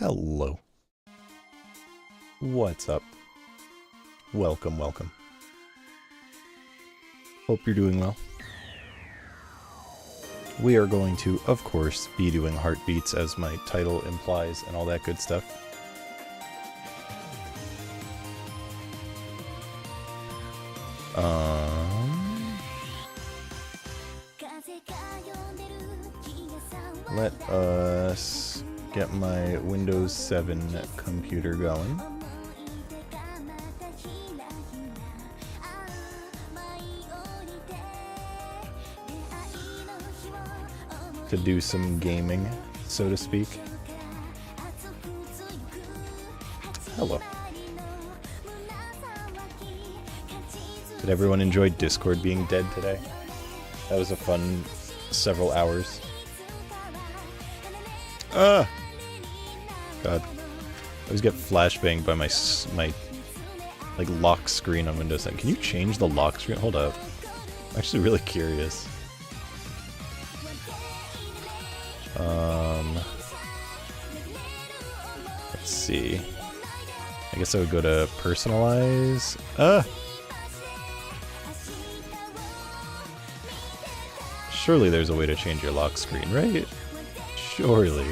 Hello. What's up? Welcome, welcome. Hope you're doing well. We are going to, of course, be doing heartbeats as my title implies and all that good stuff. Let us get my Windows 7 computer going. To do some gaming, so to speak. Hello. Did everyone enjoy Discord being dead today? That was a fun several hours. God. I always get flashbanged by my like lock screen on Windows 10. Can you change the lock screen? Hold up. I'm actually really curious. Let's see. I guess I would go to personalize. Surely there's a way to change your lock screen, right? Surely.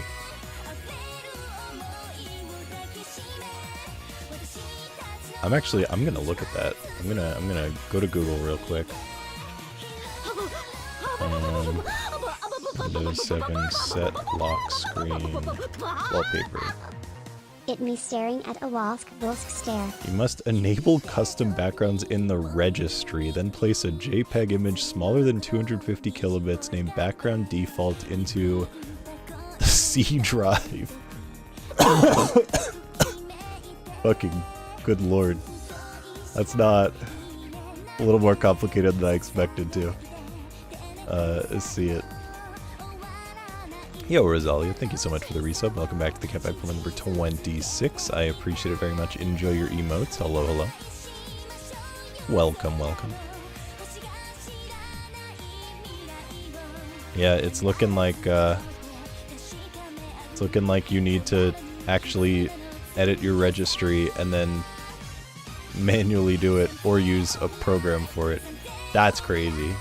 I'm gonna look at that. I'm gonna go to Google real quick. Windows 7 set lock screen wallpaper. It me staring at a Wolsk stare. You must enable custom backgrounds in the registry, then place a JPEG image smaller than 250 kilobits named background default into the C drive. Fucking good lord. That's not a little more complicated than I expected to. Let's see it. Yo, Rosalia, thank you so much for the resub. Welcome back to the Campfire for number 26. I appreciate it very much. Enjoy your emotes. Hello, hello. Welcome, welcome. Yeah, it's looking like you need to actually edit your registry and then manually do it or use a program for it. That's crazy.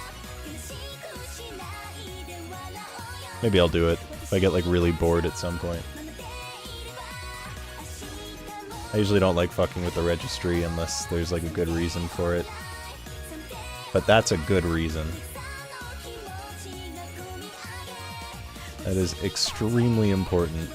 Maybe I'll do it if I get like really bored at some point. I usually don't like fucking with the registry unless there's like a good reason for it. But that's a good reason. That is extremely important.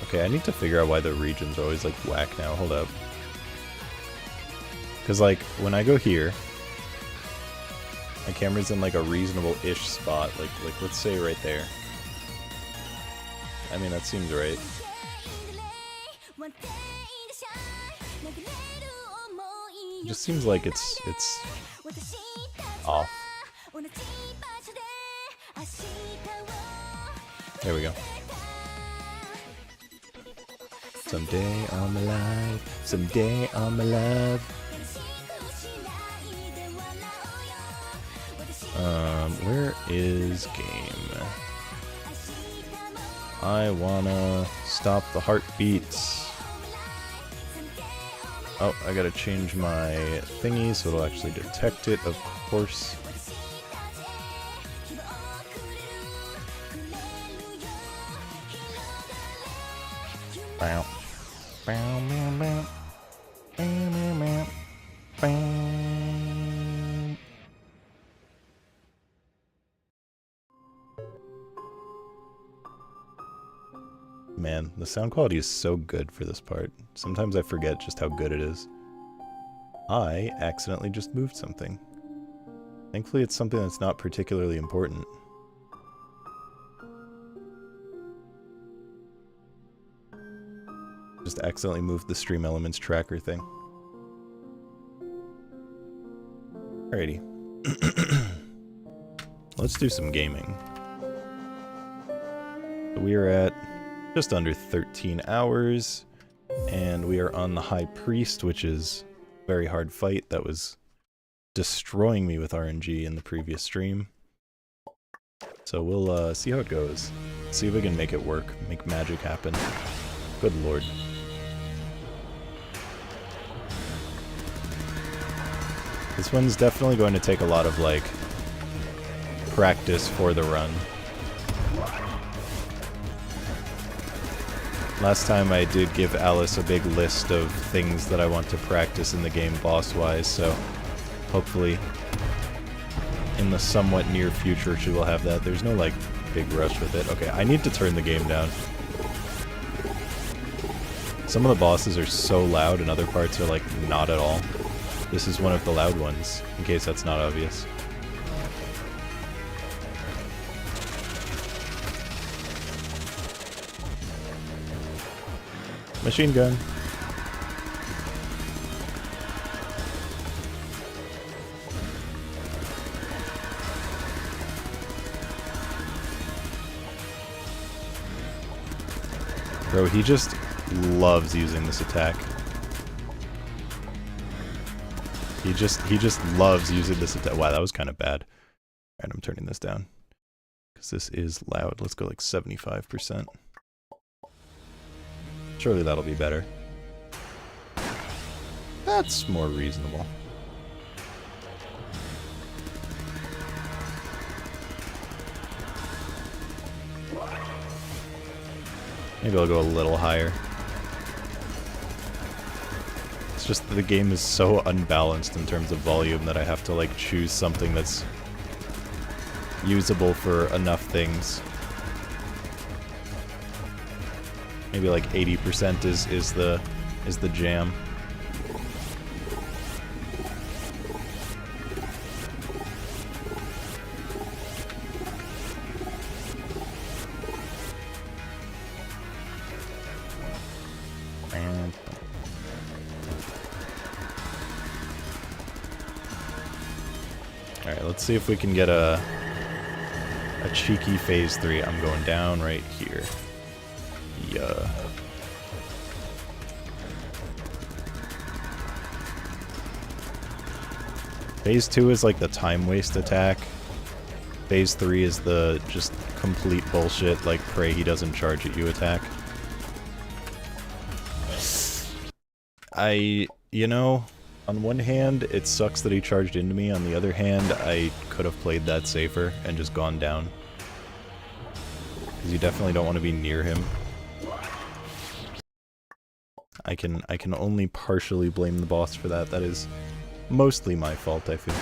Okay, I need to figure out why the regions are always like whack now. Hold up. Because like when I go here, my camera's in like a reasonable-ish spot. Like let's say right there. I mean, that seems right. It just seems like it's off. There we go. Someday I'm alive. Someday I'm alive. Where is game? I wanna stop the heartbeats. Oh, I gotta change my thingy so it'll actually detect it, of course. Bow. Bow, bow, bow. Bow, bow, bow. Bow. Man, the sound quality is so good for this part. Sometimes I forget just how good it is. I accidentally just moved something. Thankfully it's something that's not particularly important. Just accidentally moved the Stream Elements tracker thing. Alrighty. Let's do some gaming. We are at just under 13 hours. And we are on the High Priest, which is a very hard fight. That was destroying me with RNG in the previous stream. So we'll see how it goes. See if we can make it work, make magic happen. Good lord. This one's definitely going to take a lot of, like, practice for the run. Last time I did give Alice a big list of things that I want to practice in the game boss-wise, so hopefully in the somewhat near future she will have that. There's no, like, big rush with it. Okay, I need to turn the game down. Some of the bosses are so loud and other parts are, like, not at all. This is one of the loud ones, in case that's not obvious. Machine gun. Bro, he just loves using this attack. He just loves using this attack. Wow, that was kind of bad. Alright, I'm turning this down. Because this is loud. Let's go like 75%. Surely that'll be better. That's more reasonable. Maybe I'll go a little higher. It's just that the game is so unbalanced in terms of volume that I have to like choose something that's usable for enough things. Maybe like 80% is the jam. Alright, let's see if we can get a cheeky phase 3. I'm going down right here. Yeah. Phase 2 is like the time waste attack. Phase 3 is the just complete bullshit, like pray he doesn't charge at you attack. You know, on one hand, it sucks that he charged into me. On the other hand, I could have played that safer and just gone down. Because you definitely don't want to be near him. I can only partially blame the boss for that. That is mostly my fault, I feel.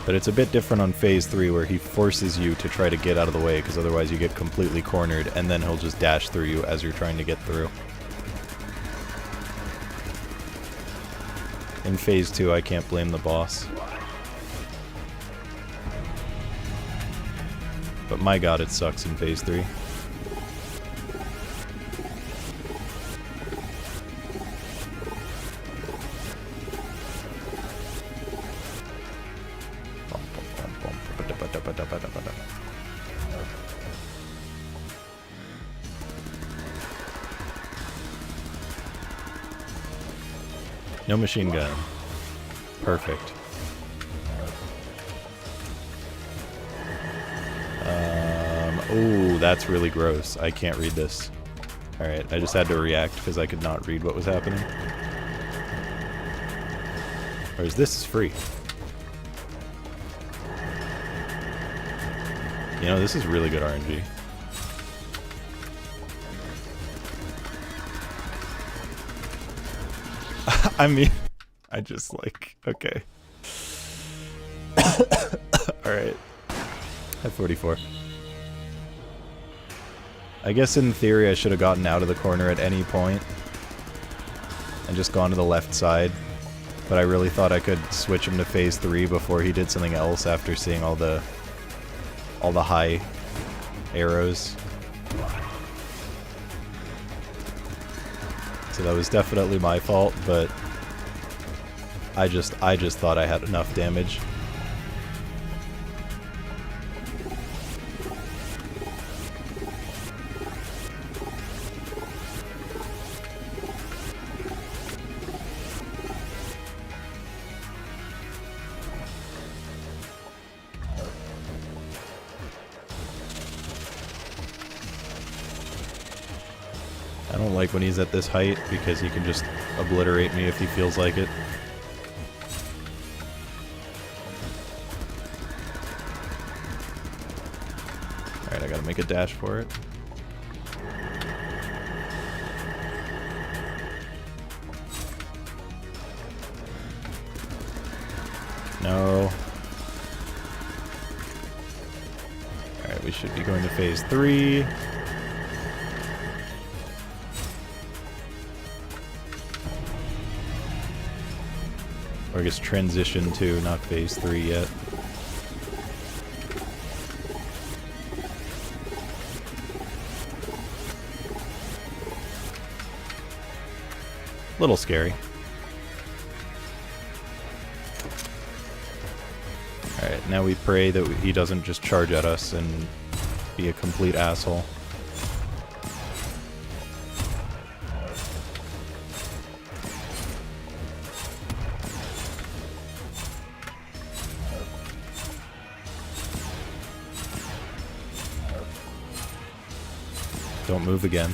But it's a bit different on Phase 3 where he forces you to try to get out of the way because otherwise you get completely cornered and then he'll just dash through you as you're trying to get through. In Phase 2 I can't blame the boss. But my god, it sucks in Phase 3. No machine gun. Perfect. Oh, that's really gross. I can't read this. Alright, I just had to react because I could not read what was happening. Whereas this is free. You know, this is really good RNG. I mean, I just like, okay. Alright. At 44. I guess in theory I should have gotten out of the corner at any point and just gone to the left side, but I really thought I could switch him to Phase 3 before he did something else after seeing all the high arrows. So that was definitely my fault, but I just thought I had enough damage. I don't like when he's at this height because he can just obliterate me if he feels like it. Alright, I gotta make a dash for it. No. Alright, we should be going to phase 3. Or I guess transition 2, not phase 3 yet. Little scary. Alright, now we pray that he doesn't just charge at us and be a complete asshole. Don't move again.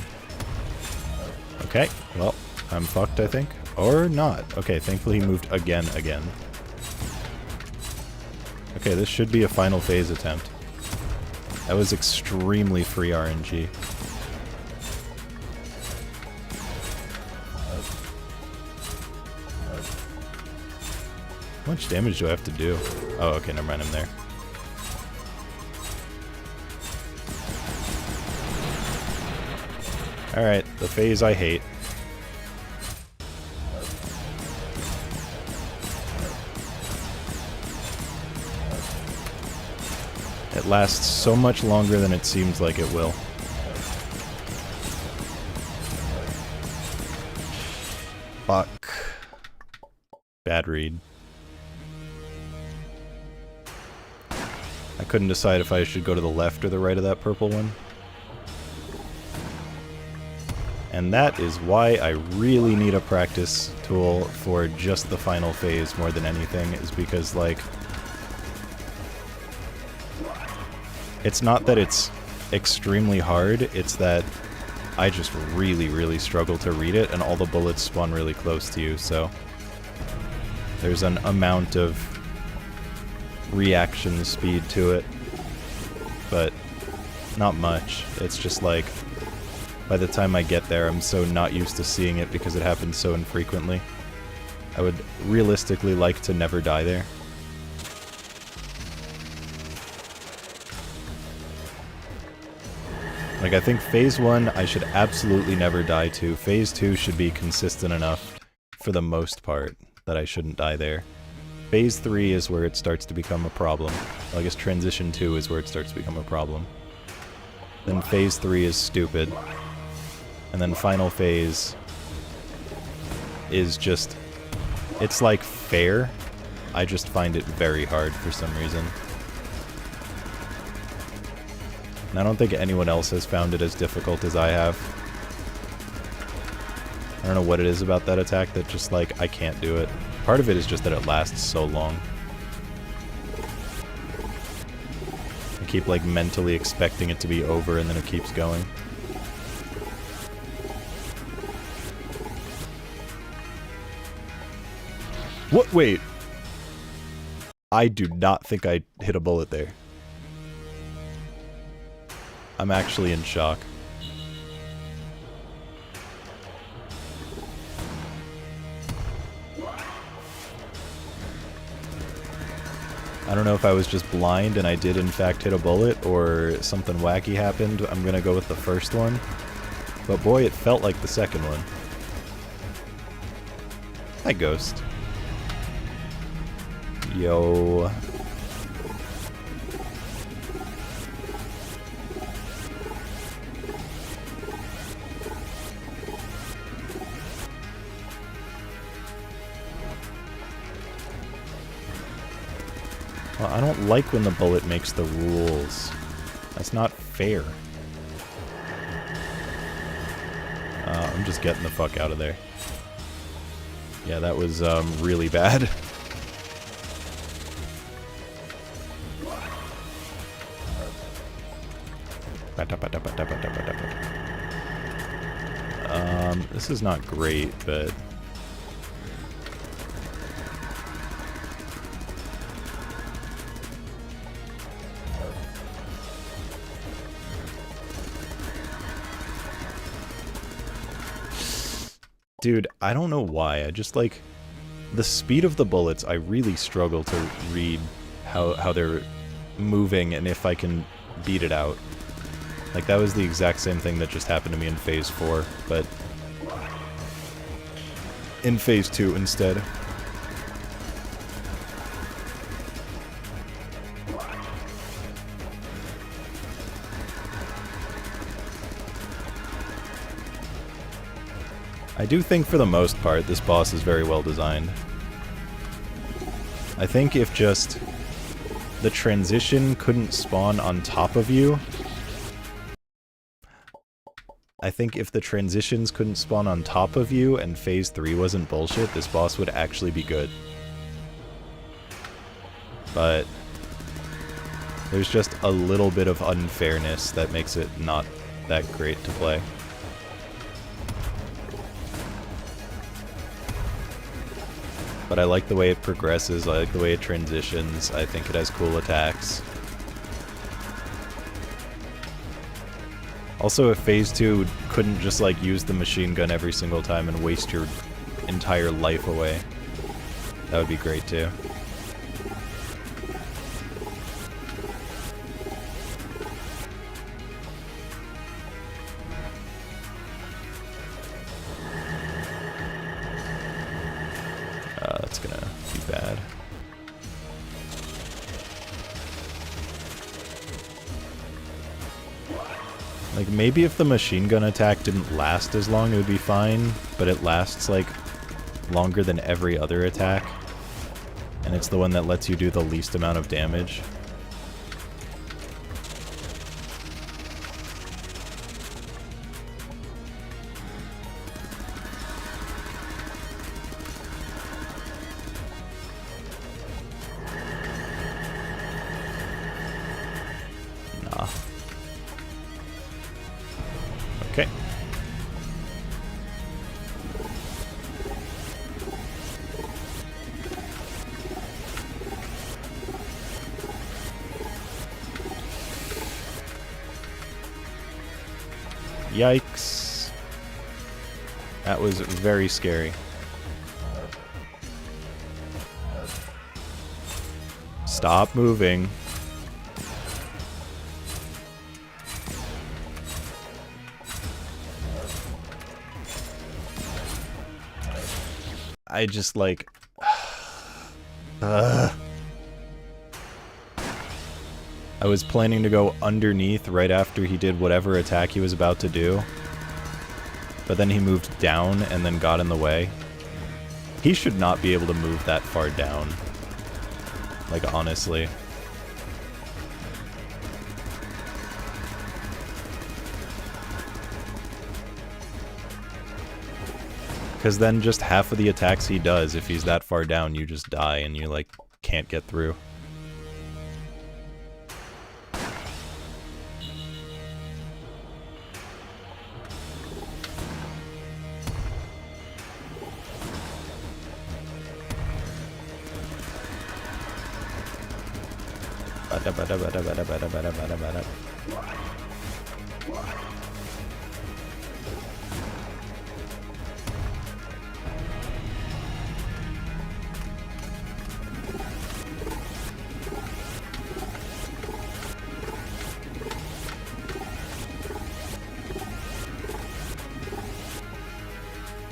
Okay, well, I'm fucked, I think. Or not. Okay, thankfully he moved again. Okay, this should be a final phase attempt. That was extremely free RNG. How much damage do I have to do? Oh, okay, never mind, I'm there. Alright, the phase I hate. It lasts so much longer than it seems like it will. Fuck. Bad read. I couldn't decide if I should go to the left or the right of that purple one. And that is why I really need a practice tool for just the final phase more than anything, is because, like, it's not that it's extremely hard, it's that I just really struggle to read it, and all the bullets spawn really close to you, so there's an amount of reaction speed to it, but not much. It's just like, by the time I get there, I'm so not used to seeing it because it happens so infrequently. I would realistically like to never die there. Like, I think phase 1 I should absolutely never die to. Phase 2 should be consistent enough, for the most part, that I shouldn't die there. Phase 3 is where it starts to become a problem. Well, I guess transition 2 is where it starts to become a problem. Then phase 3 is stupid. And then final phase is just, it's like fair. I just find it very hard for some reason. And I don't think anyone else has found it as difficult as I have. I don't know what it is about that attack that just, like, I can't do it. Part of it is just that it lasts so long. I keep, like, mentally expecting it to be over and then it keeps going. What? Wait. I do not think I hit a bullet there. I'm actually in shock. I don't know if I was just blind and I did in fact hit a bullet, or something wacky happened. I'm gonna go with the first one. But boy, it felt like the second one. Hi, Ghost. Yo. Well, I don't like when the bullet makes the rules. That's not fair. I'm just getting the fuck out of there. Yeah, that was really bad. This is not great, but... Dude, I don't know why. I just, like... The speed of the bullets, I really struggle to read how they're moving and if I can beat it out. Like, that was the exact same thing that just happened to me in Phase 4, but... in Phase 2 instead. I do think for the most part this boss is very well designed. I think if just the transition couldn't spawn on top of you... I think if the transitions couldn't spawn on top of you and Phase 3 wasn't bullshit, this boss would actually be good. But there's just a little bit of unfairness that makes it not that great to play. But I like the way it progresses, I like the way it transitions, I think it has cool attacks. Also, if Phase 2 couldn't just, like, use the machine gun every single time and waste your entire life away, that would be great too. That's gonna be bad. Like, maybe if the machine gun attack didn't last as long, it would be fine, but it lasts, like, longer than every other attack. And it's the one that lets you do the least amount of damage. Okay. Yikes. That was very scary. Stop moving. I just, like... I was planning to go underneath right after he did whatever attack he was about to do. But then he moved down and then got in the way. He should not be able to move that far down. Like, honestly. Because then just half of the attacks he does, if he's that far down, you just die and you, like, can't get through.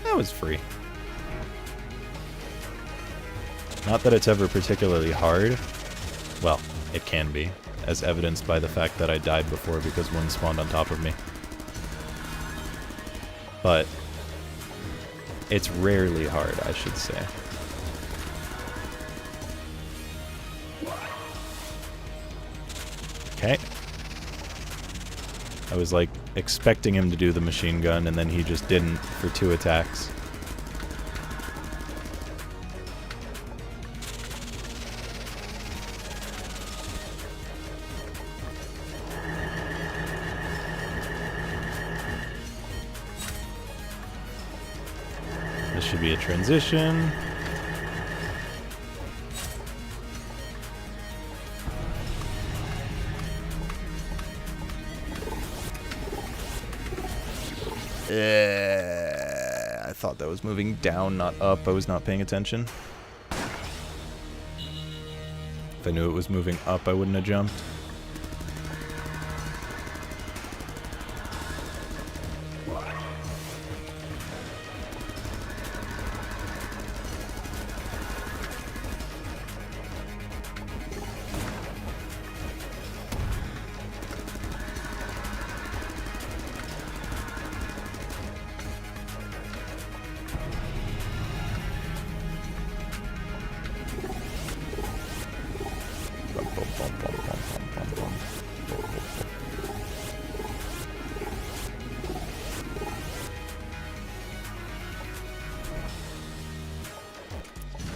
That was free. Not that it's ever particularly hard. Well, it can be, as evidenced by the fact that I died before because one spawned on top of me. But it's rarely hard, I should say. Okay. I was, like, expecting him to do the machine gun, and then he just didn't for 2 attacks. This should be a transition. I thought that was moving down, not up. I was not paying attention. If I knew it was moving up, I wouldn't have jumped.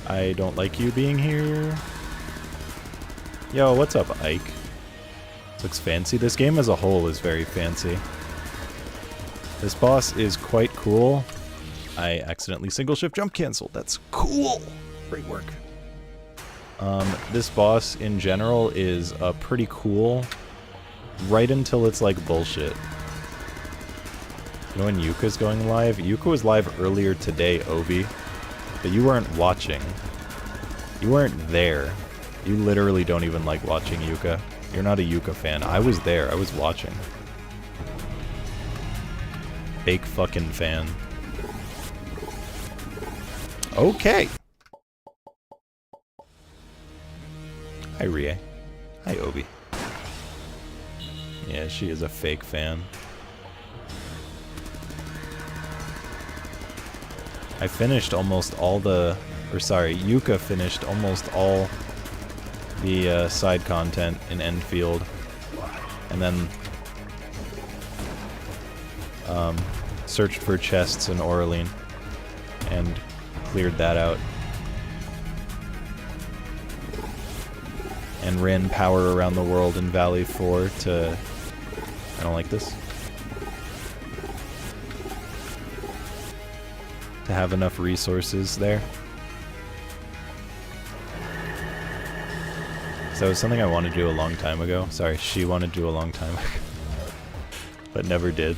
I don't like you being here. Yo, what's up, Ike? This looks fancy. This game as a whole is very fancy. This boss is quite cool. I accidentally single shift jump canceled. That's cool. Great work. This boss in general is pretty cool right until it's like bullshit. You know when Yuka's going live? Yuka was live earlier today, Obi, but you weren't watching. You weren't there. You literally don't even like watching Yuka. You're not a Yuka fan. I was there. I was watching. Fake fucking fan. Okay. Hi, Rie. Hi, Obi. Yeah, she is a fake fan. I finished almost all the... Or sorry, Yuka finished almost all the side content in Enfield. And then searched for chests in Oraline and cleared that out. And ran power around the world in Valley 4 to... I don't like this. To have enough resources there. So that was something I wanted to do a long time ago. Sorry, she wanted to do a long time ago. But never did.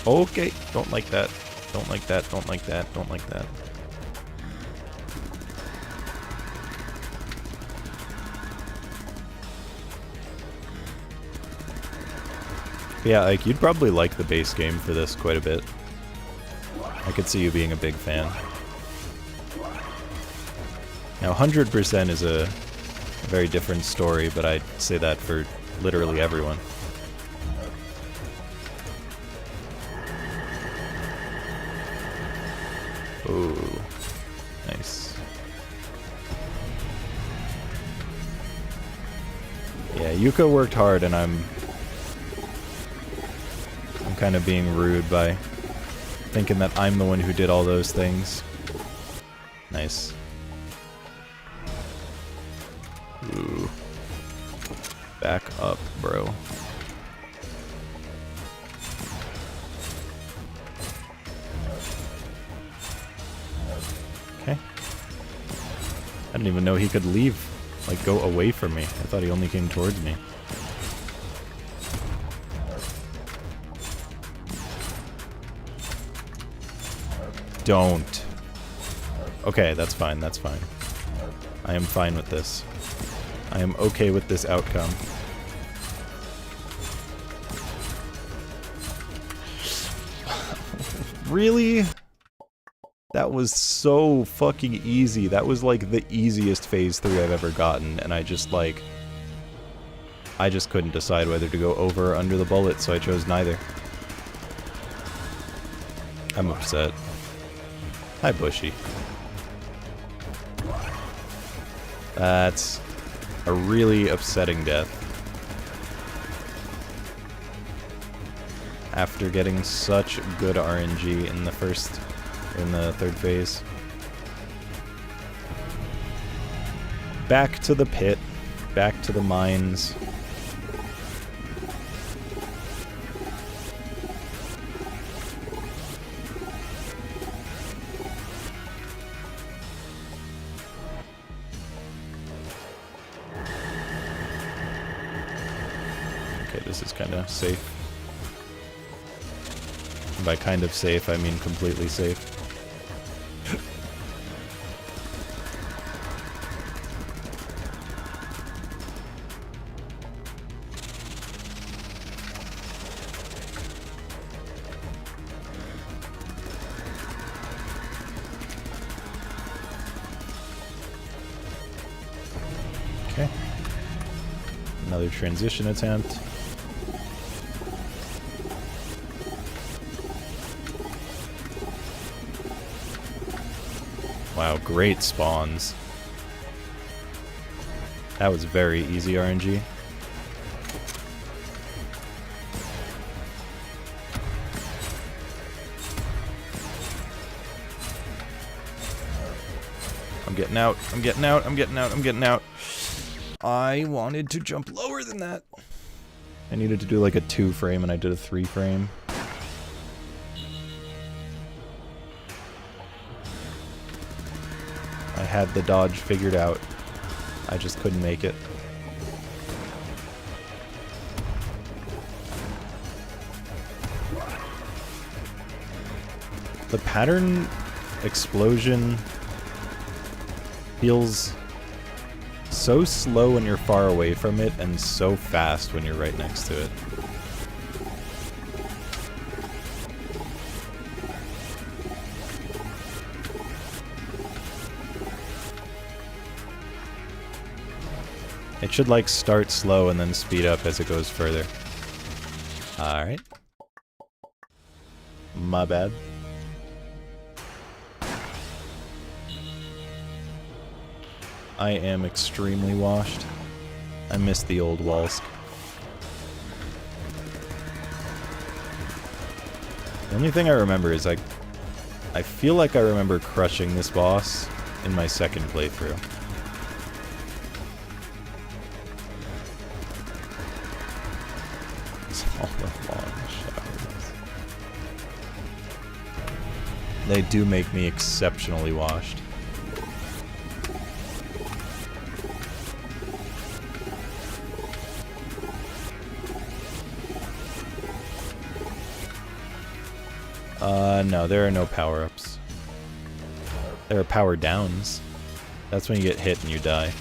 Okay, don't like that. Don't like that, don't like that, don't like that. Yeah, like, you'd probably like the base game for this quite a bit. I could see you being a big fan. Now, 100% is a very different story, but I'd say that for literally everyone. Ooh, nice. Yeah, Yuka worked hard, and I'm kind of being rude by thinking that I'm the one who did all those things. Nice. Ooh. Back up, bro. Okay. I didn't even know he could leave, like go away from me. I thought he only came towards me. Don't. Okay, that's fine, that's fine. I am fine with this. I am okay with this outcome. Really? That was so fucking easy. That was like the easiest phase 3 I've ever gotten, and I just couldn't decide whether to go over or under the bullet, so I chose neither. I'm upset. Hi, Bushy. That's a really upsetting death. After getting such good RNG in the third phase. Back to the pit. Back to the mines. Okay, this is kind of safe. And by kind of safe, I mean completely safe. Okay. Another transition attempt. Wow, great spawns. That was very easy RNG. I'm getting out, I'm getting out, I'm getting out, I'm getting out. I wanted to jump lower than that. I needed to do like a 2 frame and I did a 3 frame. I had the dodge figured out. I just couldn't make it. The pattern explosion feels so slow when you're far away from it and so fast when you're right next to it. It should like start slow and then speed up as it goes further. Alright. My bad. I am extremely washed. I miss the old Wolsk. The only thing I remember is I feel like I remember crushing this boss in my second playthrough. It's all the long showers. They do make me exceptionally washed. No, there are no power-ups. There are power-downs. That's when you get hit and you die.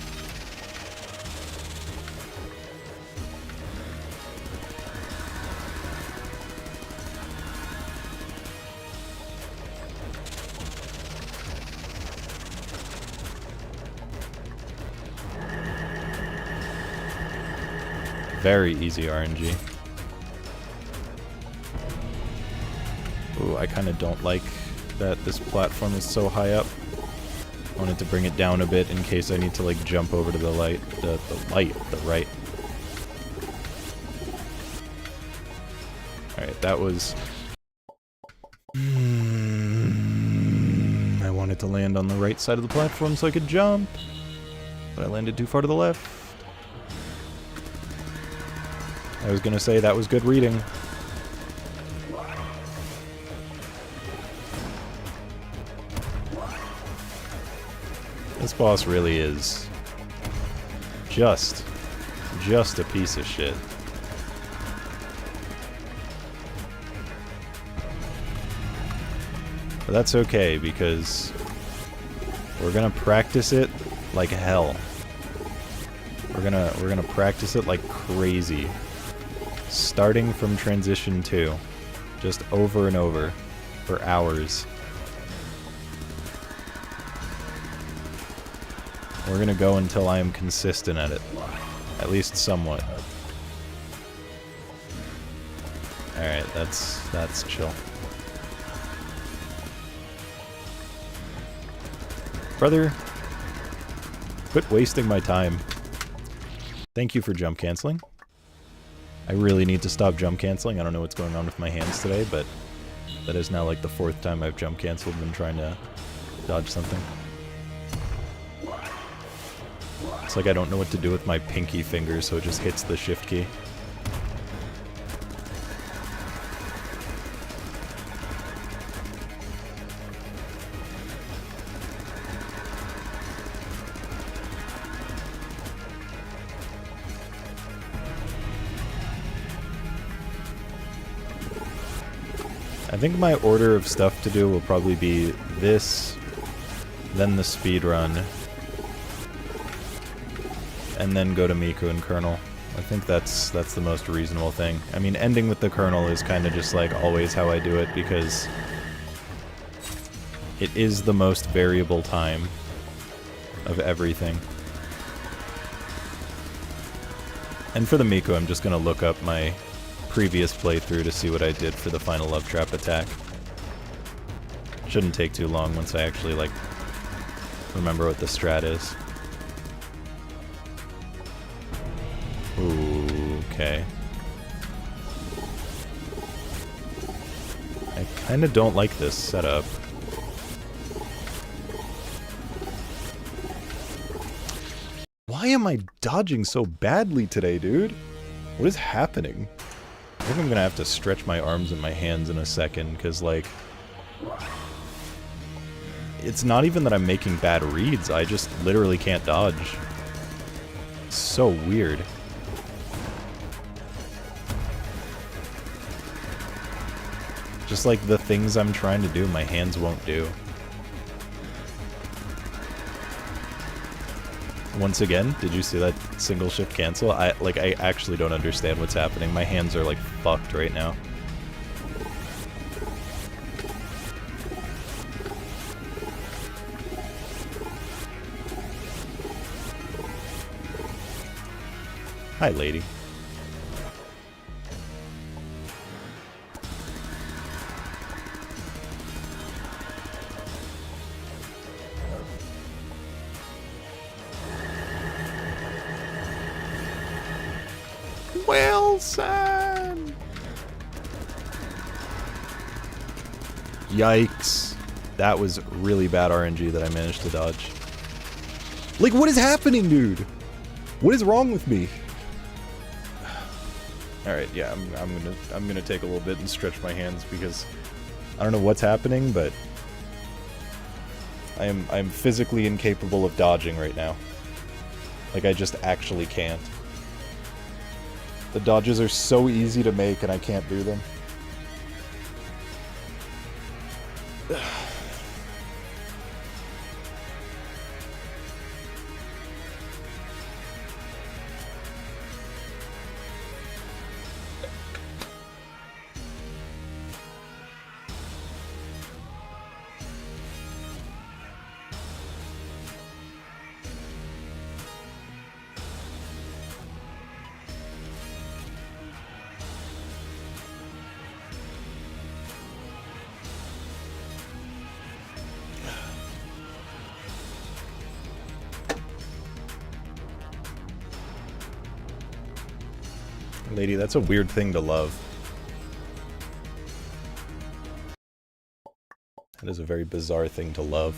Very easy RNG. Ooh, I kind of don't like that this platform is so high up. I wanted to bring it down a bit in case I need to like jump over to the light, the right. Alright, that was... I wanted to land on the right side of the platform so I could jump, but I landed too far to the left. I was gonna say that was good reading. This boss really is just a piece of shit. But that's okay because we're gonna practice it like hell. We're gonna practice it like crazy. Starting from transition 2. Just over and over for hours. We're gonna go until I am consistent at it. At least somewhat. Alright, that's chill. Brother, quit wasting my time. Thank you for jump canceling. I really need to stop jump canceling. I don't know what's going on with my hands today, but that is now like the 4th time I've jump canceled and been trying to dodge something. It's like I don't know what to do with my pinky finger, so it just hits the shift key. I think my order of stuff to do will probably be this, then the speed run, and then go to Miku and Colonel. I think that's the most reasonable thing. I mean, ending with the Colonel is kind of just like always how I do it, because it is the most variable time of everything. And for the Miku, I'm just gonna look up my previous playthrough to see what I did for the final love trap attack. Shouldn't take too long once I actually, like, remember what the strat is. Ooh, okay. I kinda don't like this setup. Why am I dodging so badly today, dude? What is happening? I think I'm gonna have to stretch my arms and my hands in a second, because, like, it's not even that I'm making bad reads, I just literally can't dodge. It's so weird. Just like the things I'm trying to do, my hands won't do. Once again, did you see that single shift cancel? I actually don't understand what's happening. My hands are, like, fucked right now. Hi, lady. Wilson! Yikes. That was really bad RNG that I managed to dodge. Like, what is happening, dude? What is wrong with me? Alright, yeah, I'm gonna take a little bit and stretch my hands because I don't know what's happening, but I'm physically incapable of dodging right now. Like, I just actually can't. The dodges are so easy to make and I can't do them. Lady, that's a weird thing to love. That is a very bizarre thing to love.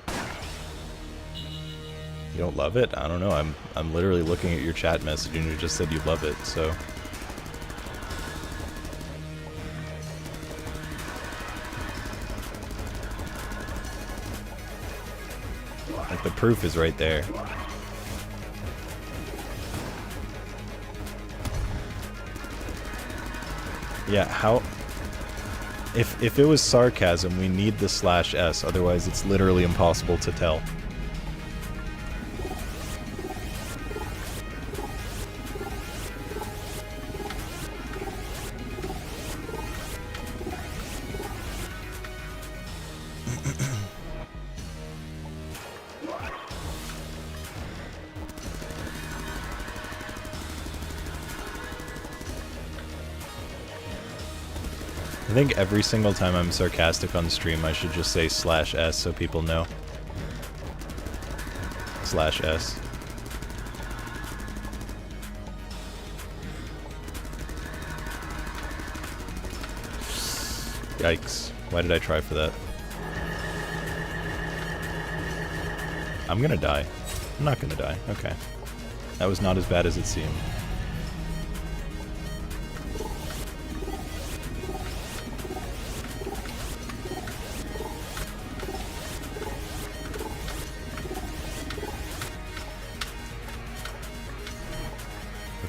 You don't love it? I don't know. I'm literally looking at your chat message and you just said you love it, so. Like, the proof is right there. Yeah, how... If it was sarcasm, we need the /s, otherwise it's literally impossible to tell. I think every single time I'm sarcastic on stream, I should just say /s so people know. /s. Yikes. Why did I try for that? I'm gonna die. I'm not gonna die. Okay. That was not as bad as it seemed.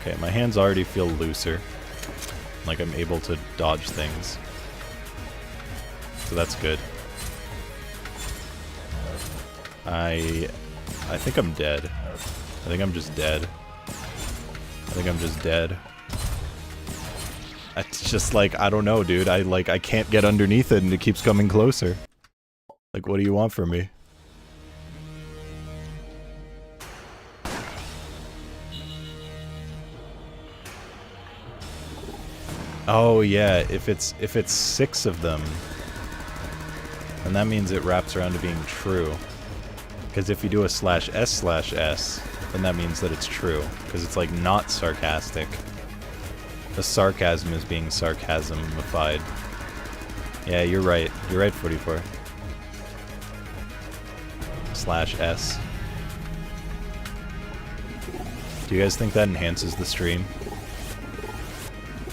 Okay, my hands already feel looser. Like, I'm able to dodge things. So that's good. I think I'm dead. I think I'm just dead. I think I'm just dead. It's just like, I don't know, dude. I can't get underneath it and it keeps coming closer. Like, what do you want from me? Oh yeah, if it's 6 of them, then that means it wraps around to being true. Because if you do a /s/s, then that means that it's true. Because it's like not sarcastic. The sarcasm is being sarcasmified. Yeah, you're right. You're right, 44. /s. Do you guys think that enhances the stream?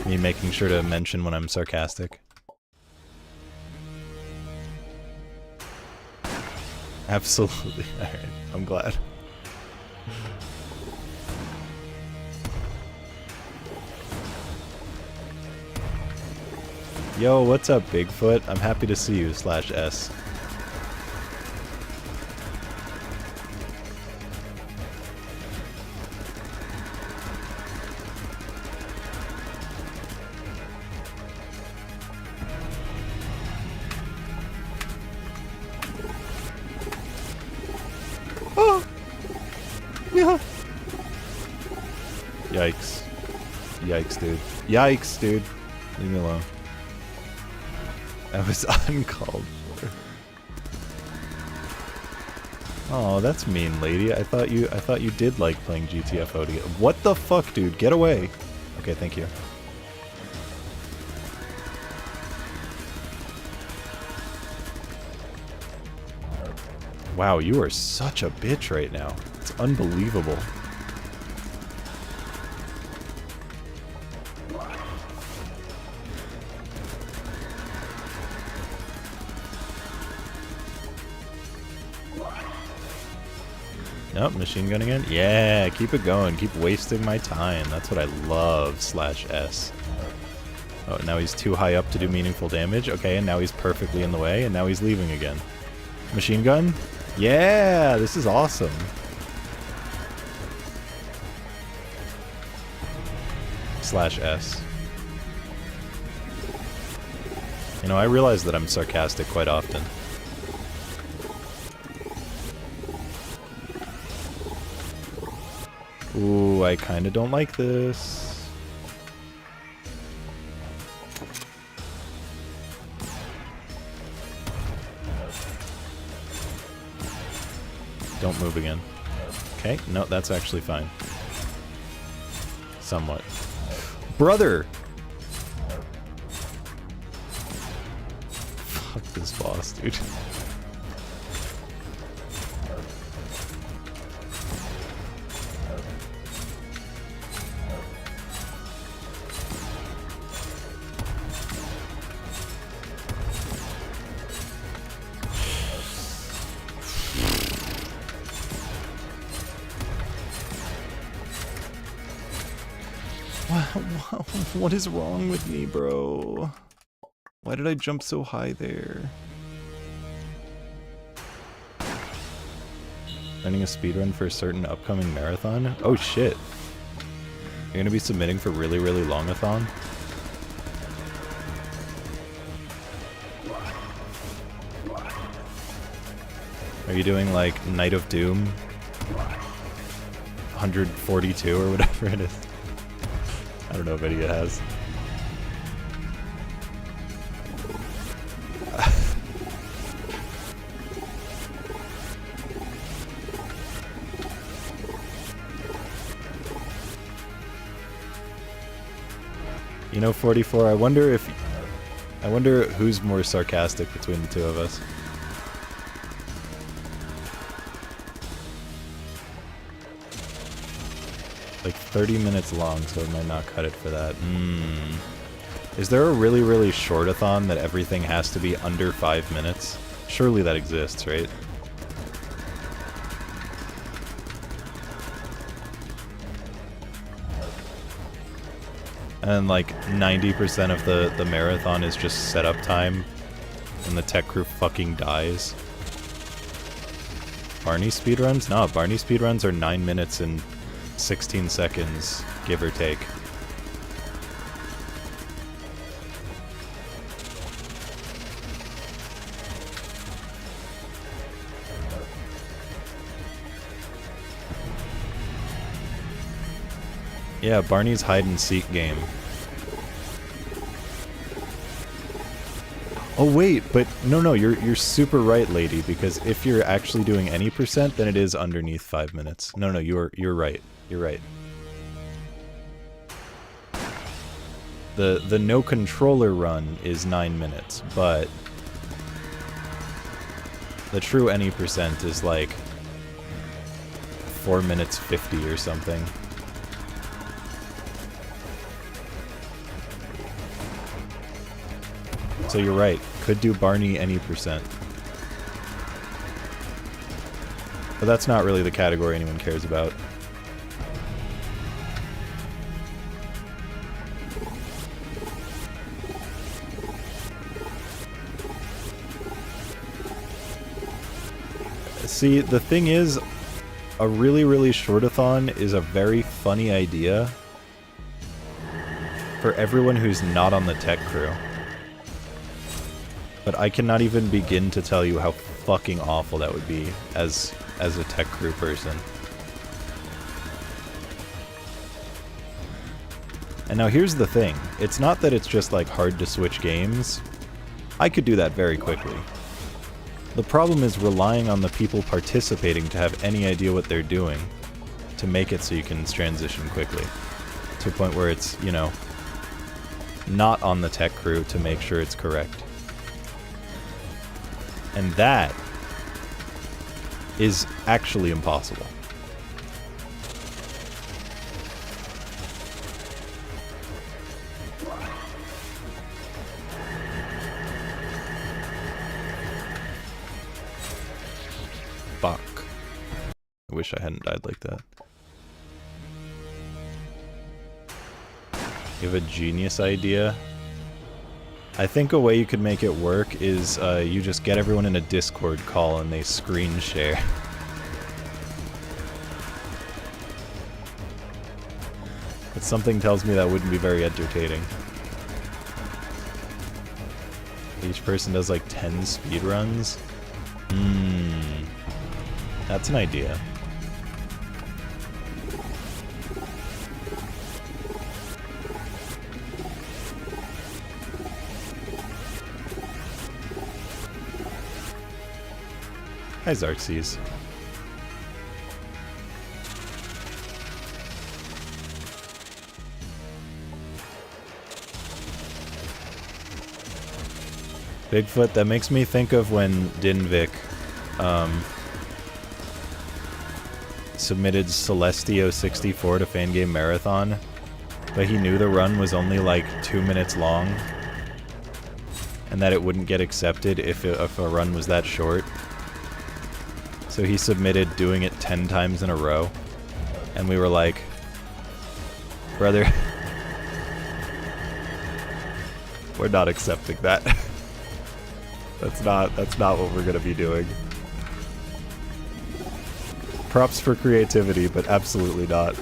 Me making sure to mention when I'm sarcastic. Absolutely. Alright, I'm glad. Yo, what's up, Bigfoot? I'm happy to see you, /s. Yikes. Yikes, dude. Yikes, dude. Leave me alone. That was uncalled for. Oh, that's mean, lady. I thought you did like playing GTFO together. What the fuck, dude? Get away. Okay, thank you. Wow, you are such a bitch right now. It's unbelievable. Nope, machine gun again? Yeah, keep it going. Keep wasting my time. That's what I love, /s. Oh, now he's too high up to do meaningful damage. Okay, and now he's perfectly in the way, and now he's leaving again. Machine gun? Yeah, this is awesome. /s. You know, I realize that I'm sarcastic quite often. Ooh, I kinda don't like this. Don't move again. Okay, no, that's actually fine. Somewhat. Brother! Fuck this boss, dude. What is wrong with me, bro? Why did I jump so high there? Running a speedrun for a certain upcoming marathon? Oh shit. You're gonna be submitting for really, really long-a-thon? Are you doing like Night of Doom? 142 or whatever it is? I don't know if any it has. You know, 44, I wonder who's more sarcastic between the two of us. Like 30 minutes long, so it might not cut it for that. Is there a really, really short-a-thon that everything has to be under 5 minutes? Surely that exists, right? And like 90% of the marathon is just setup time, and the tech crew fucking dies. Barney speedruns? No, Barney speedruns are 9 minutes and 16 seconds, give or take. Yeah, Barney's hide-and-seek game. Oh wait, but no, you're super right, lady, because if you're actually doing any percent, then it is underneath 5 minutes. No, you're right. You're right. The no controller run is 9 minutes, but the true any percent is like 4 minutes 50 or something. So you're right. Could do Barney any percent. But that's not really the category anyone cares about. See, the thing is, a really, really short-a-thon is a very funny idea for everyone who's not on the tech crew. But I cannot even begin to tell you how fucking awful that would be as a tech crew person. And now here's the thing. It's not that it's just like hard to switch games. I could do that very quickly. The problem is relying on the people participating to have any idea what they're doing to make it so you can transition quickly. To a point where it's, you know, not on the tech crew to make sure it's correct. And that is actually impossible. Fuck. I wish I hadn't died like that. You have a genius idea? I think a way you could make it work is you just get everyone in a Discord call and they screen share. But something tells me that wouldn't be very entertaining. Each person does like 10 speedruns? That's an idea. Hi, Xarxes. Bigfoot, that makes me think of when Dinvik submitted Celestio 64 to Fangame Marathon, but he knew the run was only like 2 minutes long, and that it wouldn't get accepted if a run was that short. So he submitted doing it 10 times in a row, and we were like, brother, we're not accepting that. That's not what we're gonna be doing. Props for creativity, but absolutely not.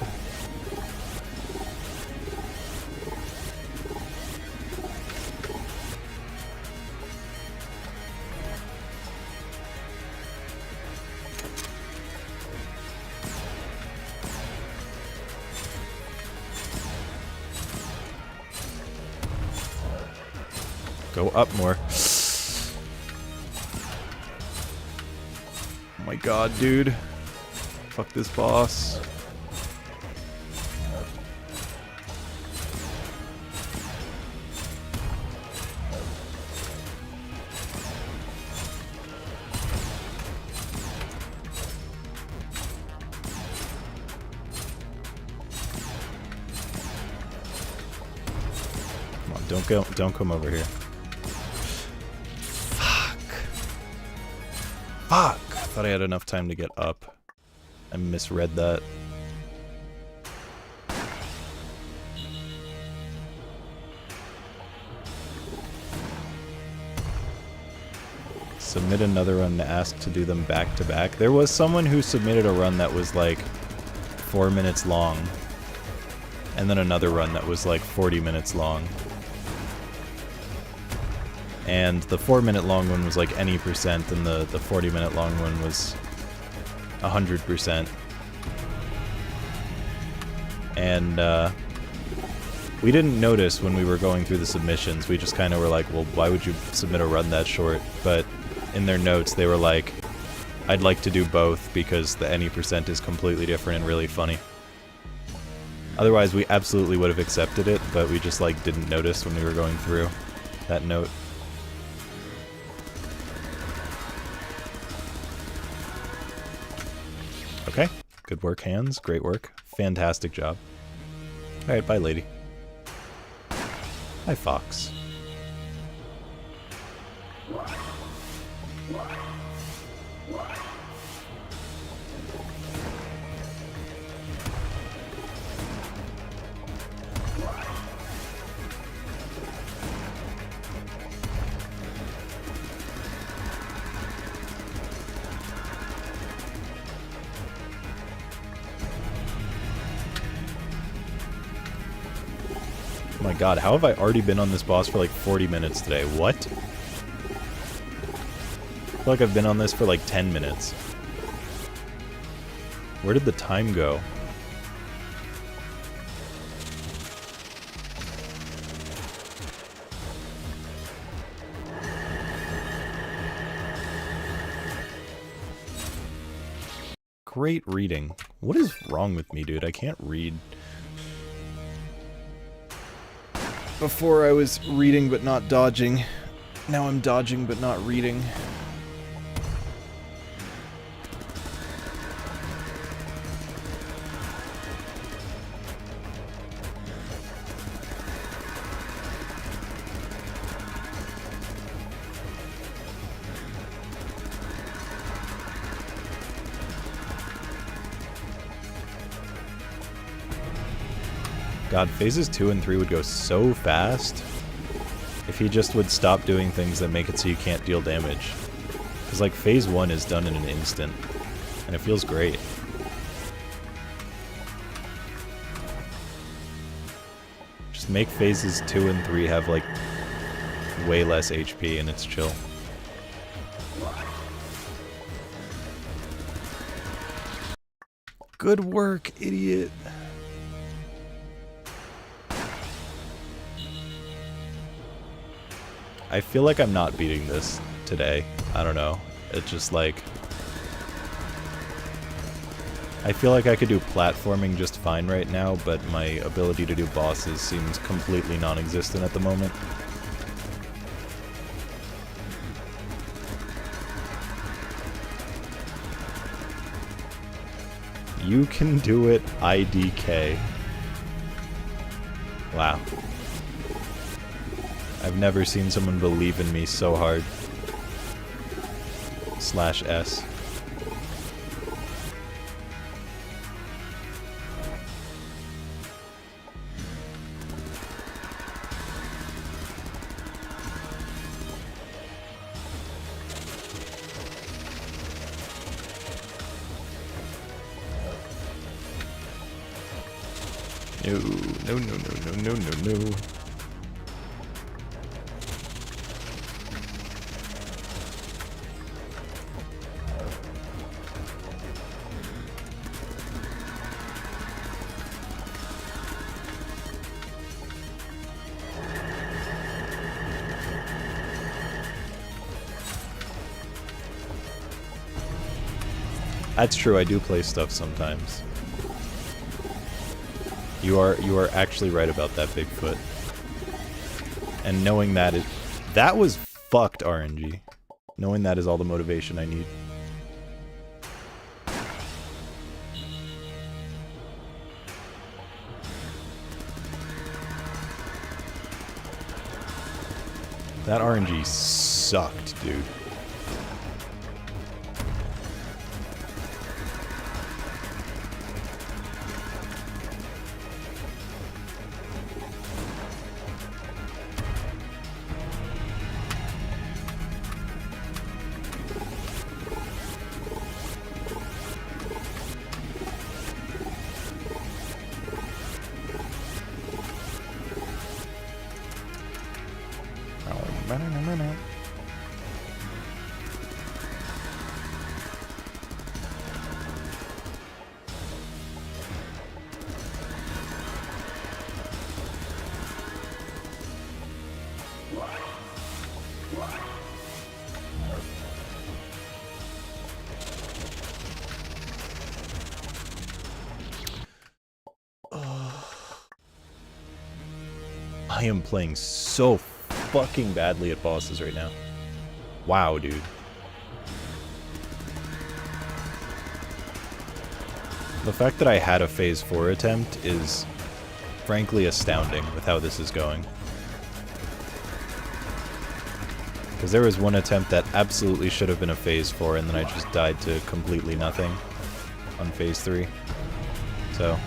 Go up more. Oh my god, dude. Fuck this boss. Come on, don't come over here. Fuck! I thought I had enough time to get up. I misread that. Submit another run to ask to do them back to back. There was someone who submitted a run that was like 4 minutes long. And then another run that was like 40 minutes long. And the 4-minute long one was like any percent, and the 40-minute long one was 100%. And we didn't notice when we were going through the submissions. We just kind of were like, well, why would you submit a run that short? But in their notes, they were like, I'd like to do both because the any percent is completely different and really funny. Otherwise, we absolutely would have accepted it, but we just like didn't notice when we were going through that note. Okay, good work, hands. Great work. Fantastic job. Alright, bye, lady. Hi, fox. Oh my god, how have I already been on this boss for like 40 minutes today? What? I feel like I've been on this for like 10 minutes. Where did the time go? Great reading. What is wrong with me, dude? I can't read. Before I was reading but not dodging. Now I'm dodging but not reading. God, phases 2 and 3 would go so fast if he just would stop doing things that make it so you can't deal damage. Because, like, phase 1 is done in an instant, and it feels great. Just make phases 2 and 3 have, like, way less HP, and it's chill. Good work, idiot! I feel like I'm not beating this today. I don't know. It's just like... I feel like I could do platforming just fine right now, but my ability to do bosses seems completely non-existent at the moment. You can do it, IDK. Wow. I've never seen someone believe in me so hard. /S. No. That's true, I do play stuff sometimes. You are actually right about that, Bigfoot. And knowing that that was fucked RNG. Knowing that is all the motivation I need. That RNG sucked, dude. I am playing so fucking badly at bosses right now. Wow, dude. The fact that I had a phase 4 attempt is frankly astounding with how this is going. Because there was one attempt that absolutely should have been a phase 4 and then I just died to completely nothing on phase 3. So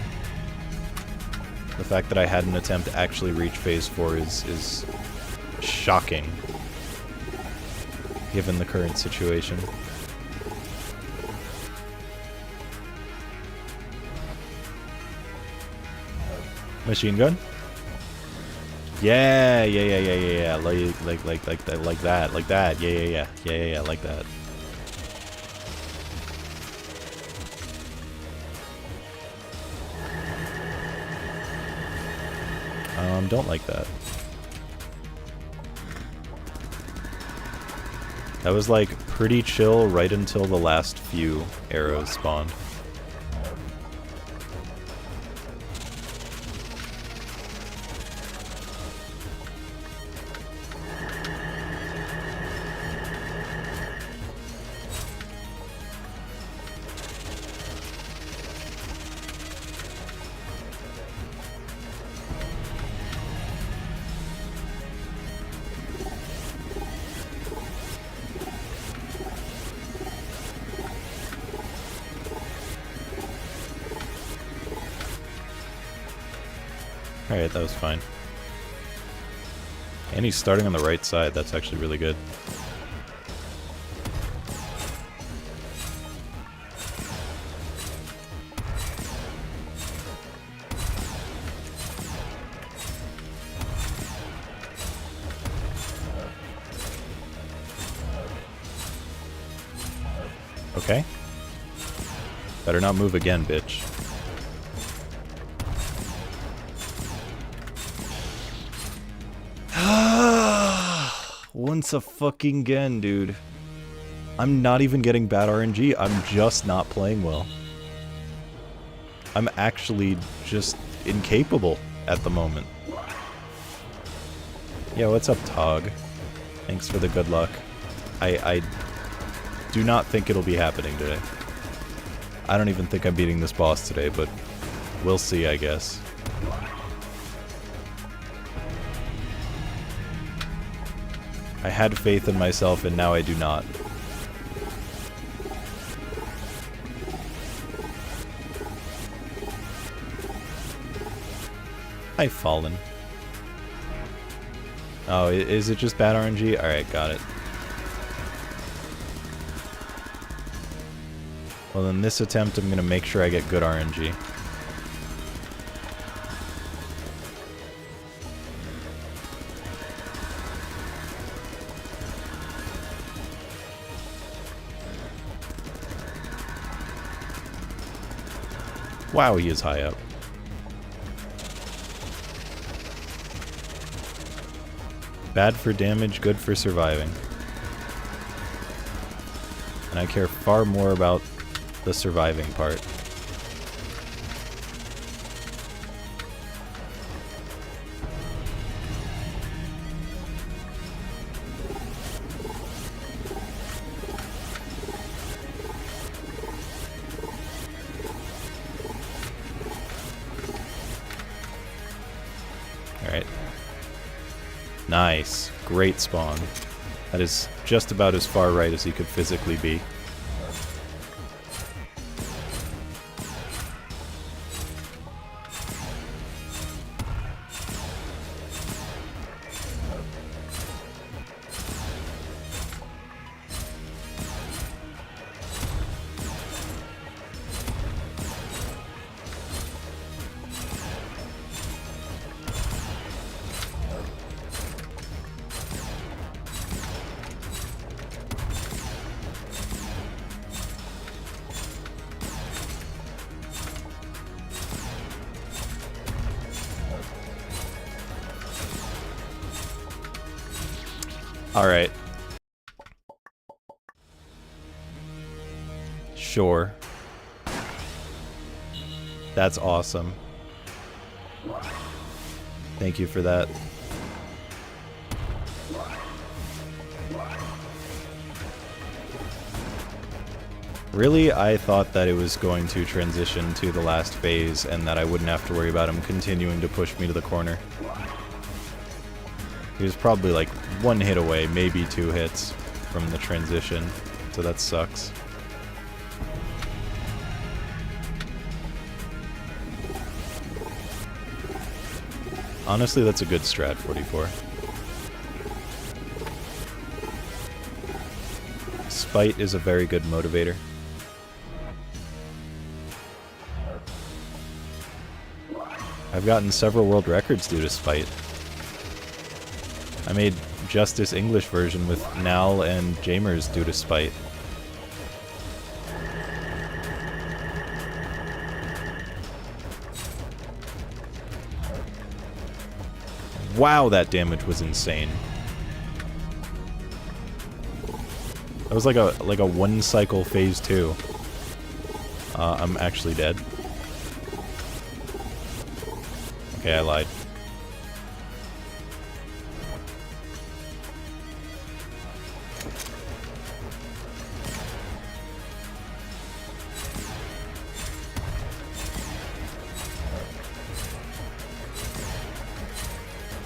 the fact that I had an attempt to actually reach phase 4 is shocking, given the current situation. Machine gun? Yeah, like that, yeah, like that. Don't like that. That was like pretty chill right until the last few arrows spawned. Alright, that was fine. And he's starting on the right side, that's actually really good. Okay. Better not move again, bitch. Once a fucking again, dude. I'm not even getting bad RNG, I'm just not playing well. I'm actually just incapable at the moment. Yeah, what's up, Tog? Thanks for the good luck. I do not think it'll be happening today. I don't even think I'm beating this boss today, but we'll see, I guess. I had faith in myself, and now I do not. I've fallen. Oh, is it just bad RNG? Alright, got it. Well, in this attempt, I'm gonna make sure I get good RNG. Wow, he is high up. Bad for damage, good for surviving. And I care far more about the surviving part. Alright. Nice. Great spawn. That is just about as far right as he could physically be. Alright. Sure. That's awesome. Thank you for that. Really, I thought that it was going to transition to the last phase and that I wouldn't have to worry about him continuing to push me to the corner. He was probably like 1 hit away, maybe 2 hits from the transition, so that sucks. Honestly, that's a good strat, 44. Spite is a very good motivator. I've gotten several world records due to Spite. I made Justice English version with Nal and Jamers due to Spite. Wow, that damage was insane. That was like a 1 cycle phase 2. I'm actually dead. Okay, I lied.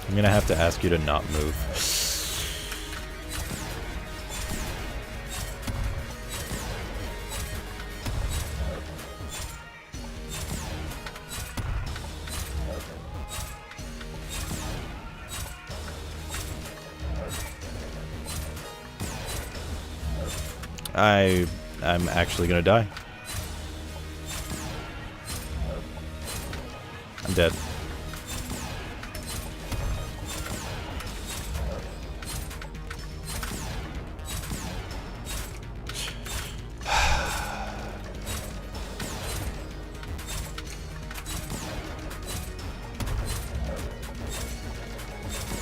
I'm gonna have to ask you to not move. I'm actually gonna die. I'm dead.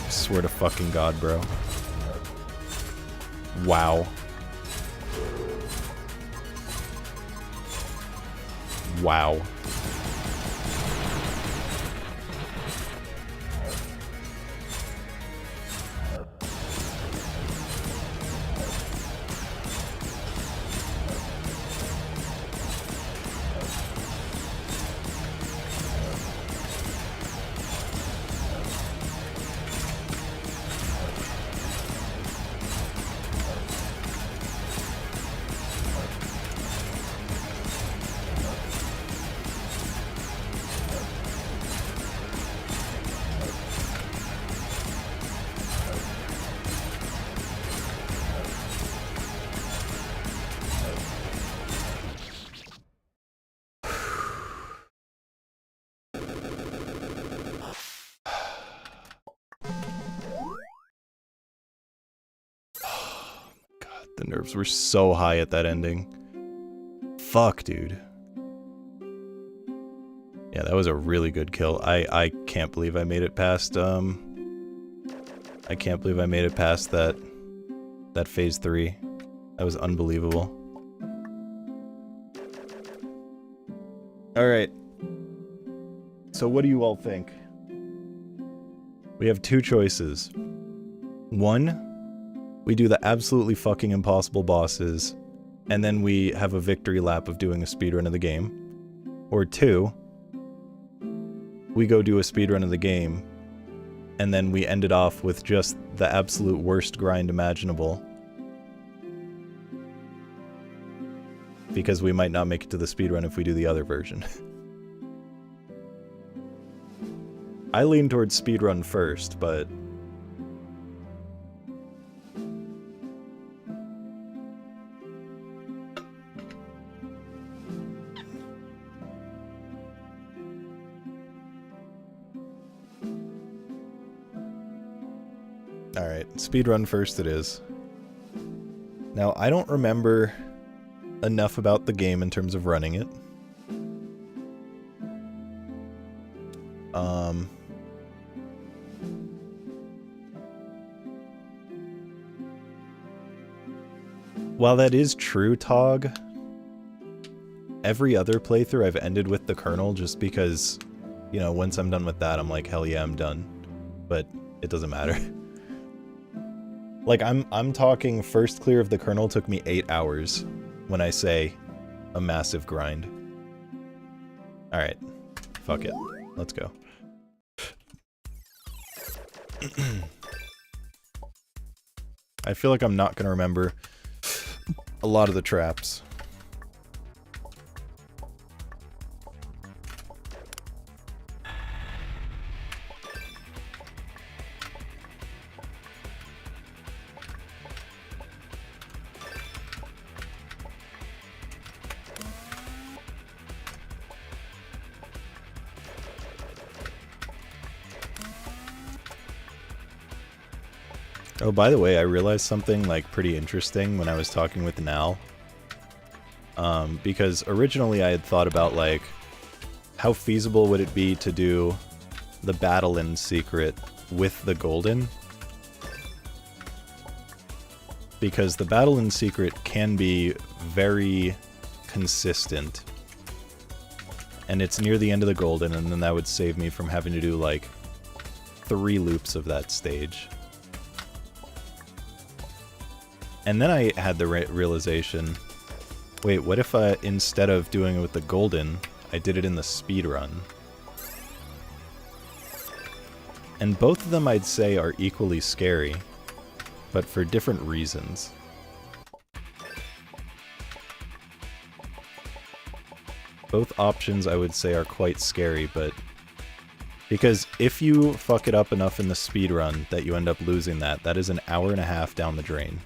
Swear to fucking God, bro. Wow. Wow. The nerves were so high at that ending. Fuck, dude. Yeah, that was a really good kill. I can't believe I made it past, I can't believe I made it past that phase 3. That was unbelievable. Alright. So what do you all think? We have 2 choices. 1, we do the absolutely fucking impossible bosses, and then we have a victory lap of doing a speedrun of the game. Or 2, we go do a speedrun of the game, and then we end it off with just the absolute worst grind imaginable. Because we might not make it to the speedrun if we do the other version. I lean towards speedrun first, but... Alright, speedrun first it is. Now, I don't remember enough about the game in terms of running it. while that is true, Tog, every other playthrough I've ended with the Colonel just because, you know, once I'm done with that, I'm like, hell yeah, I'm done. But it doesn't matter. Like, I'm talking first clear of the Colonel took me 8 hours when I say a massive grind. Alright. Fuck it. Let's go. I feel like I'm not gonna remember a lot of the traps. Oh, by the way, I realized something, like, pretty interesting when I was talking with Nal. Because originally I had thought about, like, how feasible would it be to do the Battle-In secret with the Golden? Because the Battle-In secret can be very consistent. And it's near the end of the Golden, and then that would save me from having to do, like, 3 loops of that stage. And then I had the realization, wait, what if instead of doing it with the Golden, I did it in the speedrun? And both of them I'd say are equally scary, but for different reasons. Both options I would say are quite scary, but because if you fuck it up enough in the speedrun that you end up losing that is an hour and a half down the drain.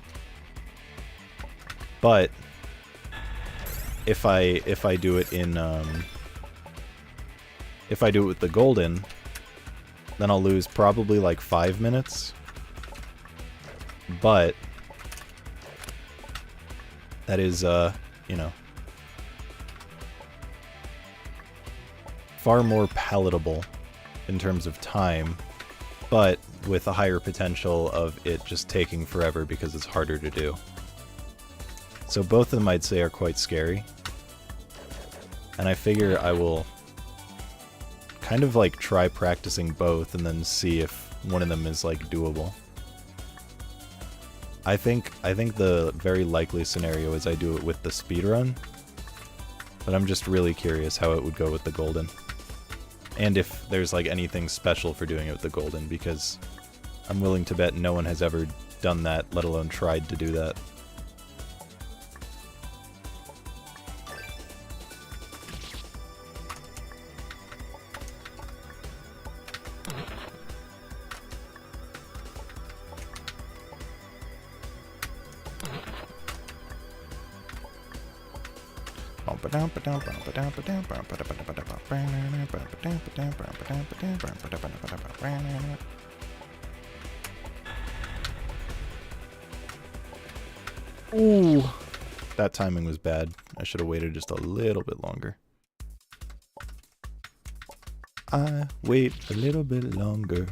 But if I do it in if I do it with the Golden, then I'll lose probably like 5 minutes. But that is you know, far more palatable in terms of time, but with a higher potential of it just taking forever because it's harder to do. So both of them I'd say are quite scary. And I figure I will kind of like try practicing both and then see if one of them is like doable. I think the very likely scenario is I do it with the speedrun, but I'm just really curious how it would go with the Golden. And if there's like anything special for doing it with the Golden, because I'm willing to bet no one has ever done that, let alone tried to do that. Ooh, that timing was bad. I should have waited just a little bit longer. I wait a little bit longer.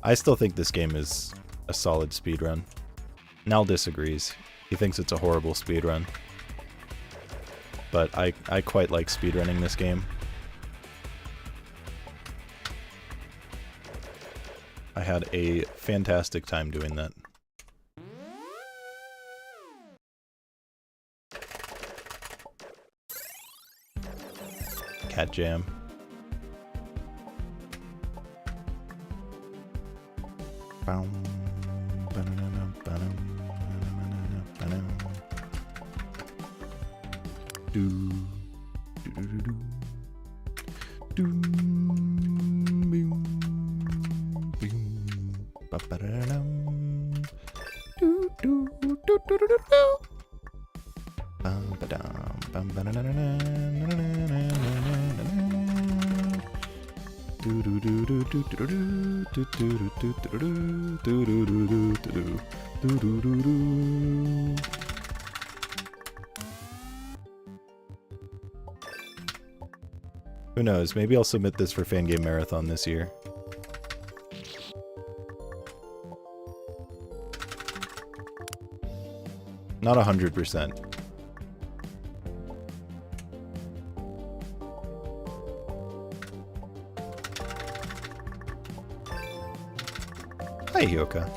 I still think this game is a solid speedrun. Nal disagrees. He thinks it's a horrible speedrun. But I quite like speedrunning this game. I had a fantastic time doing that. Cat Jam. Who knows? Maybe I'll submit this for Fan Game Marathon this year. Not 100%. Hi, Hyoka.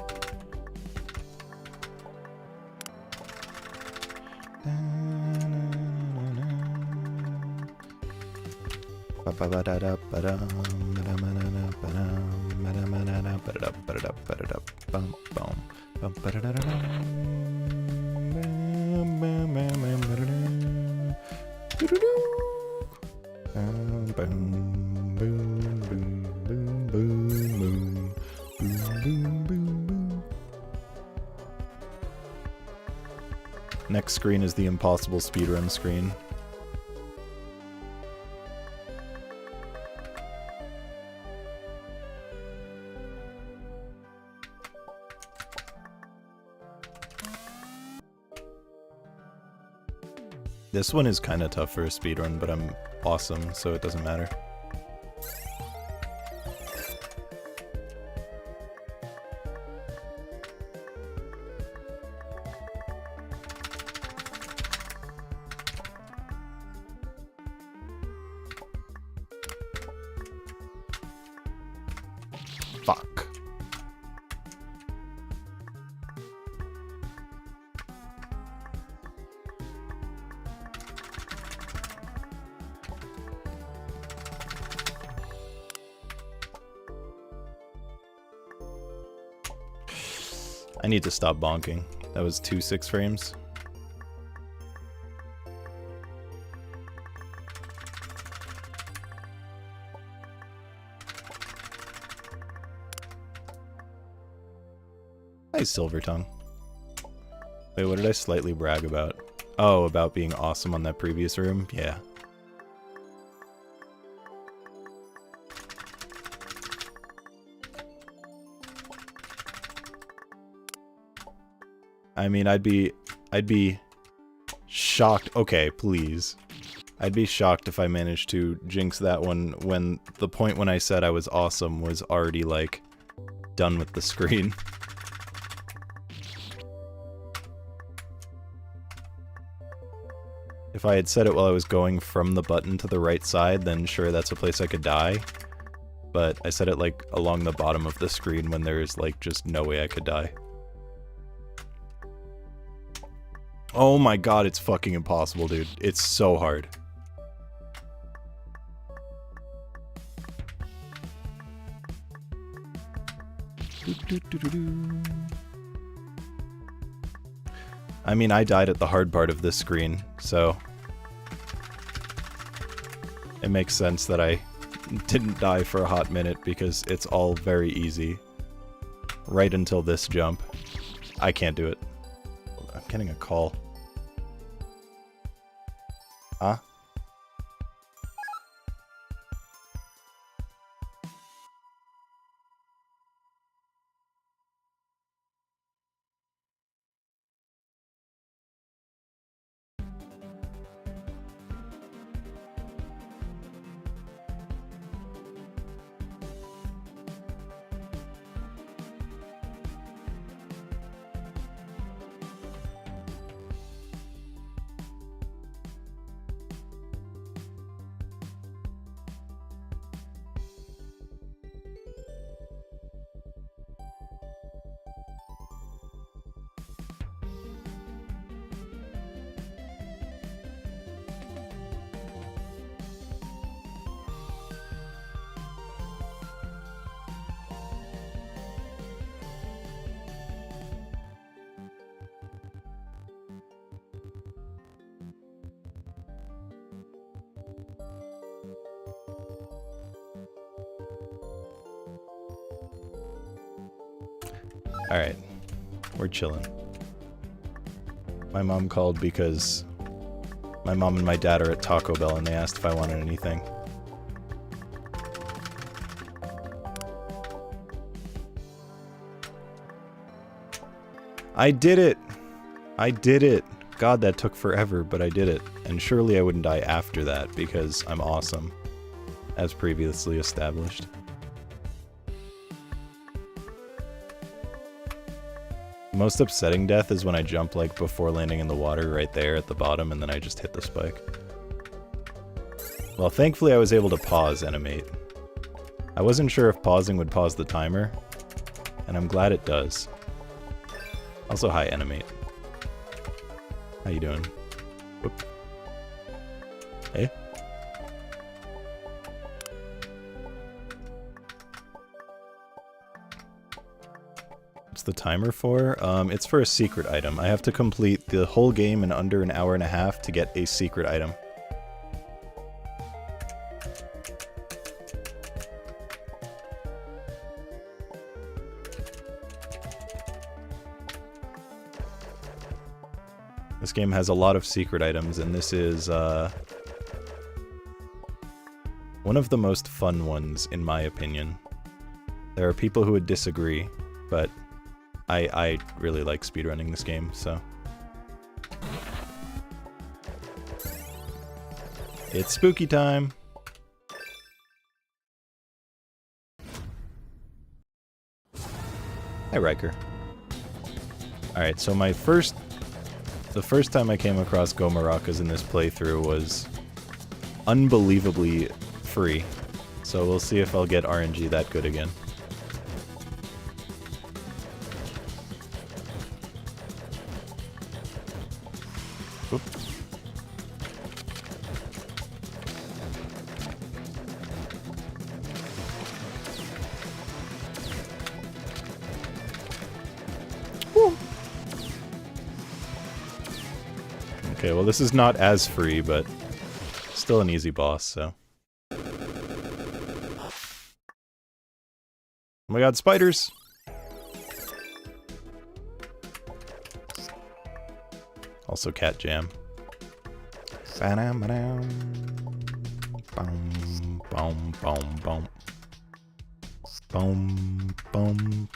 Next screen is the impossible speedrun screen. This one is kind of tough for a speedrun, but I'm awesome, so it doesn't matter. Fuck. I need to stop bonking. That was 2 6 frames. Hi, Silver Tongue. Wait, what did I slightly brag about? Oh, about being awesome on that previous room? Yeah. I mean, I'd be shocked. Okay, please. I'd be shocked if I managed to jinx that one when the point when I said I was awesome was already, like, done with the screen. If I had said it while I was going from the button to the right side, then sure, that's a place I could die. But I said it, like, along the bottom of the screen when there's, like, just no way I could die. Oh my god, it's fucking impossible, dude. It's so hard. I mean, I died at the hard part of this screen, so it makes sense that I didn't die for a hot minute because it's all very easy. Right until this jump. I can't do it. I'm getting a call. Huh? Alright. We're chilling. My mom called because my mom and my dad are at Taco Bell and they asked if I wanted anything. I did it! I did it! God, that took forever, but I did it. And surely I wouldn't die after that because I'm awesome, as previously established. Most upsetting death is when I jump like before landing in the water right there at the bottom and then I just hit the spike. Well, thankfully I was able to pause animate. I wasn't sure if pausing would pause the timer, and I'm glad it does. Also, hi animate. How you doing? Whoop. Hey? What's the timer for? It's for a secret item. I have to complete the whole game in under an hour and a half to get a secret item. This game has a lot of secret items, and this is one of the most fun ones, in my opinion. There are people who would disagree, but I really like speedrunning this game, so. It's spooky time! Hi, Riker. Alright, so the first time I came across Go Maracas in this playthrough was unbelievably free. So we'll see if I'll get RNG that good again. Whoop. Woo. Okay, well this is not as free, but still an easy boss, so. Oh my god, spiders! Also cat jam. Ba-dam-ba-dam. Boom, boom, boom, boom. Boom, boom.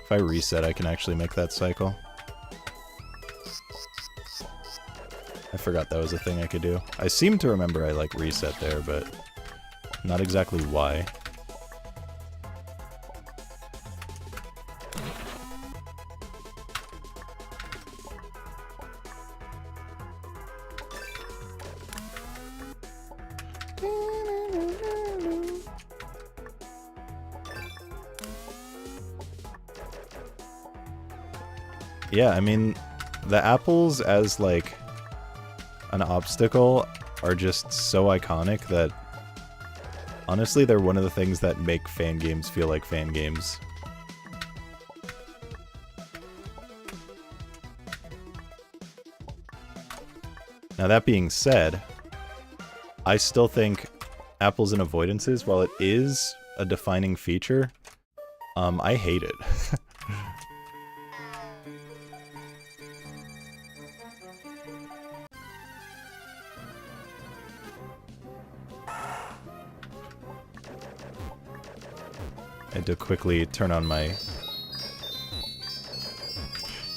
If I reset, I can actually make that cycle. I forgot that was a thing I could do. I seem to remember I like reset there, but not exactly why. Yeah, I mean, the apples as, like, an obstacle are just so iconic that, honestly, they're one of the things that make fan games feel like fan games. Now, that being said, I still think apples and avoidances, while it is a defining feature, I hate it. I had to quickly turn on my...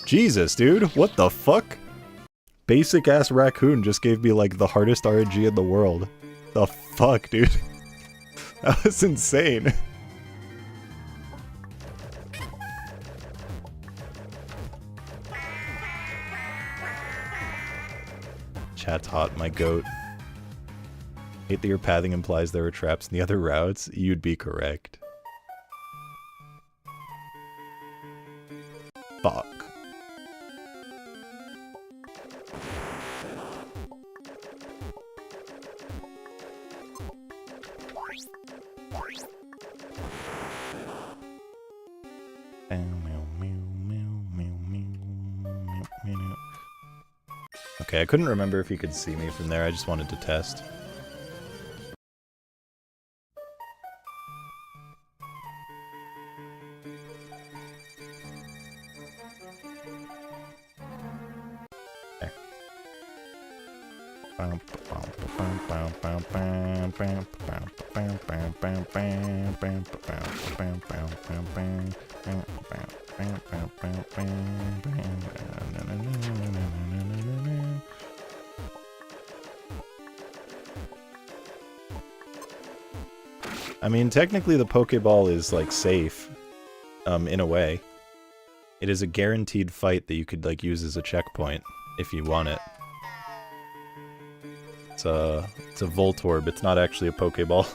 Jesus, dude! What the fuck? Basic-ass raccoon just gave me, like, the hardest RNG in the world. The fuck, dude? That was insane. Chat's hot, my goat. Hate that your pathing implies there were traps in the other routes. You'd be correct. Fuck. Okay, I couldn't remember if you could see me from there, I just wanted to test. I mean, technically the Pokeball is, like, safe, in a way. It is a guaranteed fight that you could, like, use as a checkpoint if you want it. It's a Voltorb, it's not actually a Pokeball.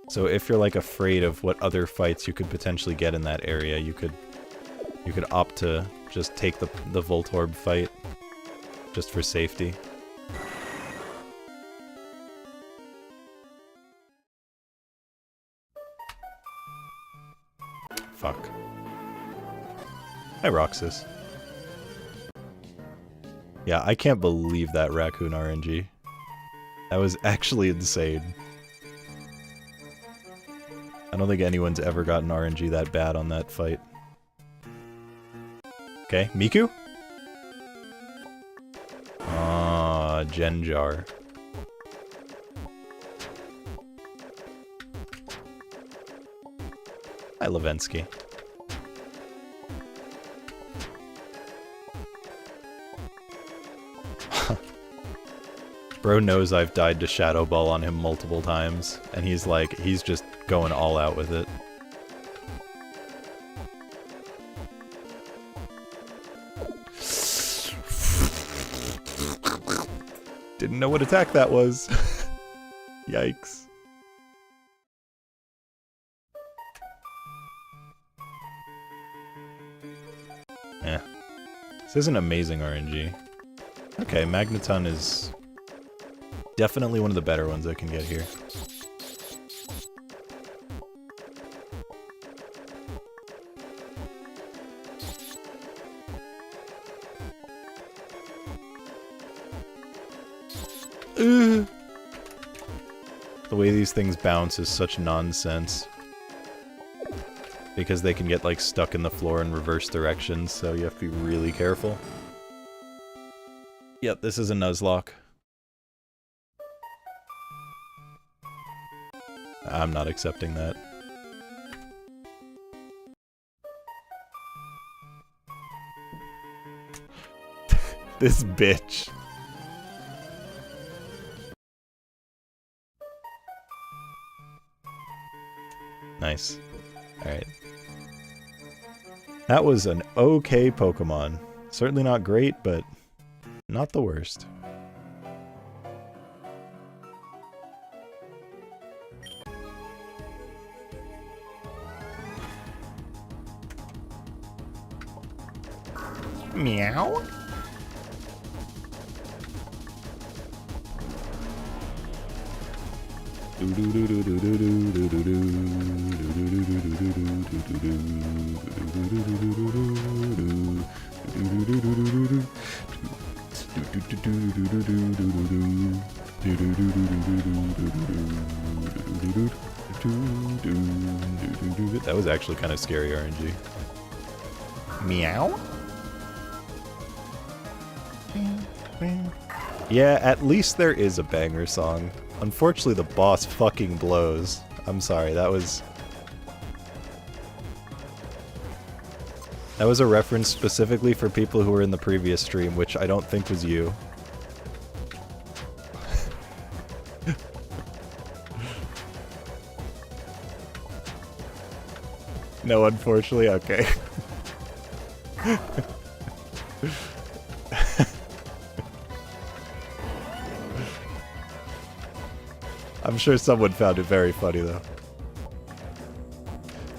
So if you're, like, afraid of what other fights you could potentially get in that area, you could opt to just take the Voltorb fight, just for safety. Fuck. Hi, Roxas. Yeah, I can't believe that raccoon RNG. That was actually insane. I don't think anyone's ever gotten RNG that bad on that fight. Okay, Miku? Ah, Genjar. Hi, Levensky. Bro knows I've died to Shadow Ball on him multiple times, and he's just going all out with it. Didn't know what attack that was. Yikes. Eh. This isn't amazing RNG. Okay, Magneton is definitely one of the better ones I can get here. The way these things bounce is such nonsense. Because they can get, like, stuck in the floor in reverse directions, so you have to be really careful. Yep, this is a Nuzlocke. I'm not accepting that. This bitch. Nice. Alright. That was an okay Pokemon. Certainly not great, but not the worst. Meow? That was actually kind of scary RNG. Meow? Yeah, at least there is a banger song. Unfortunately, the boss fucking blows. I'm sorry, that was a reference specifically for people who were in the previous stream, which I don't think was you. No, unfortunately, okay. I'm sure someone found it very funny, though.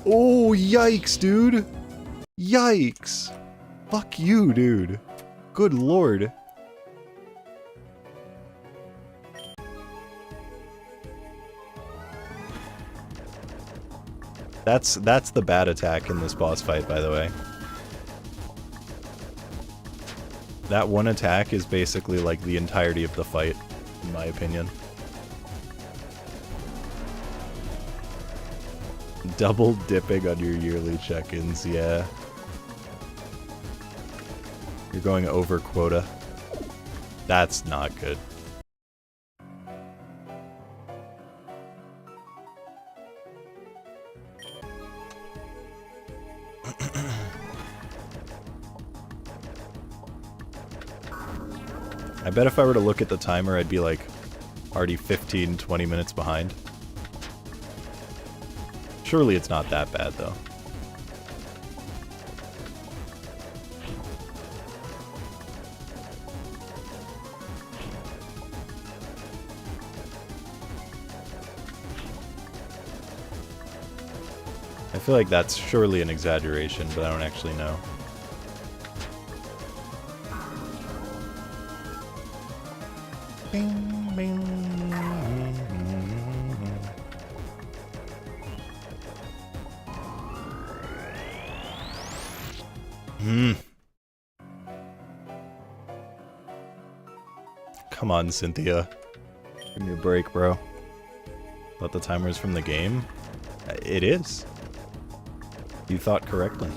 Oh, yikes, dude! Yikes! Fuck you, dude. Good lord. That's the bad attack in this boss fight, by the way. That one attack is basically like the entirety of the fight, in my opinion. Double dipping on your yearly check-ins, yeah. You're going over quota. That's not good. I bet if I were to look at the timer, I'd be like already 15, 20 minutes behind. Surely it's not that bad, though. I feel like that's surely an exaggeration, but I don't actually know. Bing, bing. Come on, Cynthia. Give me a break, bro. Thought the timer is from the game? It is. You thought correctly.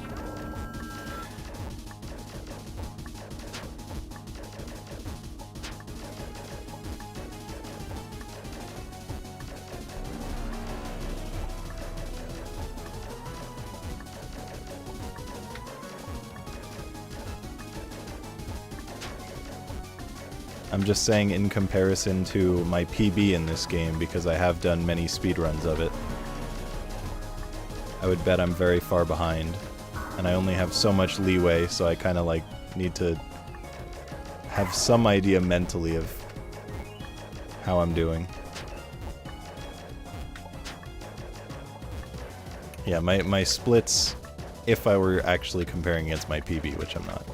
I'm just saying in comparison to my PB in this game, because I have done many speedruns of it, I would bet I'm very far behind. And I only have so much leeway, so I kind of like need to have some idea mentally of how I'm doing. Yeah, my splits, if I were actually comparing against my PB, which I'm not.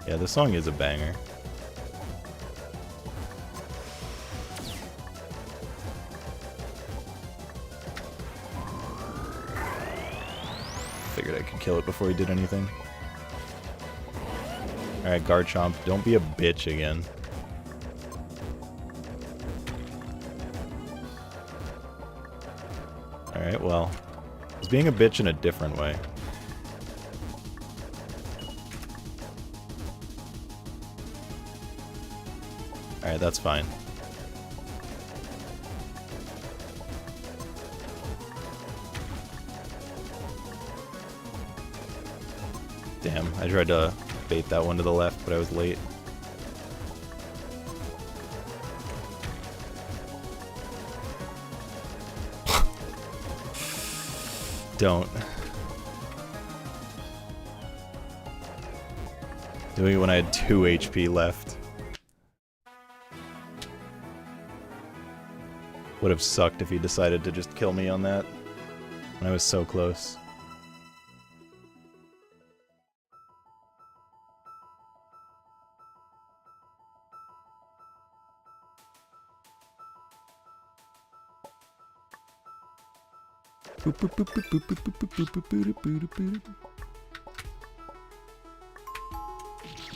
Yeah, this song is a banger. Figured I could kill it before he did anything. Alright, Garchomp, don't be a bitch again. Alright, well, he's being a bitch in a different way. Alright, that's fine. Damn, I tried to bait that one to the left, but I was late. Don't. Doing it when I had 2 HP left. Would have sucked if he decided to just kill me on that. When I was so close.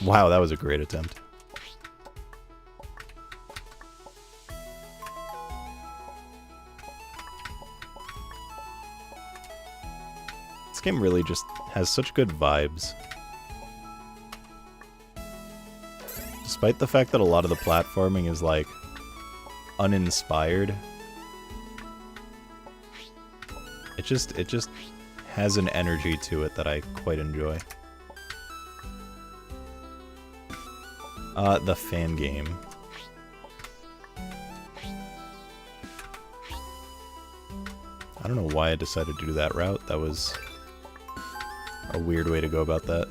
Wow, that was a great attempt. This game really just has such good vibes. Despite the fact that a lot of the platforming is like uninspired, it just has an energy to it that I quite enjoy. The fan game. I don't know why I decided to do that route. That was a weird way to go about that.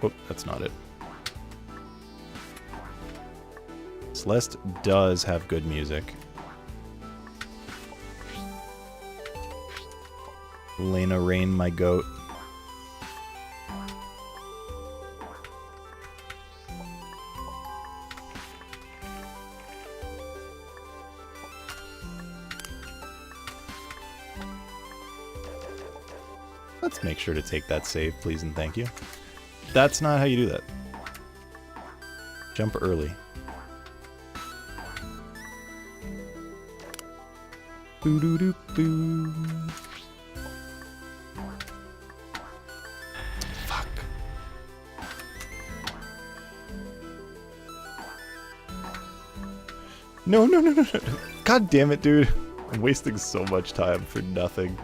Oh, that's not it. Celeste does have good music. Lena Rain, my goat. Let's make sure to take that save, please and thank you. That's not how you do that. Jump early. Boo doo doo boo. Fuck. No, no, no, no, no. God damn it, dude. I'm wasting so much time for nothing.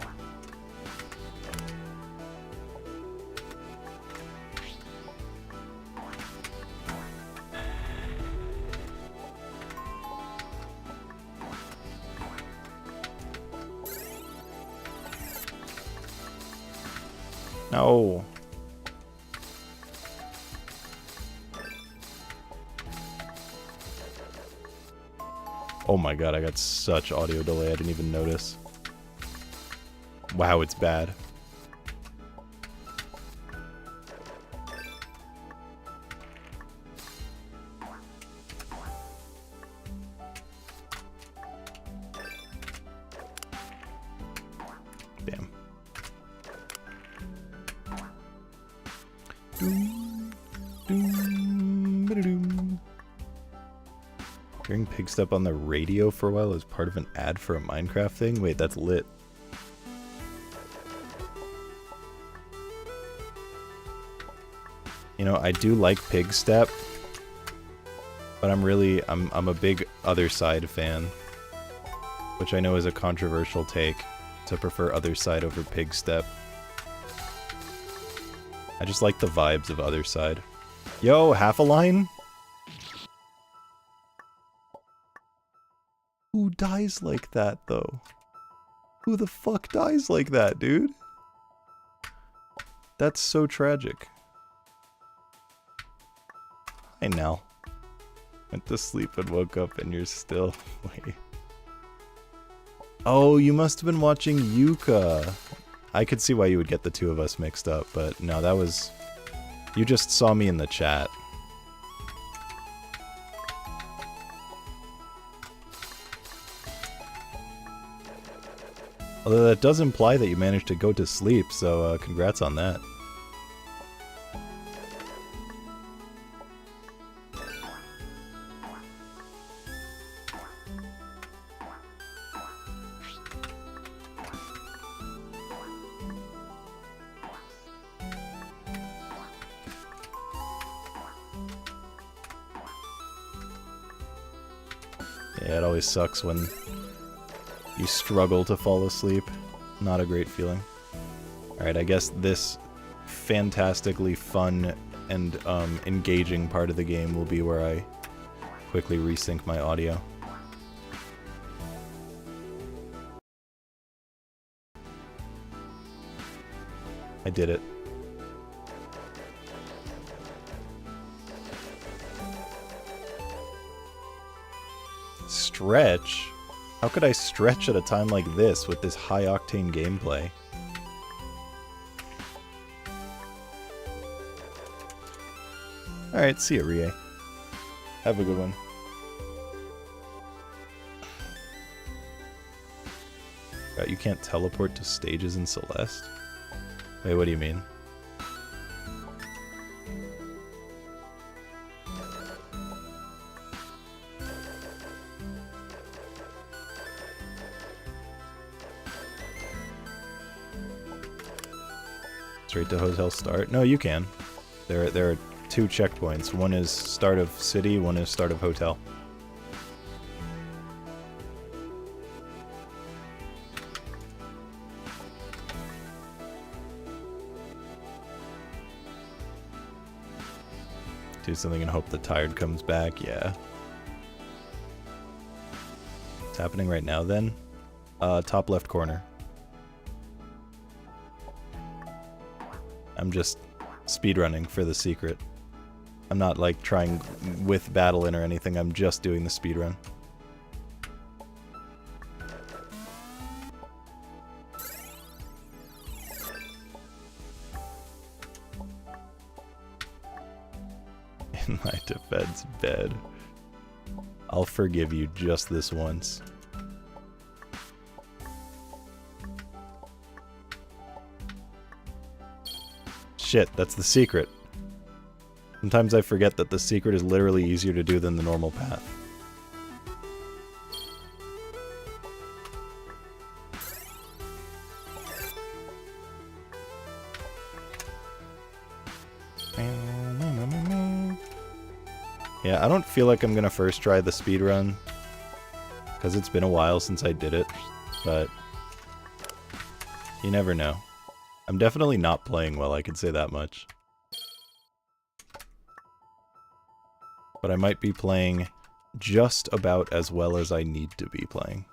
No. Oh my god, I got such audio delay, I didn't even notice. Wow, it's bad. Damn. Doom, doom, ba-da-doom. Hearing pig step on the radio for a while as part of an ad for a Minecraft thing? Wait, that's lit. You know, I do like pig step, but I'm a big Other Side fan, which I know is a controversial take to prefer Other Side over pig step. I just like the vibes of Other Side. Yo, half a line? Who dies like that, though? Who the fuck dies like that, dude? That's so tragic. Hi, Nell. Went to sleep and woke up and you're still... Wait. Oh, you must have been watching Yuka. I could see why you would get the two of us mixed up, but no, that was... You just saw me in the chat. Although that does imply that you managed to go to sleep, so congrats on that. Yeah, it always sucks when you struggle to fall asleep. Not a great feeling. Alright, I guess this fantastically fun and engaging part of the game will be where I quickly resync my audio. I did it. Stretch? How could I stretch at a time like this with this high-octane gameplay? Alright, see ya, Rie. Have a good one. You can't teleport to stages in Celeste? Wait, what do you mean? Straight to hotel start? No, you can. There are two checkpoints. One is start of city, one is start of hotel. Do something and hope the tired comes back, yeah. What's happening right now then? Top left corner. I'm just speedrunning for the secret. I'm not like trying with battle in or anything, I'm just doing the speedrun. In my defense, bed. I'll forgive you just this once. Shit, that's the secret. Sometimes I forget that the secret is literally easier to do than the normal path. Yeah, I don't feel like I'm gonna first try the speedrun, because it's been a while since I did it, but you never know. I'm definitely not playing well, I can say that much. But I might be playing just about as well as I need to be playing.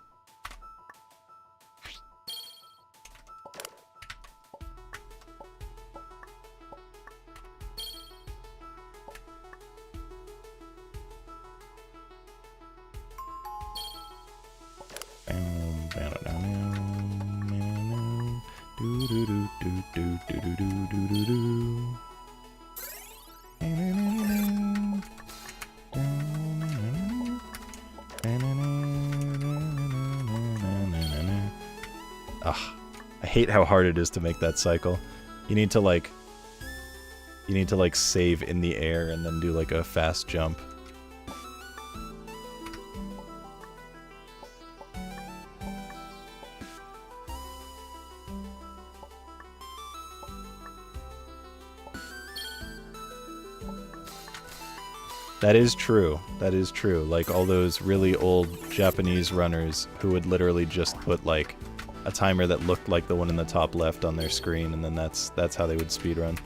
Ugh, I hate how hard it is to make that cycle. You need to like save in the air and then do like a fast jump. That is true. That is true. Like all those really old Japanese runners who would literally just put like a timer that looked like the one in the top left on their screen, and then that's how they would speedrun.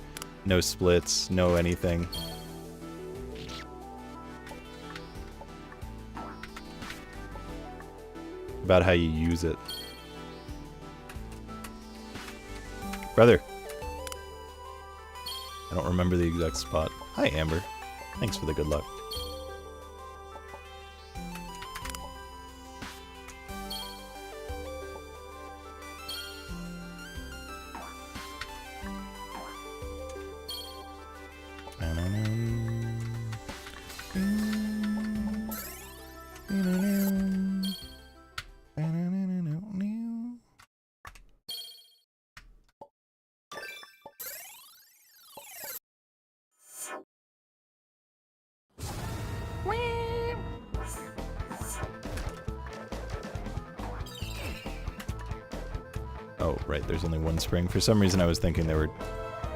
No splits, no anything. About how you use it. Brother. I don't remember the exact spot. Hi, Amber. Thanks for the good luck. Oh, right, there's only one spring. For some reason I was thinking there were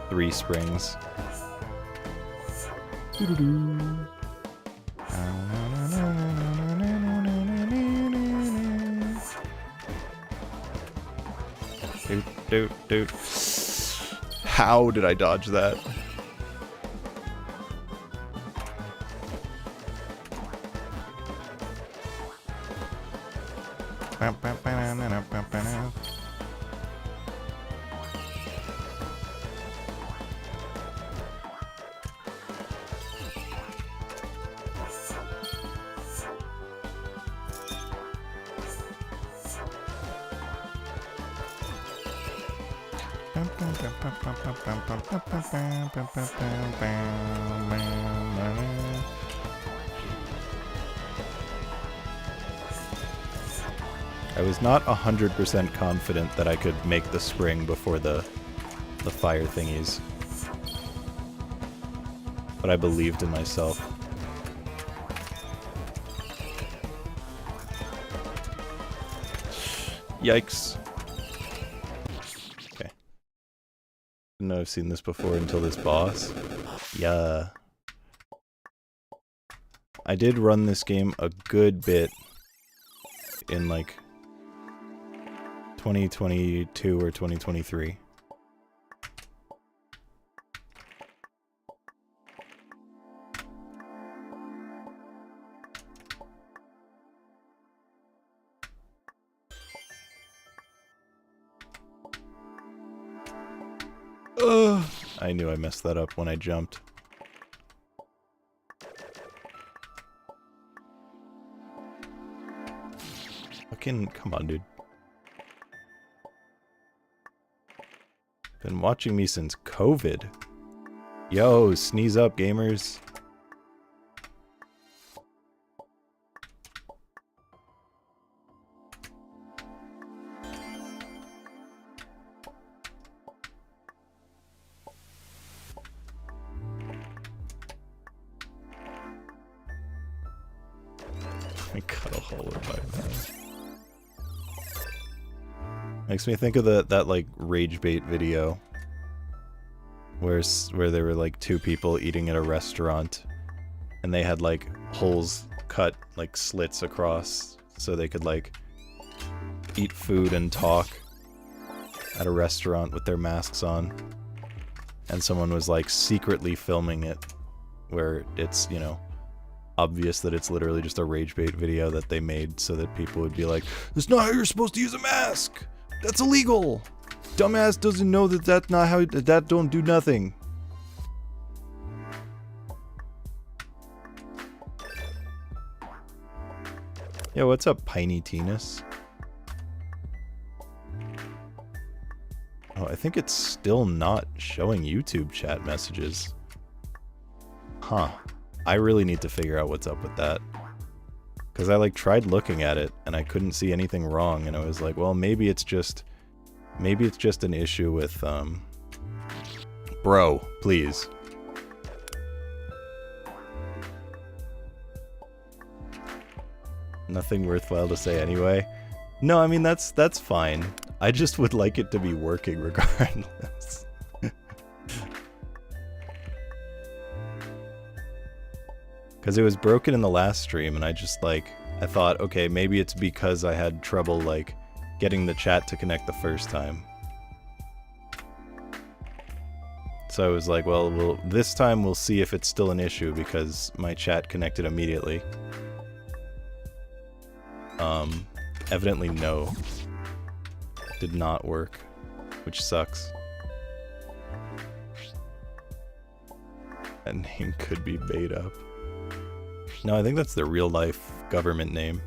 3 springs. Doot. How did I dodge that? I was not 100% confident that I could make the spring before the fire thingies. But I believed in myself. Yikes. Okay. Didn't know I've seen this before until this boss. Yeah. I did run this game a good bit in like 2022 or 2023. Ugh. I knew I messed that up when I jumped. Fucking, come on, dude. Been watching me since COVID. Yo, sneeze up, gamers. I cut a hole in my mouth. Makes me think of that like rage bait video where there were like two people eating at a restaurant and they had like holes cut, like slits across, so they could like eat food and talk at a restaurant with their masks on. And someone was like secretly filming it, where it's, you know, obvious that it's literally just a rage bait video that they made so that people would be like, "That's not how you're supposed to use a mask! That's illegal! Dumbass doesn't know that that's not how, that don't do nothing." Yo, what's up, Piney Tennis? Oh, I think it's still not showing YouTube chat messages. Huh. I really need to figure out what's up with that. Because I like tried looking at it and I couldn't see anything wrong, and I was like, well, maybe it's just an issue with bro, please. Nothing worthwhile to say anyway. No, I mean that's fine. I just would like it to be working regardless. Because it was broken in the last stream, and I thought, okay, maybe it's because I had trouble, like, getting the chat to connect the first time. So I was like, well, this time we'll see if it's still an issue, because my chat connected immediately. Evidently no. Did not work, which sucks. That name could be made up. No, I think that's the real life government name.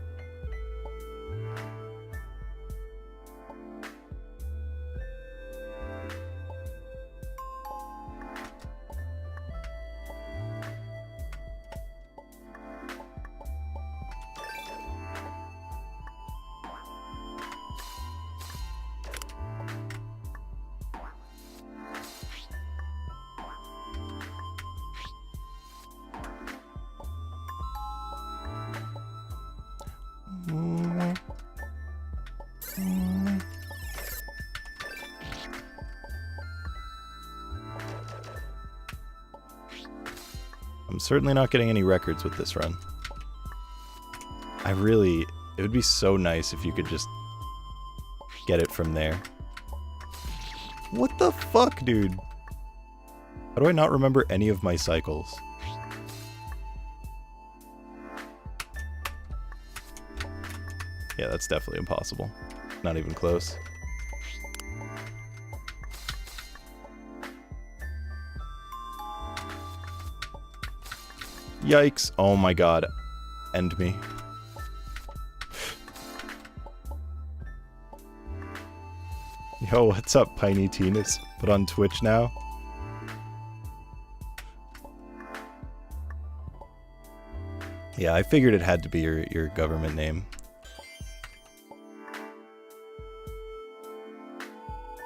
I'm certainly not getting any records with this run. It would be so nice if you could just get it from there. What the fuck, dude? How do I not remember any of my cycles? Yeah, that's definitely impossible. Not even close. Yikes. Oh my god. End me. Yo, what's up, Piney Tennis? But on Twitch now? Yeah, I figured it had to be your government name.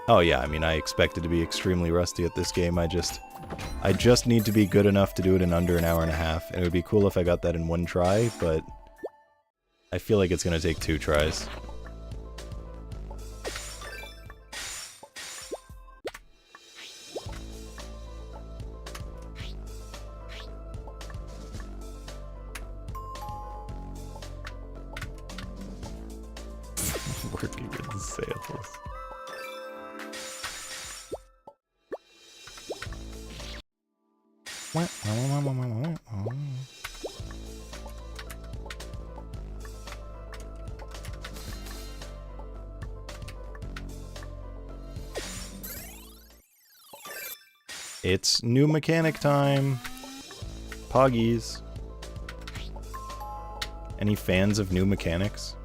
Oh yeah, I mean, I expected to be extremely rusty at this game. I just need to be good enough to do it in under an hour and a half. And it would be cool if I got that in one try, but I feel like it's gonna take 2 tries. Working in sales. It's new mechanic time. Poggies. Any fans of new mechanics?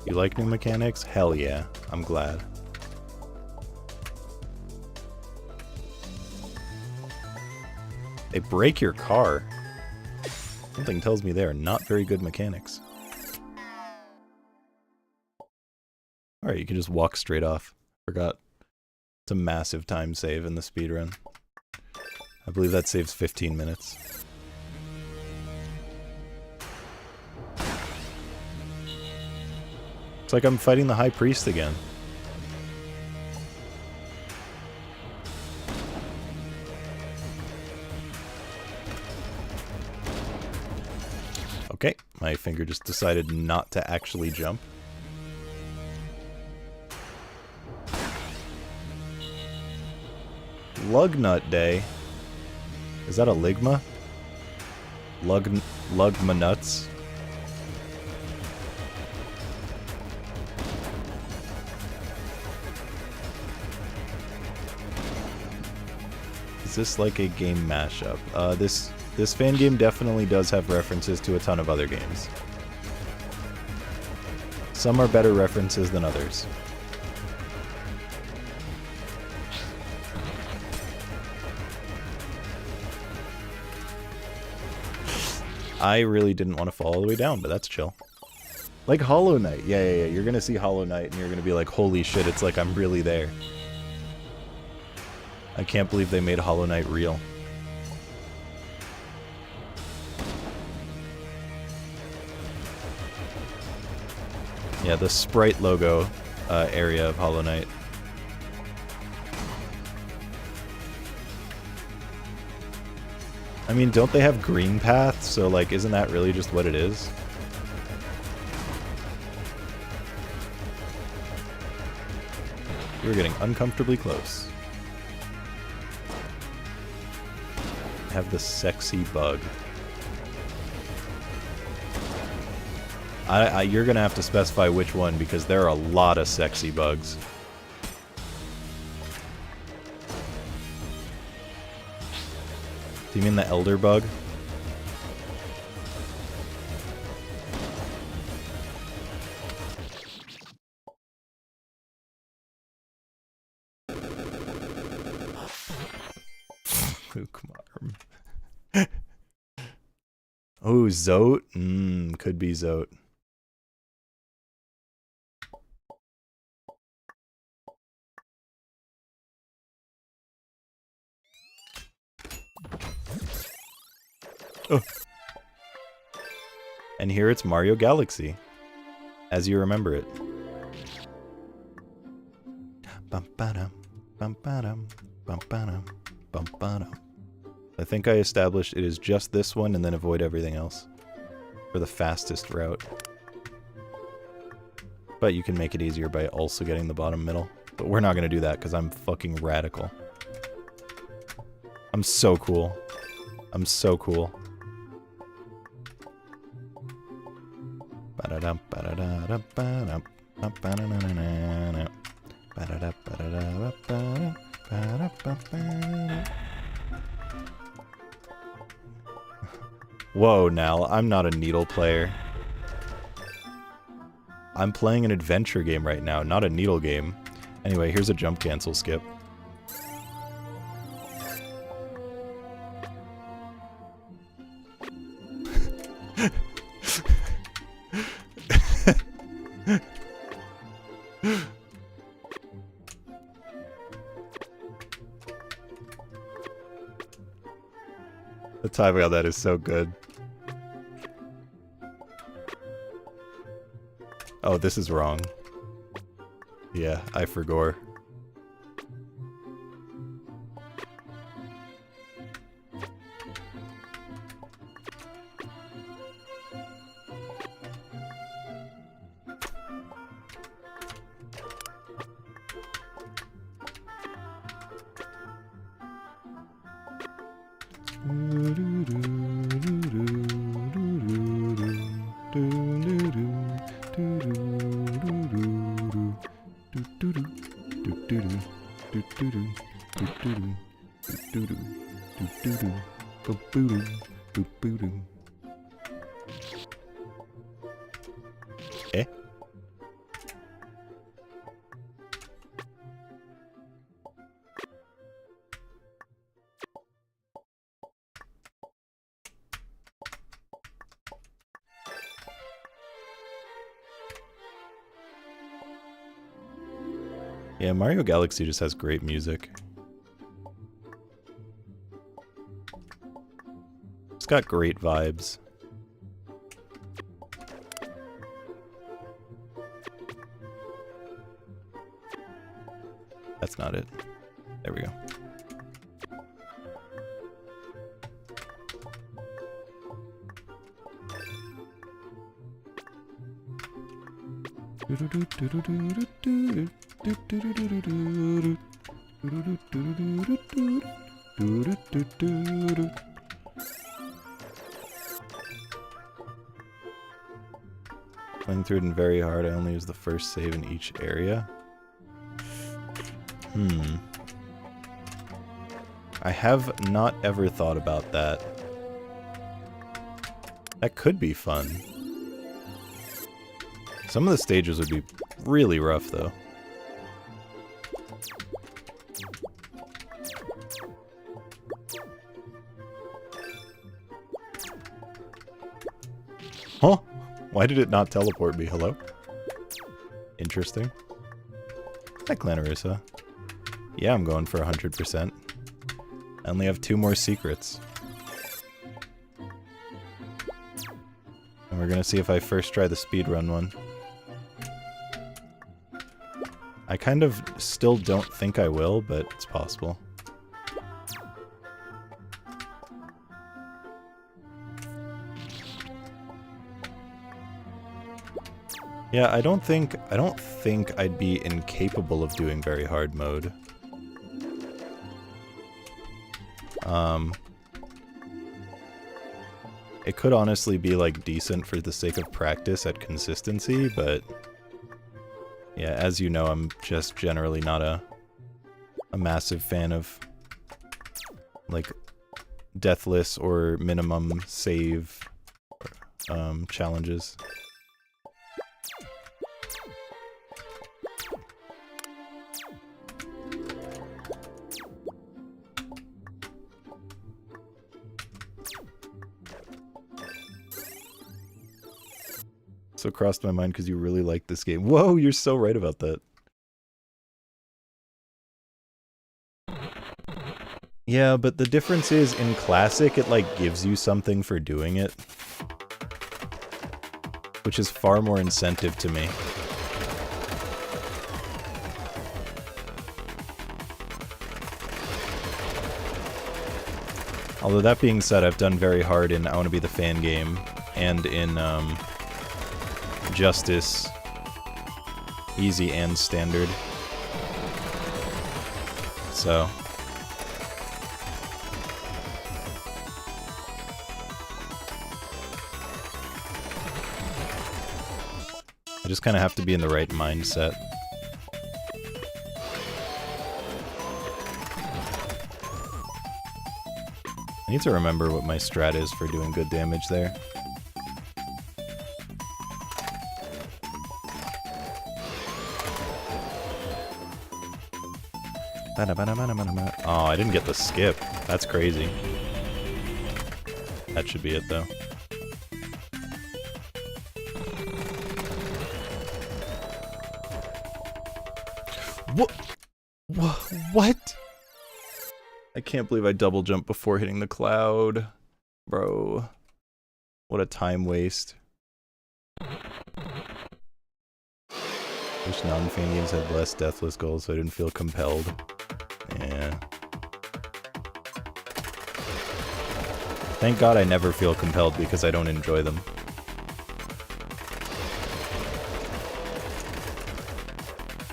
You like new mechanics? Hell yeah, I'm glad. They break your car. Something tells me they are not very good mechanics. Alright, you can just walk straight off. Forgot. It's a massive time save in the speedrun. I believe that saves 15 minutes. It's like I'm fighting the High Priest again. Okay, my finger just decided not to actually jump. Lugnut Day. Is that a ligma? Lugma nuts. Is this like a game mashup? This fan game definitely does have references to a ton of other games. Some are better references than others. I really didn't want to fall all the way down, but that's chill. Like Hollow Knight. Yeah. You're gonna see Hollow Knight and you're gonna be like, holy shit, it's like I'm really there. I can't believe they made Hollow Knight real. Yeah, the sprite logo area of Hollow Knight. I mean, don't they have green paths? So, like, isn't that really just what it is? We're getting uncomfortably close. Have the sexy bug. You're gonna have to specify which one because there are a lot of sexy bugs. Do you mean the elder bug? Oh, Zote? Could be Zote. Oh. And here it's Mario Galaxy, as you remember it. I think I established it is just this one and then avoid everything else for the fastest route. But you can make it easier by also getting the bottom middle. But we're not going to do that because I'm fucking radical. I'm so cool. I'm so cool. Whoa, Nal, I'm not a needle player. I'm playing an adventure game right now, not a needle game. Anyway, here's a jump cancel skip. The timing on that is so good. Oh, this is wrong. Yeah, I forgot. Eh? Yeah, Mario Galaxy just has great music. It's got great vibes. That's not it. There we go. Playing through it in very hard, I only use the first save in each area. I have not ever thought about that. That could be fun. Some of the stages would be really rough, though. Huh? Why did it not teleport me? Hello? Interesting. Hi, Glenarissa. Yeah, I'm going for 100%. I only have 2 more secrets. And we're gonna see if I first try the speedrun one. I kind of still don't think I will, but it's possible. Yeah, I don't think I'd be incapable of doing very hard mode. It could honestly be like decent for the sake of practice at consistency, but yeah, as you know, I'm just generally not a massive fan of like deathless or minimum save challenges. So crossed my mind because you really like this game. Whoa, you're so right about that. Yeah, but the difference is in Classic, it like gives you something for doing it. Which is far more incentive to me. Although that being said, I've done very hard in I Want to Be the Fan game and in Justice, easy and standard. So I just kind of have to be in the right mindset. I need to remember what my strat is for doing good damage there. Oh, I didn't get the skip. That's crazy. That should be it, though. What? I can't believe I double jumped before hitting the cloud. Bro. What a time waste. Wish non-fan games had less deathless goals so I didn't feel compelled. Yeah. Thank God I never feel compelled because I don't enjoy them.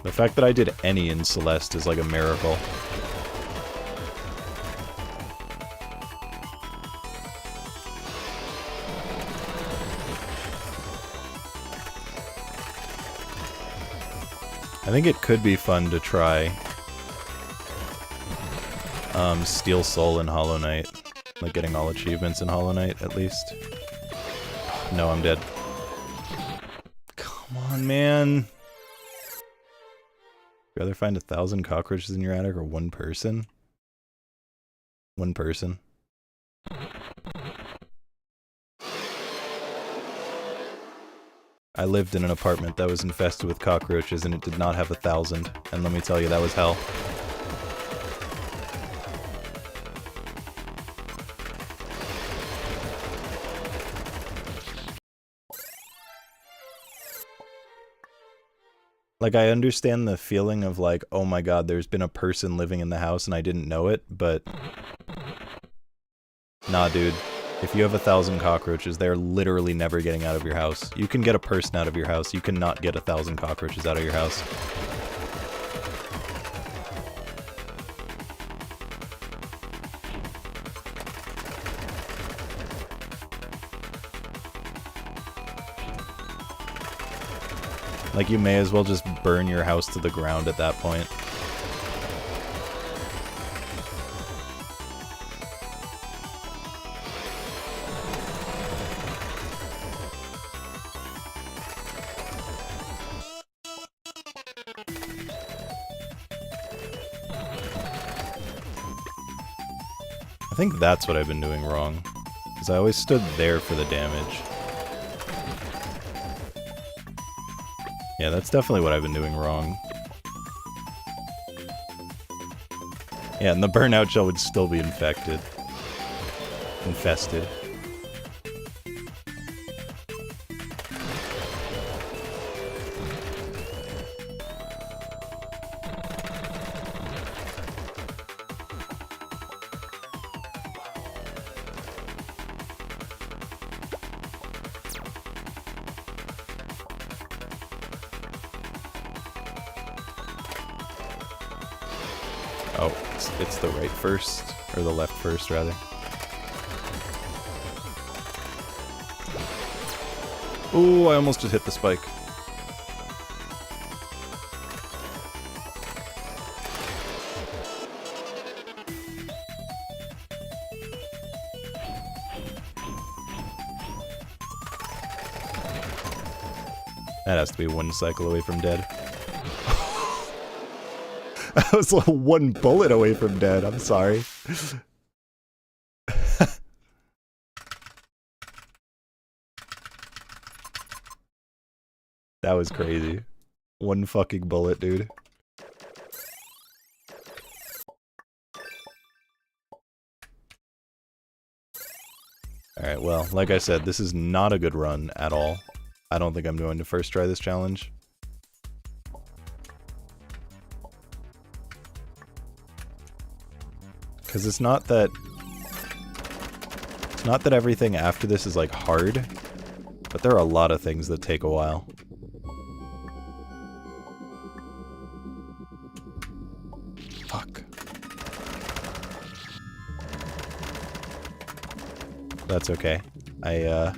The fact that I did any in Celeste is like a miracle. I think it could be fun to try Steel Soul in Hollow Knight. Like getting all achievements in Hollow Knight, at least. No, I'm dead. Come on, man. You'd rather find 1,000 cockroaches in your attic or one person? One person. I lived in an apartment that was infested with cockroaches and it did not have 1,000. And let me tell you, that was hell. Like, I understand the feeling of like, oh my god, there's been a person living in the house and I didn't know it, but... Nah, dude. If you have 1,000 cockroaches, they're literally never getting out of your house. You can get a person out of your house, you cannot get 1,000 cockroaches out of your house. Like, you may as well just burn your house to the ground at that point. I think that's what I've been doing wrong, because I always stood there for the damage. Yeah, that's definitely what I've been doing wrong. Yeah, and the burnout shell would still be infested. Oh, it's the right first, or the left first, rather. Ooh, I almost just hit the spike. That has to be one cycle away from dead. I was like 1 bullet away from dead, I'm sorry. That was crazy. 1 fucking bullet, dude. Alright, well, like I said, this is not a good run at all. I don't think I'm going to first try this challenge. Because it's not that everything after this is like hard, but there are a lot of things that take a while. Fuck. That's okay. I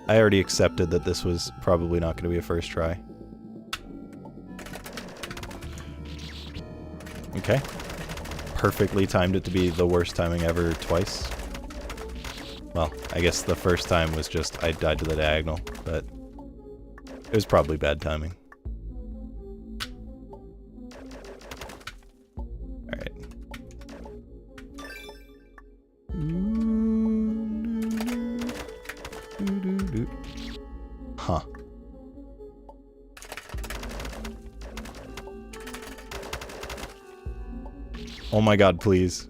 already accepted that this was probably not going to be a first try. Okay. Perfectly timed it to be the worst timing ever twice. Well, I guess the first time was just I died to the diagonal, but it was probably bad timing. Alright. Huh. Oh my god, please.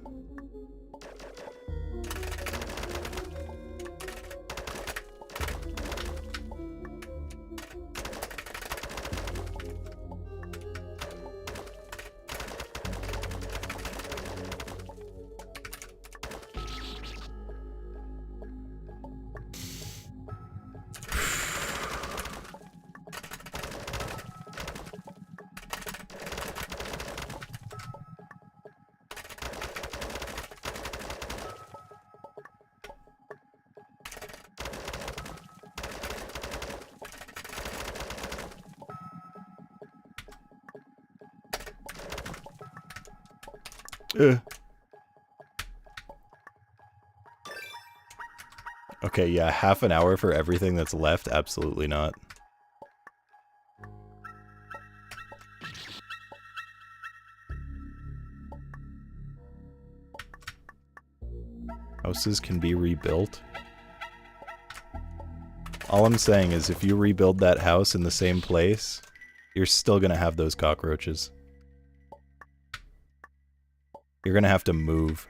Okay, yeah, half an hour for everything that's left? Absolutely not. Houses can be rebuilt. All I'm saying is if you rebuild that house in the same place, you're still gonna have those cockroaches. You're gonna have to move.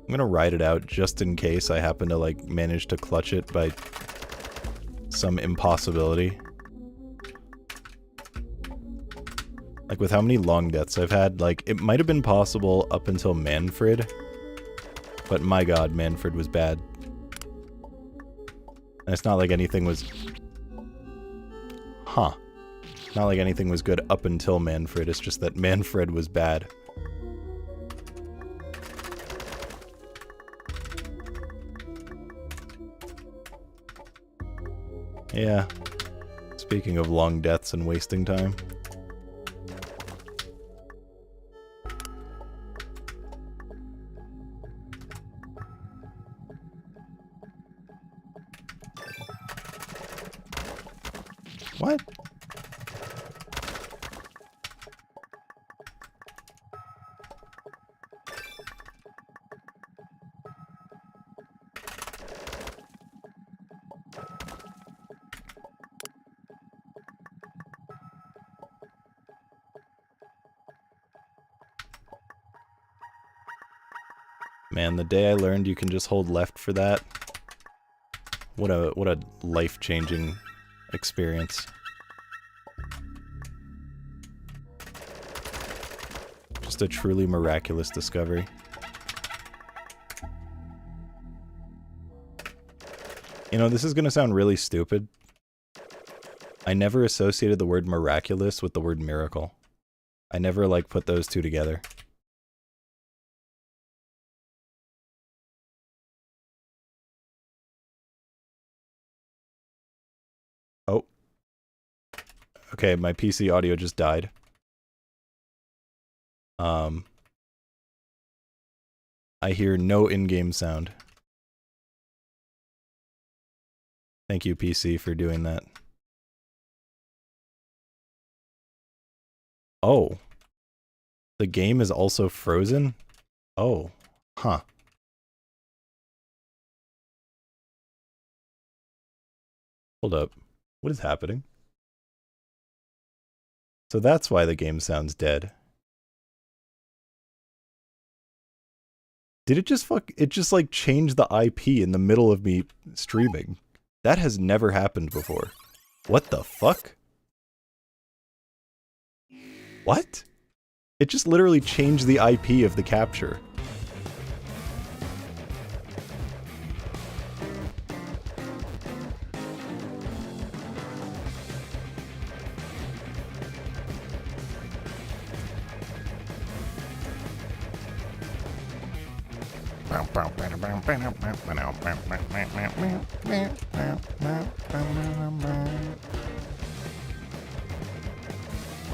I'm gonna ride it out just in case I happen to, like, manage to clutch it by some impossibility. Like, with how many long deaths I've had, like, it might have been possible up until Manfred, but my god, Manfred was bad. And it's not like anything was... Huh. Not like anything was good up until Manfred, it's just that Manfred was bad. Yeah. Speaking of long deaths and wasting time. What? Man, the day I learned you can just hold left for that. What a life-changing experience. Just a truly miraculous discovery. You know, this is gonna sound really stupid. I never associated the word miraculous with the word miracle. I never, like, put those two together. Oh. Okay, my PC audio just died. I hear no in-game sound. Thank you, PC, for doing that. Oh. The game is also frozen? Oh. Huh. Hold up. What is happening? So that's why the game sounds dead. Did it just like change the IP in the middle of me streaming? That has never happened before. What the fuck? What? It just literally changed the IP of the capture.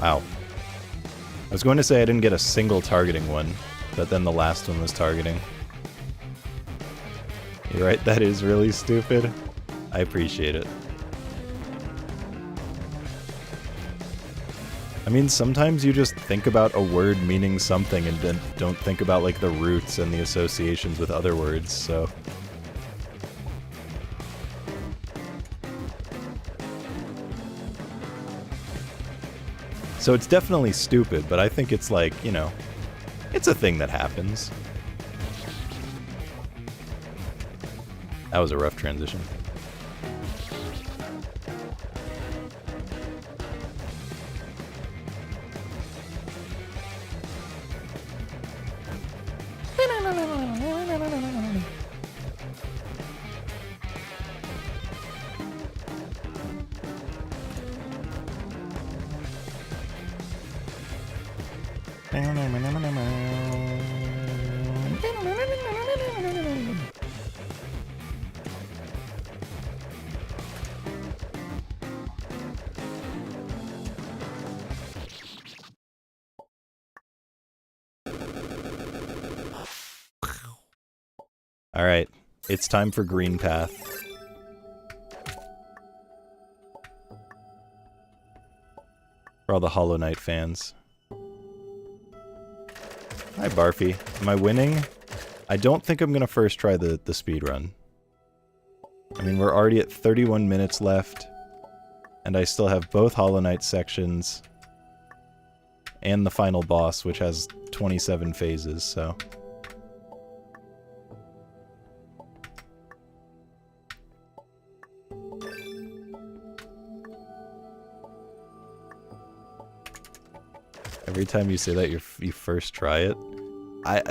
Wow. I was going to say I didn't get a single targeting one, but then the last one was targeting. You're right, that is really stupid. I appreciate it. I mean, sometimes you just think about a word meaning something and then don't think about, like, the roots and the associations with other words, so... So it's definitely stupid, but I think it's like, you know, it's a thing that happens. That was a rough transition. Alright, it's time for Green Path. For all the Hollow Knight fans. Hi, Barfy. Am I winning? I don't think I'm gonna first try the speed run. I mean, we're already at 31 minutes left, and I still have both Hollow Knight sections and the final boss, which has 27 phases, so... Every time you say that you first try it,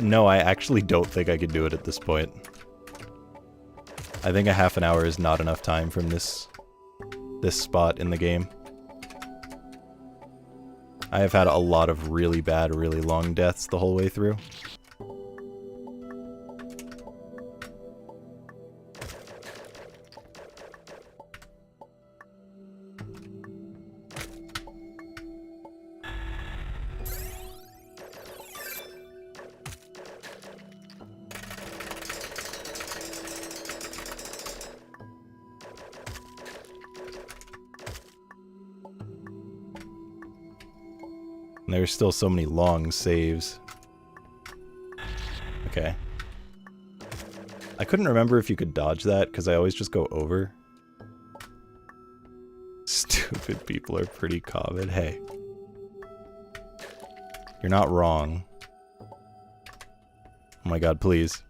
no, I actually don't think I could do it at this point. I think a half an hour is not enough time from this spot in the game. I have had a lot of really bad, really long deaths the whole way through. And there's still so many long saves. Okay. I couldn't remember if you could dodge that, because I always just go over. Stupid people are pretty common. Hey. You're not wrong. Oh my god, please.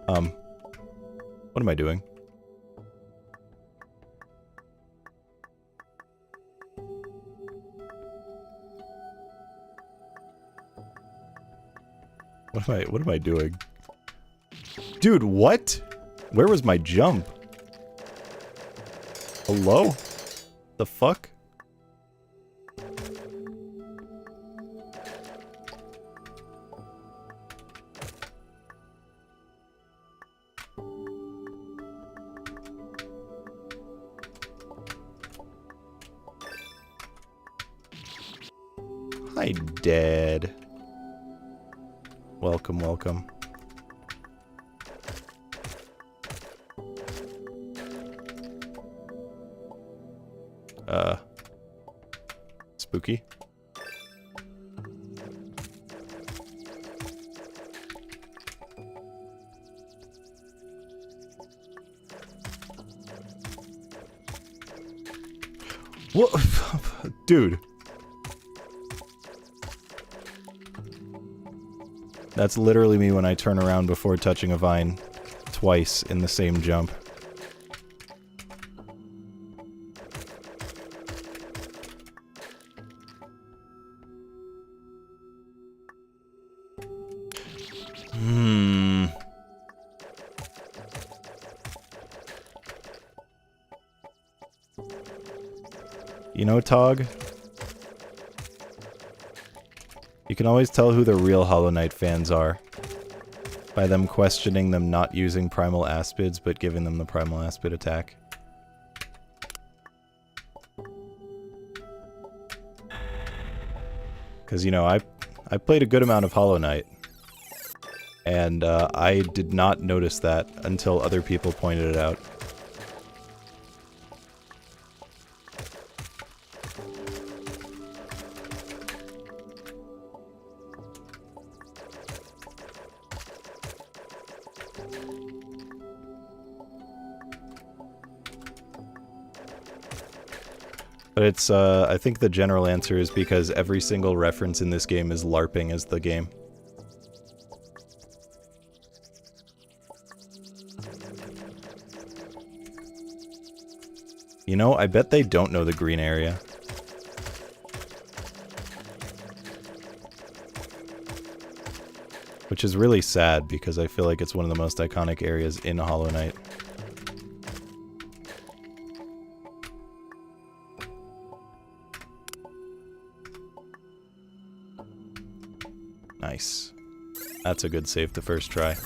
What am I doing? What am I doing? Dude, what? Where was my jump? Hello? The fuck? Hi, Dad. Welcome, welcome. Spooky. What? Dude. That's literally me when I turn around before touching a vine twice in the same jump. You know, Tog? You can always tell who the real Hollow Knight fans are by them questioning them not using primal aspids, but giving them the primal aspid attack. Because, you know, I played a good amount of Hollow Knight, and I did not notice that until other people pointed it out. But it's, I think the general answer is because every single reference in this game is LARPing as the game. You know, I bet they don't know the green area. Which is really sad, because I feel like it's one of the most iconic areas in Hollow Knight. Nice. That's a good save the first try.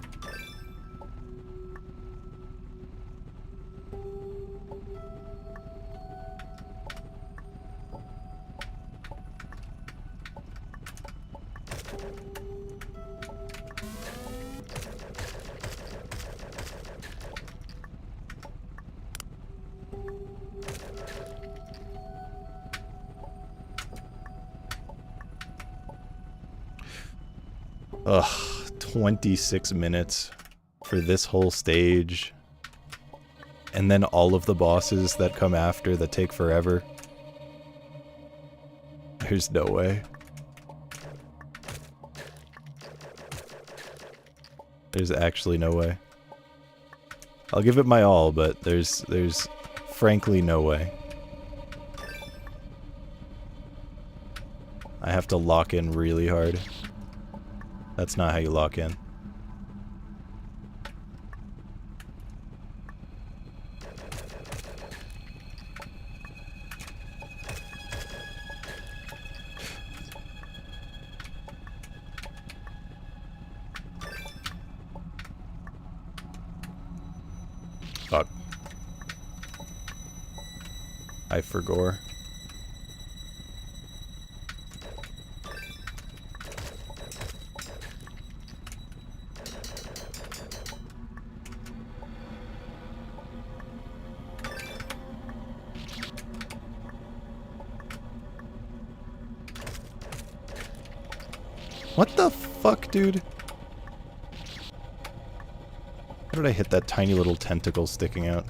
Ugh, 26 minutes for this whole stage. And then all of the bosses that come after that take forever. There's no way. There's actually no way. I'll give it my all, but there's frankly no way. I have to lock in really hard. That's not how you lock in. Fuck. I forgot. What the fuck, dude? How did I hit that tiny little tentacle sticking out?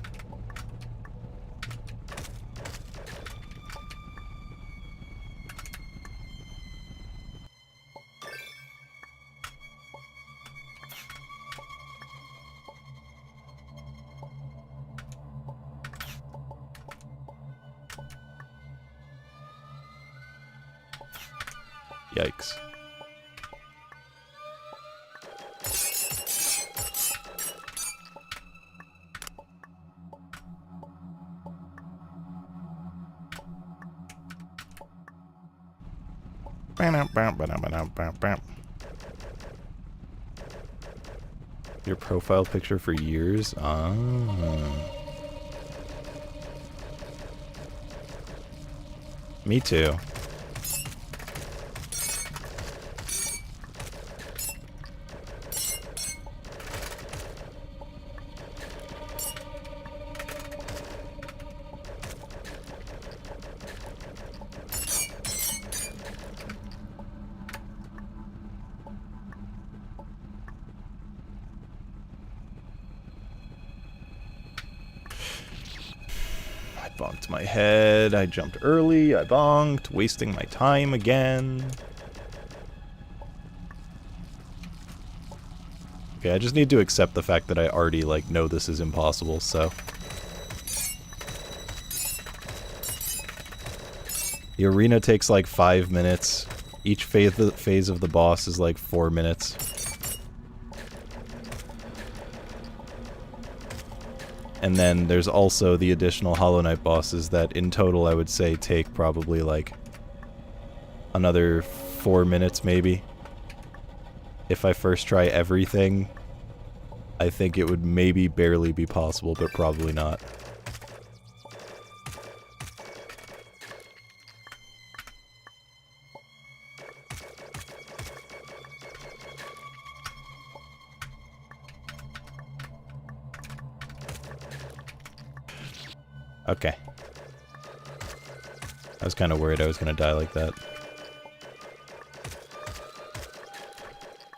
Yikes. Your profile picture for years? Ah. Me too. Bonked my head, I jumped early, I bonked, wasting my time again. Okay, I just need to accept the fact that I already, like, know this is impossible, so. The arena takes like 5 minutes. Each phase of the boss is like 4 minutes. And then there's also the additional Hollow Knight bosses that in total I would say take probably like another 4 minutes maybe. If I first try everything, I think it would maybe barely be possible, but probably not. Okay. I was kind of worried I was going to die like that.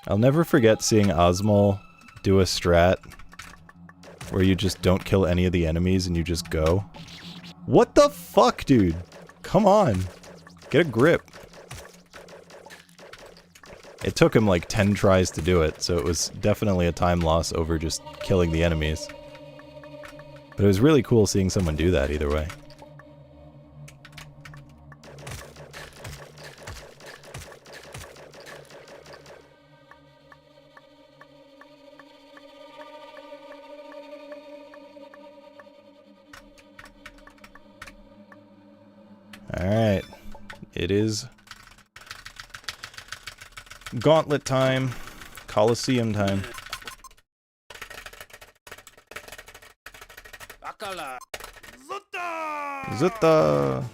I'll never forget seeing Osmol do a strat where you just don't kill any of the enemies and you just go. What the fuck, dude? Come on. Get a grip. It took him like 10 tries to do it, so it was definitely a time loss over just killing the enemies. But it was really cool seeing someone do that either way. Alright. It is Gauntlet time. Coliseum time. Zutta!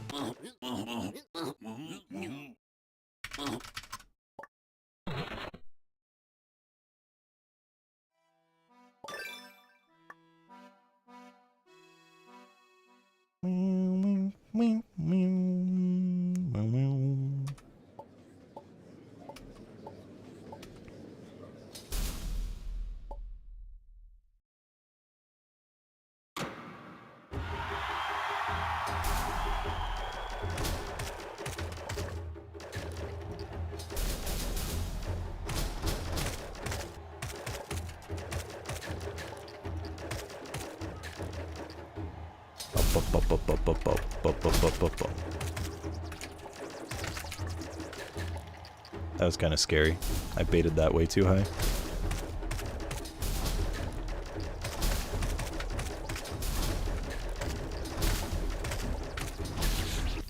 That was kind of scary. I baited that way too high.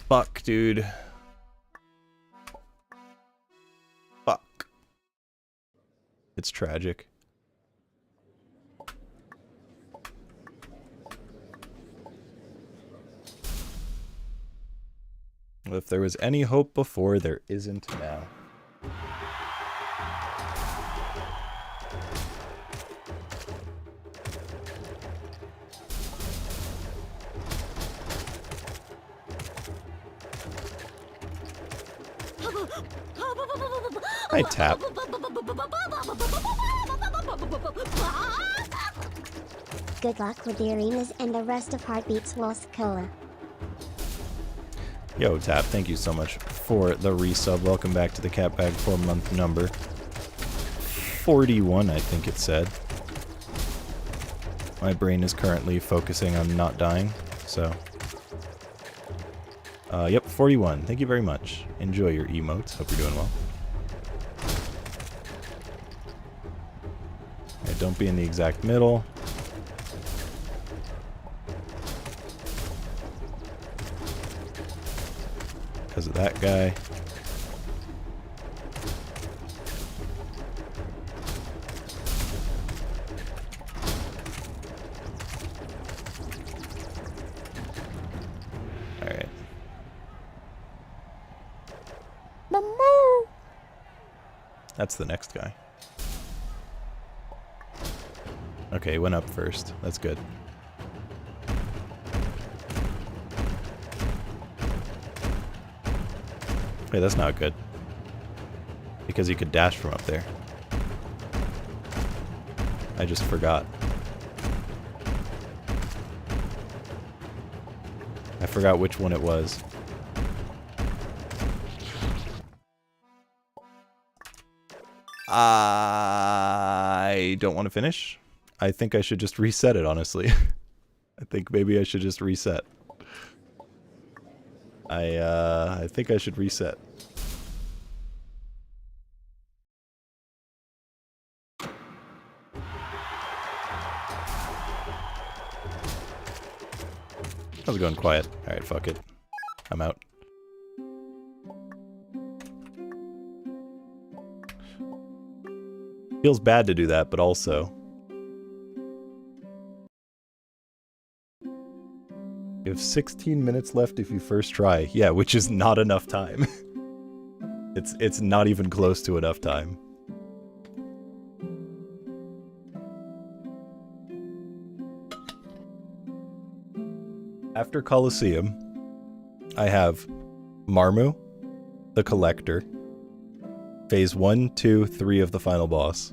Fuck, dude. Fuck. It's tragic. If there was any hope before, there isn't now. I tap. Good luck with the arenas and the rest of Heartbeats Wolsk. Yo, Tap, thank you so much for the resub. Welcome back to the Cat Bag for month number 41, I think it said. My brain is currently focusing on not dying, so... yep, 41. Thank you very much. Enjoy your emotes. Hope you're doing well. Alright, don't be in the exact middle. Because of that guy. Alright. That's the next guy. Okay, he went up first. That's good. Wait, that's not good. Because you could dash from up there. I just forgot. I forgot which one it was. I don't want to finish. I think I should just reset it, honestly. I think maybe I should just reset. I think I should reset. I was going quiet. Alright, fuck it. I'm out. Feels bad to do that, but also... You have 16 minutes left if you first try. Yeah, which is not enough time. It's not even close to enough time. After Coliseum, I have Marmu, the Collector, Phase 1, 2, 3 of the final boss.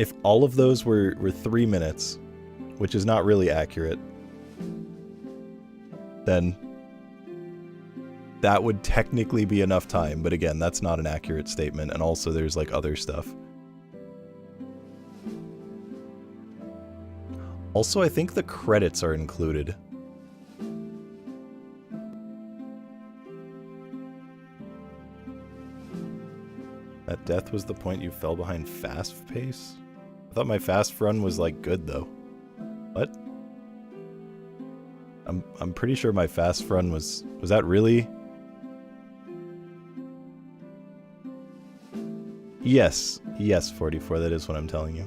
If all of those were 3 minutes, which is not really accurate, then that would technically be enough time, but again, that's not an accurate statement, and also there's like other stuff. Also, I think the credits are included. That death was the point you fell behind fast pace? I thought my fast run was like good though. What? I'm pretty sure my fast run was that really? Yes, yes, 44, that is what I'm telling you.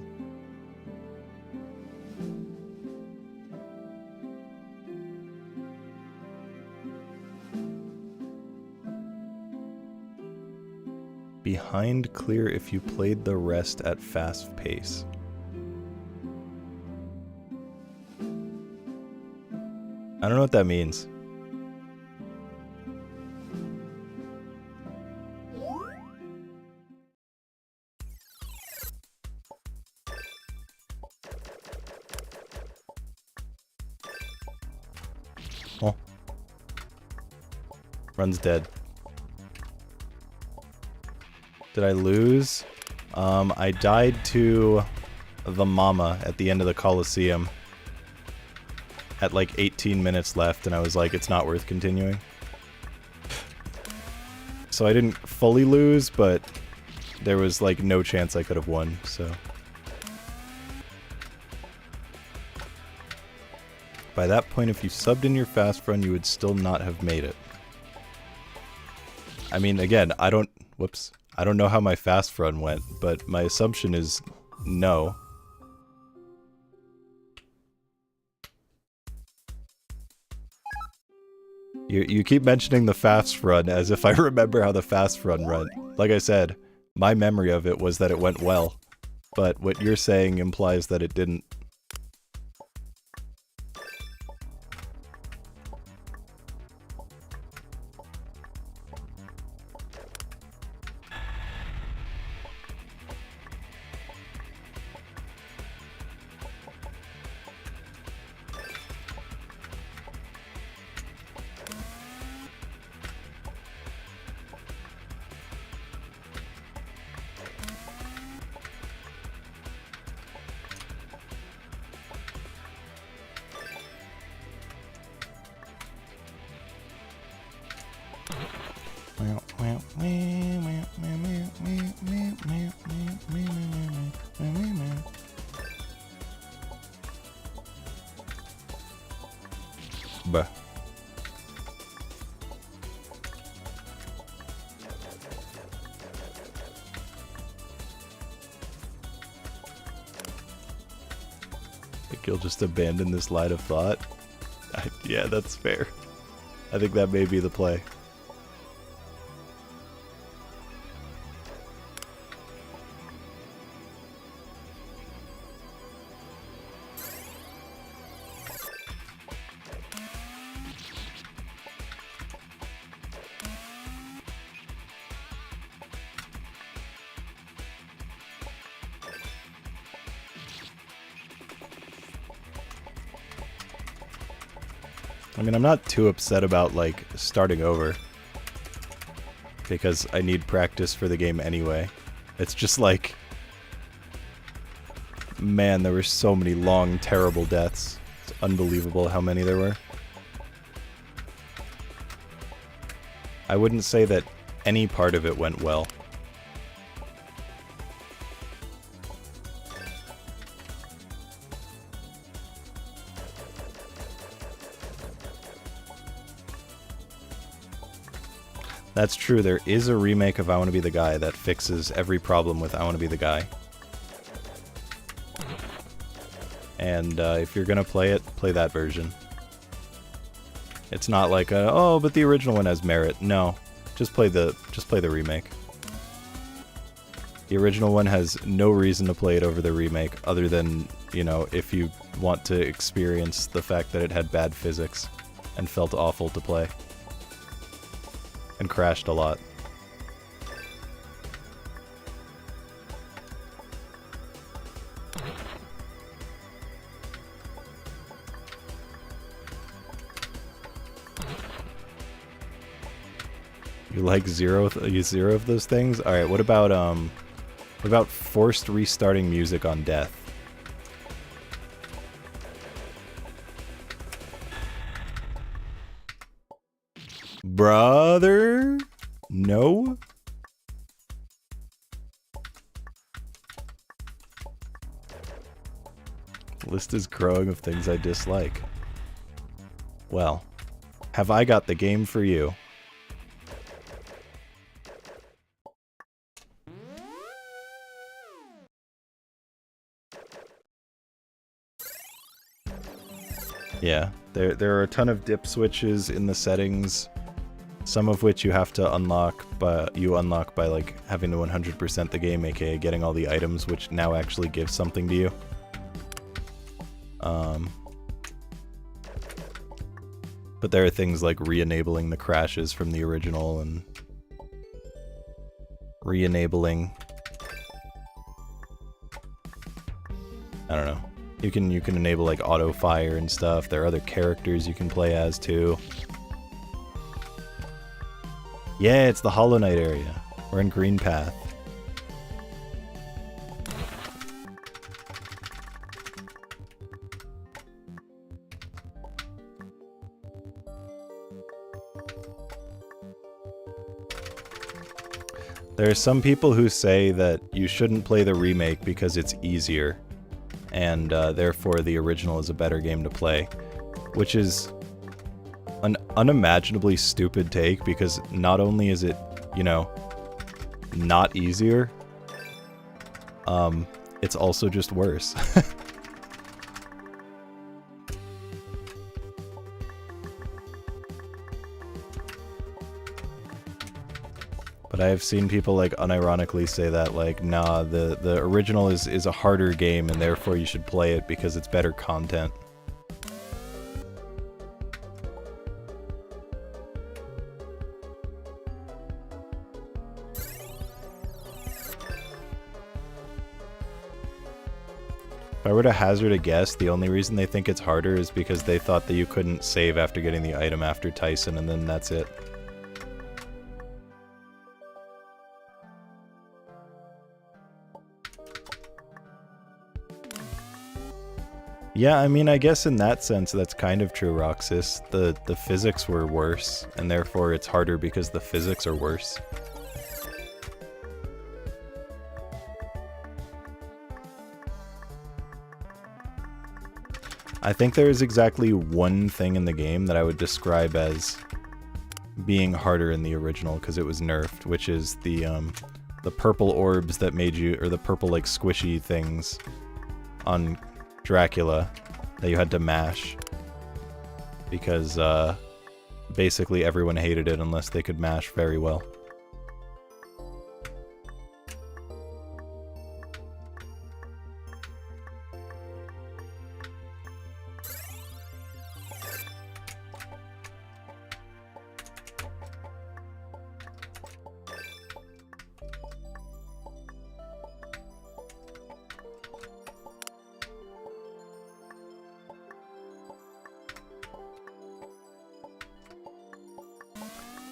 Behind clear if you played the rest at fast pace. I don't know what that means. Oh. Run's dead. Did I lose? I died to the mama at the end of the Coliseum at like 18 minutes left, and I was like, it's not worth continuing. So I didn't fully lose, but there was like no chance I could have won, so. By that point, if you subbed in your fast run, you would still not have made it. I mean, again, I don't know how my fast run went, but my assumption is no. You keep mentioning the fast run as if I remember how the fast run went. Like I said, my memory of it was that it went well, but what you're saying implies that it didn't. Bah. Think you'll just abandon this line of thought? Yeah, that's fair. I think that may be the play. I mean, I'm not too upset about, like, starting over, because I need practice for the game anyway. It's just like, man, there were so many long, terrible deaths. It's unbelievable how many there were. I wouldn't say that any part of it went well. That's true, there is a remake of I Wanna Be the Guy that fixes every problem with I Wanna Be the Guy. And if you're gonna play it, play that version. It's not like a, oh, but the original one has merit. No, just play the remake. The original one has no reason to play it over the remake, other than, you know, if you want to experience the fact that it had bad physics and felt awful to play. And crashed a lot. You like zero of those things? All right, what about forced restarting music on death? Brother? No? The list is growing of things I dislike. Well, have I got the game for you? Yeah, there are a ton of dip switches in the settings, some of which you have to unlock, but you unlock by like having to 100% the game, aka getting all the items, which now actually gives something to you. But there are things like re-enabling the crashes from the original and re-enabling, I don't know. You can enable like auto fire and stuff. There are other characters you can play as too. Yeah, it's the Hollow Knight area. We're in Green Path. There are some people who say that you shouldn't play the remake because it's easier, and therefore the original is a better game to play, which is an unimaginably stupid take, because not only is it, you know, not easier, it's also just worse. But I have seen people like unironically say that, like, nah, the original is a harder game and therefore you should play it because it's better content. If I were to hazard a guess, the only reason they think it's harder is because they thought that you couldn't save after getting the item after Tyson and then that's it. Yeah, I mean, I guess in that sense that's kind of true, Roxas. The physics were worse, and therefore it's harder because the physics are worse. I think there is exactly one thing in the game that I would describe as being harder in the original because it was nerfed, which is the purple orbs that made you, or the purple like squishy things on Dracula that you had to mash because basically everyone hated it unless they could mash very well.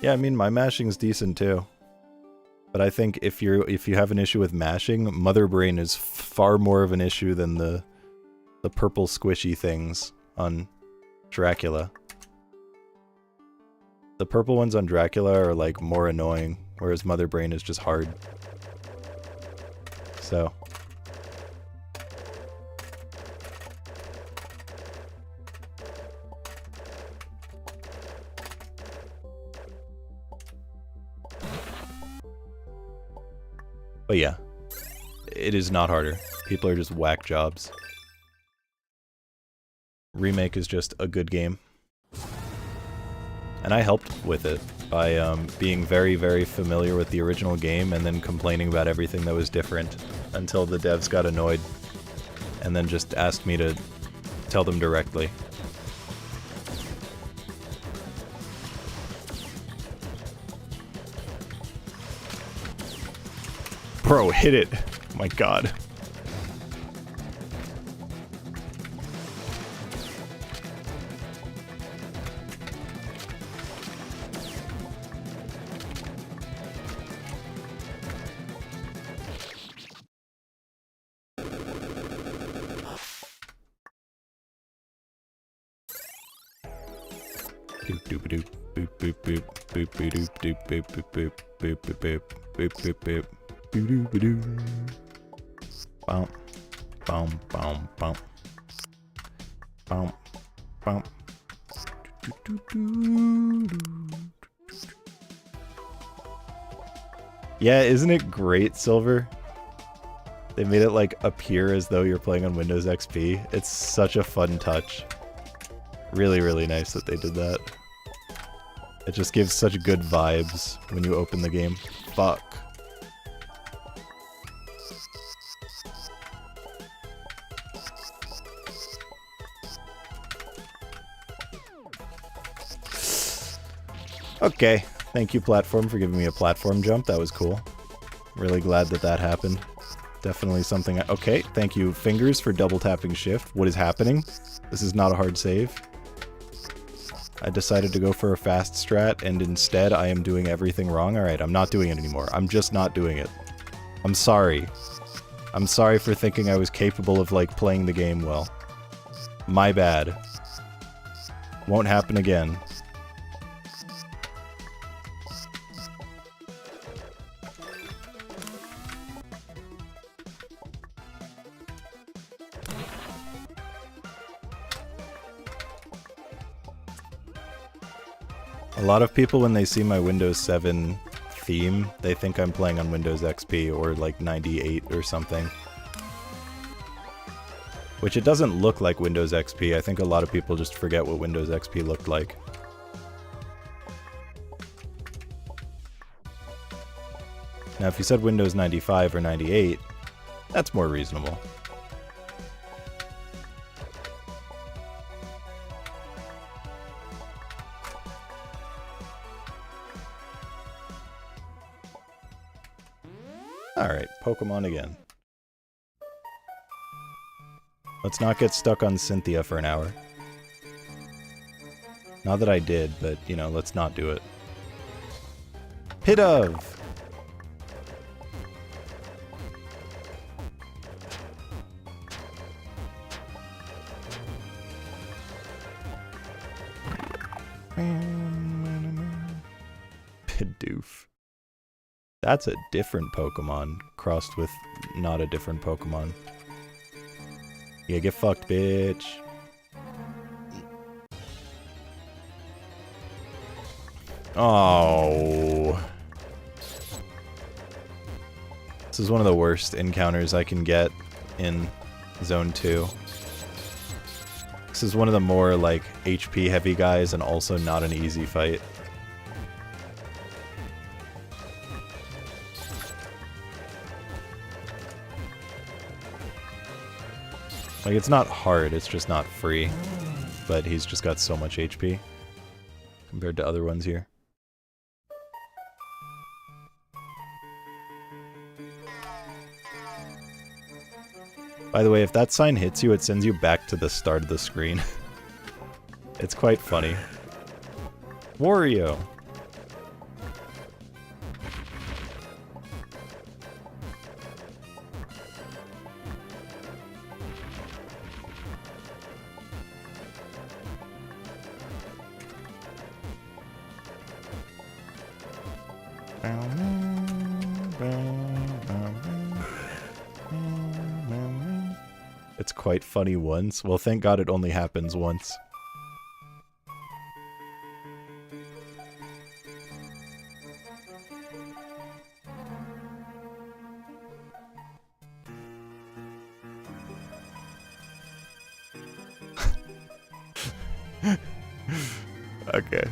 Yeah, I mean, my mashing's decent too. But I think if you have an issue with mashing, Mother Brain is far more of an issue than the purple squishy things on Dracula. The purple ones on Dracula are like more annoying, whereas Mother Brain is just hard. So but yeah, it is not harder. People are just whack jobs. Remake is just a good game. And I helped with it by being very, very familiar with the original game and then complaining about everything that was different until the devs got annoyed and then just asked me to tell them directly. Bro, hit it! Oh my god. Doop doop doop boop boop boop boop boop doop boop boop boop boop boop boop boop boop boop. Doo-doo-ba-doo. Bump, bump, bump, bump. Bump, bump. Yeah, isn't it great, Silver? They made it like appear as though you're playing on Windows XP. It's such a fun touch. Really, really nice that they did that. It just gives such good vibes when you open the game. Fuck. Okay. Thank you, platform, for giving me a platform jump. That was cool. Really glad that that happened. Definitely something okay, thank you, fingers, for double tapping shift. What is happening? This is not a hard save. I decided to go for a fast strat, and instead I am doing everything wrong. Alright, I'm not doing it anymore. I'm just not doing it. I'm sorry. I'm sorry for thinking I was capable of, like, playing the game well. My bad. Won't happen again. A lot of people, when they see my Windows 7 theme, they think I'm playing on Windows XP or like 98 or something. Which it doesn't look like Windows XP. I think a lot of people just forget what Windows XP looked like. Now if you said Windows 95 or 98, that's more reasonable. Alright, Pokemon again. Let's not get stuck on Cynthia for an hour. Not that I did, but, you know, let's not do it. Pidove! Pidoof. That's a different Pokemon, crossed with not a different Pokemon. Yeah, get fucked, bitch. Oh. This is one of the worst encounters I can get in Zone 2. This is one of the more, like, HP heavy guys and also not an easy fight. Like, it's not hard, it's just not free. But he's just got so much HP compared to other ones here. By the way, if that sign hits you, it sends you back to the start of the screen. It's quite funny. Wario! It's quite funny once. Well, thank God it only happens once. Okay.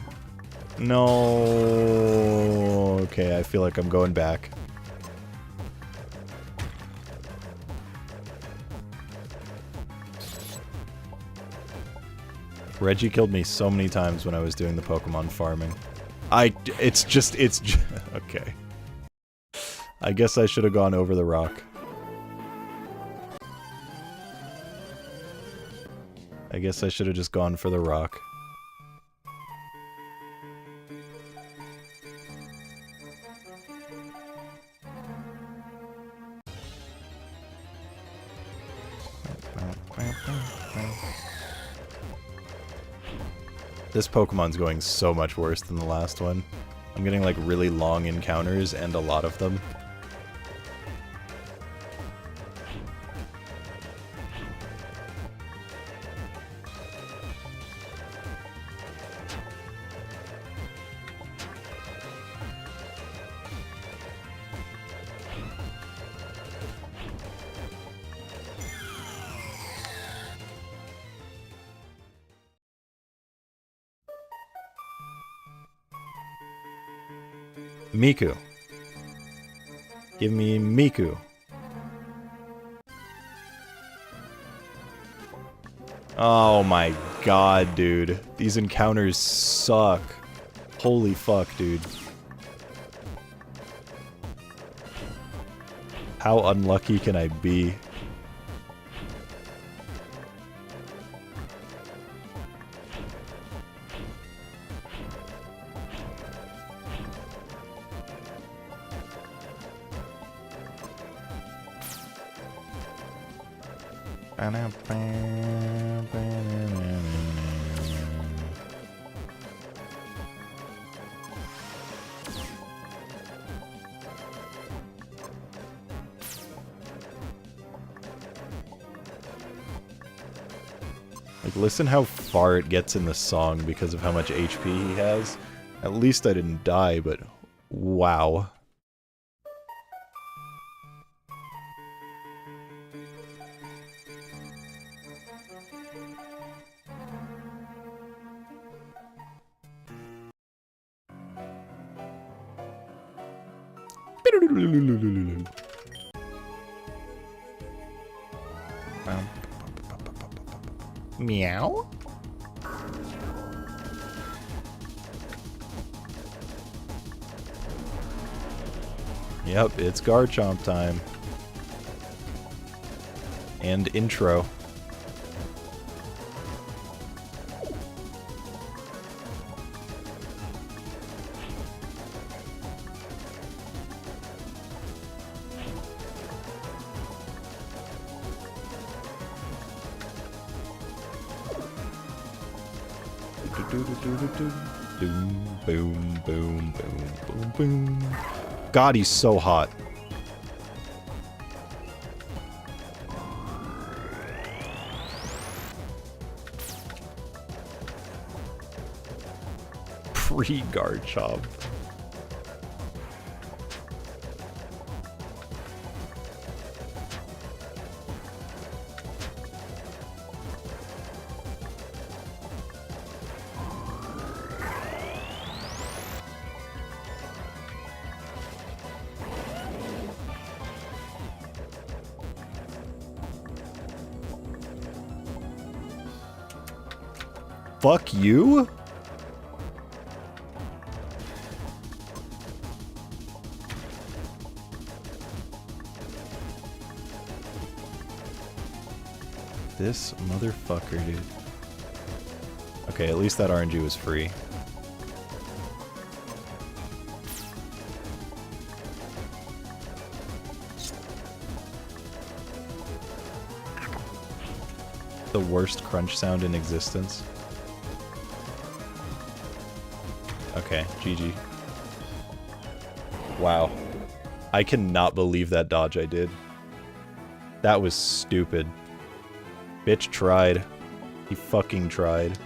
No. Okay, I feel like I'm going back. Reggie killed me so many times when I was doing the Pokemon farming. It's just, okay. I guess I should have gone over the rock. I guess I should have just gone for the rock. This Pokemon's going so much worse than the last one. I'm getting like really long encounters and a lot of them. Miku. Give me Miku. Oh my god, dude. These encounters suck. Holy fuck, dude. How unlucky can I be? Like, listen how far it gets in the song because of how much HP he has. At least I didn't die, but wow. Meow? Yep, it's Garchomp time. And intro. Boom, boom, boom, boom, boom, boom. God, he's so hot. Pre-Garchomp. Fuck you? This motherfucker, dude. Okay, at least that RNG was free. The worst crunch sound in existence. Okay, GG. Wow. I cannot believe that dodge I did. That was stupid. Bitch tried. He fucking tried.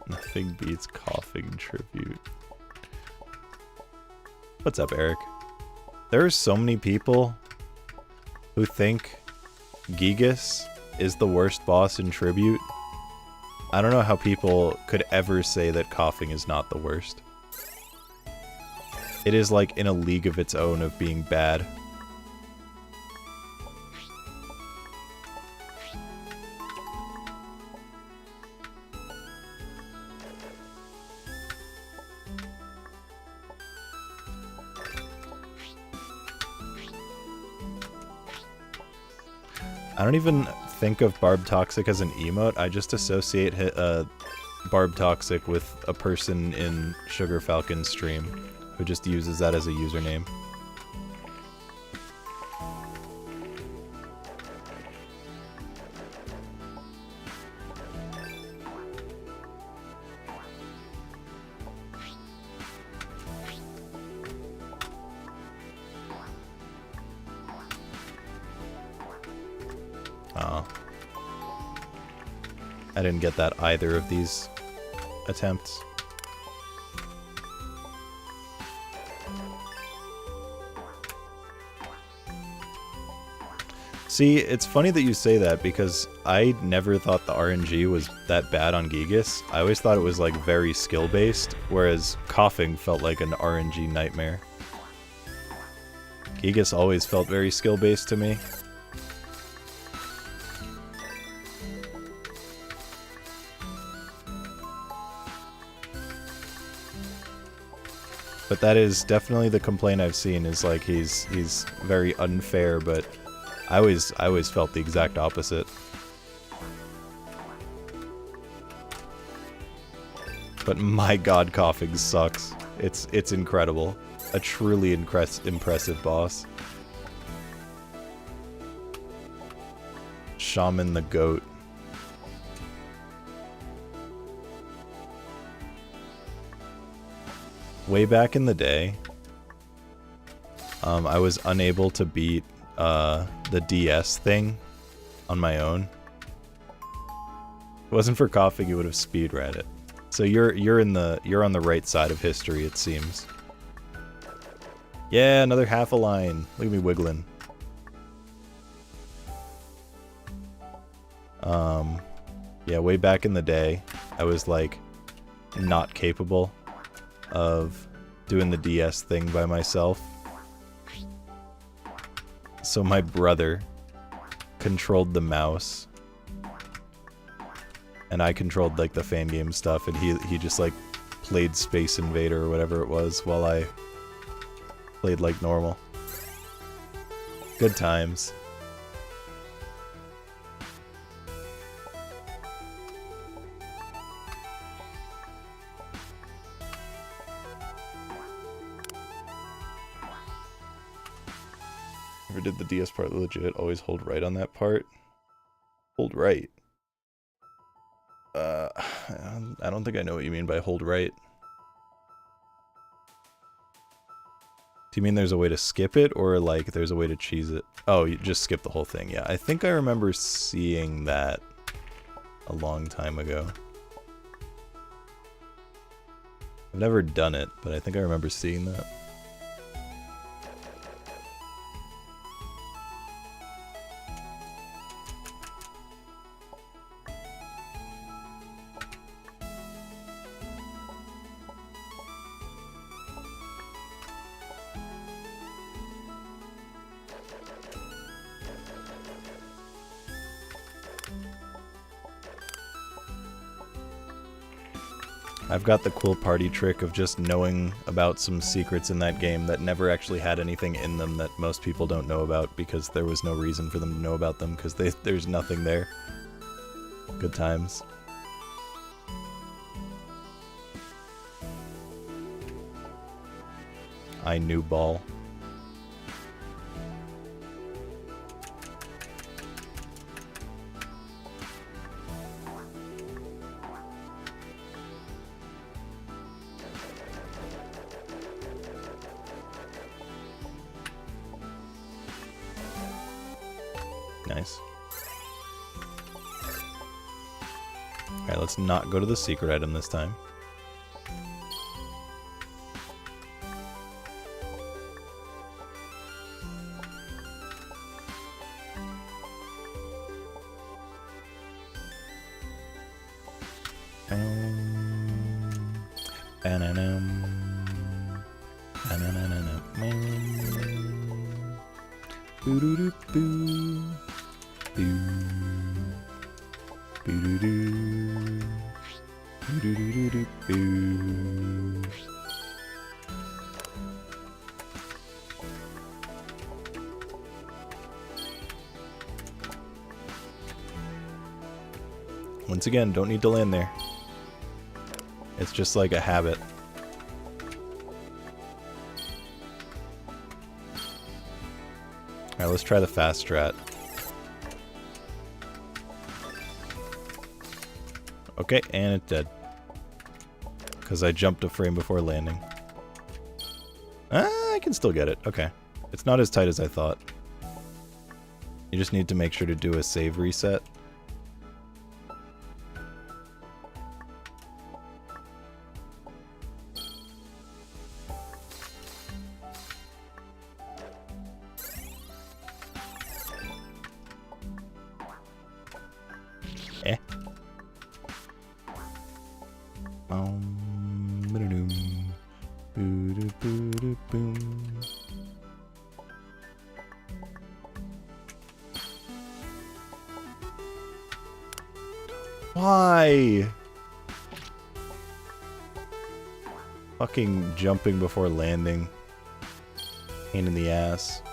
Nothing beats coughing tribute. What's up, Eric? There are so many people who think Gigas is the worst boss in Tribute. I don't know how people could ever say that coughing is not the worst. It is like in a league of its own of being bad. I don't even think of Barb Toxic as an emote. I just associate Barb Toxic with a person in Sugar Falcon's stream who just uses that as a username. I didn't get that either of these attempts. See, it's funny that you say that because I never thought the RNG was that bad on Gigas. I always thought it was like very skill-based, whereas coughing felt like an RNG nightmare. Gigas always felt very skill-based to me. But that is definitely the complaint I've seen, is like he's very unfair, but I always felt the exact opposite. But my god, coughing sucks. It's incredible. A truly impressive boss. Shaman the Goat. Way back in the day, I was unable to beat the DS thing on my own. If it wasn't for coughing, you would have speedrun it. So you're on the right side of history, it seems. Yeah, another half a line. Look at me wiggling. Yeah, way back in the day, I was like not capable of doing the DS thing by myself. So my brother controlled the mouse, and I controlled like the fan game stuff, and he just like played Space Invader or whatever it was while I played like normal. Good times. Never did the DS part legit. Always hold right on that part. Hold right. I don't think I know what you mean by hold right. Do you mean there's a way to skip it, or like there's a way to cheese it? Oh, you just skip the whole thing. Yeah, I think I remember seeing that a long time ago. I've never done it, but I think I remember seeing that. I've got the cool party trick of just knowing about some secrets in that game that never actually had anything in them that most people don't know about, because there was no reason for them to know about them, because there's nothing there. Good times. I knew ball. Nice. Alright, let's not go to the secret item this time. Once again, don't need to land there. It's just like a habit. Alright, let's try the fast strat. Okay, and it's dead. Because I jumped a frame before landing. I can still get it. Okay. It's not as tight as I thought. You just need to make sure to do a save reset. Ba-dum, boo-doo-boo-doo-boom. Why? Fucking jumping before landing. Pain in the ass.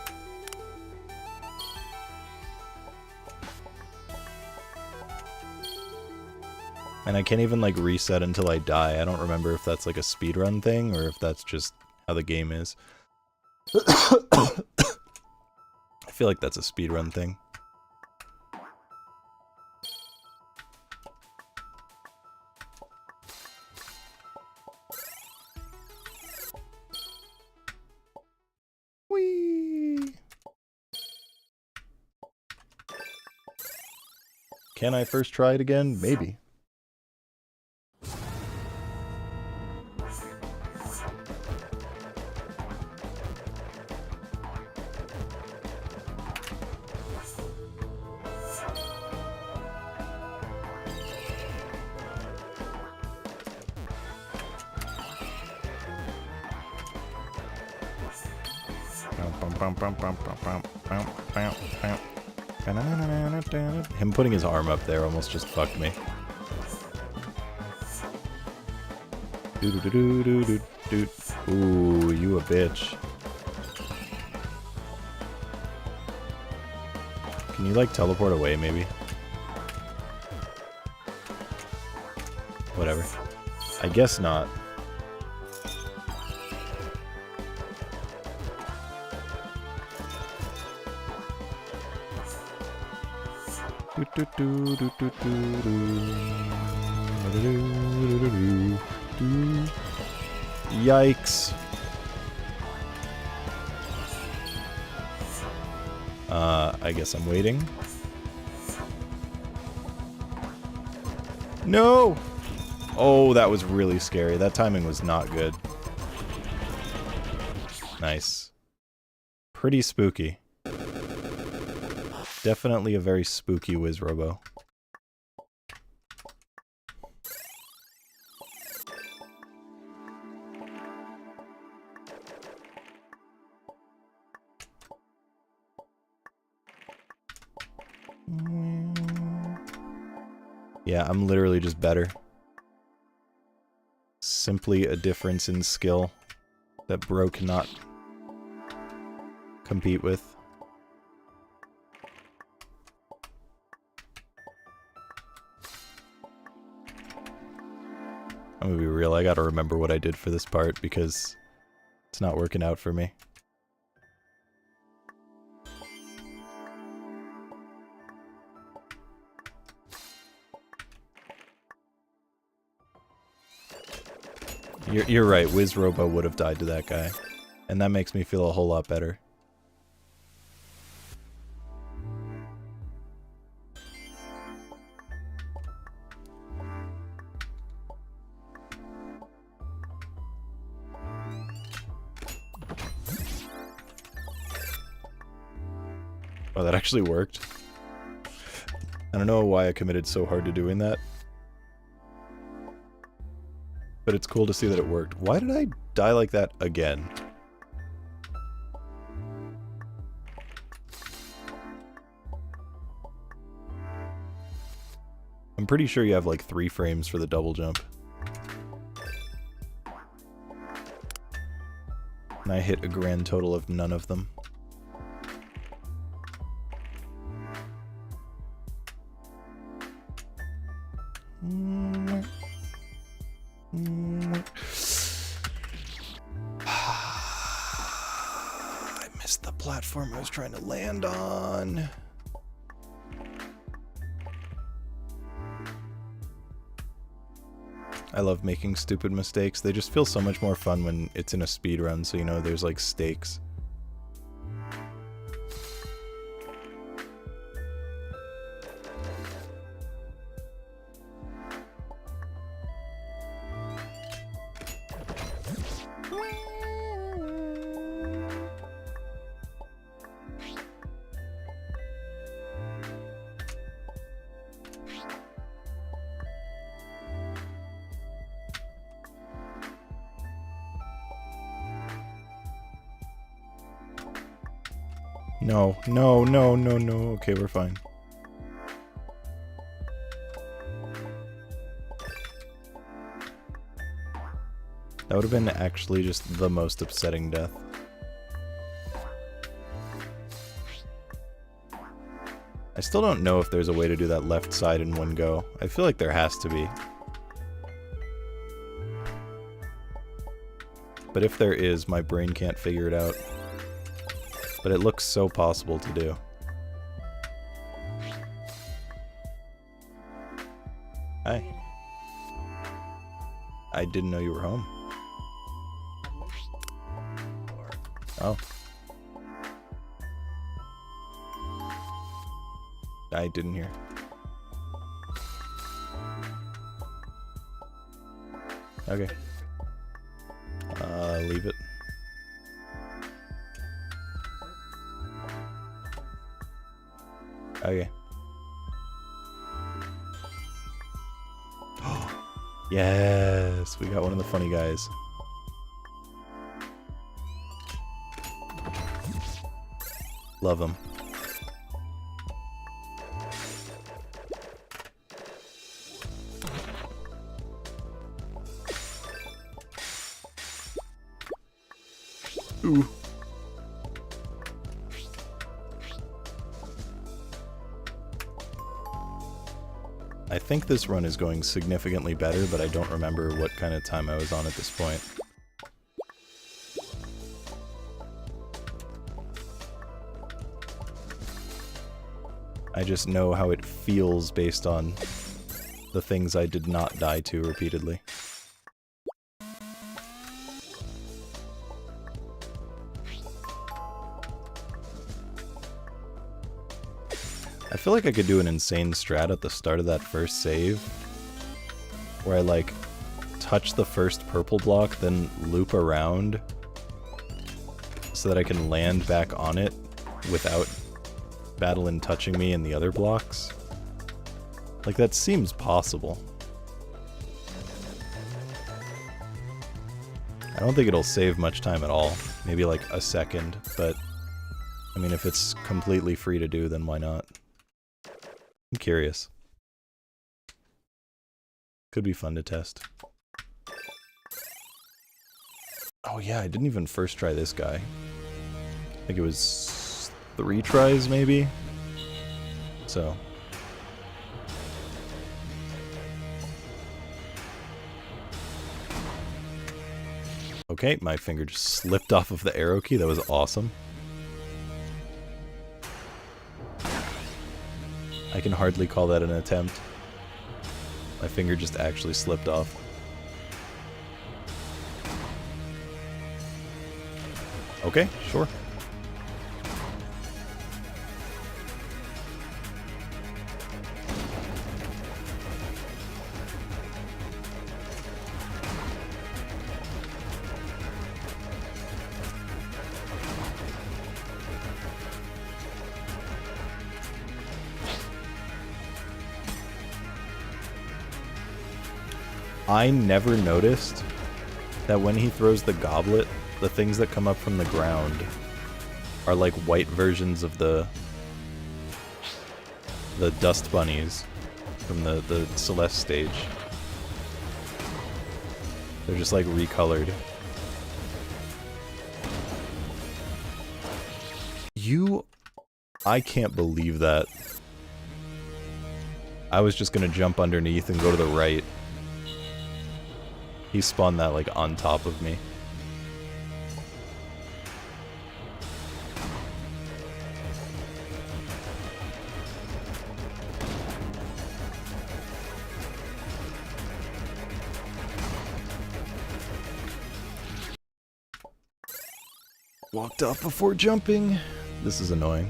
And I can't even like reset until I die. I don't remember if that's like a speedrun thing or if that's just how the game is. I feel like that's a speedrun thing. Whee! Can I first try it again? Maybe. Him putting his arm up there almost just fucked me. Ooh, you a bitch. Can you like teleport away maybe? Whatever. I guess not. Yikes. I guess I'm waiting. No! Oh, that was really scary. That timing was not good. Nice. Pretty spooky. Definitely a very spooky Wizrobo. Yeah, I'm literally just better. Simply a difference in skill that Bro cannot compete with. I'm gonna be real, I gotta remember what I did for this part because it's not working out for me. You're right, Wizrobo would have died to that guy. And that makes me feel a whole lot better. Oh, that actually worked. I don't know why I committed so hard to doing that. But it's cool to see that it worked. Why did I die like that again? I'm pretty sure you have like 3 frames for the double jump. And I hit a grand total of none of them. I missed the platform I was trying to land on. I love making stupid mistakes. They just feel so much more fun when it's in a speedrun, so you know there's like stakes. No, no, no, no, no. Okay, we're fine. That would have been actually just the most upsetting death. I still don't know if there's a way to do that left side in one go. I feel like there has to be. But if there is, my brain can't figure it out. But it looks so possible to do. Hi. I didn't know you were home. Oh. I didn't hear. Okay. Leave it. Okay. Yes, we got one of the funny guys. Love him. Ooh. I think this run is going significantly better, but I don't remember what kind of time I was on at this point. I just know how it feels based on the things I did not die to repeatedly. I feel like I could do an insane strat at the start of that first save, where I like touch the first purple block, then loop around so that I can land back on it without Battlein touching me in the other blocks. Like, that seems possible. I don't think it'll save much time at all. Maybe like a second, but I mean, if it's completely free to do, then why not? I'm curious. Could be fun to test. Oh yeah, I didn't even first try this guy. I think it was 3 tries, maybe? So. Okay, my finger just slipped off of the arrow key. That was awesome. I can hardly call that an attempt. My finger just actually slipped off. Okay, sure. I never noticed that when he throws the goblet, the things that come up from the ground are like white versions of the dust bunnies from the Celeste stage. They're just like recolored. I can't believe that. I was just gonna jump underneath and go to the right. He spawned that, like, on top of me. Walked off before jumping. This is annoying.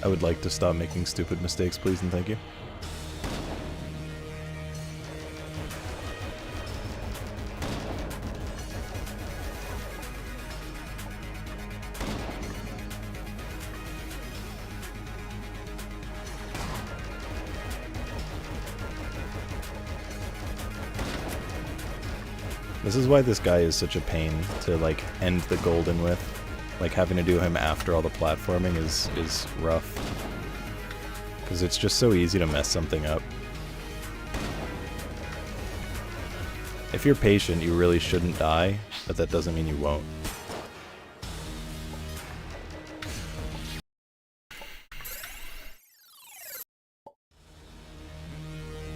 I would like to stop making stupid mistakes, please and thank you. This is why this guy is such a pain to, like, end the golden with. Like, having to do him after all the platforming is rough. Because it's just so easy to mess something up. If you're patient, you really shouldn't die, but that doesn't mean you won't.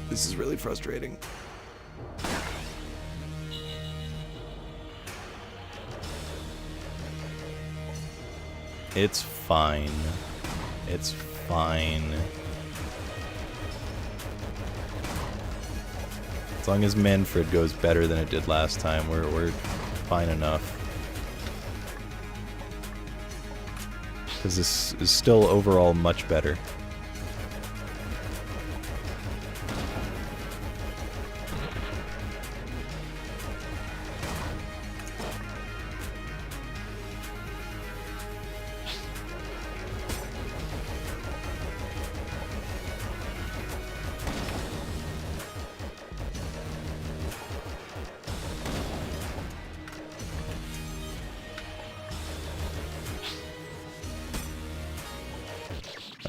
This is really frustrating. It's fine. It's fine. As long as Manfred goes better than it did last time, we're fine enough. Because this is still overall much better.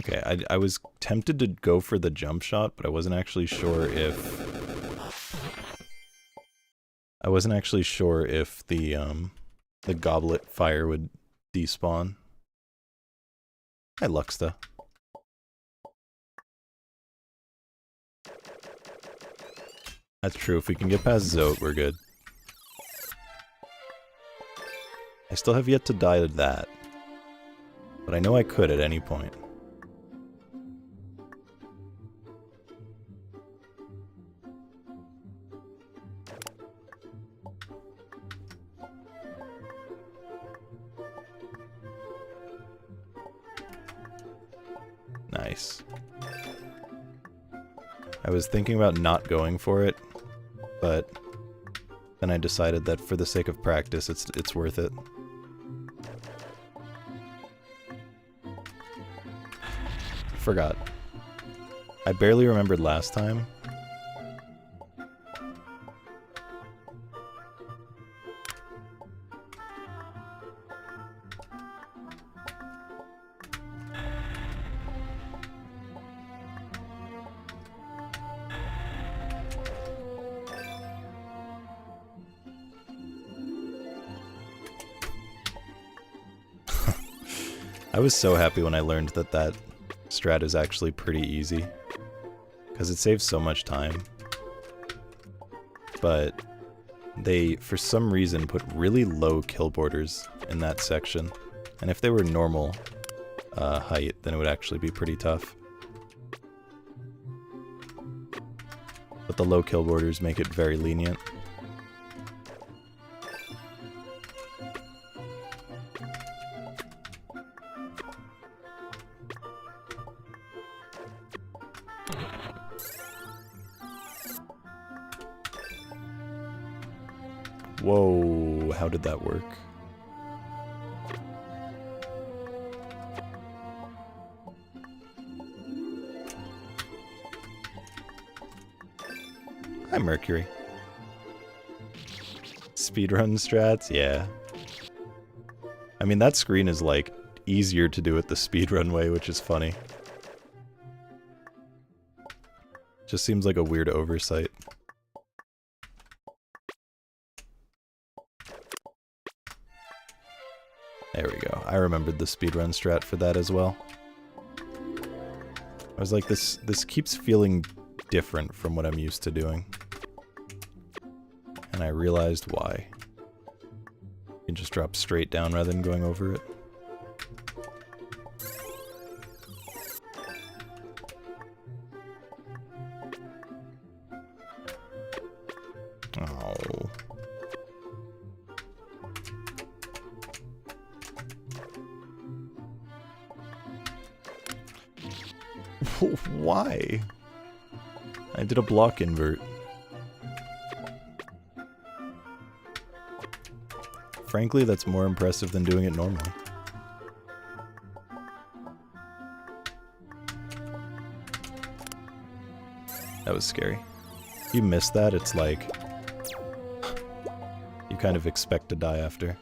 Okay, I was tempted to go for the jump shot, but I wasn't actually sure if... the goblet fire would despawn. Hi, Luxta. That's true, if we can get past Zote, we're good. I still have yet to die to that. But I know I could at any point. Nice. I was thinking about not going for it, but then I decided that for the sake of practice, it's worth it. Forgot. I barely remembered last time. I was so happy when I learned that that strat is actually pretty easy, because it saves so much time. But they, for some reason, put really low kill borders in that section, and if they were normal height, then it would actually be pretty tough. But the low kill borders make it very lenient. Whoa, how did that work? Hi, Mercury. Speedrun strats? Yeah. I mean, that screen is, like, easier to do it the speedrun way, which is funny. Just seems like a weird oversight. There we go. I remembered the speedrun strat for that as well. I was like, this keeps feeling different from what I'm used to doing. And I realized why. You can just drop straight down rather than going over it. Oh. Why? I did a block invert. Frankly, that's more impressive than doing it normally. That was scary. If you miss that, it's like... kind of expect to die after.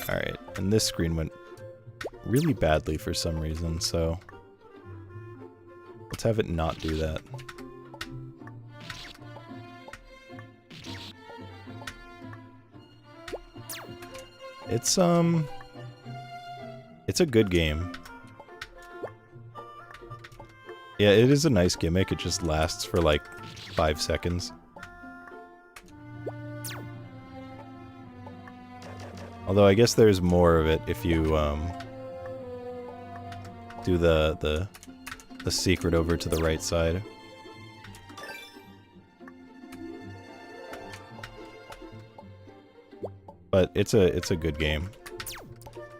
Alright, and this screen went really badly for some reason, so let's have it not do that. It's a good game. Yeah, it is a nice gimmick, it just lasts for like 5 seconds. Although I guess there's more of it if you do the secret over to the right side. But it's a good game.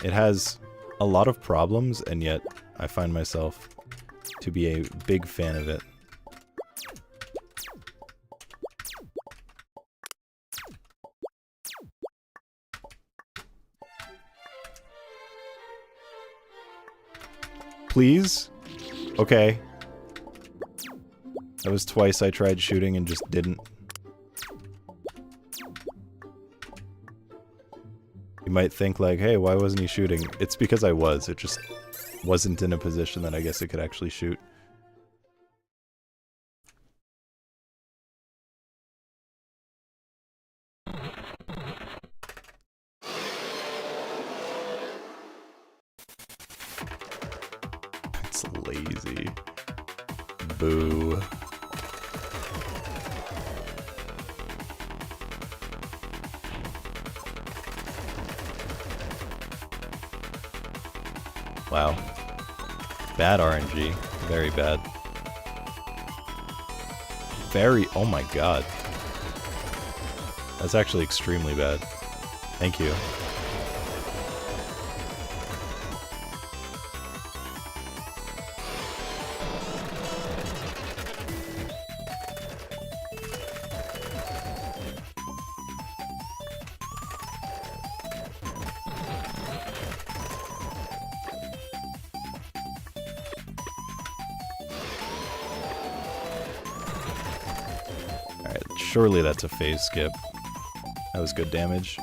It has a lot of problems, and yet I find myself to be a big fan of it. Please? Okay. That was twice I tried shooting and just didn't. You might think like, hey, why wasn't he shooting? It's because I was. It just wasn't in a position that I guess it could actually shoot. It's lazy. Boo. Wow. Bad RNG. Very bad. Very... oh my god. That's actually extremely bad. Thank you. Surely that's a phase skip. That was good damage.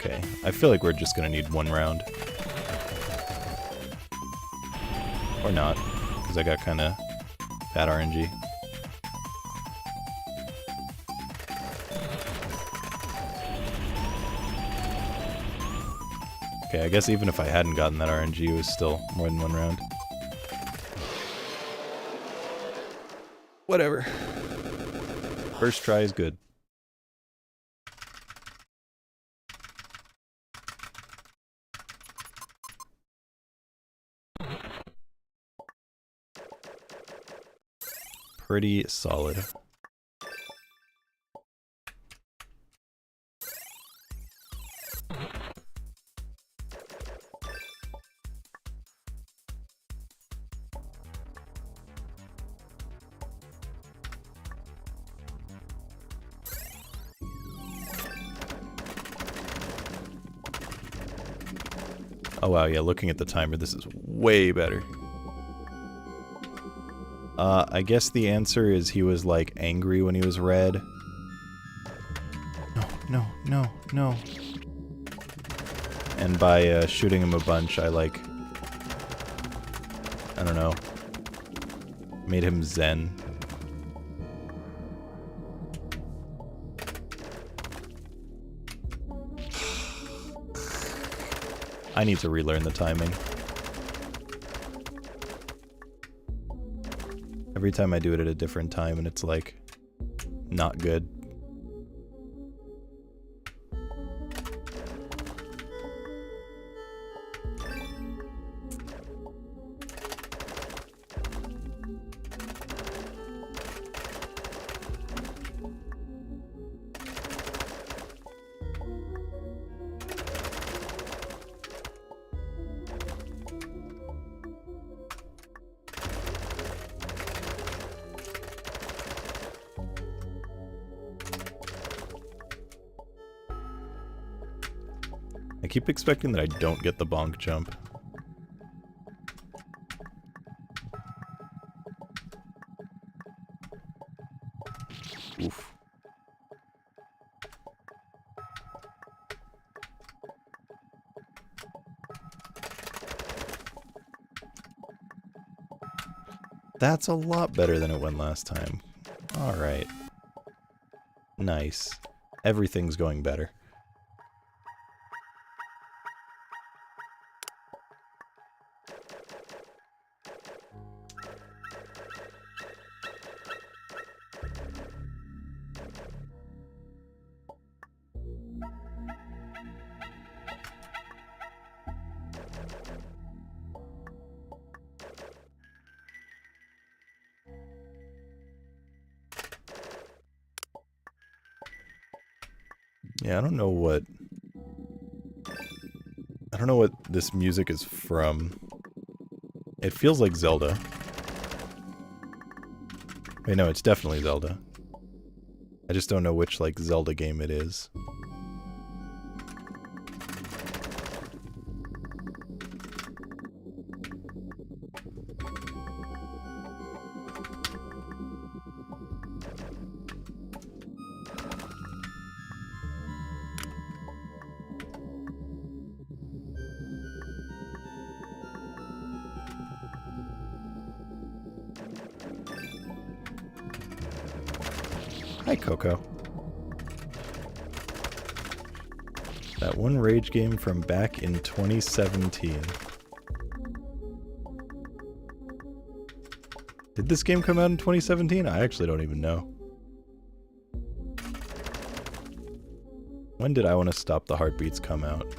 Okay, I feel like we're just gonna need one round. Or not, because I got kinda bad RNG. Okay, I guess even if I hadn't gotten that RNG, it was still more than one round. Whatever. First try is good. Pretty solid. Oh wow, yeah, looking at the timer, this is way better. I guess the answer is he was, like, angry when he was red. No, no, no, no. And by, shooting him a bunch, I, like... I don't know. Made him zen. I need to relearn the timing. Every time I do it at a different time and it's like not good. I keep expecting that I don't get the bonk jump. Oof. That's a lot better than it went last time. Alright. Nice. Everything's going better. Yeah, I don't know what this music is from. It feels like Zelda. Wait, no, it's definitely Zelda. I just don't know which, like, Zelda game it is. Hi, Coco. That one rage game from back in 2017. Did this game come out in 2017? I actually don't even know. When did I Want to Stop the Heartbeats come out?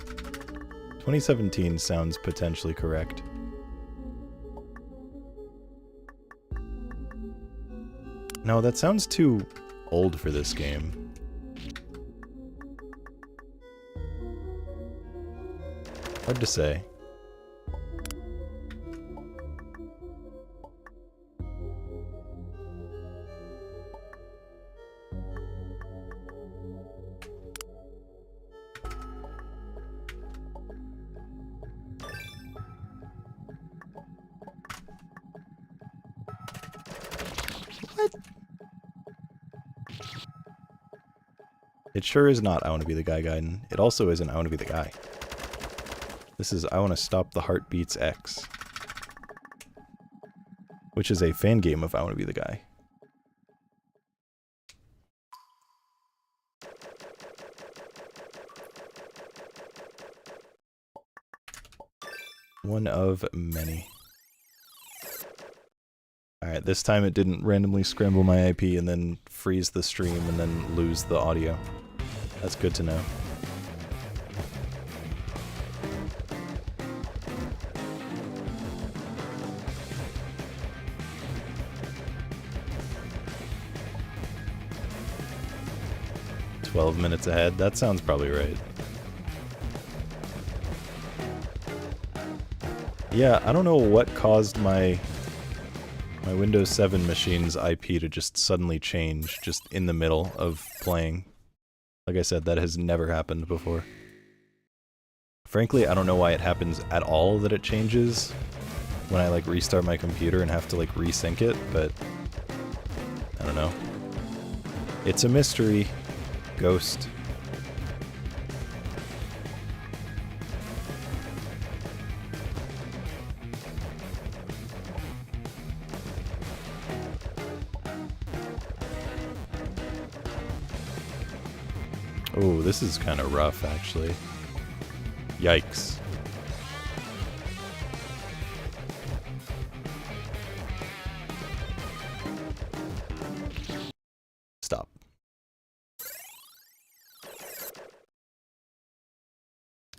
2017 sounds potentially correct. No, that sounds too old for this game. Hard to say. What? It sure is not I Want to Be the Guy Gaiden. It also isn't I Want to Be the Guy. This is I Want to Stop the Heartbeats X, which is a fan game of I Want to Be the Guy. One of many. Alright, this time it didn't randomly scramble my IP and then freeze the stream and then lose the audio. That's good to know. "12 minutes ahead." That sounds probably right. Yeah, I don't know what caused my Windows 7 machine's IP to just suddenly change just in the middle of playing. Like I said, that has never happened before. Frankly, I don't know why it happens at all that it changes when I like restart my computer and have to like resync it, but I don't know. It's a mystery. Ghost. Oh, this is kind of rough, actually. Yikes.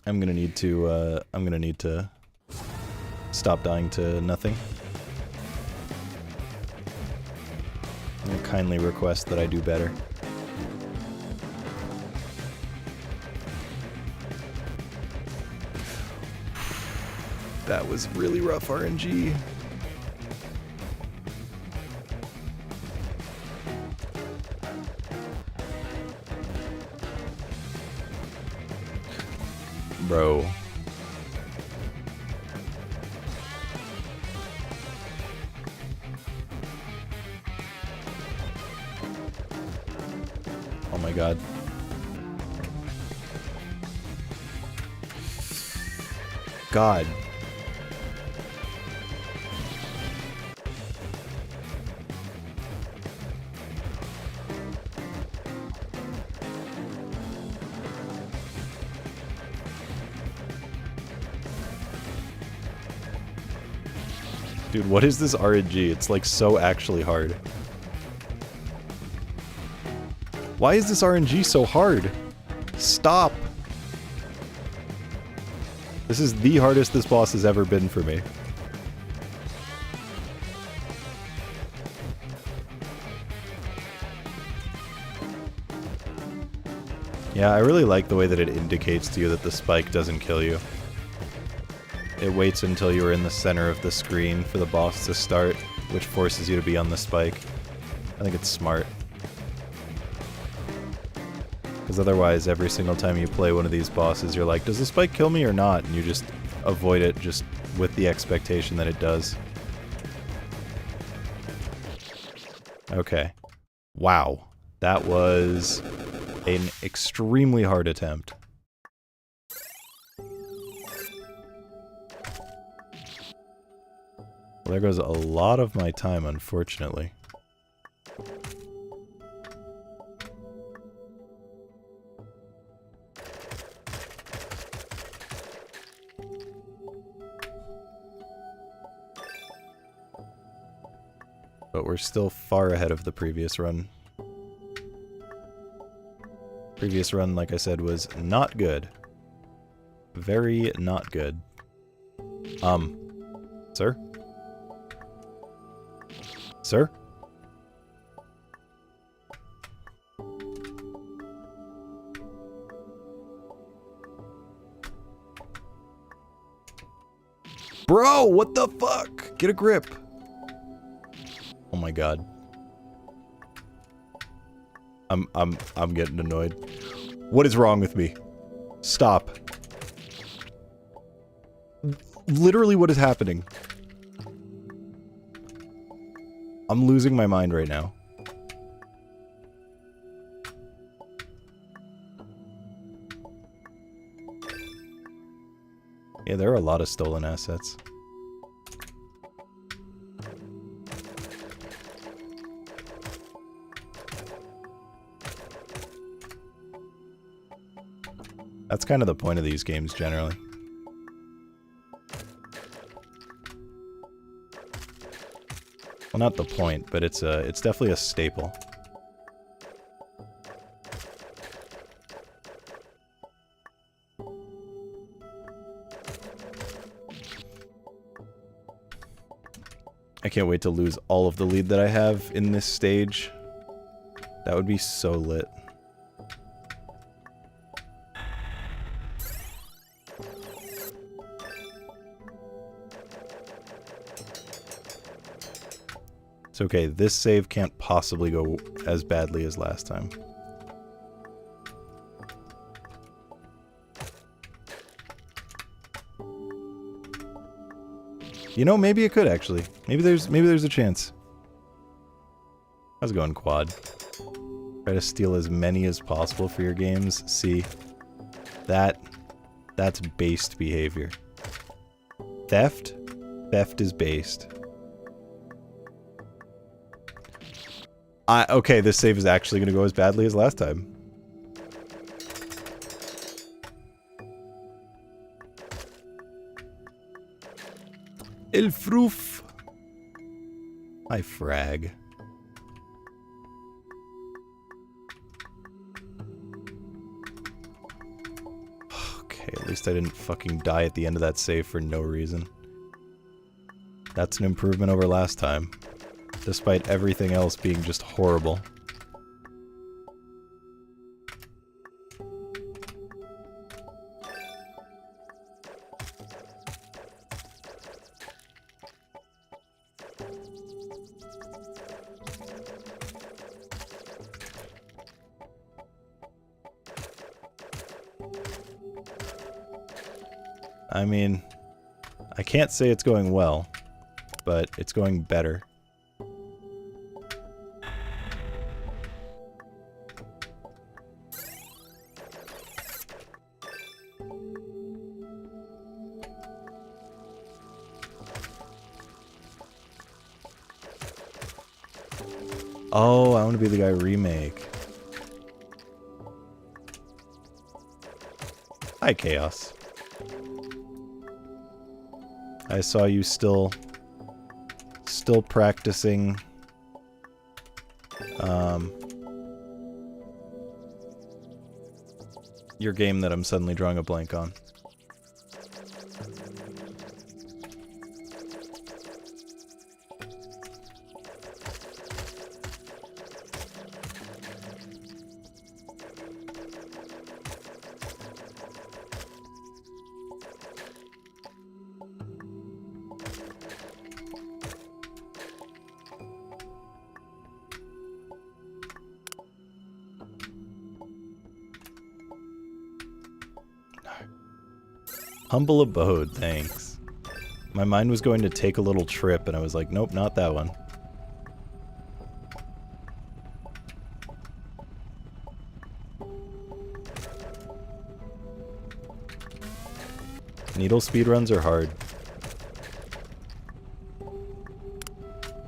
I'm gonna need to stop dying to nothing. I'm gonna kindly request that I do better. That was really rough RNG. Bro. Oh my god. God. Dude, what is this RNG? It's like so actually hard. Why is this RNG so hard? Stop! This is the hardest this boss has ever been for me. Yeah, I really like the way that it indicates to you that the spike doesn't kill you. It waits until you are in the center of the screen for the boss to start, which forces you to be on the spike. I think it's smart. Because otherwise, every single time you play one of these bosses, you're like, does the spike kill me or not? And you just avoid it just with the expectation that it does. Okay. Wow. That was an extremely hard attempt. Well, there goes a lot of my time, unfortunately. But we're still far ahead of the previous run. Previous run, like I said, was not good. Very not good. Sir? Sir? Bro, what the fuck? Get a grip. Oh my god. I'm getting annoyed. What is wrong with me? Stop. Literally, what is happening? I'm losing my mind right now. Yeah, there are a lot of stolen assets. That's kind of the point of these games, generally. Well, not the point, but it's definitely a staple. I can't wait to lose all of the lead that I have in this stage. That would be so lit. It's okay, this save can't possibly go as badly as last time. You know, maybe it could actually. Maybe there's a chance. How's it going, Quad? Try to steal as many as possible for your games. See, that's based behavior. Theft is based. Okay, this save is actually going to go as badly as last time. El Froof. Hi, Frag. Okay, at least I didn't fucking die at the end of that save for no reason. That's an improvement over last time, despite everything else being just horrible. I mean, I can't say it's going well, but it's going better. Oh, I want to be the guy remake. Hi, Chaos. I saw you still practicing your game that I'm suddenly drawing a blank on. Humble abode, thanks. My mind was going to take a little trip, and I was like, nope, not that one. Needle speedruns are hard.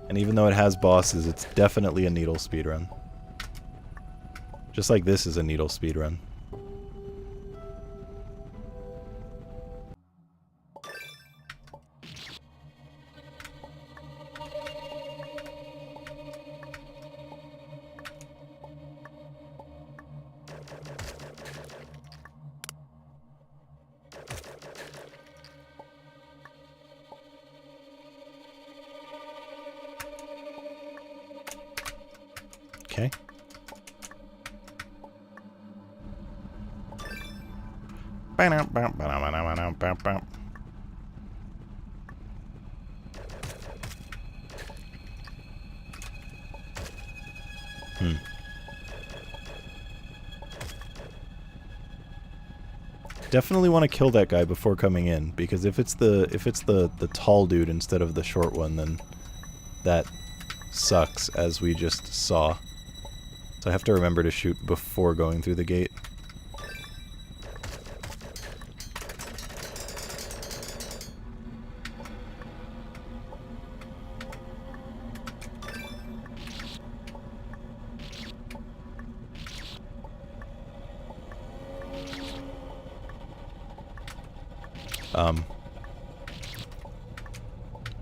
And even though it has bosses, it's definitely a needle speedrun. Just like this is a needle speedrun. Okay. Definitely want to kill that guy before coming in, because if it's the tall dude instead of the short one, then that sucks, as we just saw. So I have to remember to shoot before going through the gate.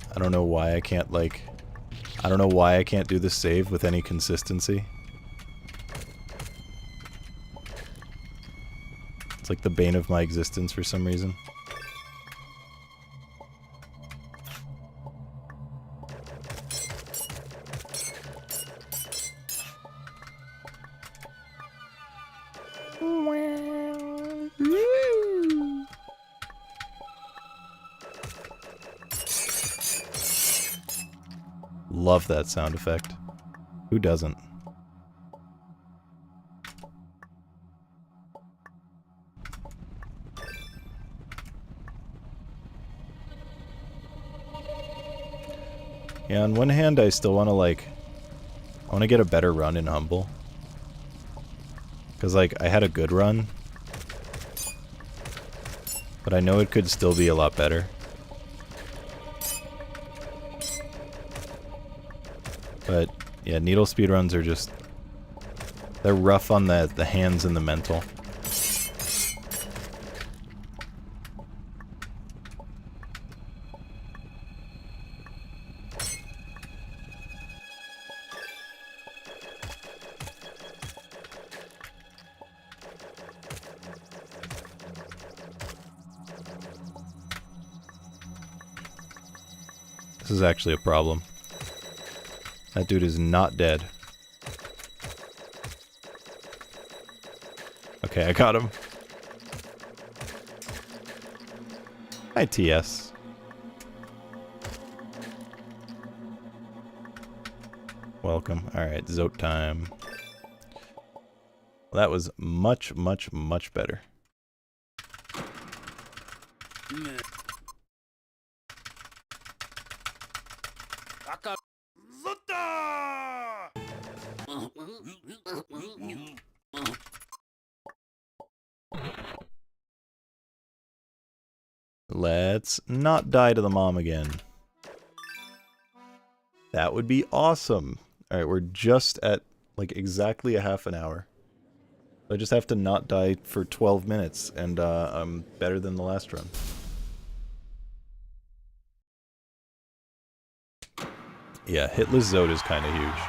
I don't know why I can't, like... I don't know why I can't do this save with any consistency. It's like the bane of my existence for some reason. Love that sound effect. Who doesn't? Yeah, on one hand, I still want to, like... I want to get a better run in Humble. Because, like, I had a good run. But I know it could still be a lot better. But, yeah, needle speedruns are just... They're rough on the hands and the mental. This is actually a problem. That dude is not dead. Okay, I got him. Hi, TS. Welcome. Alright, Zote time. Well, that was much, much, much better. Let's not die to the mom again. That would be awesome. Alright, we're just at, like, exactly a half an hour. I just have to not die for 12 minutes, and I'm better than the last run. Yeah, hitless Zote is kind of huge.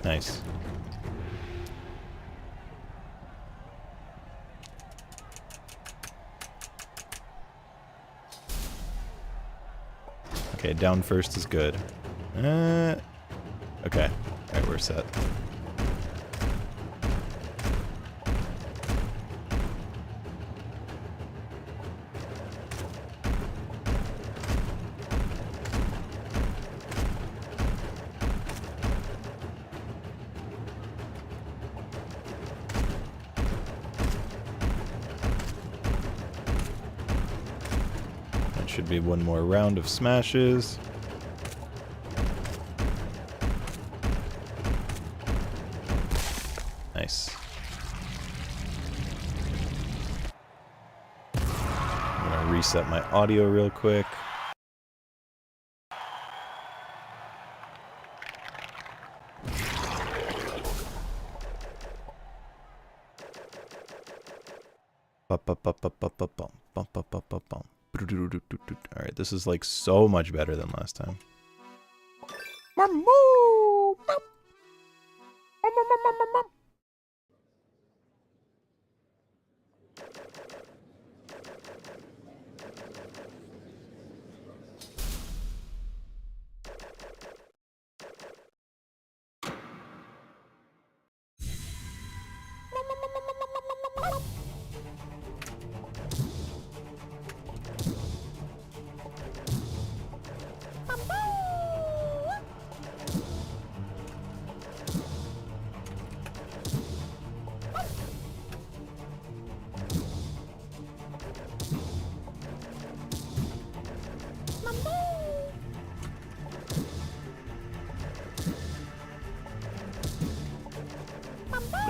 Nice. Okay, down first is good. Okay. Alright, we're set. Should be one more round of smashes. Nice. I'm gonna reset my audio real quick. Alright, this is like so much better than last time.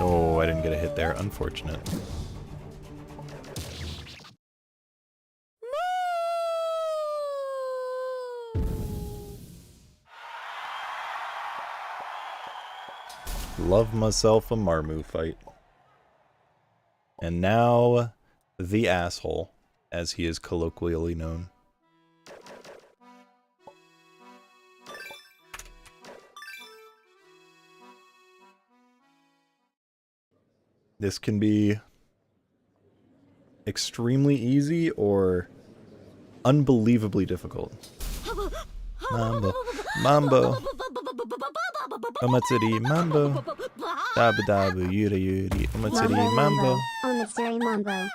Oh, I didn't get a hit there. Unfortunate. Love myself a Marmu fight. And now, the asshole, as he is colloquially known. This can be extremely easy or unbelievably difficult. Mambo, mambo, omatsuri mambo, dabu dabu yuri yuri, omatsuri mambo. Omatsuri mambo.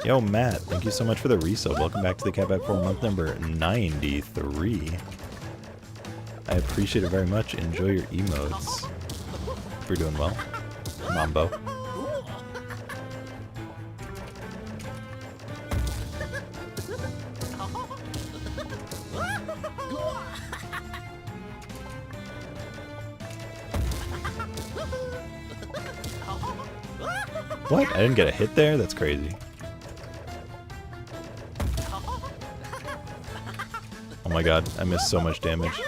Yo, Matt, thank you so much for the resub. Welcome back to the Cat Back 4 month number 93. I appreciate it very much. Enjoy your emotes. We're doing well. Mambo. What? I didn't get a hit there? That's crazy. Oh my god, I missed so much damage.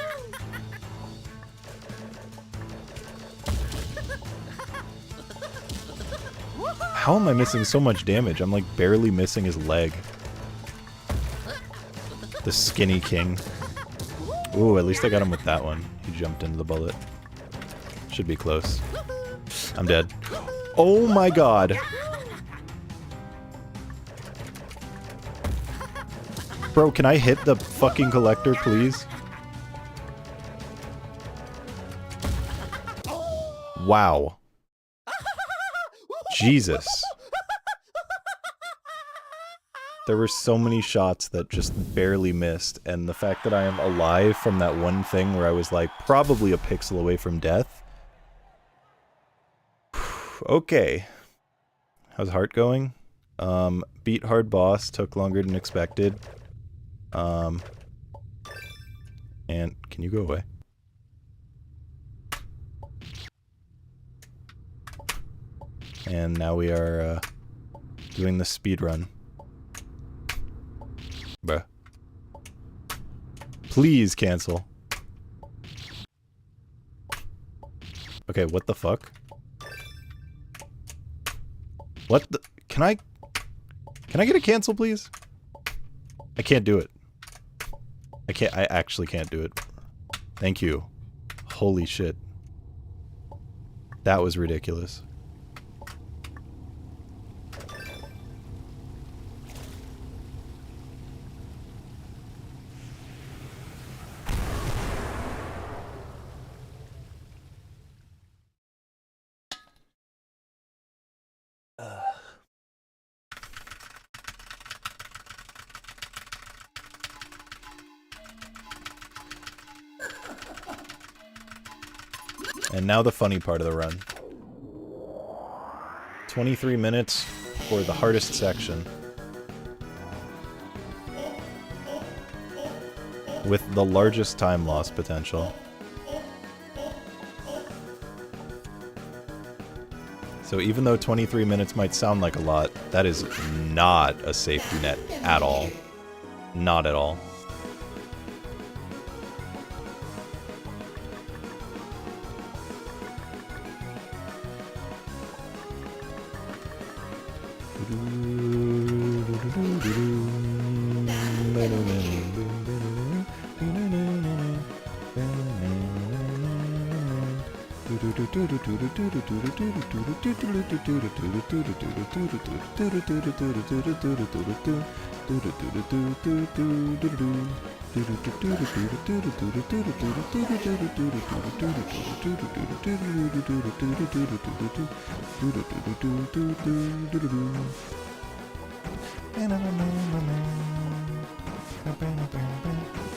How am I missing so much damage? I'm like barely missing his leg. The skinny king. Ooh, at least I got him with that one. He jumped into the bullet. Should be close. I'm dead. Oh my god. Bro, can I hit the fucking collector, please? Wow. Jesus. There were so many shots that just barely missed, and the fact that I am alive from that one thing where I was like probably a pixel away from death. Okay. How's heart going? Beat hard boss, took longer than expected. And can you go away? And now we are doing the speed run. Bruh. Please cancel. Okay, what the fuck? What the? Can I get a cancel, please? I can't do it. I actually can't do it. Thank you. Holy shit. That was ridiculous. And now the funny part of the run. 23 minutes for the hardest section. With the largest time loss potential. So even though 23 minutes might sound like a lot, that is not a safety net at all. Not at all.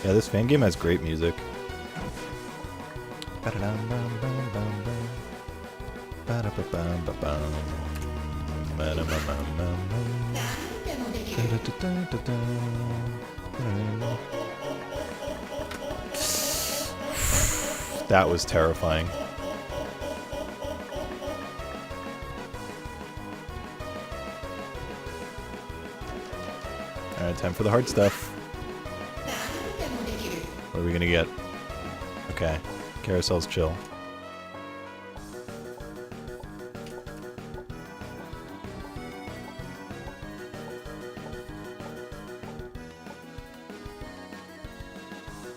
Yeah, this fan game has great music. That was terrifying. Alright, time for the hard stuff. What are we gonna get? Okay, carousels chill.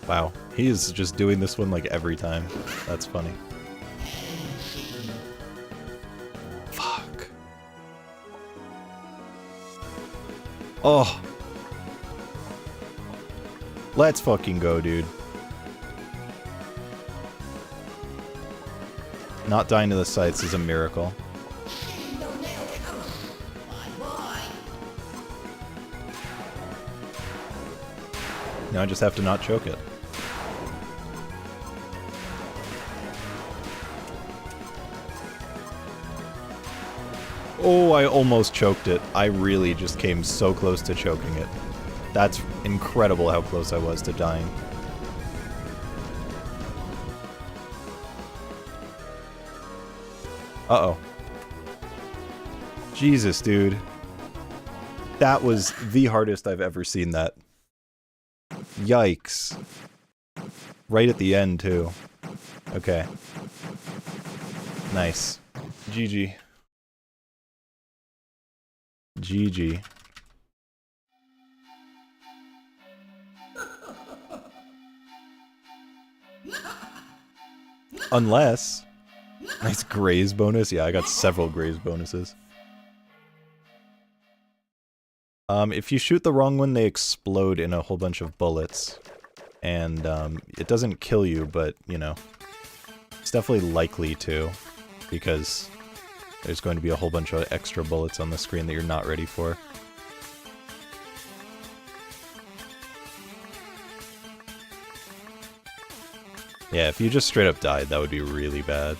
Wow, he is just doing this one like every time. That's funny. Fuck. Oh. Let's fucking go, dude. Not dying to the sights is a miracle. Now I just have to not choke it. Oh, I almost choked it. I really just came so close to choking it. That's incredible how close I was to dying. Uh-oh. Jesus, dude. That was the hardest I've ever seen that. Yikes. Right at the end, too. Okay. Nice. GG. GG. Unless... Nice graze bonus. Yeah, I got several graze bonuses. If you shoot the wrong one, they explode in a whole bunch of bullets. And, it doesn't kill you, but, you know, it's definitely likely to, because there's going to be a whole bunch of extra bullets on the screen that you're not ready for. Yeah, if you just straight up died, that would be really bad.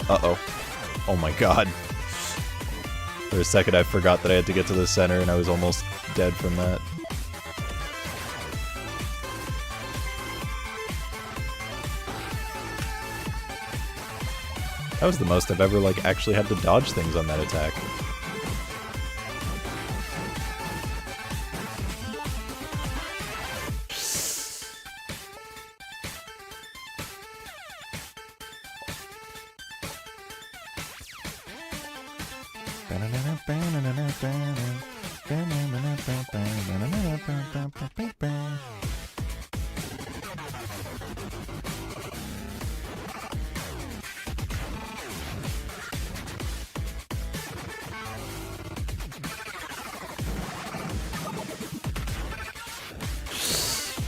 Uh-oh. Oh my god. For a second I forgot that I had to get to the center and I was almost dead from that. That was the most I've ever, like, actually had to dodge things on that attack.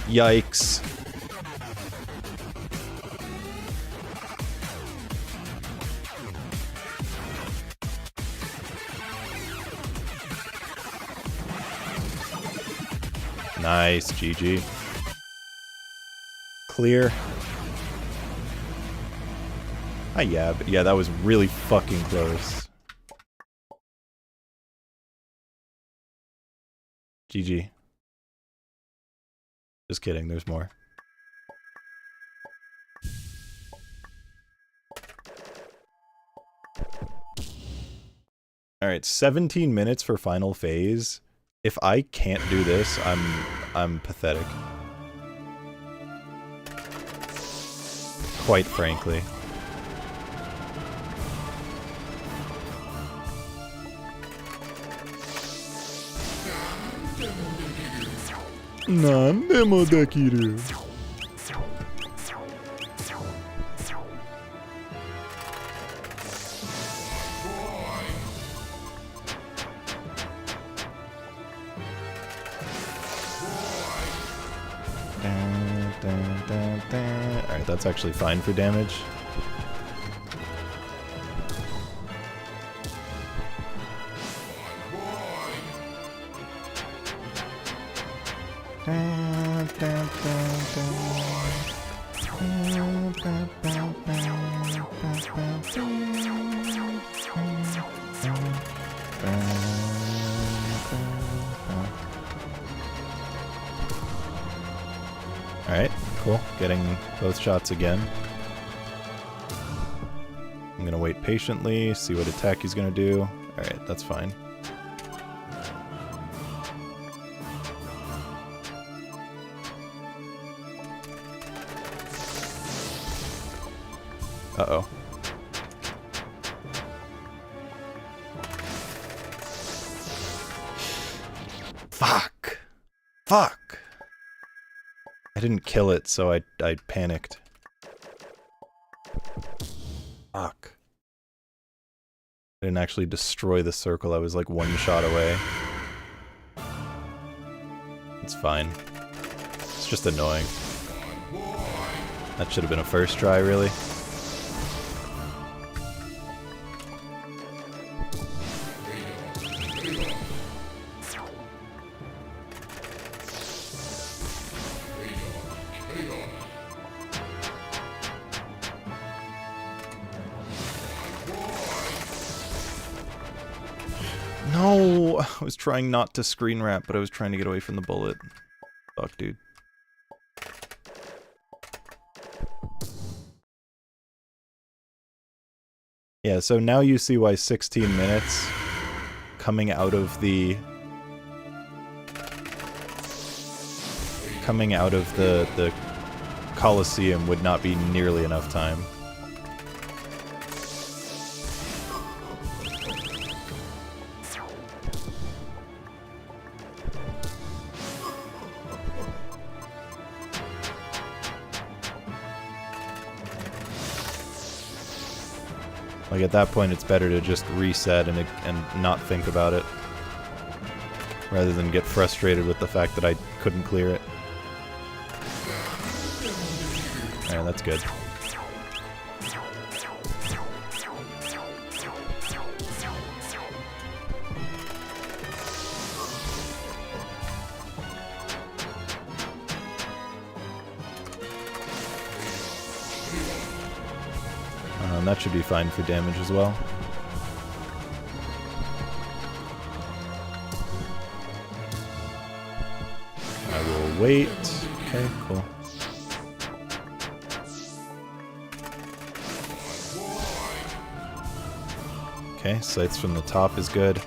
Yikes. Nice, GG. Clear. Yeah, but yeah, that was really fucking close. GG. Just kidding, there's more. Alright, 17 minutes for final phase. If I can't do this, I'm pathetic. Quite frankly. Nandemo dekiru. Alright, that's actually fine for damage. Alright, cool. Getting both shots again. I'm gonna wait patiently, see what attack he's gonna do. Alright, that's fine. Uh-oh. Fuck! Fuck! I didn't kill it, so I panicked. Fuck. I didn't actually destroy the circle, I was like one shot away. It's fine. It's just annoying. That should have been a first try, really. No! I was trying not to screen wrap, but I was trying to get away from the bullet. Fuck, dude. Yeah, so now you see why 16 minutes coming out of the Coliseum would not be nearly enough time. Like, at that point, it's better to just reset and not think about it, rather than get frustrated with the fact that I couldn't clear it. Alright, that's good. That should be fine for damage as well. I will wait. Okay, cool. Okay, sights from the top is good.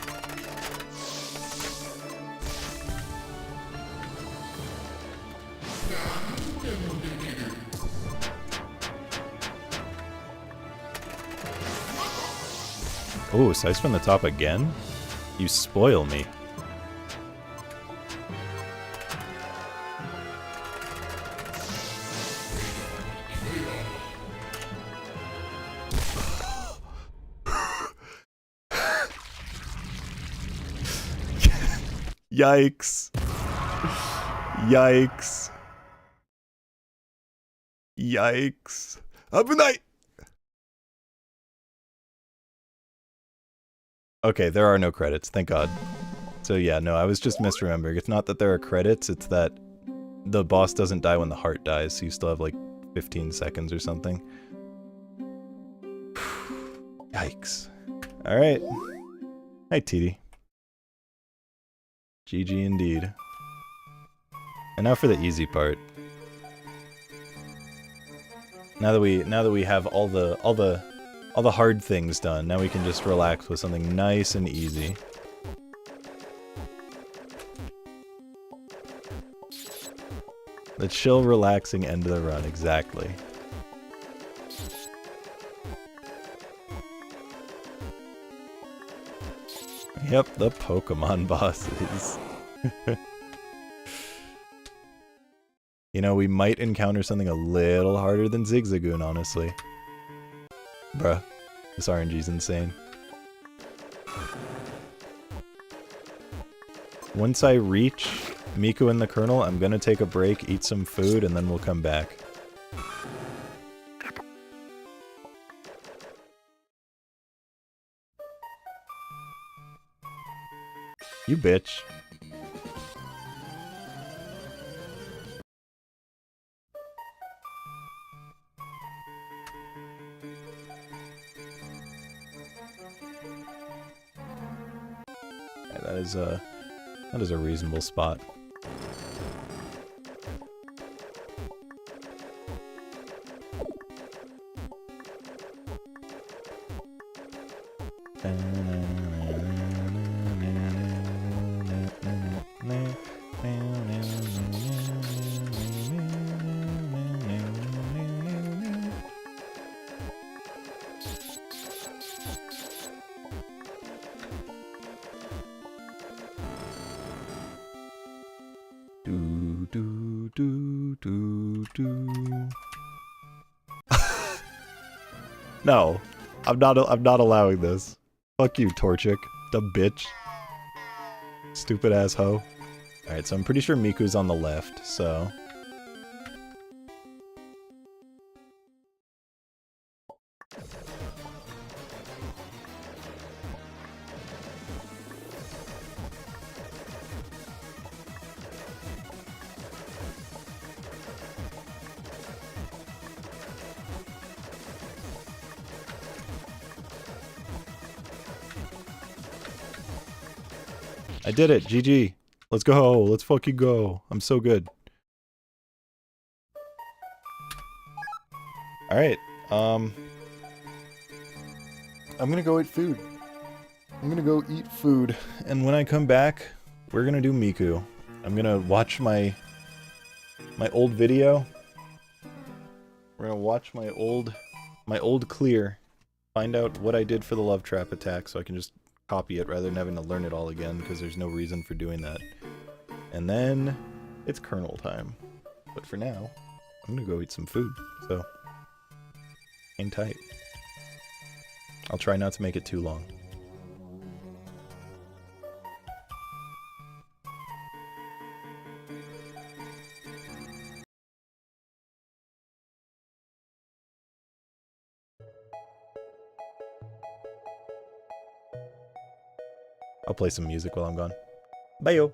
Oh, sights from the top again? You spoil me. Yikes. Yikes. Yikes. Abunai! Okay, there are no credits, thank God. So yeah, no, I was just misremembering. It's not that there are credits, it's that the boss doesn't die when the heart dies, so you still have like 15 seconds or something. Yikes. Alright. Hi, TD. GG indeed. And now for the easy part. Now that we have all the hard things done, now we can just relax with something nice and easy. The chill, relaxing end of the run, exactly. Yep, the Pokemon bosses. You know, we might encounter something a little harder than Zigzagoon, honestly. Bruh, this RNG's insane. Once I reach Miku and the Colonel, I'm gonna take a break, eat some food, and then we'll come back. You bitch. Yeah, that is a reasonable spot. Do do. No, I'm not allowing this. Fuck you, Torchic, dumb bitch. Stupid ass hoe. Alright, so I'm pretty sure Miku's on the left, so... I did it, GG. Let's go, let's fucking go. I'm so good. Alright, I'm gonna go eat food. I'm gonna go eat food, and when I come back, we're gonna do Miku. I'm gonna watch my old video. We're gonna watch my old clear, find out what I did for the love trap attack so I can just copy it rather than having to learn it all again, because there's no reason for doing that. And then it's kernel time. But for now, I'm gonna go eat some food, so hang tight. I'll try not to make it too long. I'll play some music while I'm gone. Bye-yo!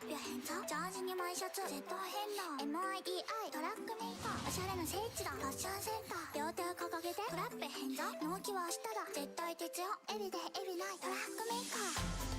ップや変装ジャージにワイシャツ絶対変な MIDI トラックメーカーおしゃれな聖地だファッションセンター両手を掲げてトラップ変装納期は明日だ絶対徹夜エビデイエビナイトラックメーカー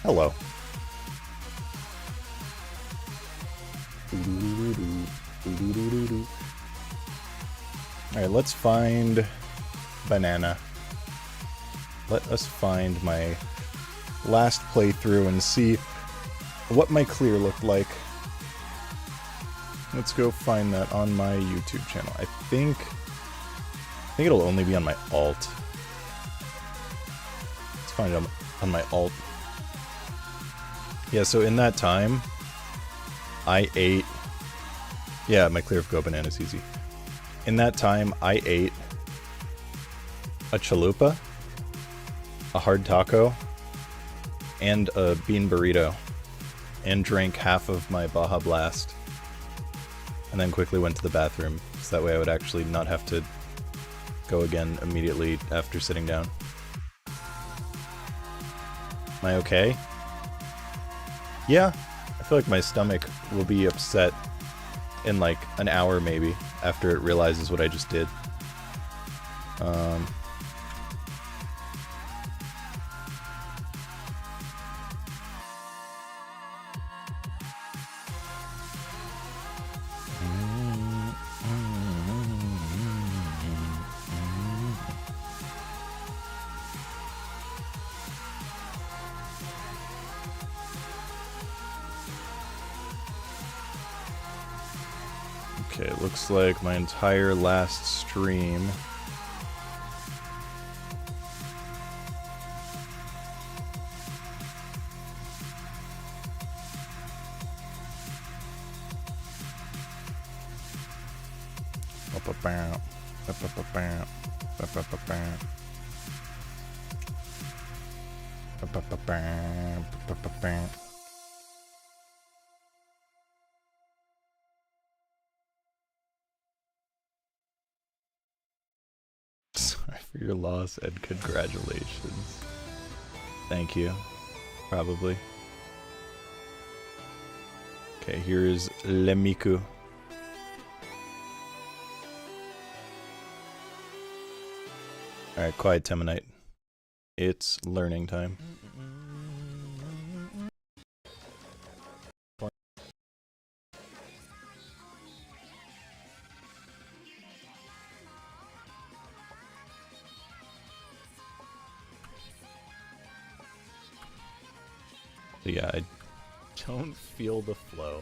Hello. Alright, let's find banana. Let us find my last playthrough and see what my clear looked like. Let's go find that on my YouTube channel. I think it'll only be on my alt. Let's find it on my alt. Yeah, so in that time, I ate... Yeah, my clear of go banana is easy. In that time, I ate a chalupa, a hard taco, and a bean burrito, and drank half of my Baja Blast, and then quickly went to the bathroom, so that way I would actually not have to go again immediately after sitting down. Am I okay? Yeah, I feel like my stomach will be upset in like an hour maybe, after it realizes what I just did. Okay, it looks like my entire last stream Sorry for your loss and congratulations. Thank you. Probably. Okay, here is Lemiku. Alright, quiet Temanite. It's learning time. Yeah, I don't feel the flow.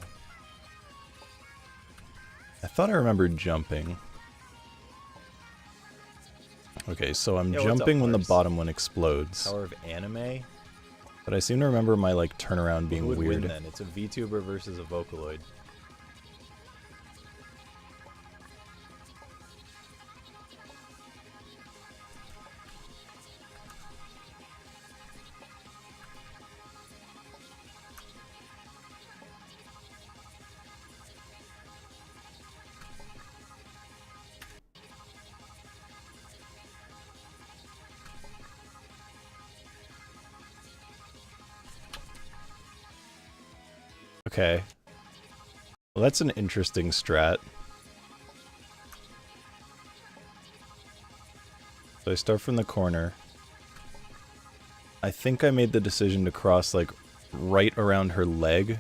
I thought I remembered jumping. Okay, so I'm jumping when the bottom one explodes. Power of anime? But I seem to remember my like turnaround being Who would weird. win then? It's a VTuber versus a Vocaloid. Okay. Well, that's an interesting strat. So I start from the corner. I think I made the decision to cross, like, right around her leg.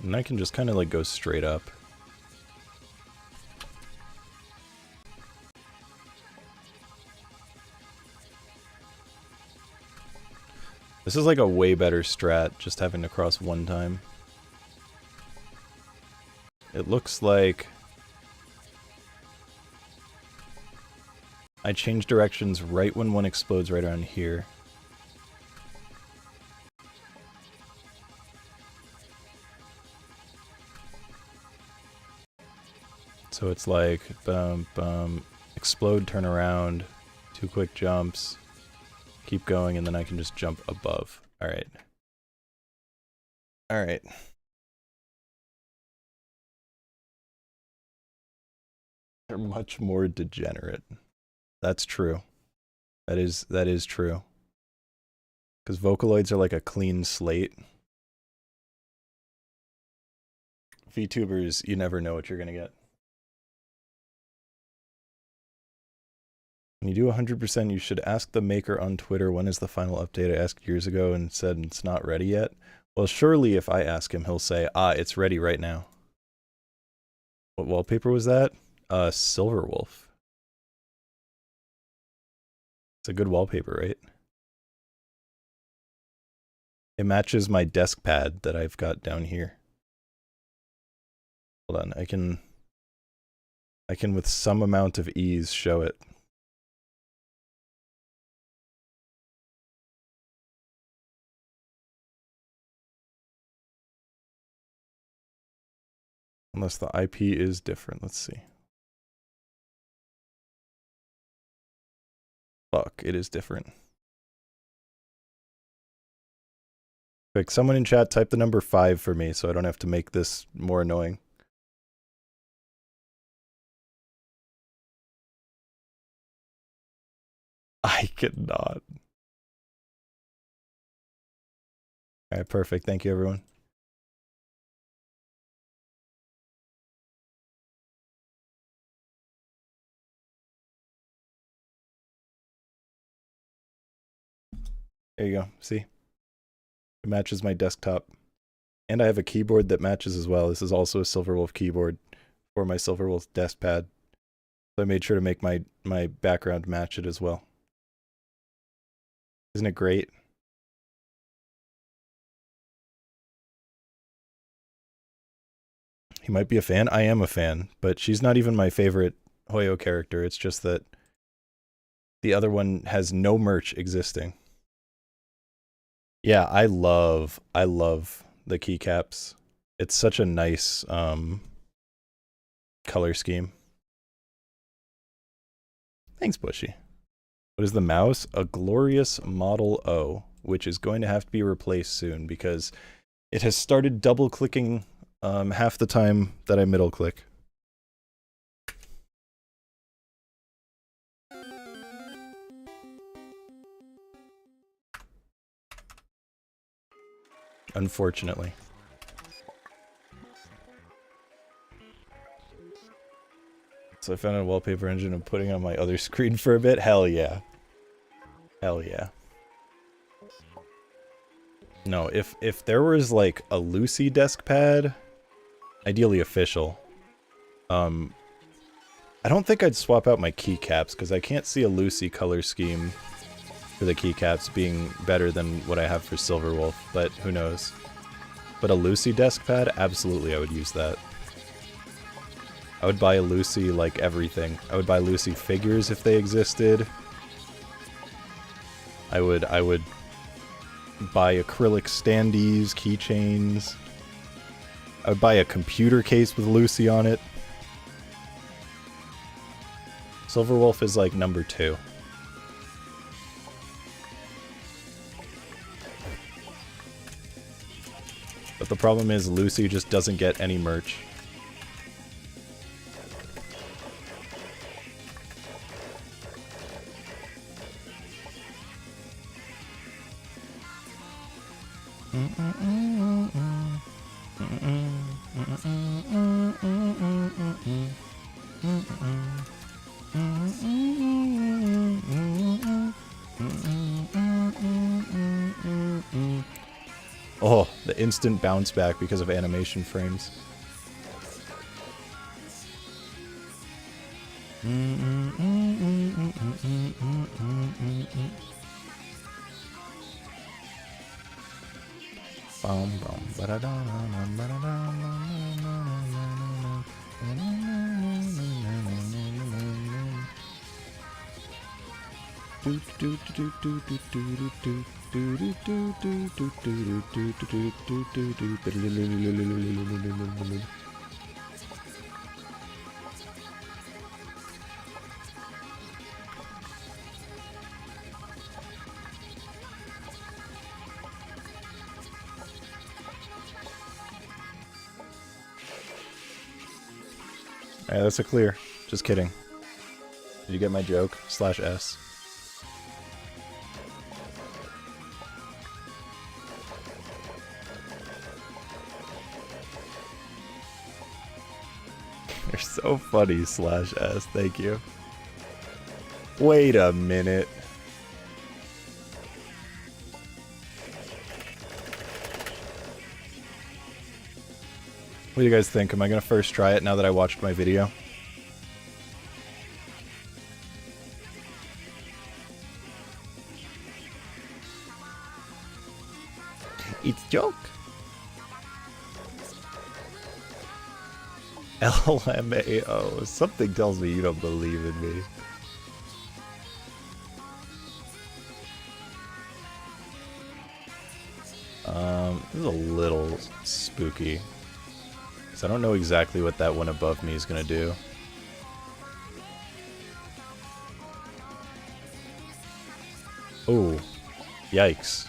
And I can just kind of, like, go straight up. This is like a way better strat, just having to cross one time. It looks like I change directions right when one explodes right around here. So it's like, bum, bum, explode, turn around, 2 quick jumps, keep going, and then I can just jump above. Alright. Alright. They're much more degenerate. That's true. That is true. Because Vocaloids are like a clean slate. VTubers, you never know what you're gonna get. When you do 100%, you should ask the maker on Twitter, when is the final update? I asked years ago and said it's not ready yet. Well, surely if I ask him, he'll say, it's ready right now. What wallpaper was that? Silverwolf. It's a good wallpaper, right? It matches my desk pad that I've got down here. Hold on, I can with some amount of ease show it. Unless the IP is different. Let's see. Fuck, it is different. Quick, someone in chat type the number 5 for me so I don't have to make this more annoying. I cannot. Alright, perfect. Thank you, everyone. There you go. See? It matches my desktop. And I have a keyboard that matches as well. This is also a Silverwolf keyboard for my Silverwolf desk pad. So I made sure to make my background match it as well. Isn't it great? He might be a fan. I am a fan, but she's not even my favorite Hoyo character. It's just that the other one has no merch existing. Yeah, I love the keycaps. It's such a nice color scheme. Thanks, Bushy. What is the mouse? A glorious Model O, which is going to have to be replaced soon because it has started double clicking half the time that I middle click. Unfortunately. So I found a wallpaper engine and putting it on my other screen for a bit. Hell yeah. Hell yeah. No, if there was like a Lucy desk pad, ideally official, I don't think I'd swap out my keycaps because I can't see a Lucy color scheme for the keycaps being better than what I have for Silverwolf, but who knows. But a Lucy desk pad, absolutely I would use that. I would buy a Lucy like everything. I would buy Lucy figures if they existed. I would buy acrylic standees, keychains. I would buy a computer case with Lucy on it. Silverwolf is like number 2. But the problem is Lucy just doesn't get any merch. Oh, the instant bounce back because of animation frames. Alright, that's a clear. Just kidding. Did you get my joke? /S. You're so funny, /S. Thank you. Wait a minute. What do you guys think? Am I gonna first try it now that I watched my video? It's joke. LMAO. Something tells me you don't believe in me. This is a little spooky. Because I don't know exactly what that one above me is gonna do. Oh, yikes.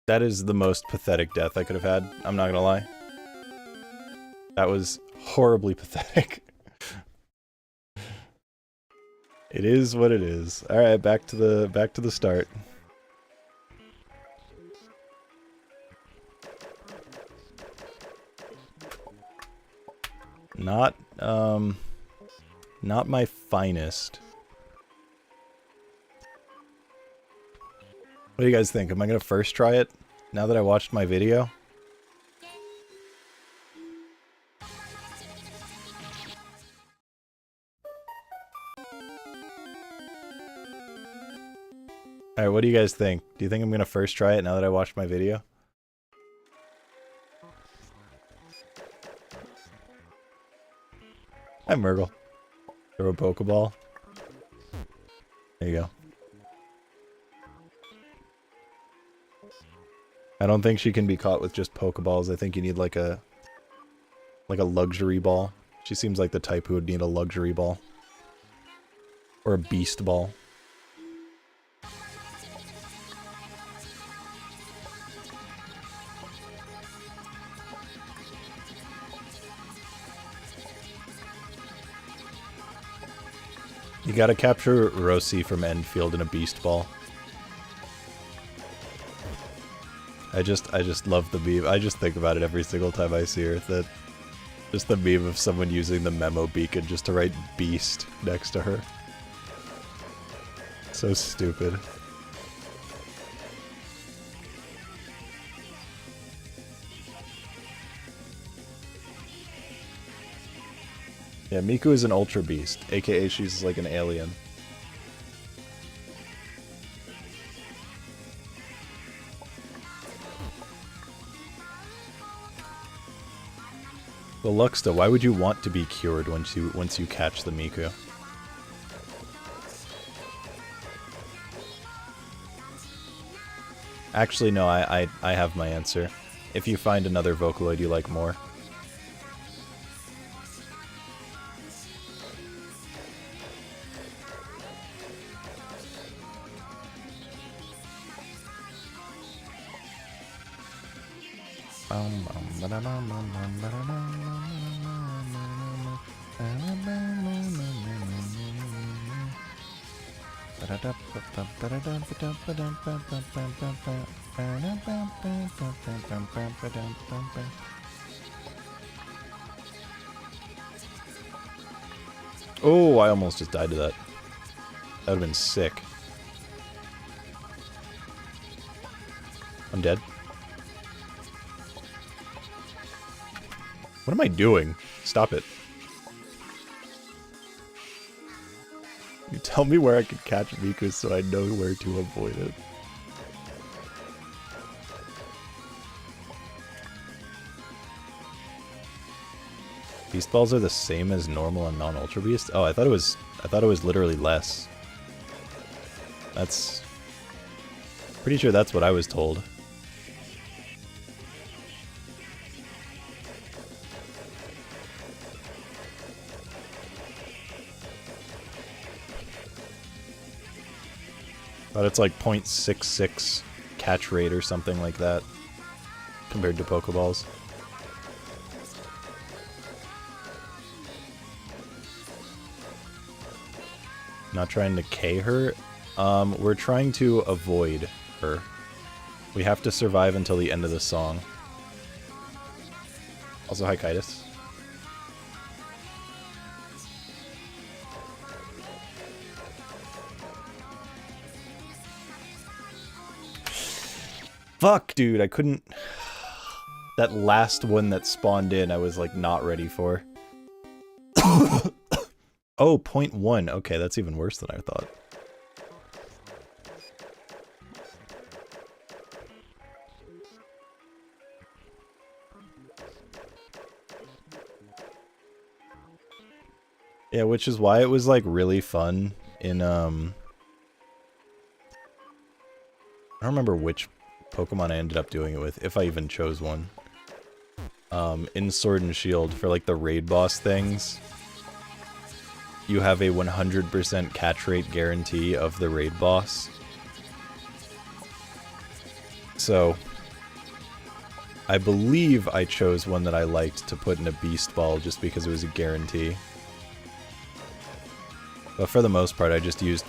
That is the most pathetic death I could have had. I'm not gonna lie. That was horribly pathetic. It is what it is. All right, back to the start. Not my finest. What do you guys think? Am I gonna first try it now that I watched my video? Alright, what do you guys think? Do you think I'm gonna first try it now that I watched my video? Hi, Murgle. Throw a Pokeball. There you go. I don't think she can be caught with just Pokeballs. I think you need like a luxury ball. She seems like the type who would need a luxury ball. Or a beast ball. You gotta capture Rosie from Endfield in a beast ball. I just love the meme. I just think about it every single time I see her. That just the meme of someone using the memo beacon just to write beast next to her. So stupid. Yeah, Miku is an ultra beast, aka she's like an alien. Well, Luxta, why would you want to be cured once you catch the Miku? Actually, no, I have my answer. If you find another Vocaloid you like more. Oh, I almost just died to that. That would have been sick. I'm dead. What am I doing? Stop it. You tell me where I can catch Miku so I know where to avoid it. Beast Balls are the same as normal and non-Ultra Beast? Oh, I thought it was literally less. That's... Pretty sure that's what I was told. But it's like 0.66 catch rate or something like that compared to Pokeballs. Not trying to K her. We're trying to avoid her. We have to survive until the end of the song. Also, hi, Kitus. Fuck, dude, I couldn't... That last one that spawned in, I was, like, not ready for. Oh, 0.1. Okay, that's even worse than I thought. Yeah, which is why it was, like, really fun in, I don't remember which Pokemon I ended up doing it with, if I even chose one. In Sword and Shield, for, like, the raid boss things, you have a 100% catch rate guarantee of the raid boss. So, I believe I chose one that I liked to put in a Beast Ball just because it was a guarantee. But for the most part, I just used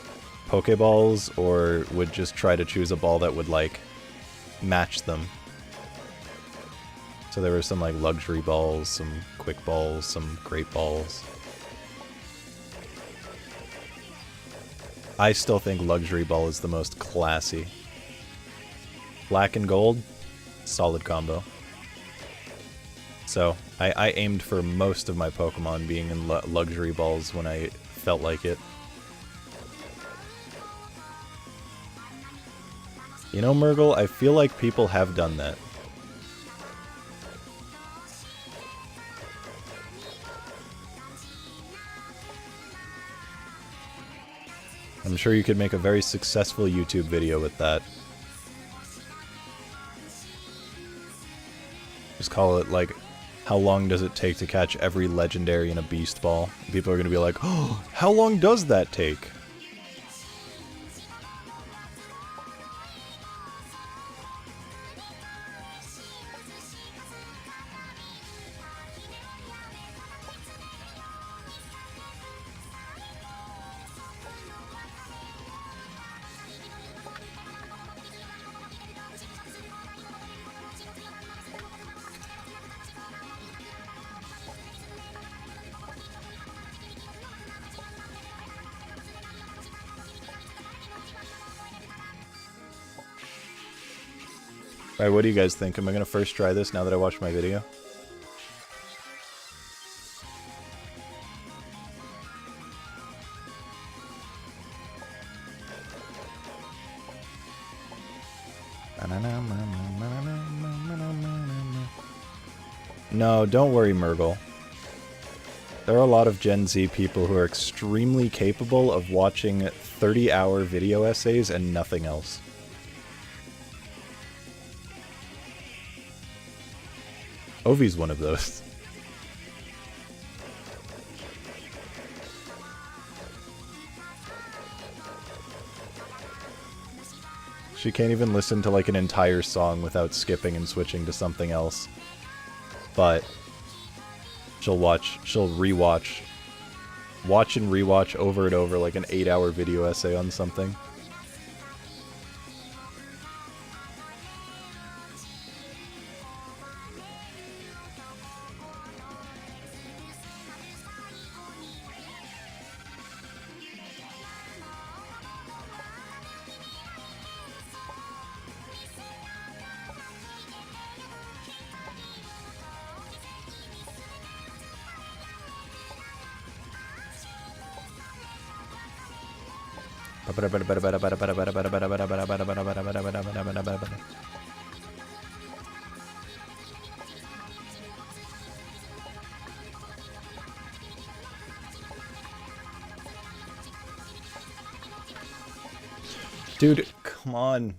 Pokeballs, or would just try to choose a ball that would, like, match them. So there were some, like, luxury balls, some quick balls, some great balls. I still think luxury ball is the most classy. Black and gold, solid combo. So, I aimed for most of my Pokemon being in luxury balls when I felt like it. You know, Murgle, I feel like people have done that. I'm sure you could make a very successful YouTube video with that. Just call it, like, how long does it take to catch every legendary in a Beast Ball? And people are gonna be like, oh, how long does that take? Alright, what do you guys think? Am I gonna first try this now that I watched my video? No, don't worry, Murgle. There are a lot of Gen Z people who are extremely capable of watching 30-hour video essays and nothing else. Ovi's one of those. She can't even listen to like an entire song without skipping and switching to something else. But she'll rewatch, watch and rewatch over and over like an 8-hour video essay on something. Dude, come on.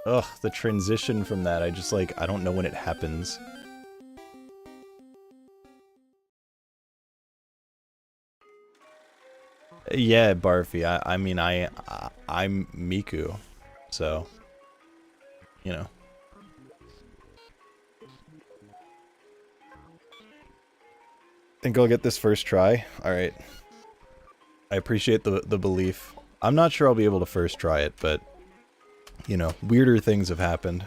Ugh, the transition from that, I just like, I don't know when it happens. Yeah, Barfy, I mean, I'm Miku, so, you know. Think I'll get this first try? Alright. I appreciate the belief. I'm not sure I'll be able to first try it, but, you know, weirder things have happened.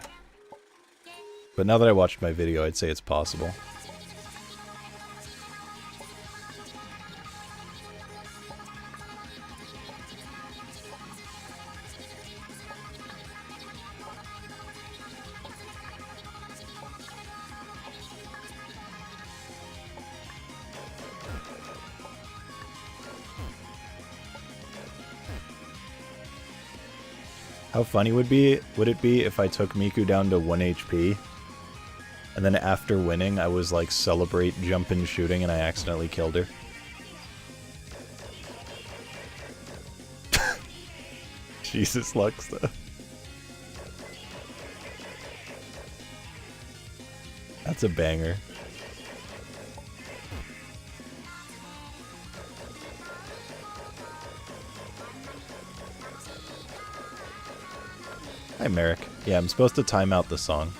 But now that I watched my video, I'd say it's possible. How funny would it be if I took Miku down to 1 HP, and then after winning I was like celebrate jumping shooting and I accidentally killed her? Jesus Lux though. That's a banger. Hi, Merrick. Yeah, I'm supposed to time out the song.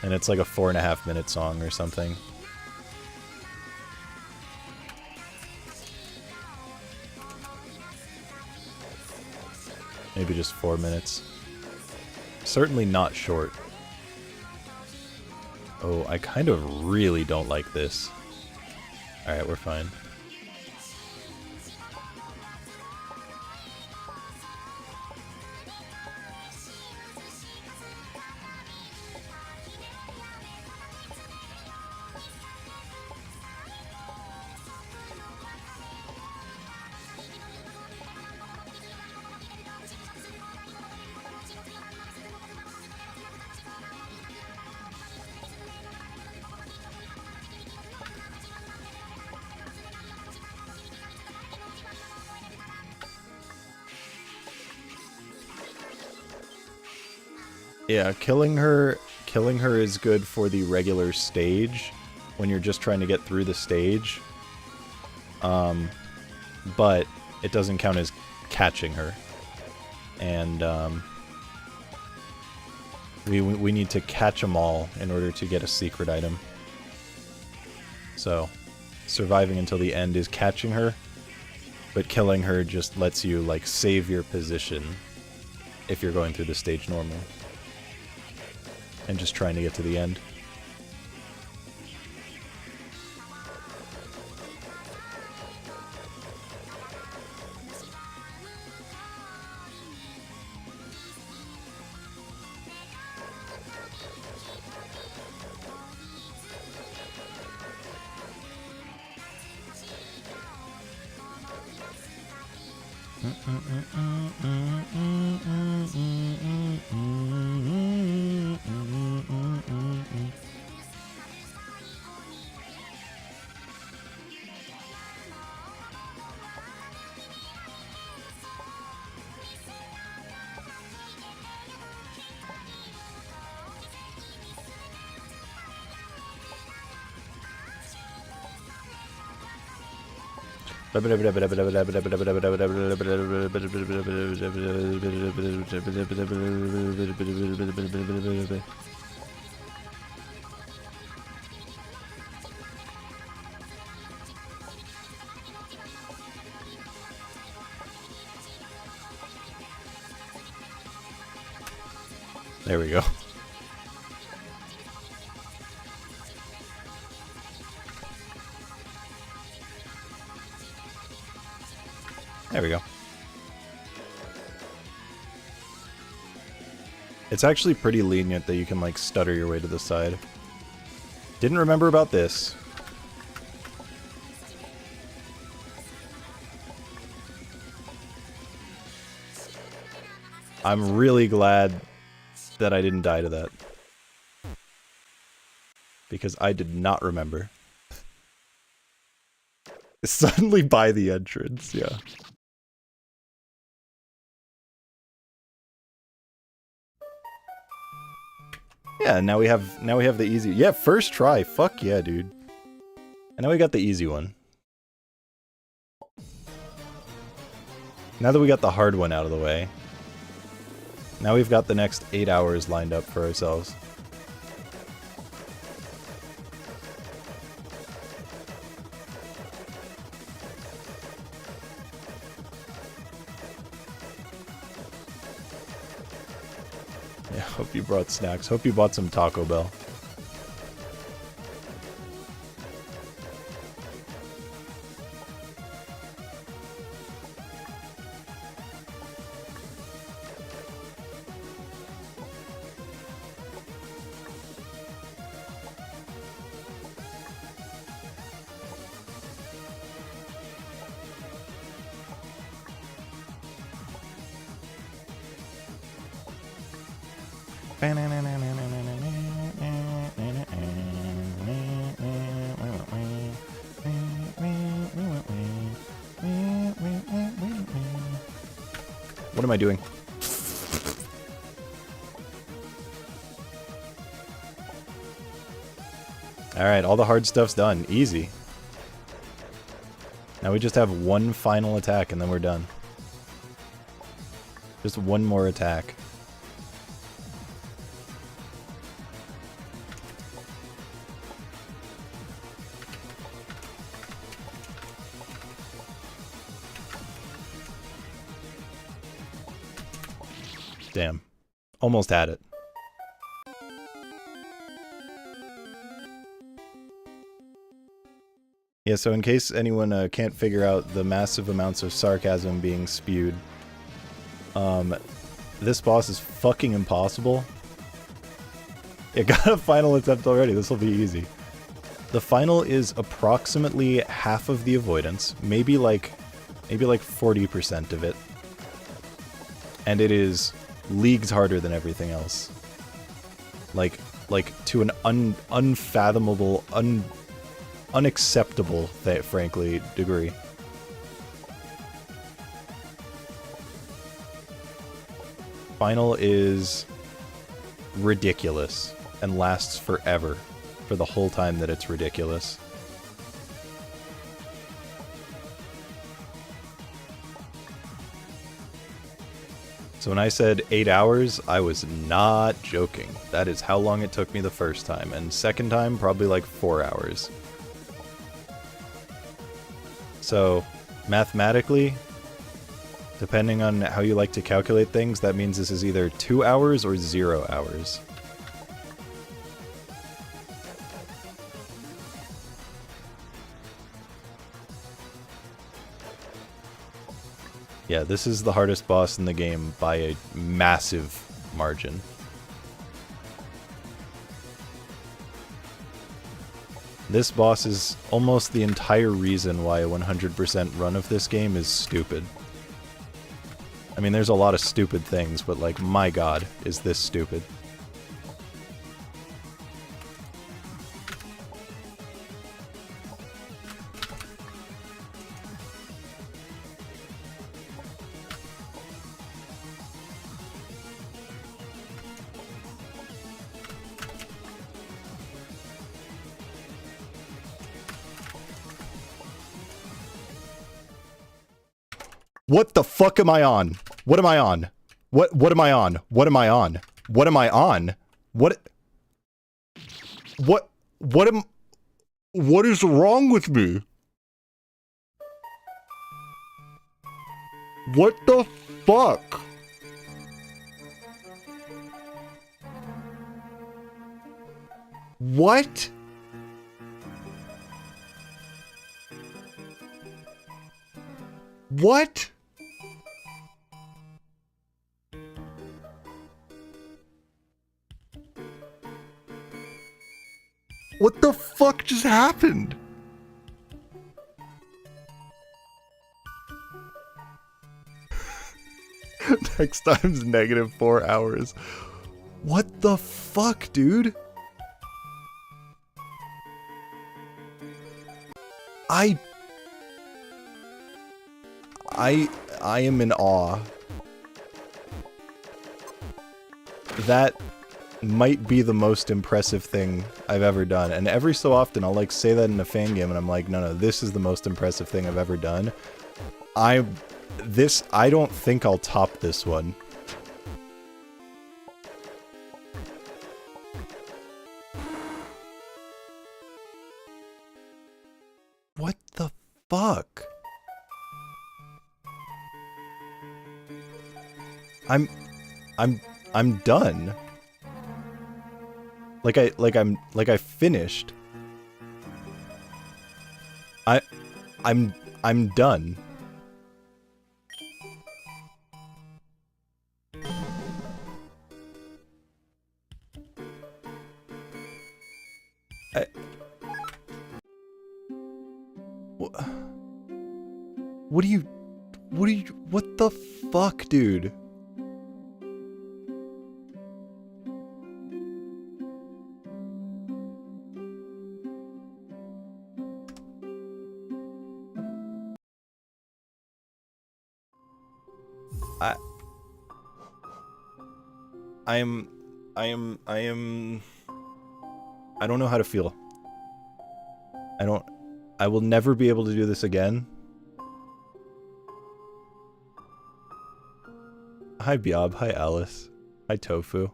And it's like a 4.5-minute song or something. Maybe just 4 minutes. Certainly not short. Oh, I kind of really don't like this. Alright, we're fine. Yeah, killing her is good for the regular stage when you're just trying to get through the stage. But it doesn't count as catching her. And we need to catch them all in order to get a secret item. So, surviving until the end is catching her, but killing her just lets you like save your position if you're going through the stage normal. And just trying to get to the end. There we go. There we go. It's actually pretty lenient that you can like stutter your way to the side. Didn't remember about this. I'm really glad that I didn't die to that. Because I did not remember. Suddenly by the entrance, yeah. Yeah, now we have the easy. Yeah, first try. Fuck yeah, dude. And now we got the easy one. Now that we got the hard one out of the way, now we've got the next 8 hours lined up for ourselves. Yeah, hope you brought snacks. Hope you bought some Taco Bell. What am I doing? Alright, all the hard stuff's done. Easy. Now we just have one final attack and then we're done. Just one more attack. Damn. Almost had it. Yeah, so in case anyone can't figure out the massive amounts of sarcasm being spewed, this boss is fucking impossible. It got a final attempt already. This will be easy. The final is approximately half of the avoidance, maybe like 40% of it. And it is leagues harder than everything else. Like to an unfathomable, unacceptable, frankly, degree. Final is ridiculous and lasts forever for the whole time that it's ridiculous. So when I said 8 hours, I was not joking. That is how long it took me the first time, and second time, probably like 4 hours. So, mathematically, depending on how you like to calculate things, that means this is either 2 hours or 0 hours. Yeah, this is the hardest boss in the game by a massive margin. This boss is almost the entire reason why a 100% run of this game is stupid. I mean, there's a lot of stupid things, but like, my god, is this stupid. What the fuck am I on? What am I on? What am I on? What am I on? What am I on? What is wrong with me? What the fuck? What? What? What the fuck just happened? Next time's -4 hours. What the fuck, dude? I am in awe. That might be the most impressive thing I've ever done. And every so often I'll like say that in a fan game and I'm like, no, this is the most impressive thing I've ever done. I don't think I'll top this one. What the fuck? I'm done. Like I finished. I'm done. What the fuck, dude? I don't know how to feel. I will never be able to do this again. Hi Biob, hi Alice, hi Tofu.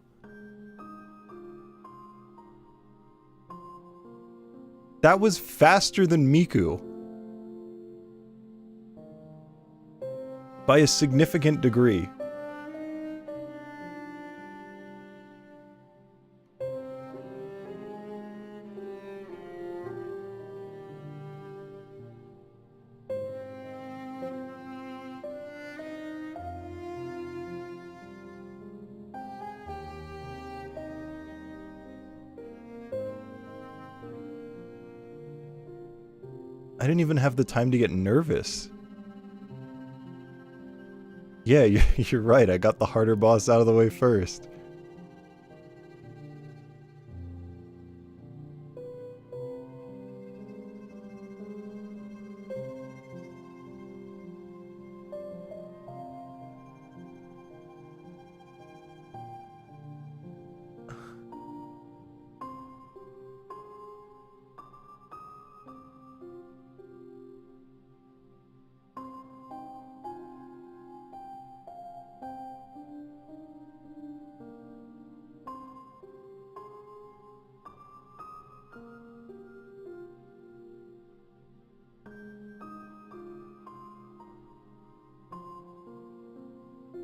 That was faster than Miku. By a significant degree. I didn't even have the time to get nervous. Yeah, you're right. I got the harder boss out of the way first.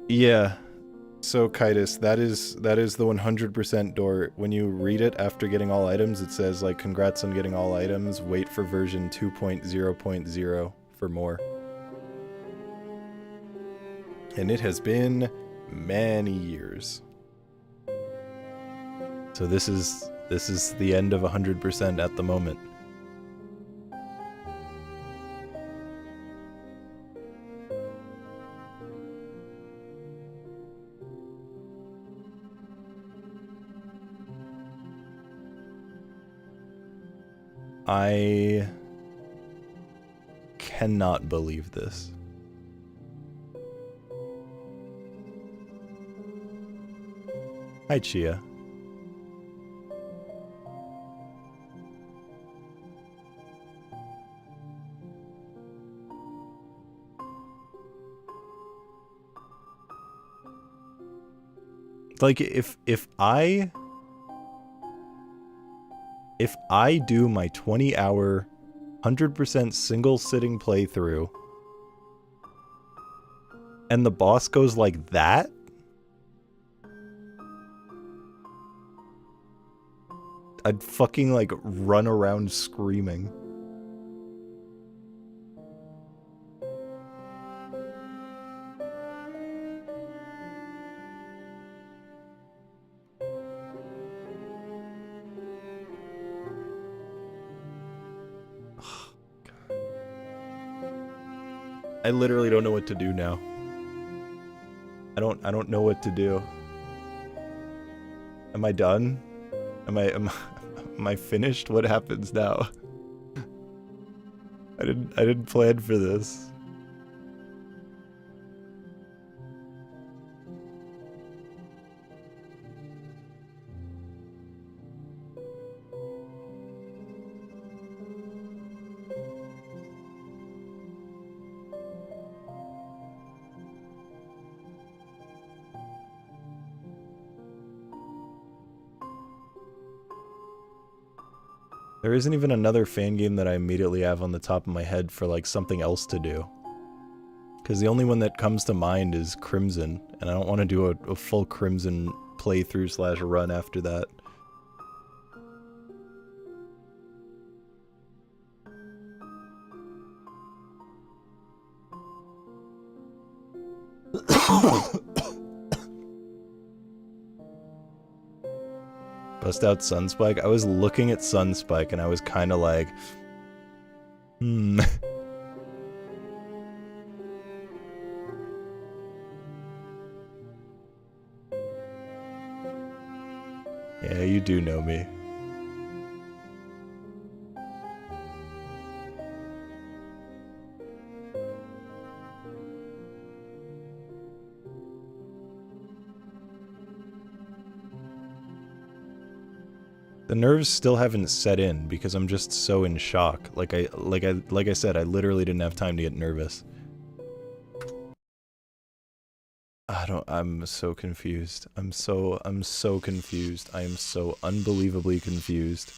Yeah. So Kitus, that is the 100% door. When you read it after getting all items, it says like congrats on getting all items. Wait for version 2.0.0 for more. And it has been many years. So this is the end of 100% at the moment. I cannot believe this. Hi, Chia. Like, if I do my 20-hour, 100% single-sitting playthrough, and the boss goes like that, I'd fucking, like, run around screaming. I literally don't know what to do now. I don't know what to do. Am I done? Am I finished? What happens now? I didn't plan for this. There isn't even another fan game that I immediately have on the top of my head for like something else to do. Because the only one that comes to mind is Crimson, and I don't want to do a full Crimson playthrough slash run after that. Bust out Sunspike? I was looking at Sunspike and I was kind of like, Yeah, you do know me. The nerves still haven't set in because I'm just so in shock. Like I said, I literally didn't have time to get nervous. I'm so confused. I'm so confused. I am so unbelievably confused.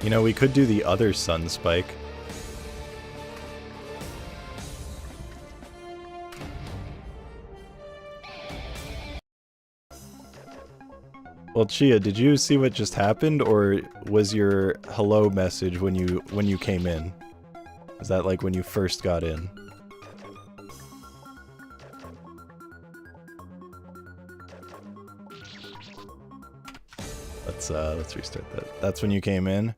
You know, we could do the other Sunspike. Well, Chia, did you see what just happened, or was your hello message when you came in? Is that like when you first got in? Let's restart that. That's when you came in.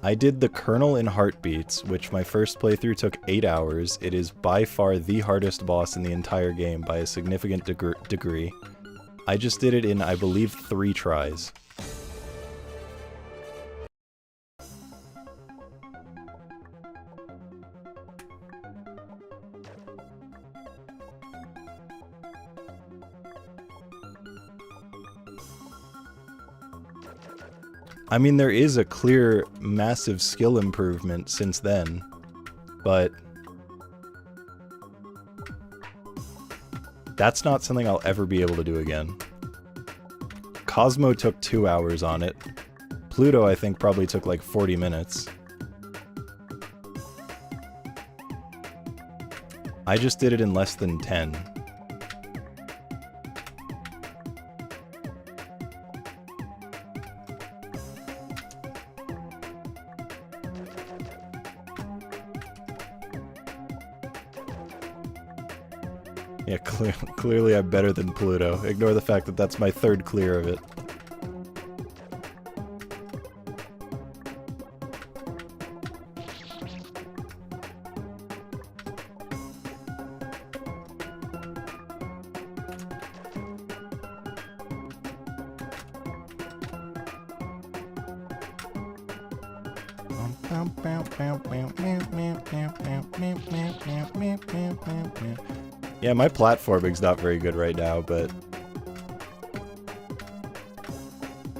I did the Kernel in Heartbeats, which my first playthrough took 8 hours. It is by far the hardest boss in the entire game by a significant degree. I just did it in, I believe, 3 tries. I mean, there is a clear, massive skill improvement since then, but that's not something I'll ever be able to do again. Cosmo took 2 hours on it. Pluto, I think, probably took like 40 minutes. I just did it in less than 10. Yeah, clearly I'm better than Pluto. Ignore the fact that that's my 3rd clear of it. Yeah, my platforming's not very good right now, but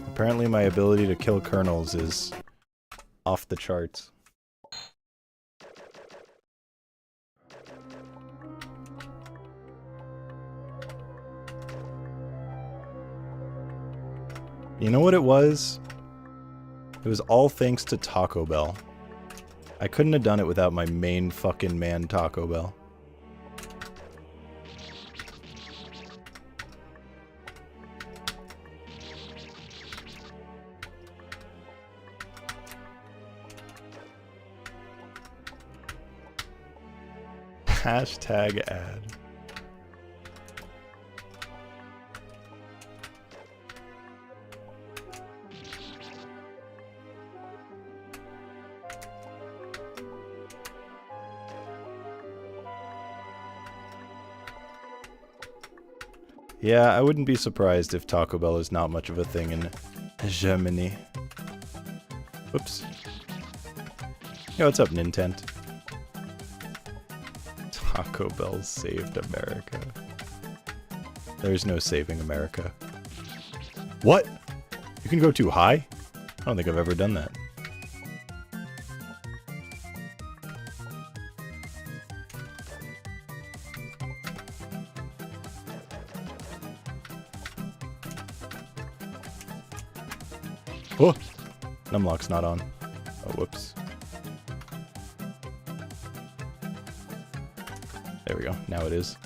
apparently my ability to kill kernels is off the charts. You know what it was? It was all thanks to Taco Bell. I couldn't have done it without my main fucking man, Taco Bell. Hashtag ad. Yeah, I wouldn't be surprised if Taco Bell is not much of a thing in Germany. Oops. Yo, what's up, Nintendo? Taco Bell saved America. There's no saving America. What? You can go too high? I don't think I've ever done that. Oh! Numlock's not on. Oh, whoops. There we go. Now it is.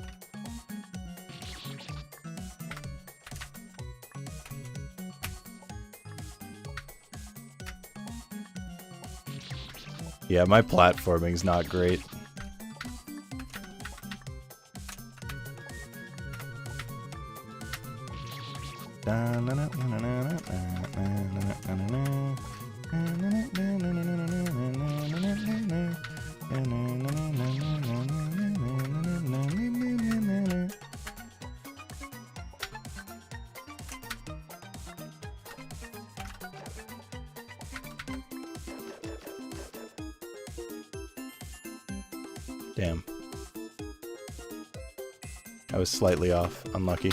Yeah, my platforming's not great. Damn. I was slightly off. Unlucky.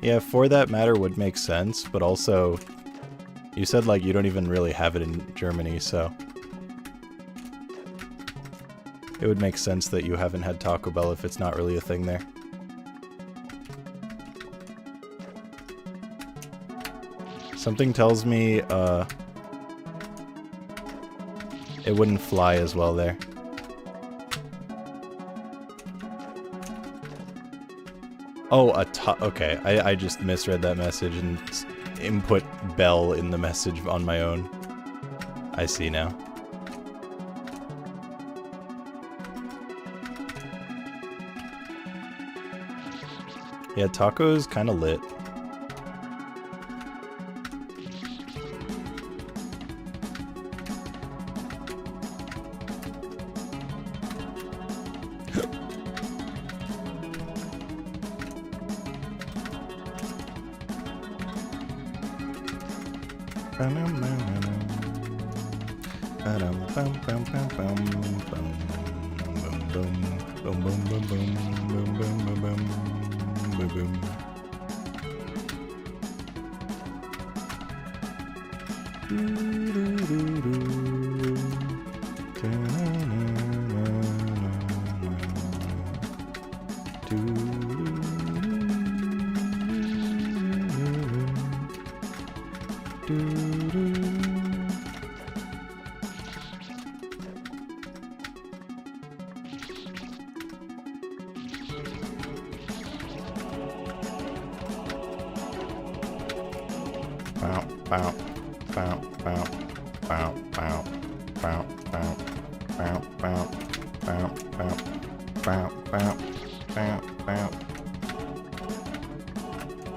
Yeah, for that matter would make sense, but also, you said like you don't even really have it in Germany, so it would make sense that you haven't had Taco Bell if it's not really a thing there. Something tells me, it wouldn't fly as well there. Oh, okay, I just misread that message and input Bell in the message on my own. I see now. Yeah, taco's kinda lit.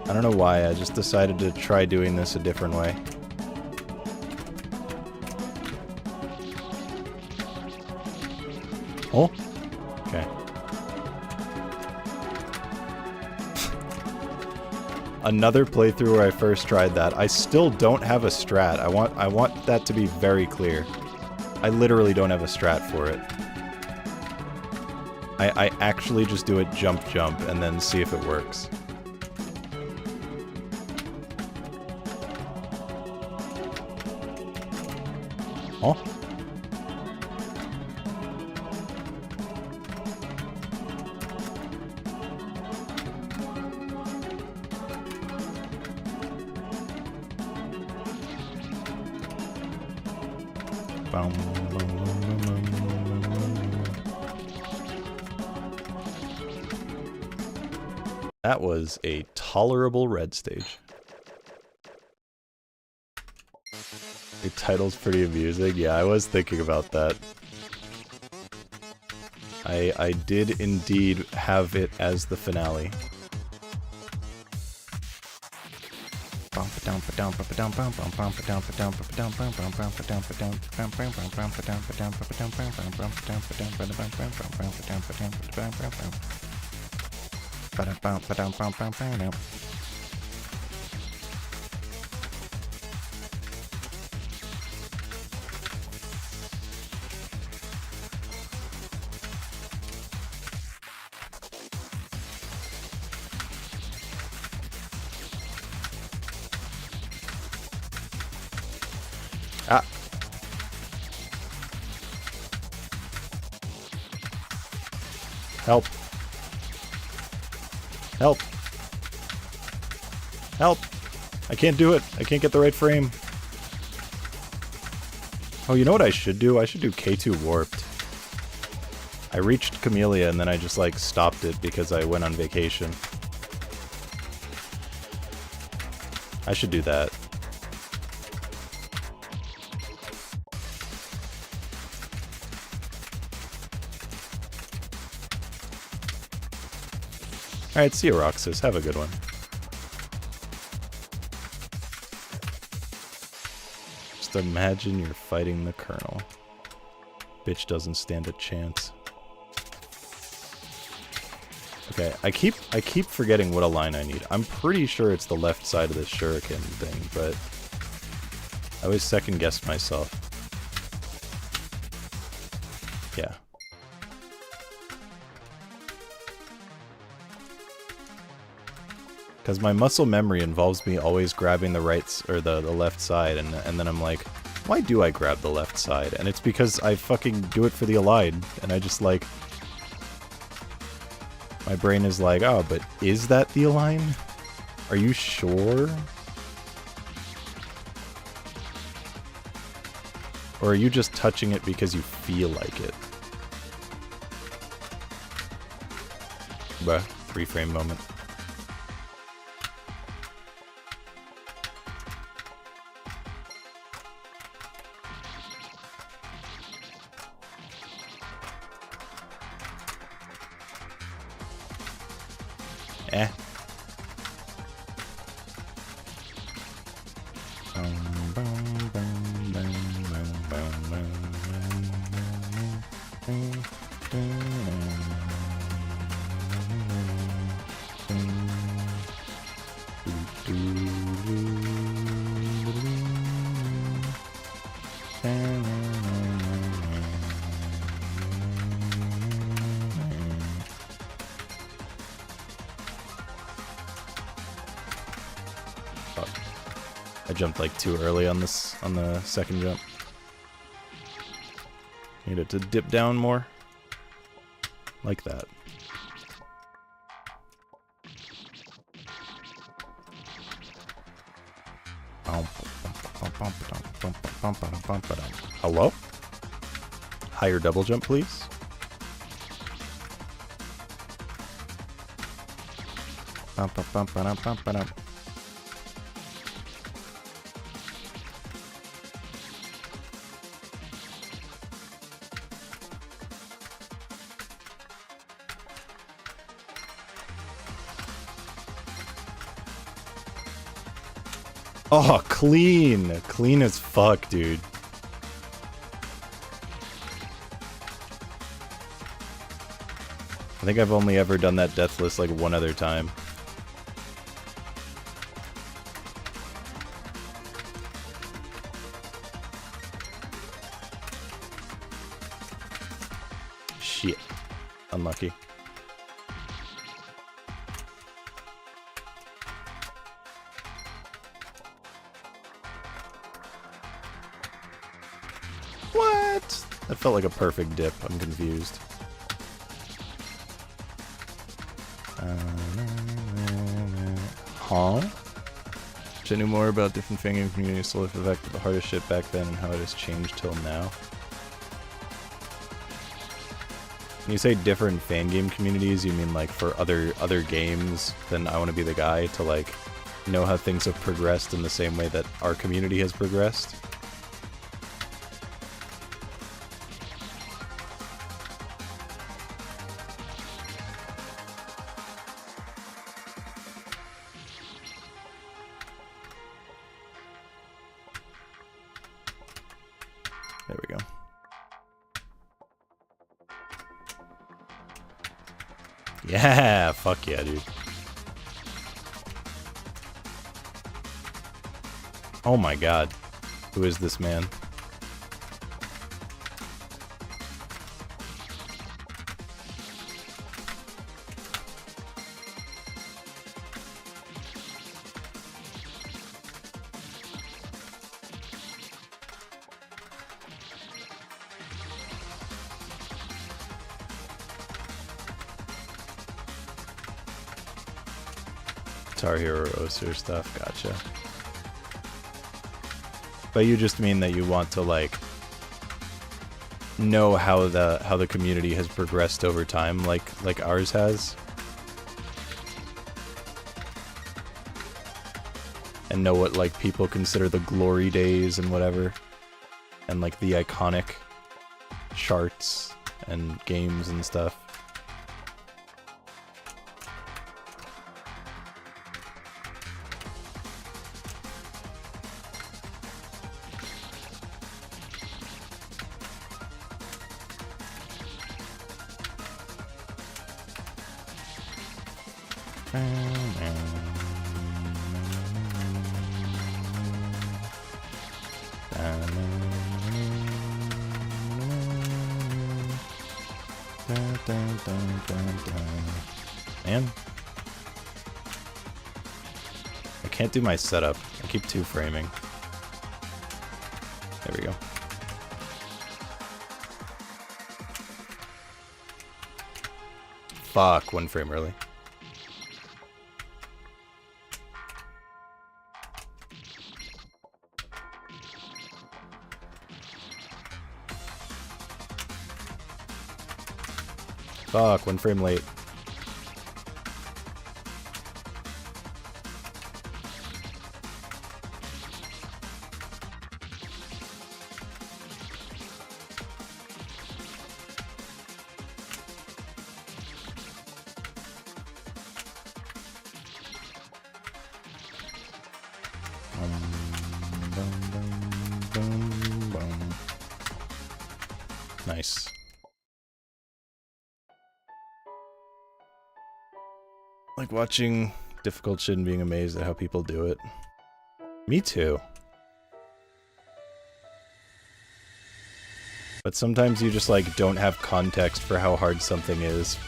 I don't know why, I just decided to try doing this a different way. Oh? Okay. Another playthrough where I first tried that. I still don't have a strat. I want that to be very clear. I literally don't have a strat for it. I actually just do it jump and then see if it works. Oh? That was a tolerable red stage. Your title's pretty amusing. Yeah, I was thinking about that. I did indeed have it as the finale. Ah. Help. Help. Help. I can't do it. I can't get the right frame. Oh, you know what I should do? I should do K2 Warped. I reached Kamilia and then I just like stopped it because I went on vacation. I should do that. Alright, see you, Roxas. Have a good one. Just imagine you're fighting the Colonel. Bitch doesn't stand a chance. Okay, I keep forgetting what a line I need. I'm pretty sure it's the left side of this shuriken thing, but I always second guessed myself. Yeah. Because my muscle memory involves me always grabbing the the left side, and then I'm like, why do I grab the left side? And it's because I fucking do it for the align, and I just like... My brain is like, oh, but is that the align? Are you sure? Or are you just touching it because you feel like it? Bruh, free frame moment. Eh. I jumped like too early on this, on the second jump. Need it to dip down more. Like that. Hello? Higher double jump, please. Oh, clean! Clean as fuck, dude. I think I've only ever done that deathless like one other time. Shit. Unlucky. What? That felt like a perfect dip. I'm confused. Huh? Wish I knew more about different fan game communities to lift effect of the hardest shit back then and how it has changed till now. When you say different fan game communities, you mean like for other games, then I want to be the guy to like know how things have progressed in the same way that our community has progressed? There we go. Yeah, fuck yeah, dude. Oh my god. Who is this man? Guitar Hero Oster stuff, gotcha. But you just mean that you want to like know how the community has progressed over time, like ours has, and know what like people consider the glory days and whatever, and like the iconic charts and games and stuff. Man, I can't do my setup. I keep two framing. There we go. Fuck, one frame early. Fuck, one frame late. Nice. Like watching difficult shit and being amazed at how people do it. Me too. But sometimes you just like don't have context for how hard something is.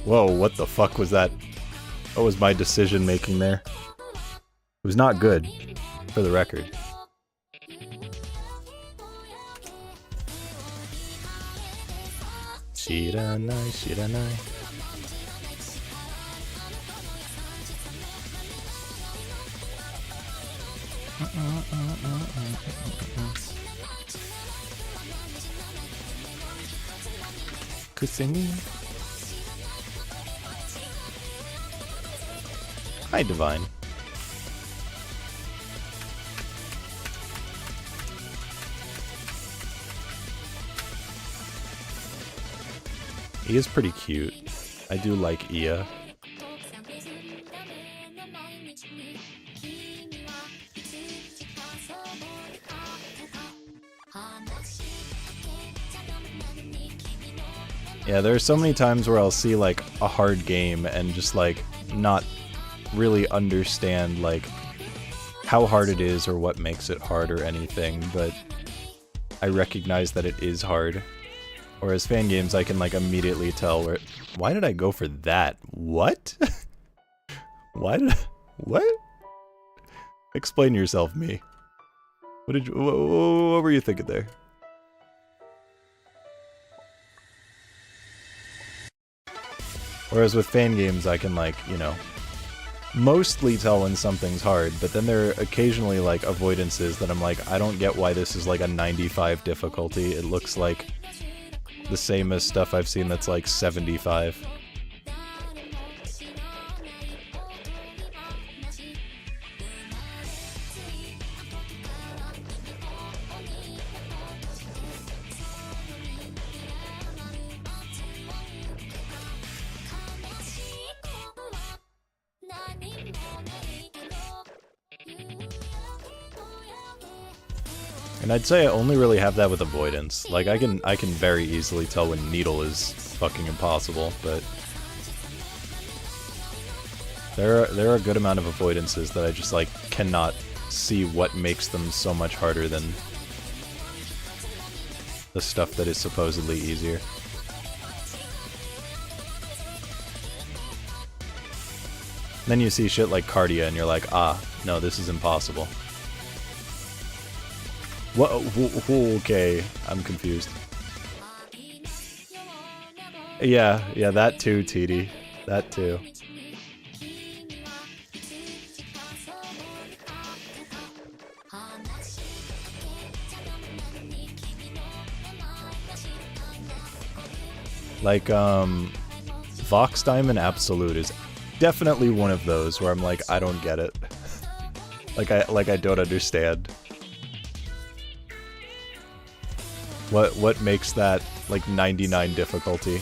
Whoa, what the fuck was that? What was my decision making there? It was not good, for the record. Shiranai, shiranai. Kuseni. Hi, Divine. He is pretty cute. I do like Ia. Yeah, there are so many times where I'll see like a hard game and just like not really understand like how hard it is or what makes it hard or anything, but I recognize that it is hard. Whereas fan games, I can like immediately tell where. Why did I go for that? What? Why did? What? Explain yourself, me. What did you? What were you thinking there? Whereas with fan games, I can like, you know, mostly tell when something's hard, but then there are occasionally like avoidances that I'm like, I don't get why this is like a 95 difficulty. It looks like the same as stuff I've seen that's like 75. And I'd say I only really have that with avoidance. Like I can very easily tell when needle is fucking impossible, but there are a good amount of avoidances that I just like cannot see what makes them so much harder than the stuff that is supposedly easier. Then you see shit like Cardia and you're like, ah, no, this is impossible. What? Okay, I'm confused. Yeah, that too, TD. That too. Like, Vox Diamond Absolute is definitely one of those where I'm like, I don't get it. like I don't understand. What makes that like 99 difficulty?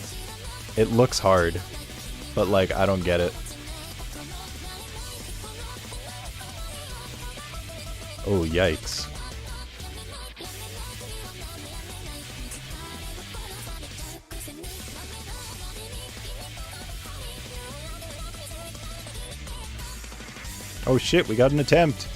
It looks hard, but like I don't get it. Oh, yikes. Oh shit, we got an attempt.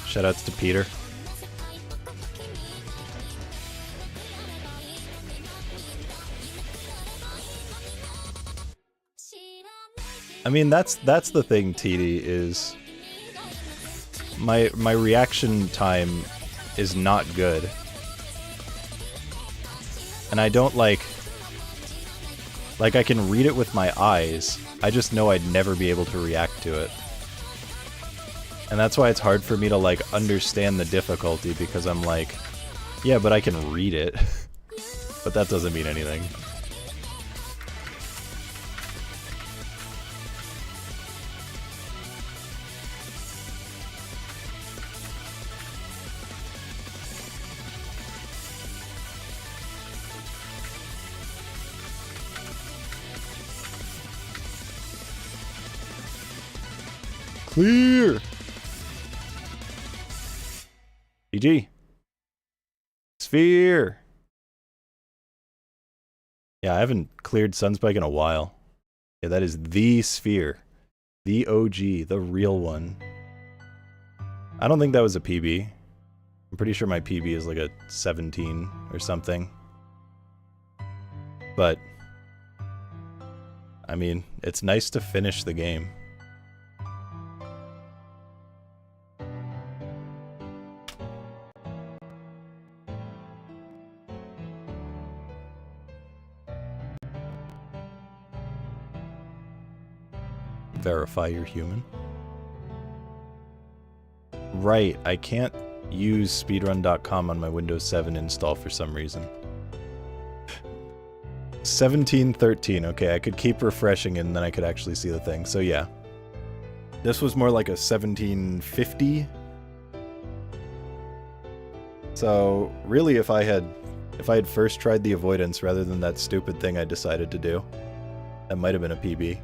Shoutouts to Peter. I mean, that's the thing, TD, is my reaction time is not good. And I don't like I can read it with my eyes. I just know I'd never be able to react to it. And that's why it's hard for me to like understand the difficulty, because I'm like, yeah, but I can read it. But that doesn't mean anything. Clear! GG. Sphere! Yeah, I haven't cleared Sunspike in a while. Yeah, that is the Sphere. The OG, the real one. I don't think that was a PB. I'm pretty sure my PB is like a 17 or something. But, I mean, it's nice to finish the game. Verify you're human. Right, I can't use speedrun.com on my Windows 7 install for some reason. 1713, okay, I could keep refreshing it and then I could actually see the thing, so yeah. This was more like a 1750. So, really, if I had first tried the avoidance rather than that stupid thing I decided to do, that might have been a PB.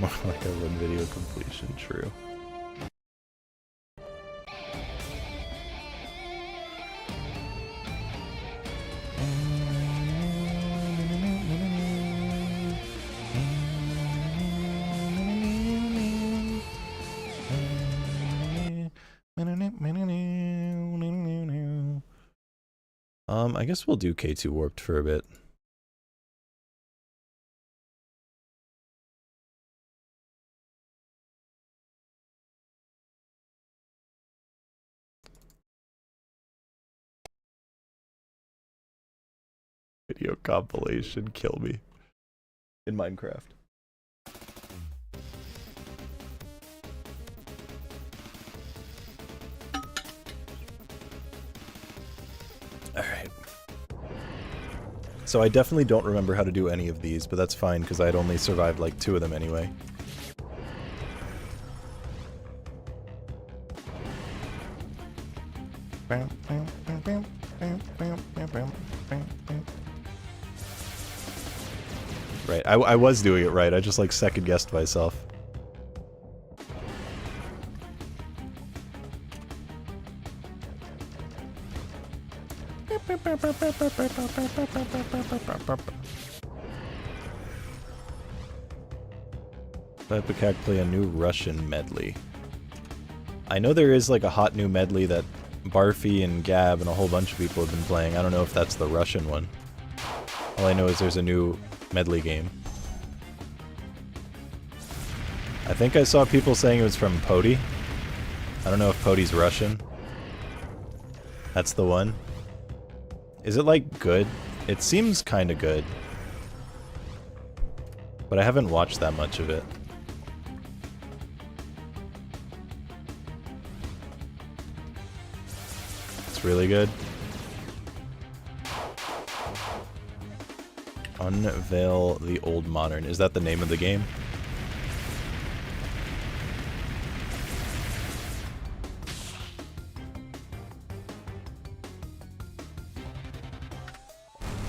More like a one video completion, true. I guess we'll do K2 Warped for a bit. Video compilation, kill me. In Minecraft. Alright. So I definitely don't remember how to do any of these, but that's fine because I'd only survived like 2 of them anyway. Right, I was doing it right, I just like second guessed myself. Epicag play a new Russian medley. I know there is like a hot new medley that Barfy and Gab and a whole bunch of people have been playing. I don't know if that's the Russian one. All I know is there's a new medley game. I think I saw people saying it was from Pody. I don't know if Pody's Russian. That's the one. Is it like good? It seems kinda good. But I haven't watched that much of it. It's really good. Unveil the Old Modern. Is that the name of the game?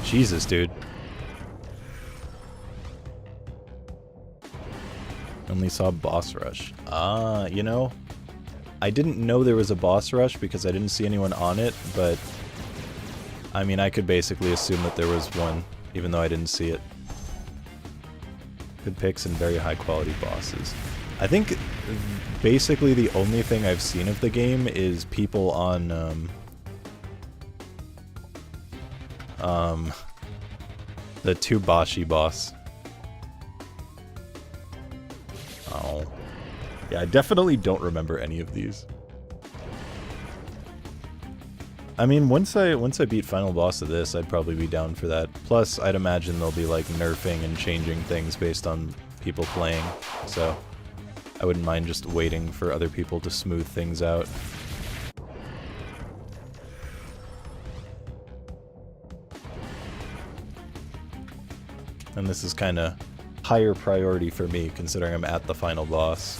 Jesus, dude. Only saw boss rush. Ah, you know, I didn't know there was a boss rush because I didn't see anyone on it, but I mean, I could basically assume that there was one, even though I didn't see it. Good picks and very high quality bosses. I think basically the only thing I've seen of the game is people on the Tubashi boss. Oh. Yeah, I definitely don't remember any of these. I mean, once I beat final boss of this, I'd probably be down for that. Plus, I'd imagine they'll be like nerfing and changing things based on people playing. So, I wouldn't mind just waiting for other people to smooth things out. And this is kind of higher priority for me, considering I'm at the final boss.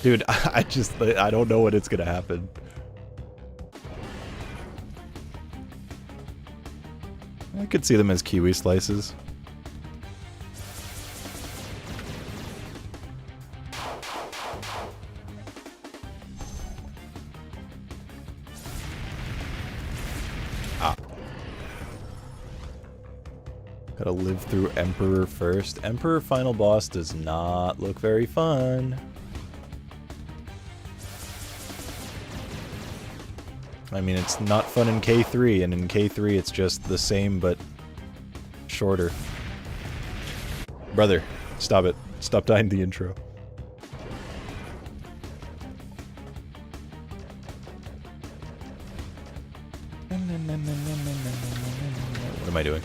Dude, I don't know when it's gonna happen. I could see them as kiwi slices. Ah. Gotta live through Emperor first. Emperor final boss does not look very fun. I mean, it's not fun in K3, and in K3 it's just the same, but shorter. Brother, stop it. Stop dying the intro. What am I doing?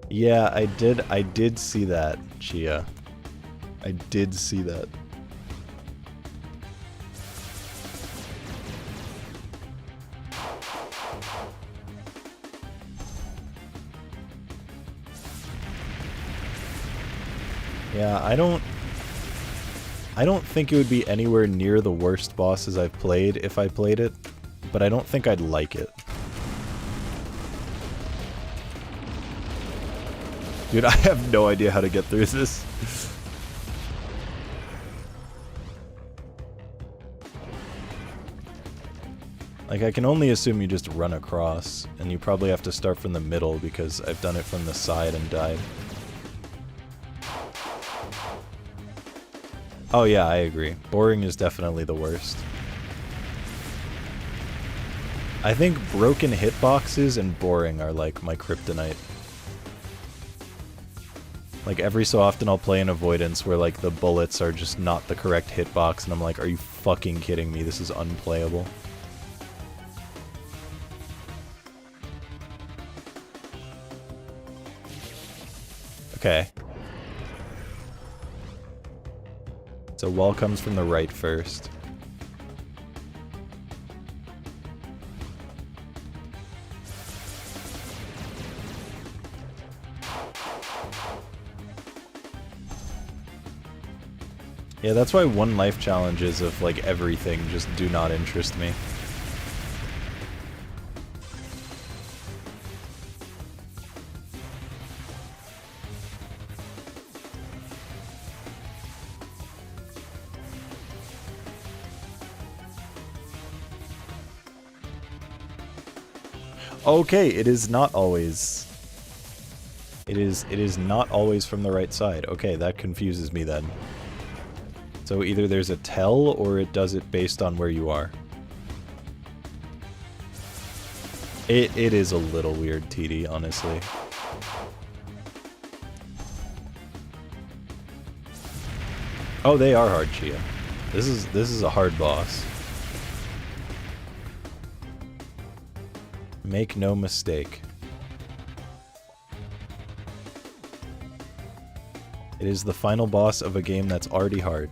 Yeah, I did see that, Chia. I did see that. Yeah, I don't think it would be anywhere near the worst bosses I've played if I played it, but I don't think I'd like it. Dude, I have no idea how to get through this. Like, I can only assume you just run across, and you probably have to start from the middle because I've done it from the side and died. Oh yeah, I agree. Boring is definitely the worst. I think broken hitboxes and boring are like my kryptonite. Like, every so often I'll play an avoidance where, like, the bullets are just not the correct hitbox, and I'm like, are you fucking kidding me? This is unplayable. Okay. So wall comes from the right first. Yeah, that's why one life challenges of, like, everything just do not interest me. Okay, it is not always. It is not always from the right side. Okay, that confuses me then. So either there's a tell, or it does it based on where you are. It is a little weird, TD, honestly. Oh, they are hard, Chia. This is a hard boss. Make no mistake. It is the final boss of a game that's already hard.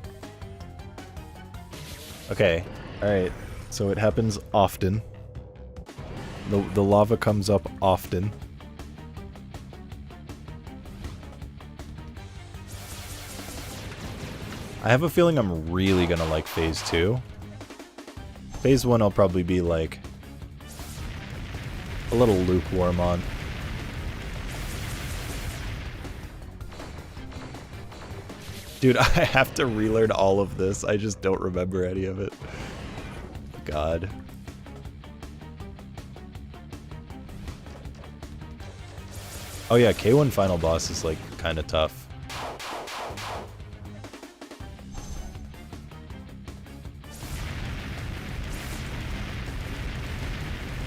Okay, alright. So it happens often. The lava comes up often. I have a feeling I'm really gonna like Phase 2. Phase 1 I'll probably be like a little lukewarm on. Dude, I have to relearn all of this. I just don't remember any of it. God. Oh yeah, K1 final boss is like kind of tough.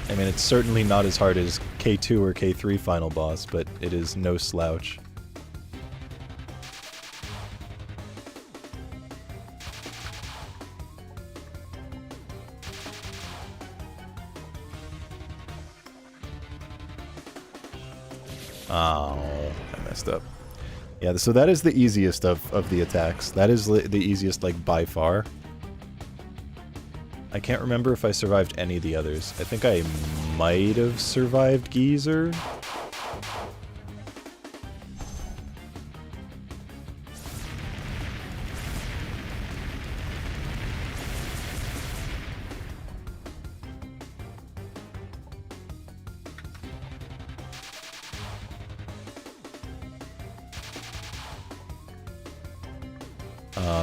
I mean, it's certainly not as hard as K2 or K3 final boss, but it is no slouch. Oh, I messed up. Yeah, so that is the easiest of the attacks. That is the easiest, like, by far. I can't remember if I survived any of the others. I think I might have survived Geezer.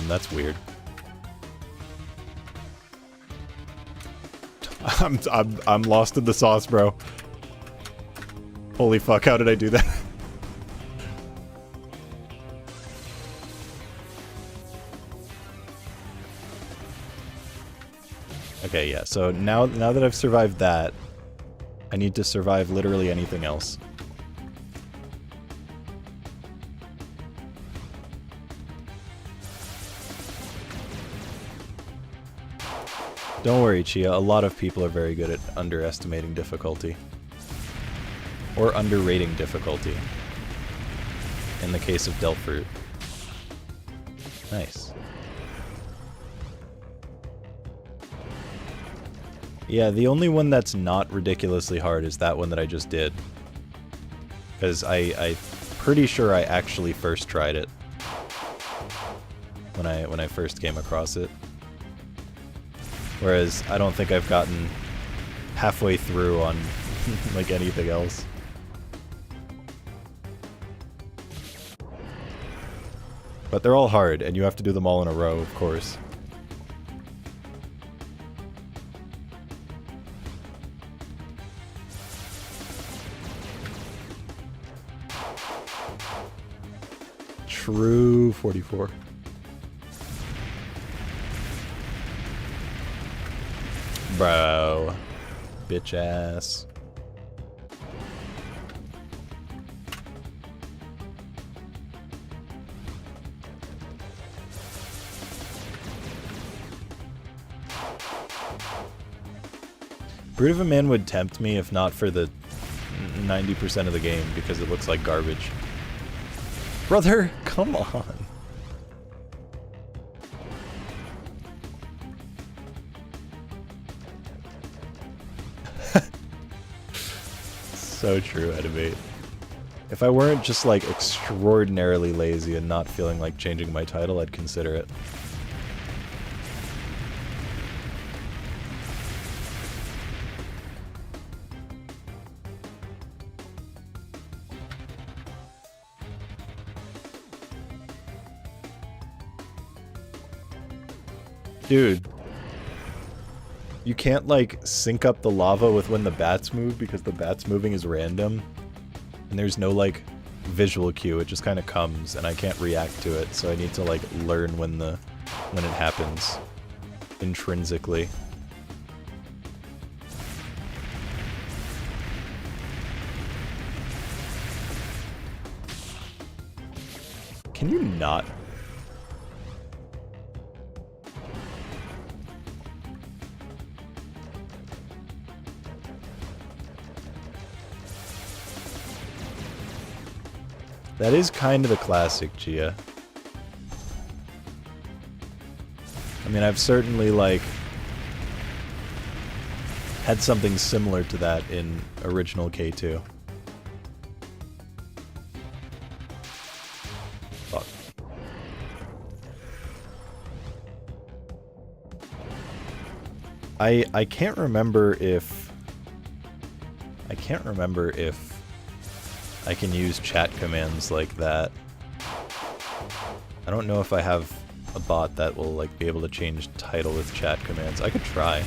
That's weird. I'm lost in the sauce, bro. Holy fuck, how did I do that? Okay, yeah, so now that I've survived that, I need to survive literally anything else. Don't worry, Chia, a lot of people are very good at underestimating difficulty. Or underrating difficulty. In the case of Delpfruit. Nice. Yeah, the only one that's not ridiculously hard is that one that I just did. Because I'm pretty sure I actually first tried it. When I first came across it. Whereas, I don't think I've gotten halfway through on, like, anything else. But they're all hard, and you have to do them all in a row, of course. True 44. Bro. Bitch ass. Brood of a Man would tempt me if not for the 90% of the game because it looks like garbage. Brother, come on. So true, Edibate. If I weren't just like extraordinarily lazy and not feeling like changing my title, I'd consider it. Dude. You can't, like, sync up the lava with when the bats move because the bats moving is random. And there's no, like, visual cue. It just kind of comes, and I can't react to it. So I need to, like, learn when it happens. Intrinsically. Can you not? That is kind of the classic, Gia. I mean, I've certainly, like, had something similar to that in original K2. Fuck. I can't remember if... I can't remember if I can use chat commands like that. I don't know if I have a bot that will like be able to change title with chat commands. I could try.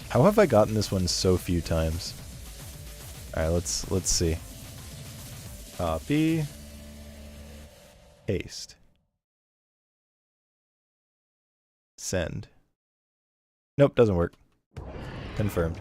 How have I gotten this one so few times? Alright, let's see. Copy. Paste. Send. Nope, doesn't work. Confirmed.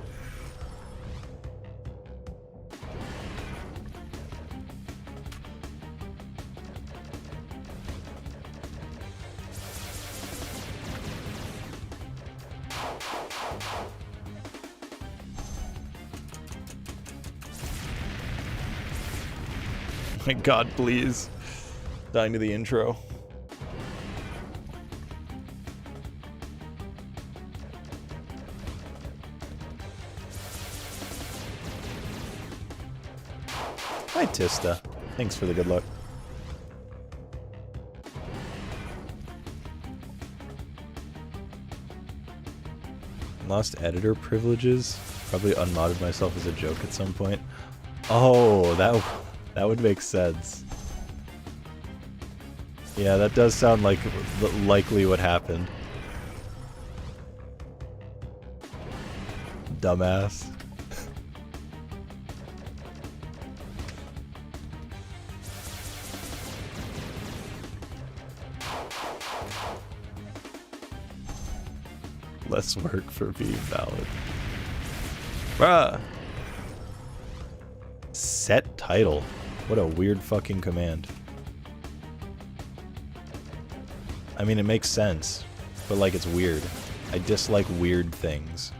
My god, please. Dying to the intro. Hi, Tista. Thanks for the good luck. Lost editor privileges. Probably unmodded myself as a joke at some point. Oh, that would make sense. Yeah, that does sound like likely what happened. Dumbass. Less work for being valid. Bruh! Set title. What a weird fucking command. I mean, it makes sense, but like it's weird. I dislike weird things.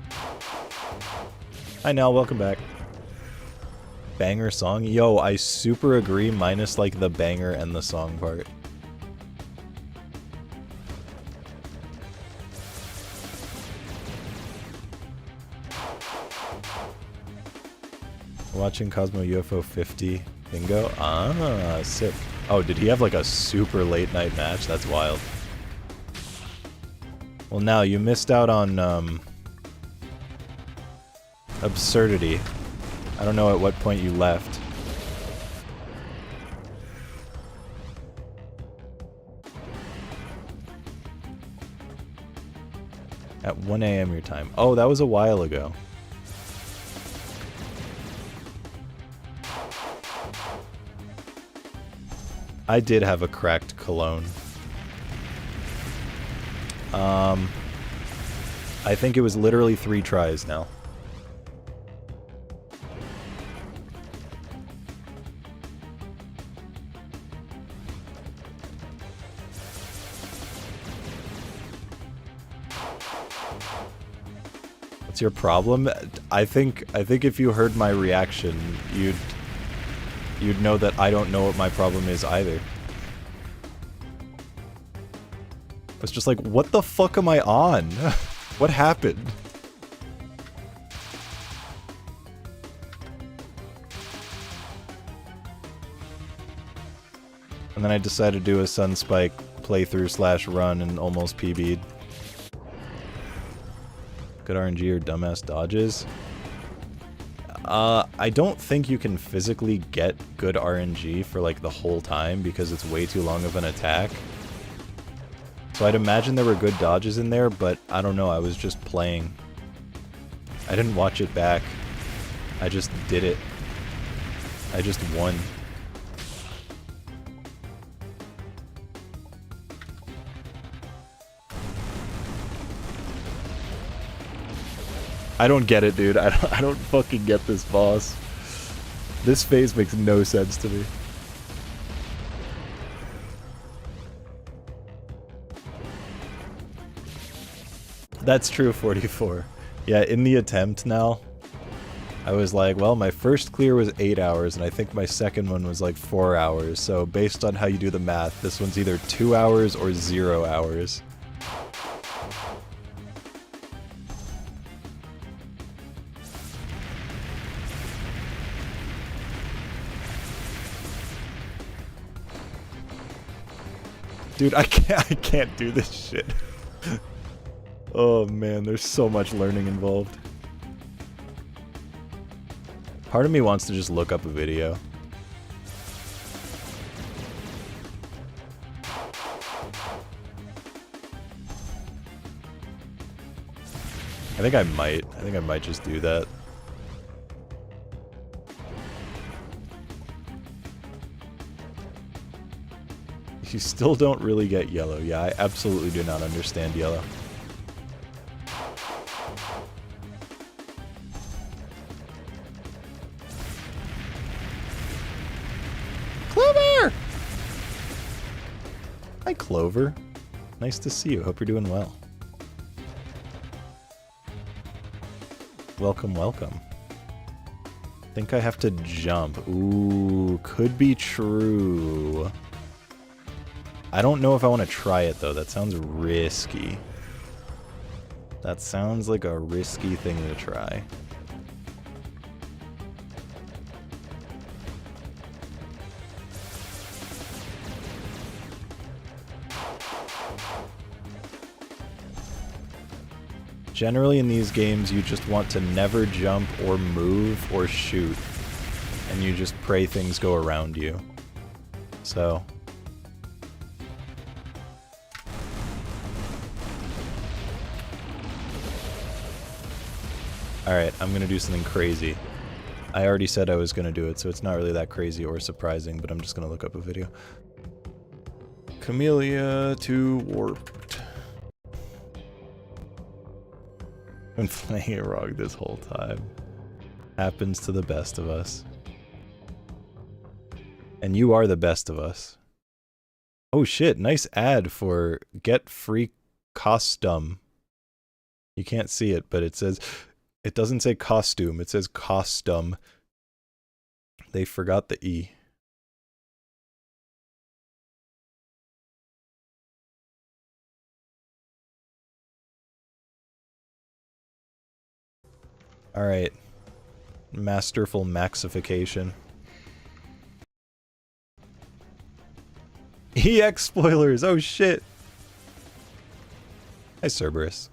Hi Nell, welcome back. Banger song? Yo, I super agree, minus like the banger and the song part. Watching Cosmo UFO 50 bingo? Ah, sick. Oh, did he have like a super late night match? That's wild. Well, now you missed out on absurdity. I don't know at what point you left. At 1 a.m. your time. Oh, that was a while ago. I did have a cracked cologne. I think it was literally 3 tries now. What's your problem? I think if you heard my reaction, you'd know that I don't know what my problem is either. I was just like, what the fuck am I on? What happened? And then I decided to do a Sunspike playthrough slash run and almost PB'd. Good RNG or dumbass dodges? I don't think you can physically get good RNG for like the whole time because it's way too long of an attack. So I'd imagine there were good dodges in there, but I don't know, I was just playing. I didn't watch it back. I just did it. I just won. I don't get it, dude. I don't fucking get this boss. This phase makes no sense to me. That's true, 44. Yeah, in the attempt now, I was like, well, my first clear was 8 hours, and I think my second one was like 4 hours. So based on how you do the math, this one's either 2 hours or 0 hours. Dude, I can't do this shit. Oh man, there's so much learning involved. Part of me wants to just look up a video. I think I might just do that. You still don't really get yellow. Yeah, I absolutely do not understand yellow. Clover! Hi, Clover. Nice to see you. Hope you're doing well. Welcome, welcome. Think I have to jump. Ooh, could be true. I don't know if I want to try it, though. That sounds risky. That sounds like a risky thing to try. Generally in these games, you just want to never jump or move or shoot. And you just pray things go around you. So... Alright, I'm gonna do something crazy. I already said I was gonna do it, so it's not really that crazy or surprising, but I'm just gonna look up a video. Kamilia to Warped. Been playing it wrong this whole time. Happens to the best of us. And you are the best of us. Oh shit, nice ad for get free costume. You can't see it, but it says... It doesn't say costume, it says costume. They forgot the E. Alright. Masterful maxification. EX spoilers! Oh shit! Hi, Cerberus.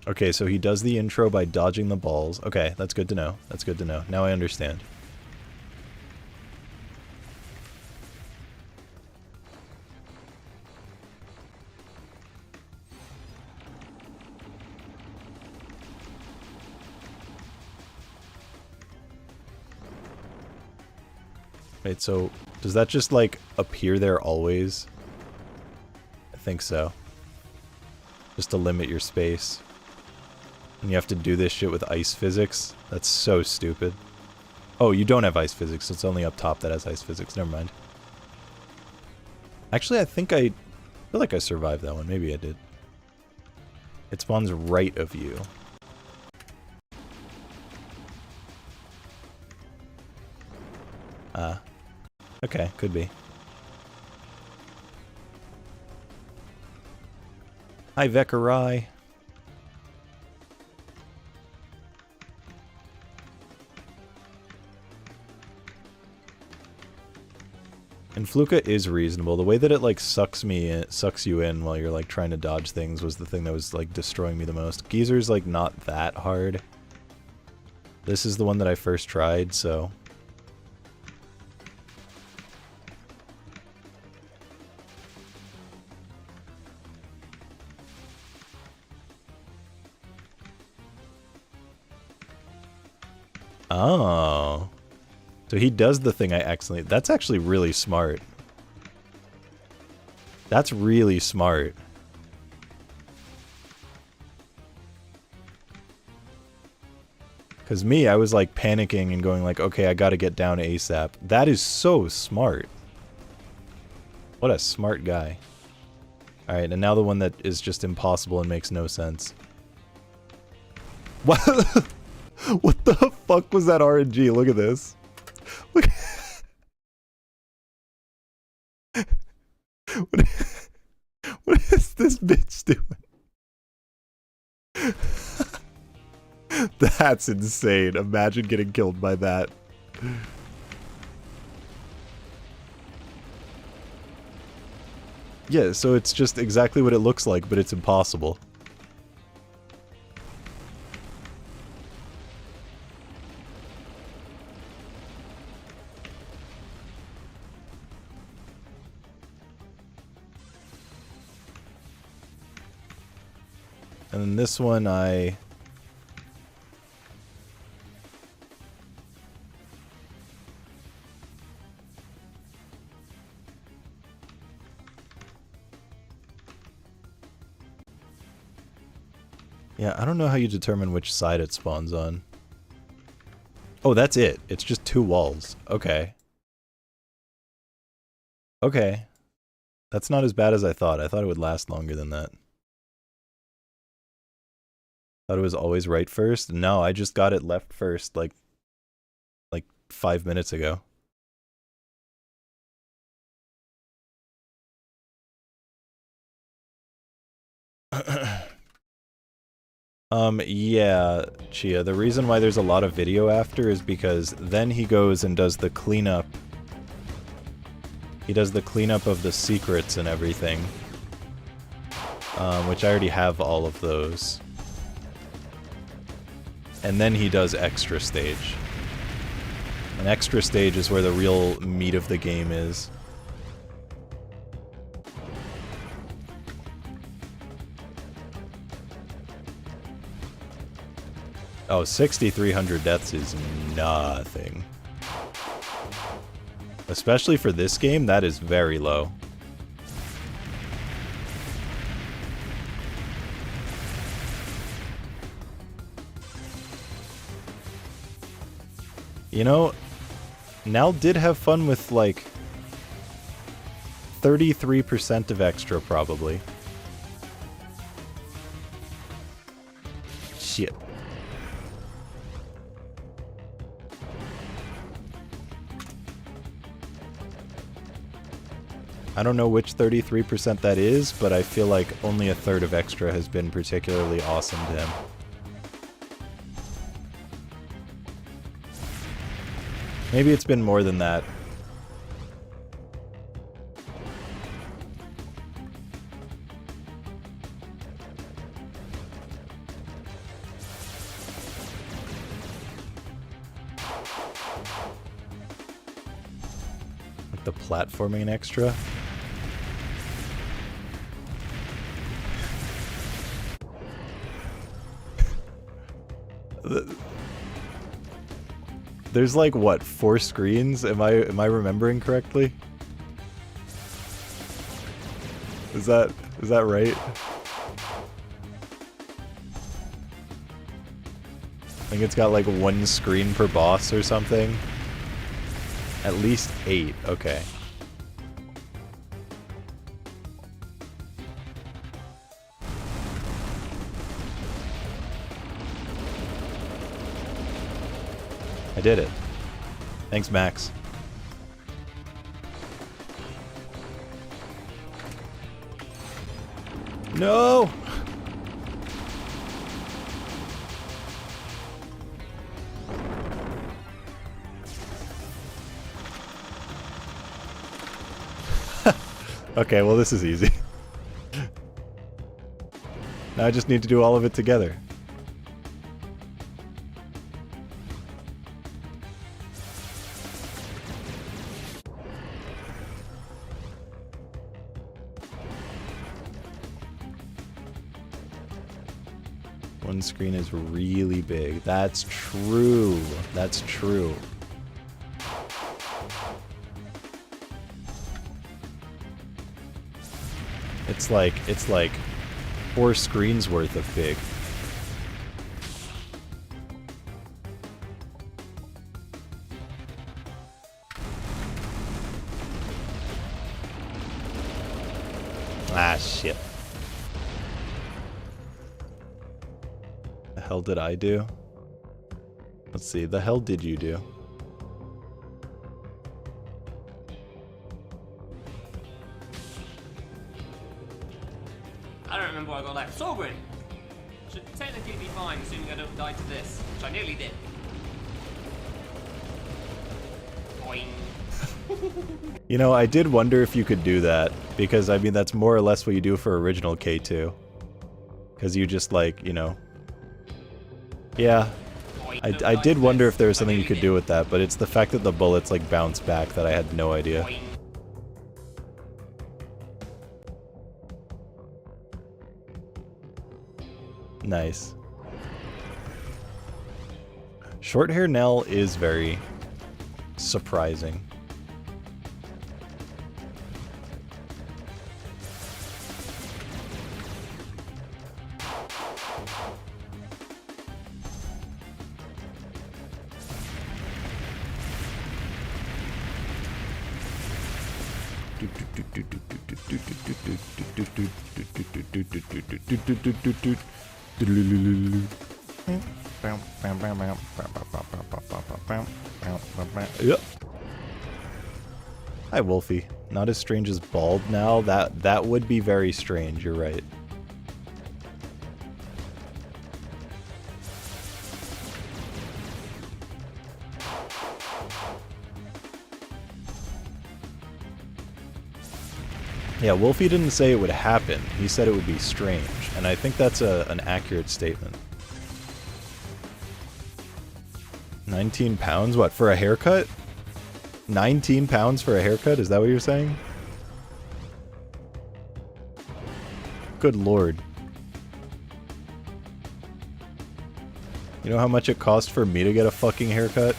Okay, so he does the intro by dodging the balls. Okay, that's good to know. That's good to know. Now I understand. Wait, so does that just, like, appear there always? I think so. Just to limit your space. And you have to do this shit with ice physics? That's so stupid. Oh, you don't have ice physics, so it's only up top that has ice physics. Never mind. Actually, I feel like I survived that one. Maybe I did. It spawns right of you. Okay, could be. Hi, Vekarai. And Fluka is reasonable. The way that it like sucks you in while you're like trying to dodge things was the thing that was like destroying me the most. Geezer's like not that hard. This is the one that I first tried, so... Oh. So he does the thing I accidentally... That's actually really smart. That's really smart. Because me, I was like panicking and going like, okay, I gotta get down ASAP. That is so smart. What a smart guy. Alright, and now the one that is just impossible and makes no sense. What? What the fuck was that RNG? Look at this. Look. What is this bitch doing? That's insane. Imagine getting killed by that. Yeah, so it's just exactly what it looks like, but it's impossible. And then this one I... Yeah, I don't know how you determine which side it spawns on. Oh, that's it. It's just 2 walls. Okay. Okay. That's not as bad as I thought. I thought it would last longer than that. Thought it was always right first. No, I just got it left first like 5 minutes ago. Yeah, Chia, the reason why there's a lot of video after is because then he goes and does the cleanup. He does the cleanup of the secrets and everything. Which I already have all of those. And then he does extra stage. An extra stage is where the real meat of the game is. Oh, 6,300 deaths is nothing. Especially for this game, that is very low. You know, Nal did have fun with, like, 33% of extra, probably. Shit. I don't know which 33% that is, but I feel like only a third of extra has been particularly awesome to him. Maybe it's been more than that. Like the platforming extra. There's like what, 4 screens? Am I remembering correctly? Is that right? I think it's got like 1 screen per boss or something. At least 8, okay. I did it. Thanks, Max. No! Okay, well this is easy. Now I just need to do all of it together. One screen is really big. That's true. That's true. It's like 4 screens worth of big. Ah, shit. The hell did I do? Let's see, the hell did you do? I don't remember what I got left. Sorgrin! Should technically be fine, assuming I don't die to this, which I nearly did. Boing. You know, I did wonder if you could do that, because I mean that's more or less what you do for original K2. Because you just like, you know... Yeah, I did wonder if there was something you could do with that, but it's the fact that the bullets like bounce back that I had no idea. Boing. Nice. Short hair Nell is very surprising. Yep. Hi, Wolfie. Not as strange as bald now. That would be very strange. You're right. Yeah, Wolfie didn't say it would happen. He said it would be strange, and I think that's an accurate statement. 19 pounds? What, for a haircut? 19 pounds for a haircut? Is that what you're saying? Good lord. You know how much it cost for me to get a fucking haircut?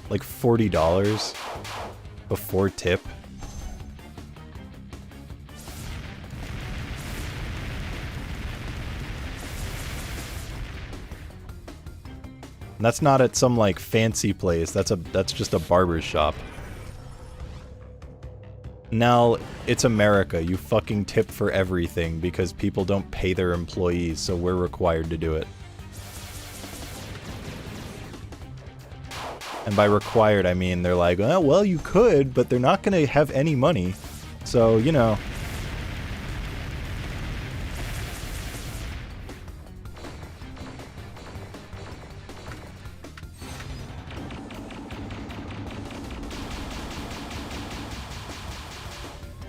Like $40 before tip. And that's not at some like fancy place. That's just a barber's shop. Now, it's America. You fucking tip for everything because people don't pay their employees, so we're required to do it. And by required, I mean they're like, oh, well, you could, but they're not going to have any money. So, you know.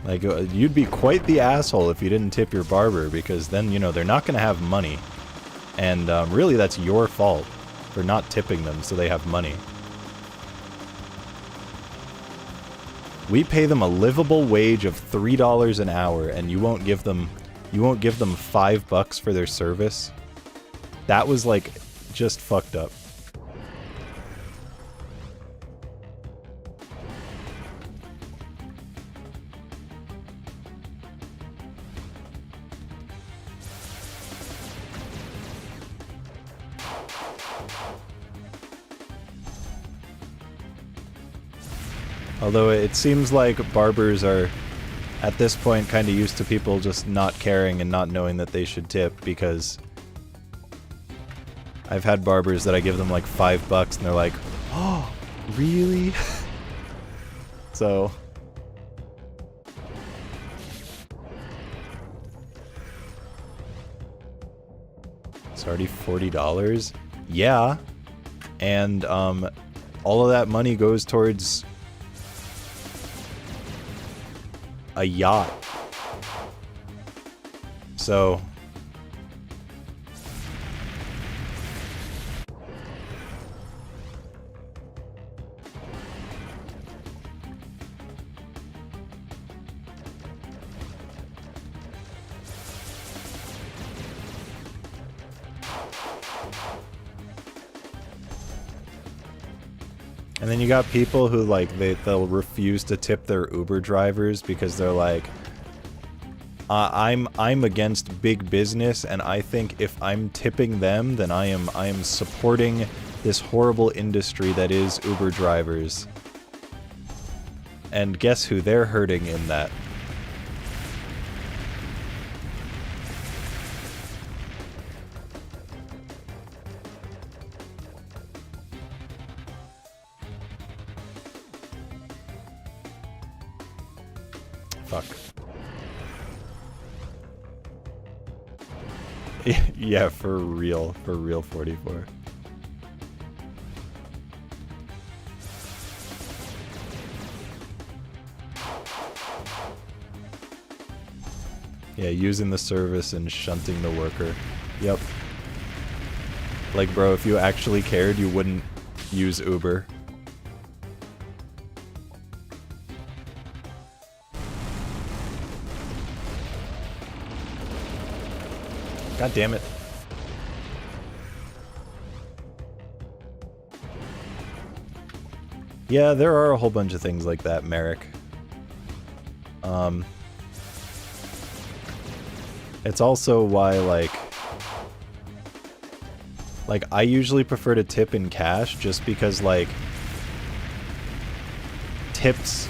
Like, you'd be quite the asshole if you didn't tip your barber, because then, you know, they're not going to have money. And really, that's your fault for not tipping them so they have money. We pay them a livable wage of $3 an hour, and you won't give them $5 for their service? That was, like, just fucked up. Although it seems like barbers are, at this point, kind of used to people just not caring and not knowing that they should tip, because I've had barbers that I give them like $5 and they're like, oh, really? So... It's already $40? Yeah. And, all of that money goes towards a yacht. So... And then you got people who, like, they'll refuse to tip their Uber drivers because they're like, I'm against big business, and I think if I'm tipping them, then I am supporting this horrible industry that is Uber drivers. And guess who they're hurting in that? Fuck. Yeah, for real 44. Yeah, using the service and shunting the worker. Yep. Like, bro, if you actually cared, you wouldn't use Uber. God damn it. Yeah, there are a whole bunch of things like that, Merrick. It's also why, like, I usually prefer to tip in cash just because, like, tips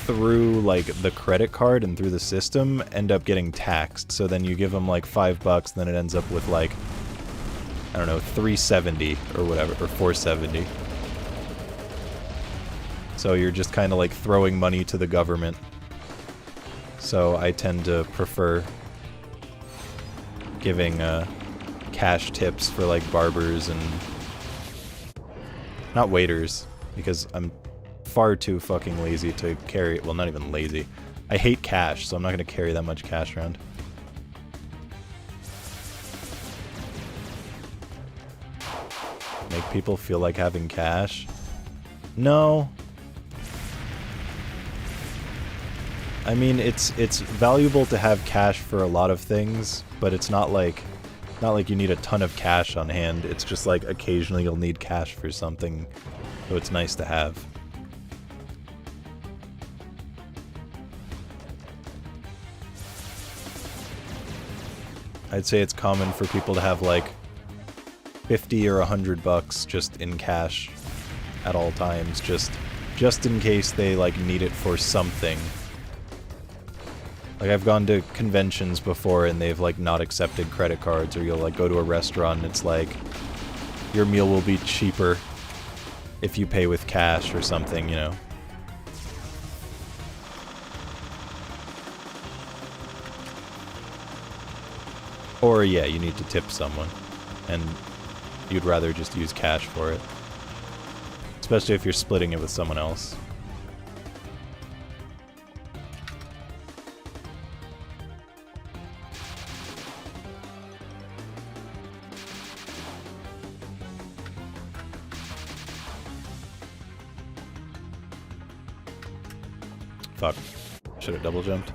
through, like, the credit card and through the system end up getting taxed. So then you give them, like, $5, then it ends up with, like, I don't know, $3.70 or whatever, or $4.70. So you're just kind of, like, throwing money to the government. So I tend to prefer giving, cash tips for, like, barbers and... not waiters, because I'm far too fucking lazy to carry... well, not even lazy. I hate cash, so I'm not gonna carry that much cash around. Make people feel like having cash? No. I mean, it's valuable to have cash for a lot of things, but it's not like you need a ton of cash on hand. It's just like occasionally you'll need cash for something, so it's nice to have. I'd say it's common for people to have like 50 or $100 just in cash at all times, just in case they like need it for something. Like, I've gone to conventions before and they've, like, not accepted credit cards, or you'll, like, go to a restaurant and it's like, your meal will be cheaper if you pay with cash or something, you know? Or, yeah, you need to tip someone, and you'd rather just use cash for it. Especially if you're splitting it with someone else. Fuck. Should have double jumped.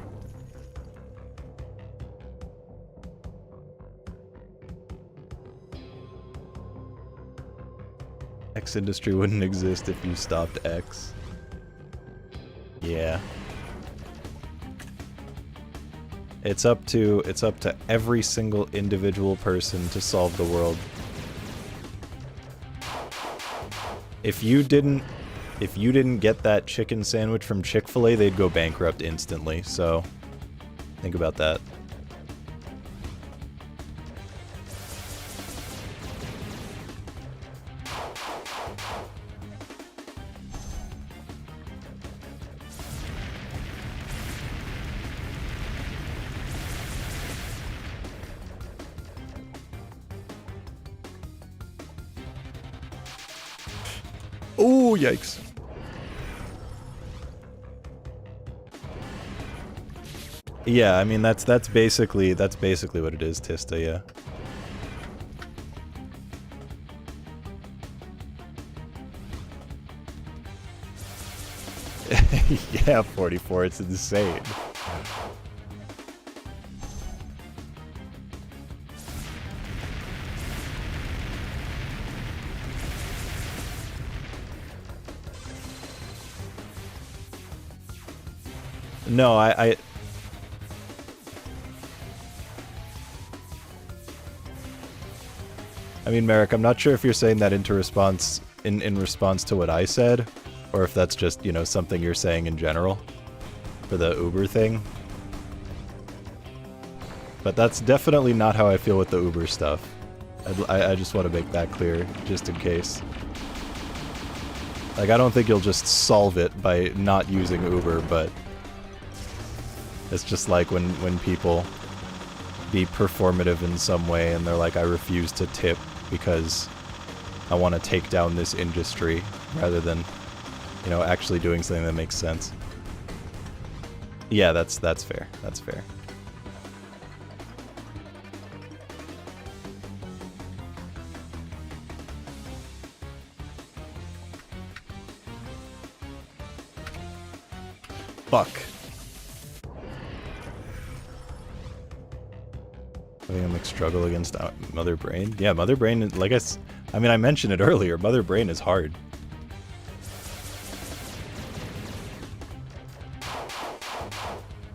X industry wouldn't exist if you stopped X. Yeah. It's up to every single individual person to solve the world. If you didn't get that chicken sandwich from Chick-fil-A, they'd go bankrupt instantly, so think about that. Oh, yikes. Yeah, I mean that's basically what it is, Tista, yeah. Yeah, 44, it's insane. No, I mean, Merrick, I'm not sure if you're saying that into response in response to what I said, or if that's just, you know, something you're saying in general for the Uber thing. But that's definitely not how I feel with the Uber stuff. I just want to make that clear, just in case. Like, I don't think you'll just solve it by not using Uber, but it's just like when people be performative in some way and they're like, I refuse to tip because I want to take down this industry, rather than, you know, actually doing something that makes sense. Yeah, that's fair. That's fair. Fuck. Having a struggle against Mother Brain? Yeah, Mother Brain, like I mean, I mentioned it earlier, Mother Brain is hard.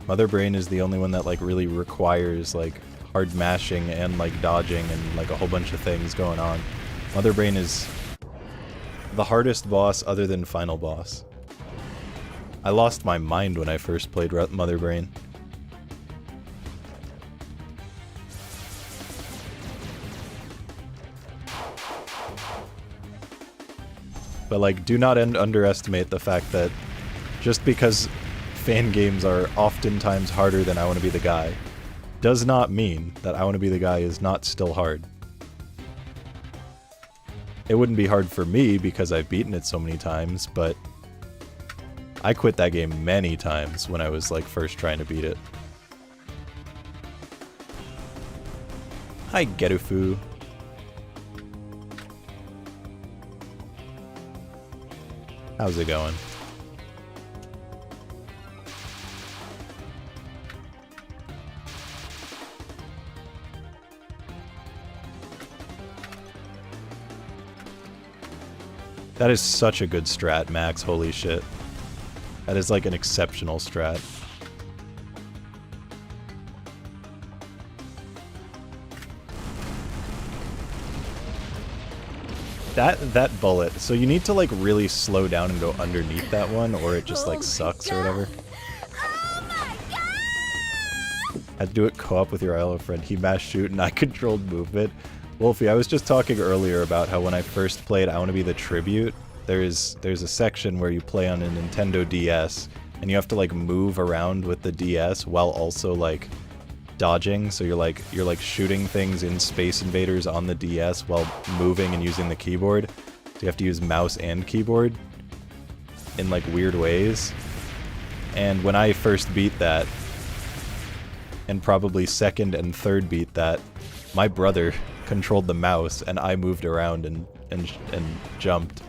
Mother Brain is the only one that, like, really requires, like, hard mashing and, like, dodging and, like, a whole bunch of things going on. Mother Brain is the hardest boss other than Final Boss. I lost my mind when I first played Mother Brain. But, like, do not underestimate the fact that just because fan games are oftentimes harder than I Want to Be the Guy does not mean that I Want to Be the Guy is not still hard. It wouldn't be hard for me because I've beaten it so many times, but I quit that game many times when I was, like, first trying to beat it. Hi, Gerufu. How's it going? That is such a good strat, Max. Holy shit. That is like an exceptional strat. That bullet. So you need to, like, really slow down and go underneath that one, or it just, like, sucks or whatever. Had to do it co-op with your ILO friend. He mashed shoot and I controlled movement. Wolfie, I was just talking earlier about how when I first played I Want to Be the Tribute, there's a section where you play on a Nintendo DS, and you have to, like, move around with the DS while also, like, dodging. So you're like shooting things in Space Invaders on the DS while moving and using the keyboard. So you have to use mouse and keyboard in, like, weird ways. And when I first beat that, and probably second and third beat that, my brother controlled the mouse and I moved around and jumped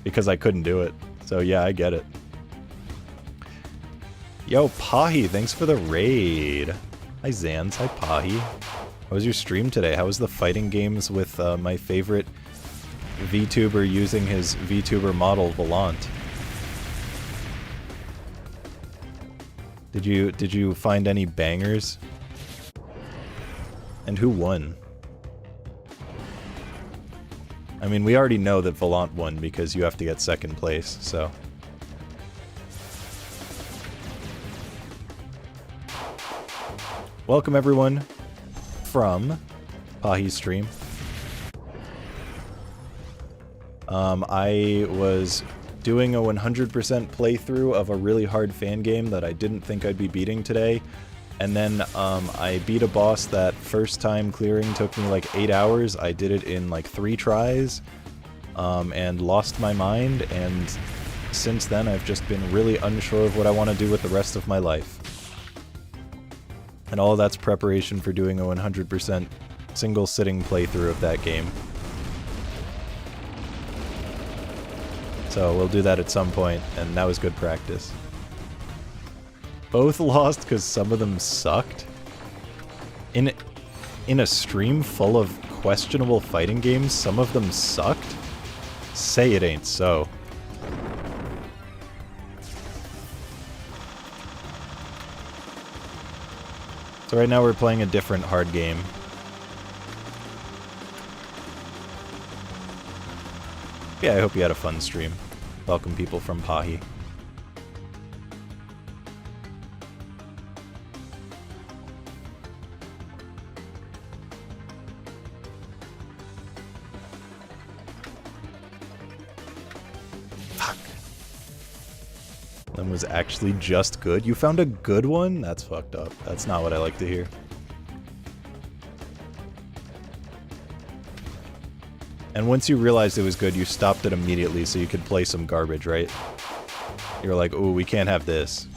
because I couldn't do it. So yeah, I get it. Yo, Pahi, thanks for the raid. Hi Zans, hi Pahi. How was your stream today? How was the fighting games with my favorite VTuber using his VTuber model, Volant? Did you find any bangers? And who won? I mean, we already know that Volant won because you have to get second place, so. Welcome everyone from Pahi's stream. I was doing a 100% playthrough of a really hard fan game that I didn't think I'd be beating today. And then I beat a boss that first time clearing took me like 8 hours. I did it in like 3 tries. and lost my mind, and since then I've just been really unsure of what I want to do with the rest of my life. And all of that's preparation for doing a 100% single sitting playthrough of that game. So we'll do that at some point, and that was good practice. Both lost because some of them sucked. In a stream full of questionable fighting games, some of them sucked? Say it ain't so. So right now we're playing a different hard game. Yeah, I hope you had a fun stream. Welcome people from Pahi. Fuck. That was actually just good. You found a good one? That's fucked up. That's not what I like to hear. And once you realized it was good, you stopped it immediately so you could play some garbage, right? You were like, ooh, we can't have this.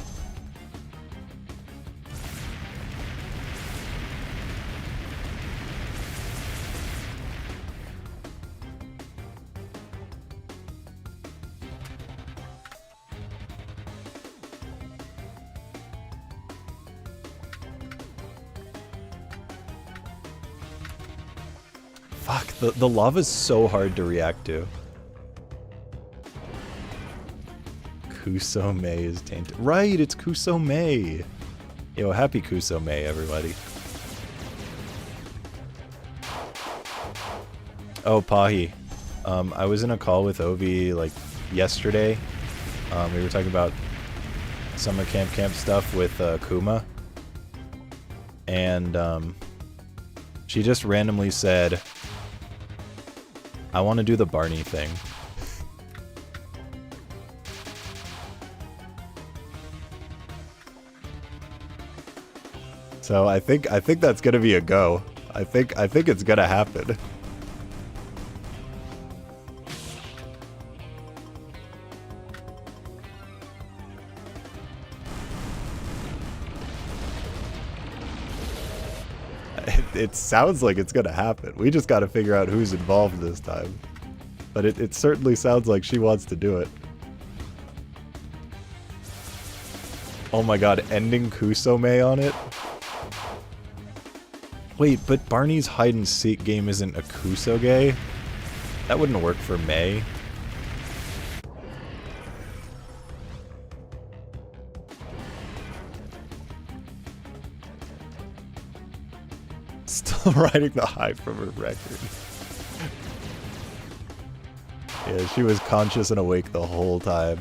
Fuck, the lava's so hard to react to. Kuso Mei is tainted. Right, it's Kuso Mei. Yo, happy Kuso Mei, everybody. Oh, Pahi. I was in a call with Ovi, like, yesterday. We were talking about summer camp stuff with Kuma. And she just randomly said, I want to do the Barney thing. So I think that's gonna be a go. I think it's gonna happen. It sounds like it's gonna happen. We just gotta figure out who's involved this time. But it certainly sounds like she wants to do it. Oh my god, ending Kusome on it? Wait, but Barney's hide-and-seek game isn't a Kusoge? That wouldn't work for May. Still riding the high from her record. Yeah, she was conscious and awake the whole time.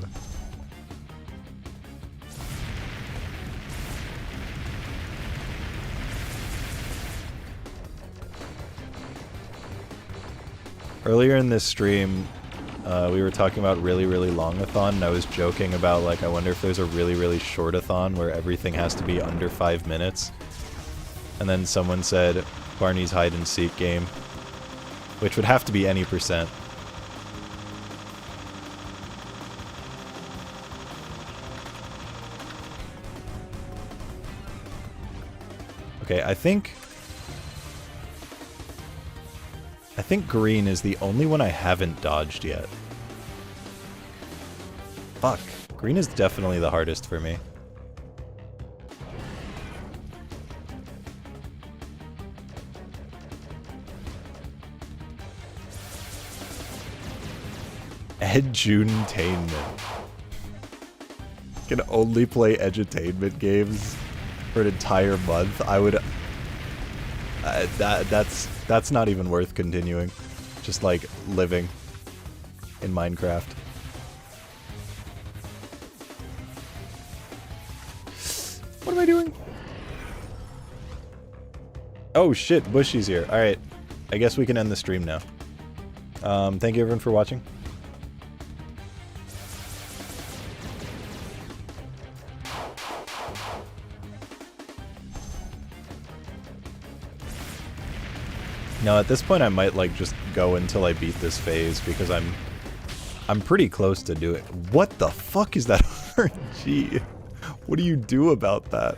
Earlier in this stream, we were talking about really, really long-a-thon, and I was joking about, like, I wonder if there's a really, really short-a-thon where everything has to be under 5 minutes. And then someone said, Barney's hide-and-seek game, which would have to be any percent. Okay, I think green is the only one I haven't dodged yet. Fuck. Green is definitely the hardest for me. Edutainment. Can only play edutainment games for an entire month. I would... that's not even worth continuing. Just like living in Minecraft. What am I doing? Oh shit, Bushy's here. Alright, I guess we can end the stream now. Thank you everyone for watching. No, at this point I might like just go until I beat this phase because I'm pretty close to doing. What the fuck is that RNG? What do you do about that?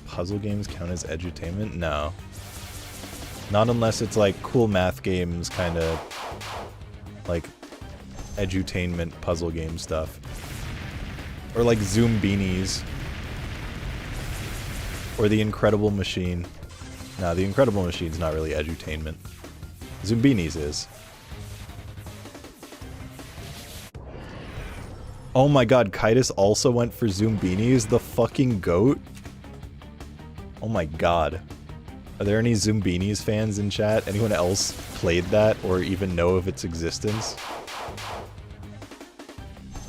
Puzzle games count as edutainment? No. Not unless it's like cool math games, kind of like edutainment puzzle game stuff. Or like Zoom Beanies. Or The Incredible Machine. No, The Incredible Machine's not really edutainment. Zoom Beanies is. Oh my god, Kitus also went for Zoom Beanies? The fucking goat? Oh my god. Are there any Zoom Beanies fans in chat? Anyone else played that or even know of its existence?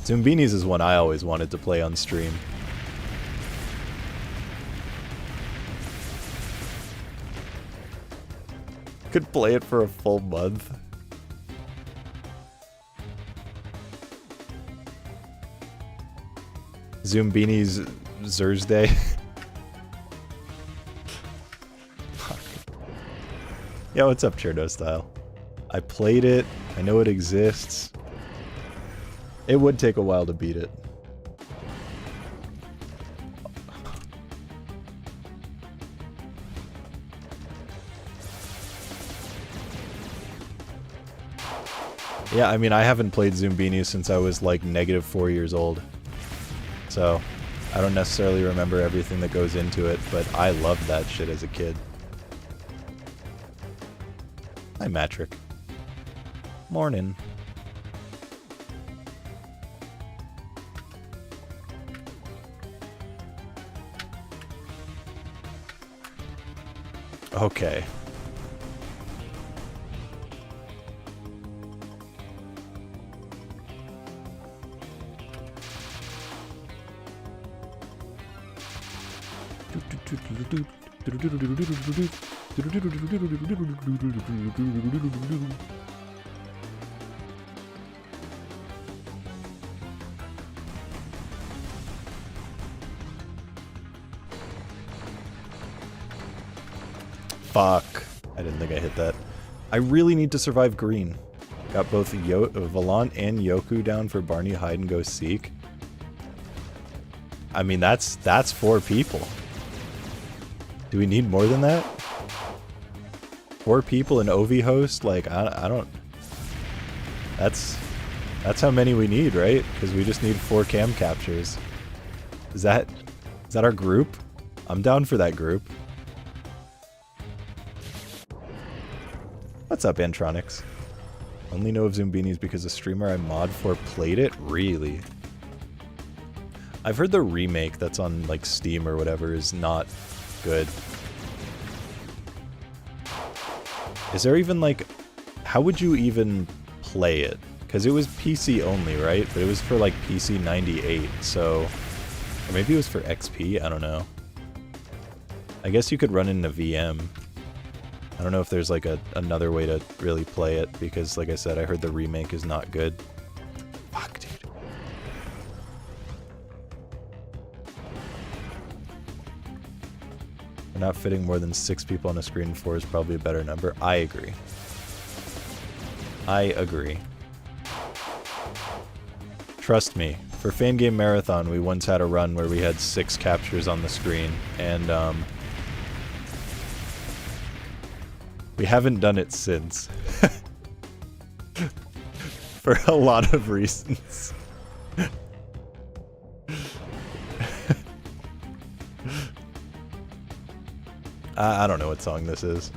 Zoom Beanies is one I always wanted to play on stream. Could play it for a full month. Zoom Beanies Thursday. Yeah, what's up, Cherno Style? I played it. I know it exists. It would take a while to beat it. Yeah, I mean, I haven't played Zoom Beanies since I was like -4 years old. So, I don't necessarily remember everything that goes into it, but I loved that shit as a kid. Hi, Matrick. Morning. Okay. Fuck. I didn't think I hit that. I really need to survive green. Got both Valant and Yoku down for Barney Hide and Go Seek. I mean, that's 4 people. Do we need more than that? 4 people in OV host? Like, I don't... That's how many we need, right? Because we just need 4 cam captures. Is that our group? I'm down for that group. What's up, Antronics? Only know of Zoom Beanies because a streamer I mod for played it? Really? I've heard the remake that's on, like, Steam or whatever is not good. Is there even, like... How would you even play it? Because it was PC only, right? But it was for, like, PC 98, so... Or maybe it was for XP? I don't know. I guess you could run into VM. I don't know if there's, like, another way to really play it, because, like I said, I heard the remake is not good. Fuck, dude. We're not fitting more than 6 people on a screen. 4 is probably a better number. I agree. I agree. Trust me, for Fangame Marathon, we once had a run where we had 6 captures on the screen, and, we haven't done it since. For a lot of reasons. I don't know what song this is.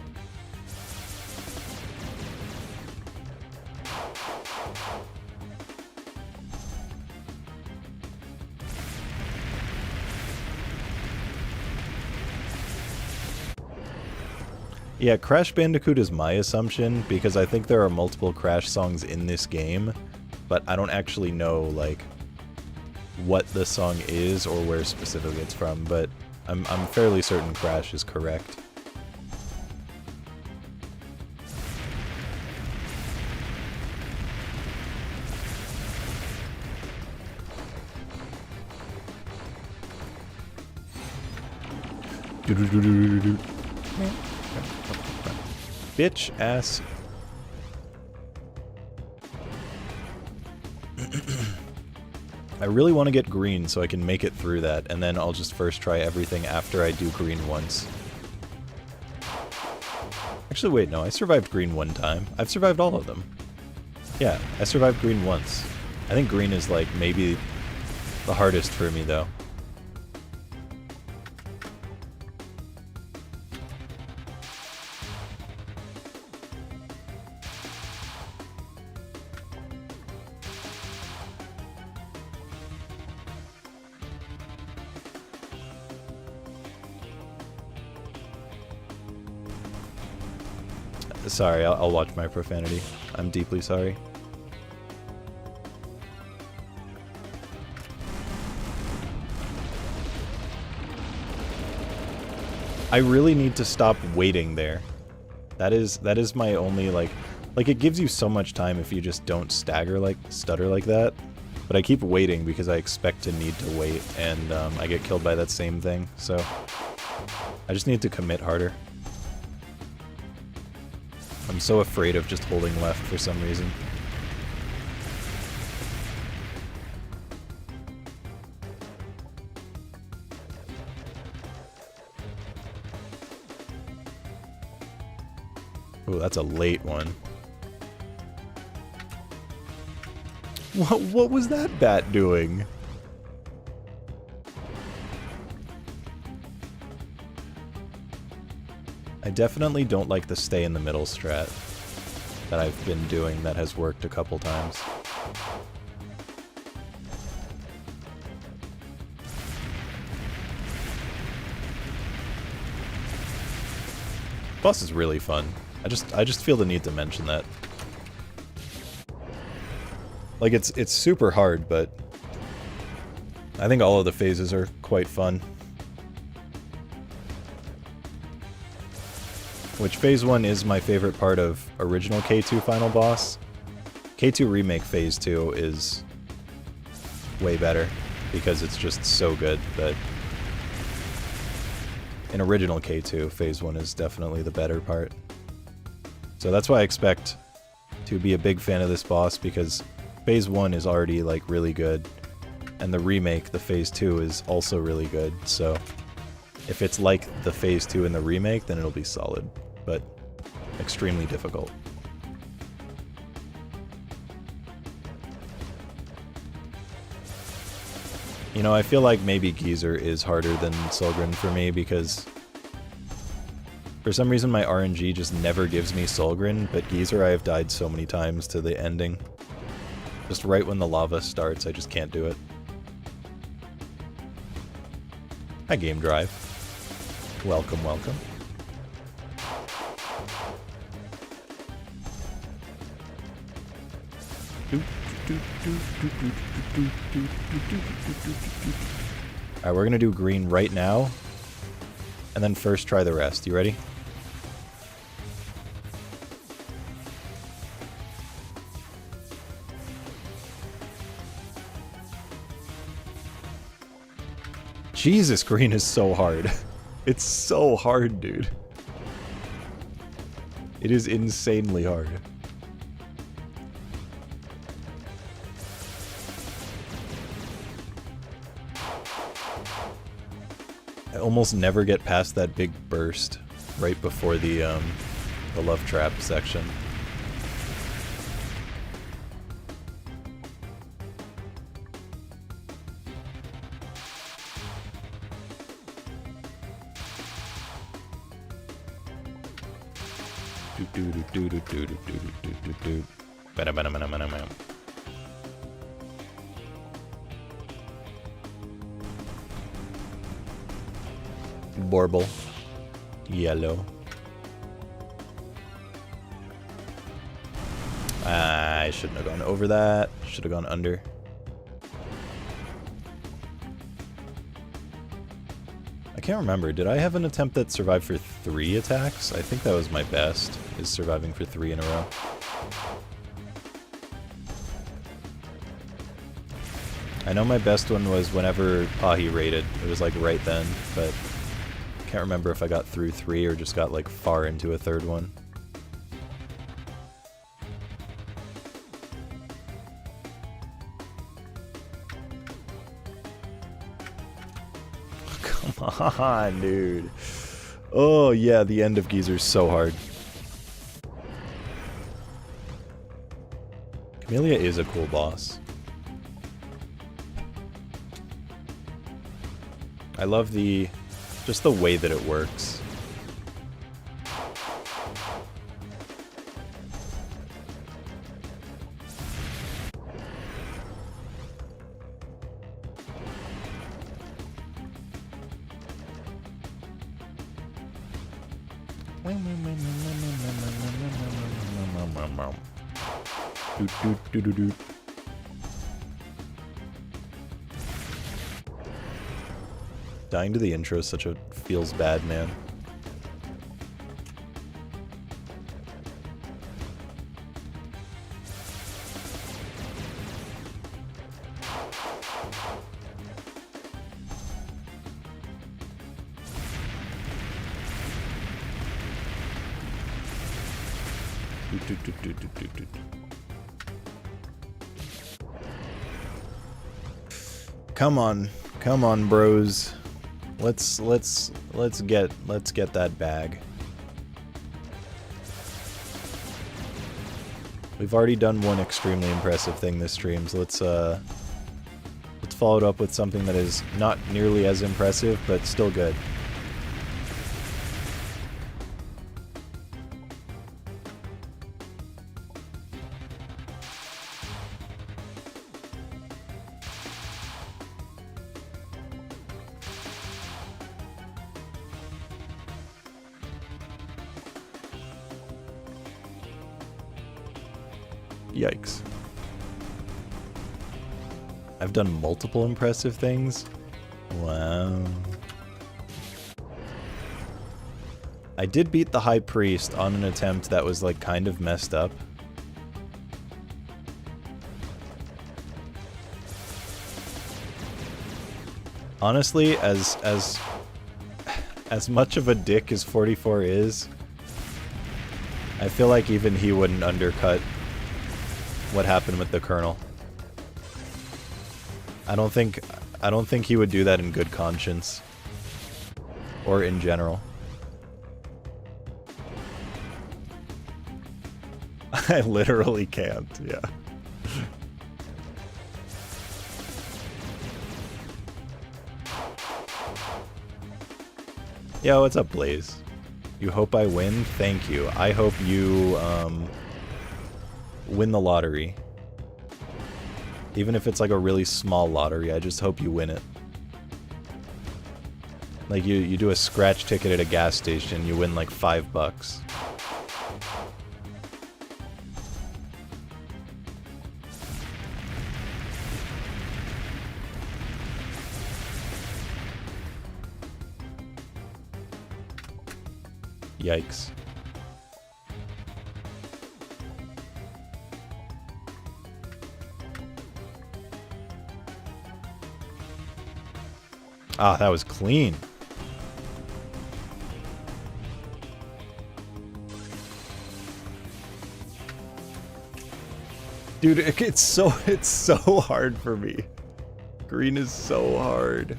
Yeah, Crash Bandicoot is my assumption, because I think there are multiple Crash songs in this game, but I don't actually know, like, what the song is or where specifically it's from, but I'm fairly certain Crash is correct. Bitch ass. I really want to get green so I can make it through that, and then I'll just first try everything after I do green once. Actually, wait, no, I survived green one time. I've survived all of them. Yeah, I survived green once. I think green is, like, maybe the hardest for me, though. Sorry, I'll watch my profanity. I'm deeply sorry. I really need to stop waiting there. That is my only, like it gives you so much time if you just don't stutter like that. But I keep waiting because I expect to need to wait, and I get killed by that same thing. So I just need to commit harder. I'm so afraid of just holding left for some reason. Ooh, that's a late one. What was that bat doing? I definitely don't like the stay in the middle strat that I've been doing that has worked a couple times. Boss is really fun. I just feel the need to mention that. Like it's super hard, but I think all of the phases are quite fun. Which phase 1 is my favorite part of original K2 final boss. K2 remake phase 2 is way better because it's just so good, but in original K2, phase 1 is definitely the better part. So that's why I expect to be a big fan of this boss, because phase 1 is already like really good, and the remake, the phase 2, is also really good, so if it's like the phase 2 in the remake, then it'll be solid, but extremely difficult. You know, I feel like maybe Geezer is harder than Solgren for me, because for some reason my RNG just never gives me Solgren, but Geezer I have died so many times to the ending. Just right when the lava starts, I just can't do it. Hi, Game Drive. Welcome, welcome. Alright, we're gonna do green right now, and then first try the rest. You ready? Jesus, green is so hard. It's so hard, dude. It is insanely hard. I almost never get past that big burst right before the love trap section. Borble. Yellow. I shouldn't have gone over that. Should have gone under. I can't remember. Did I have an attempt that survived for 3 attacks? I think that was my best, is surviving for 3 in a row. I know my best one was whenever Pahi raided. It was like right then, but Can't remember if I got through 3 or just got like far into a third one. Come on, dude. Oh yeah, the end of Geezer's so hard. Kamilia is a cool boss. I love just the way that it works. Doot, doot, doot, doot, doot. Dying to the intro is such a feels bad, man. Doot, doot, doot, doot, doot, doot, doot. Come on, bros. Let's get that bag. We've already done one extremely impressive thing this stream, so let's follow it up with something that is not nearly as impressive, but still good. Yikes. I've done multiple impressive things? Wow. I did beat the High Priest on an attempt that was like kind of messed up. Honestly, as much of a dick as 44 is, I feel like even he wouldn't undercut what happened with the Colonel. I don't think he would do that in good conscience. Or in general. I literally can't, yeah. Yo, what's up, Blaze? You hope I win? Thank you. I hope you, win the lottery. Even if it's like a really small lottery, I just hope you win it. Like you do a scratch ticket at a gas station, you win like $5. Yikes. Ah, that was clean. Dude, it's so hard for me. Green is so hard.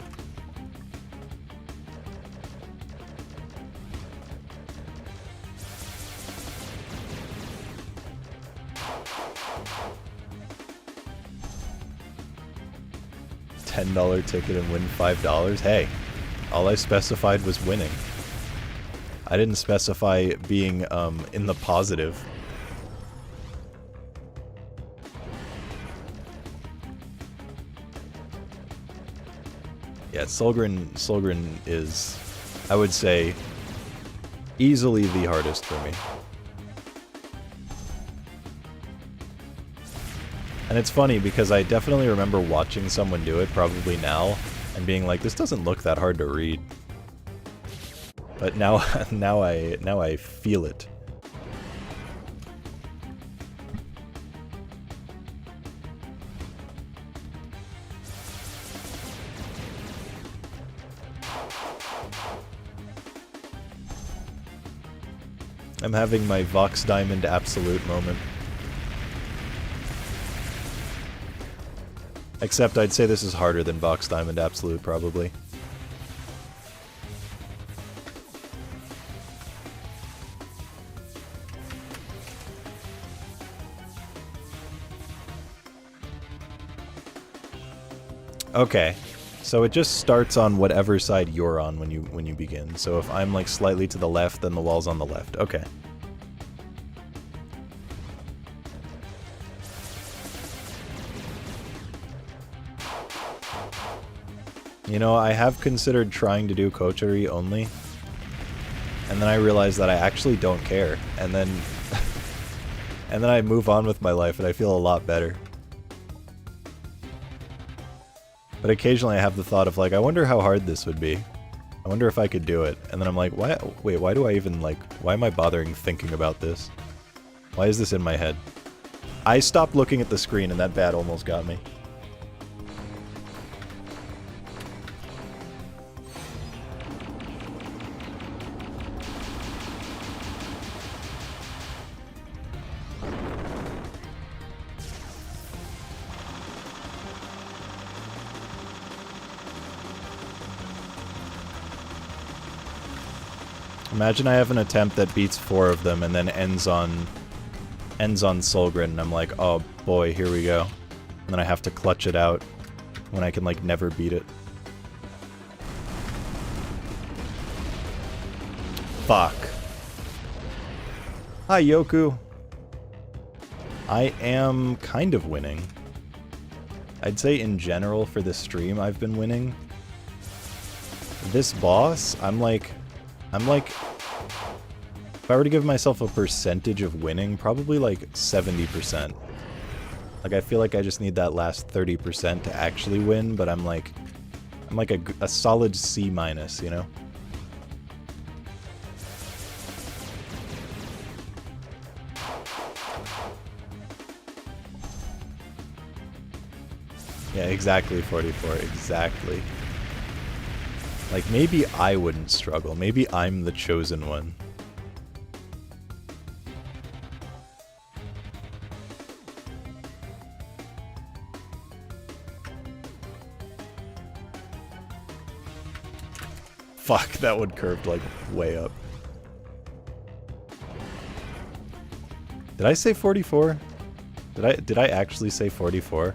$10 ticket and win $5? Hey, all I specified was winning. I didn't specify being in the positive. Yeah, Solgren is, I would say, easily the hardest for me. And it's funny because I definitely remember watching someone do it, probably now, and being like, this doesn't look that hard to read. But now I feel it. I'm having my Vox Diamond Absolute moment. Except I'd say this is harder than Vox Diamond Absolute, probably. Okay, so it just starts on whatever side you're on when you begin. So if I'm like slightly to the left, then the wall's on the left. Okay. You know, I have considered trying to do Kochari only, and then I realized that I actually don't care, and then and then I move on with my life and I feel a lot better. But occasionally I have the thought of like, I wonder how hard this would be. I wonder if I could do it. And then I'm like, why do I even like, why am I bothering thinking about this? Why is this in my head? I stopped looking at the screen and that bat almost got me. Imagine I have an attempt that beats 4 of them and then ends on Solgren, and I'm like, oh boy, here we go. And then I have to clutch it out when I can like never beat it. Fuck. Hi, Yoku. I am kind of winning. I'd say in general for this stream I've been winning. This boss, I'm like, if I were to give myself a percentage of winning, probably like 70%. Like I feel like I just need that last 30% to actually win, but I'm like a solid C-, you know? Yeah, exactly, 44, exactly. Like, maybe I wouldn't struggle. Maybe I'm the chosen one. Fuck, that one curved, like, way up. Did I say 44? Did I actually say 44?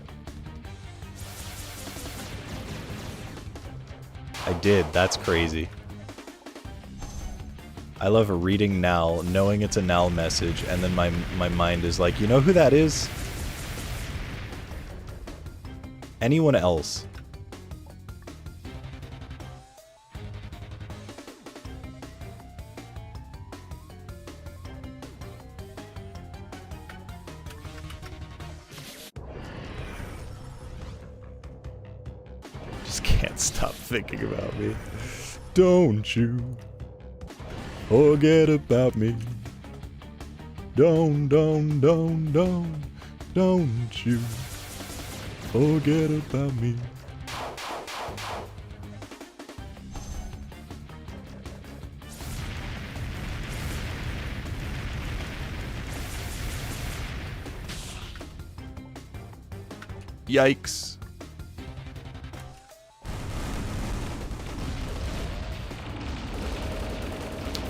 I did. That's crazy. I love reading Nal, knowing it's a Nal message, and then my mind is like, you know who that is? Anyone else. Can't stop thinking about me. Don't you forget about me. Don't you forget about me. Yikes.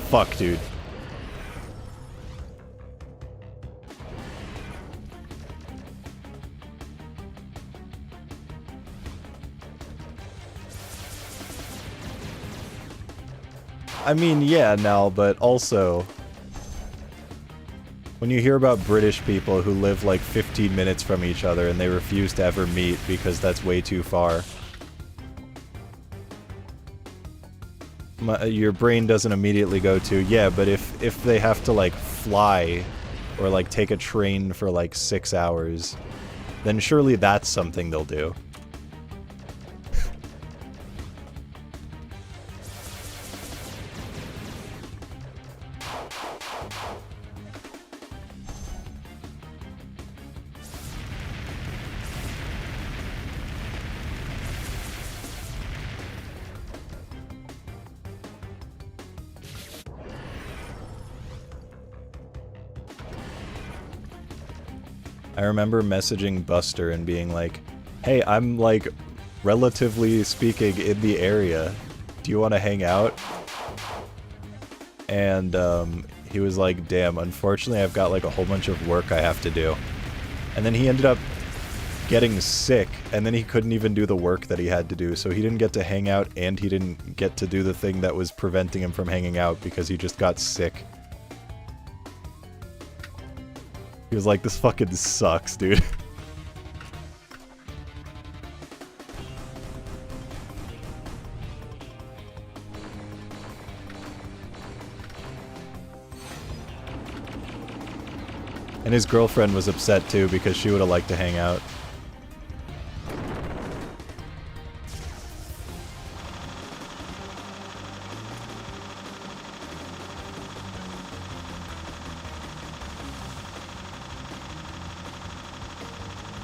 Fuck, dude. I mean, yeah, Nal, but also, when you hear about British people who live like 15 minutes from each other and they refuse to ever meet because that's way too far, your brain doesn't immediately go to, yeah, but if they have to like fly or like take a train for like 6 hours, then surely that's something they'll do. I remember messaging Buster and being like, hey, I'm like, relatively speaking, in the area. Do you want to hang out? And he was like, damn, unfortunately I've got like a whole bunch of work I have to do. And then he ended up getting sick, and then he couldn't even do the work that he had to do, so he didn't get to hang out, and he didn't get to do the thing that was preventing him from hanging out because he just got sick. He was like, this fucking sucks, dude. And his girlfriend was upset too because she would have liked to hang out.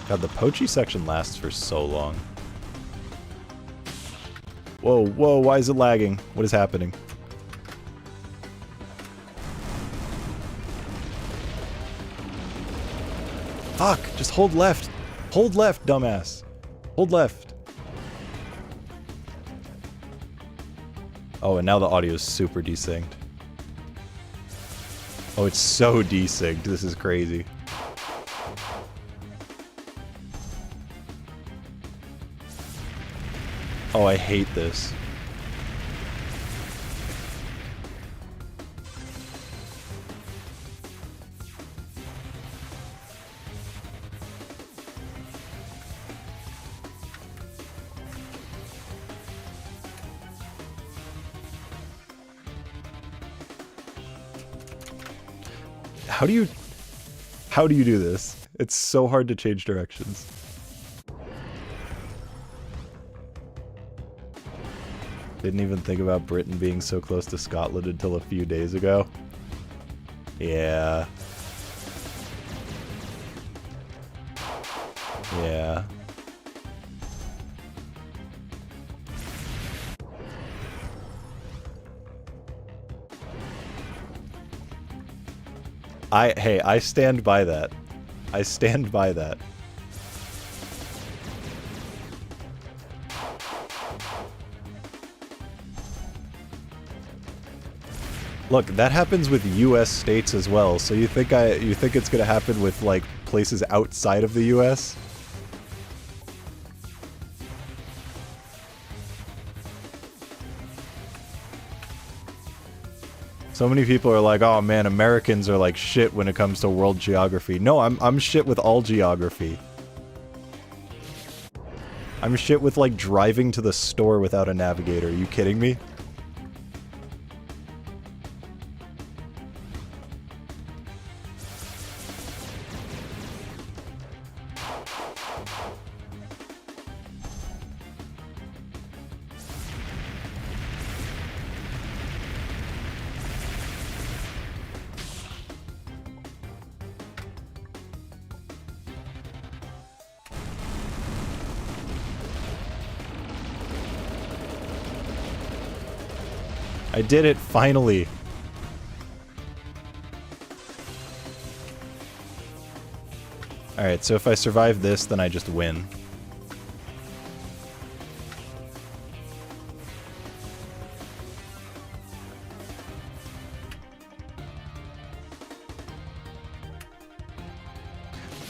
God, the Pochi section lasts for so long. Whoa, whoa, why is it lagging? What is happening? Fuck, just hold left. Hold left, dumbass. Hold left. Oh, and now the audio is super desynced. Oh, it's so desynced. This is crazy. Oh, I hate this. How do you do this? It's so hard to change directions. Didn't even think about Britain being so close to Scotland until a few days ago. Yeah. Yeah. Hey, I stand by that. I stand by that. Look, that happens with US states as well. So you think it's going to happen with like places outside of the US? So many people are like, "Oh man, Americans are like shit when it comes to world geography." No, I'm shit with all geography. I'm shit with like driving to the store without a navigator. Are you kidding me? I did it, finally. Alright, so if I survive this, then I just win.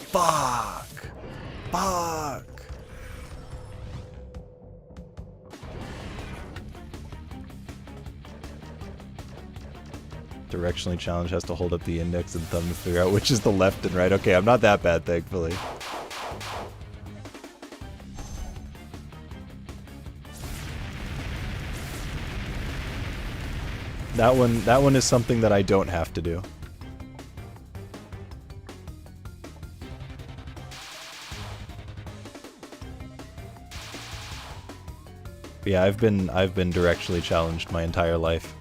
Fuck! Fuck! Directionally challenged has to hold up the index and thumb to figure out which is the left and right. Okay, I'm not that bad, thankfully. That one is something that I don't have to do. Yeah, I've been directionally challenged my entire life.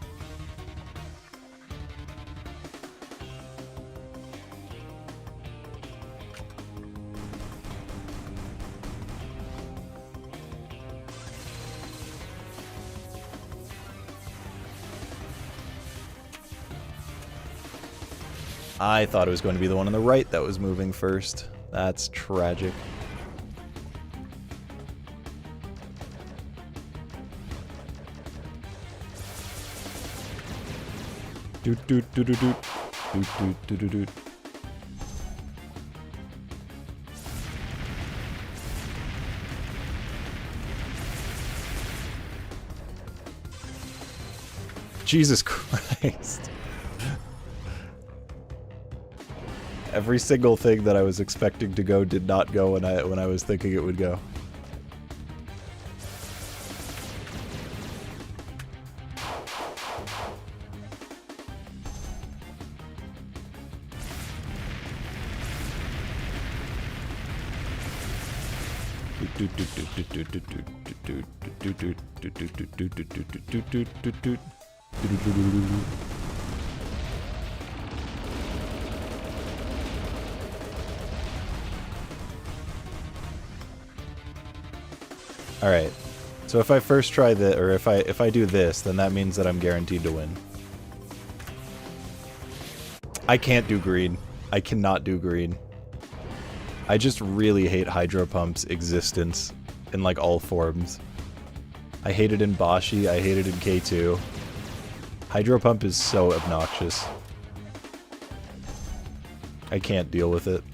I thought it was going to be the one on the right that was moving first. That's tragic. Doot doot doot doot doot doot doot doot doot doot. Jesus Christ. Every single thing that I was expecting to go did not go when I was thinking it would go. All right. So if I first try the, or if I do this, then that means that I'm guaranteed to win. I can't do green. I cannot do green. I just really hate Hydro Pump's existence in like all forms. I hate it in Bashi, I hate it in K2. Hydro Pump is so obnoxious. I can't deal with it.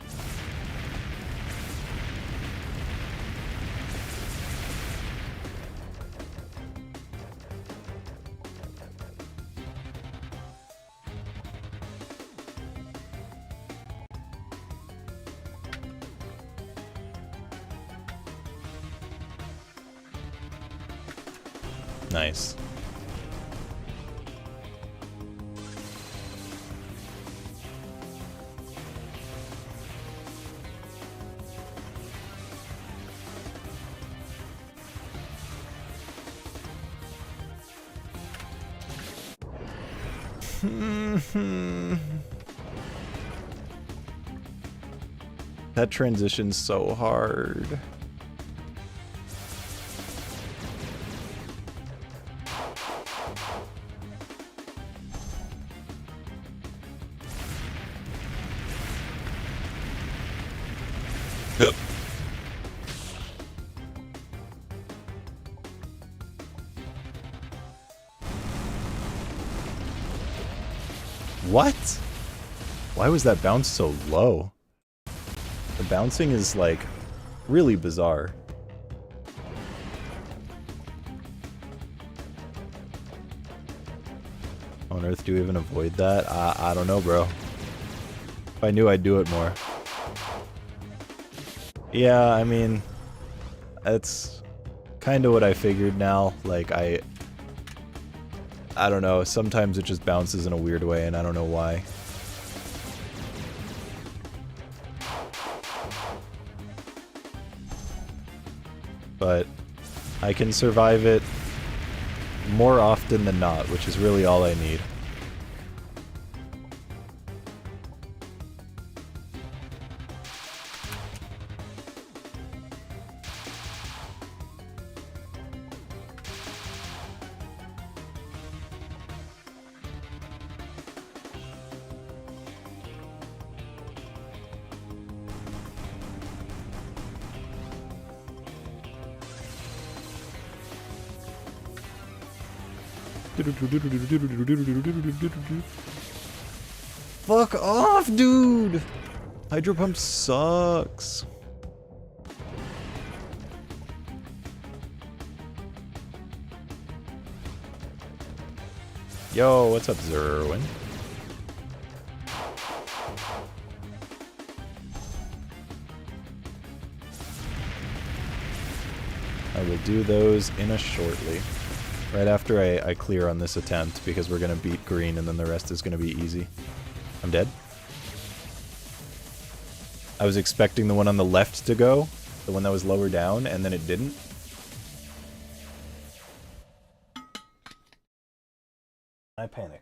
Nice. That transition's so hard. What? Why was that bounce so low? The bouncing is, like, really bizarre. How on earth do you even avoid that? I don't know, bro. If I knew, I'd do it more. Yeah, I mean, that's kind of what I figured now. Like, I don't know, sometimes it just bounces in a weird way and I don't know why. But I can survive it more often than not, which is really all I need. Fuck off, dude! Hydro Pump sucks. Yo, what's up, Zerwin? I will do those in a shortly. Right after I clear on this attempt, because we're gonna beat green and then the rest is gonna be easy. I'm dead. I was expecting the one on the left to go, the one that was lower down, and then it didn't. I panicked.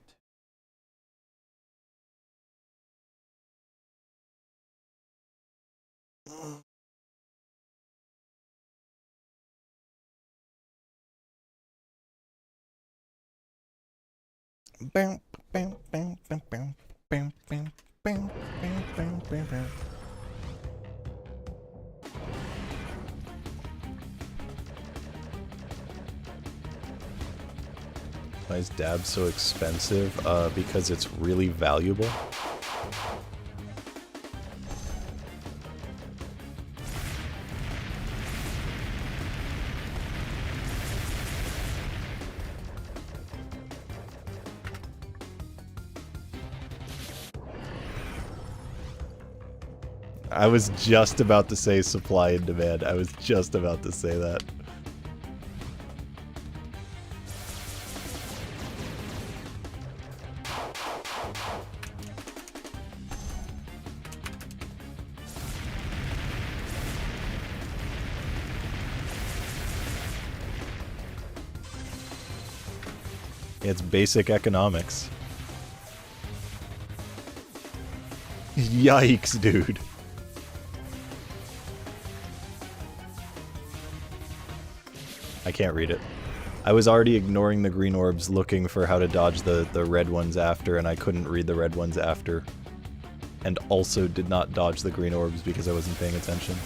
Why is dab so expensive? Because it's really valuable. I was just about to say supply and demand. I was just about to say that. It's basic economics. Yikes, dude. I can't read it. I was already ignoring the green orbs looking for how to dodge the red ones after, and I couldn't read the red ones after. And also did not dodge the green orbs because I wasn't paying attention.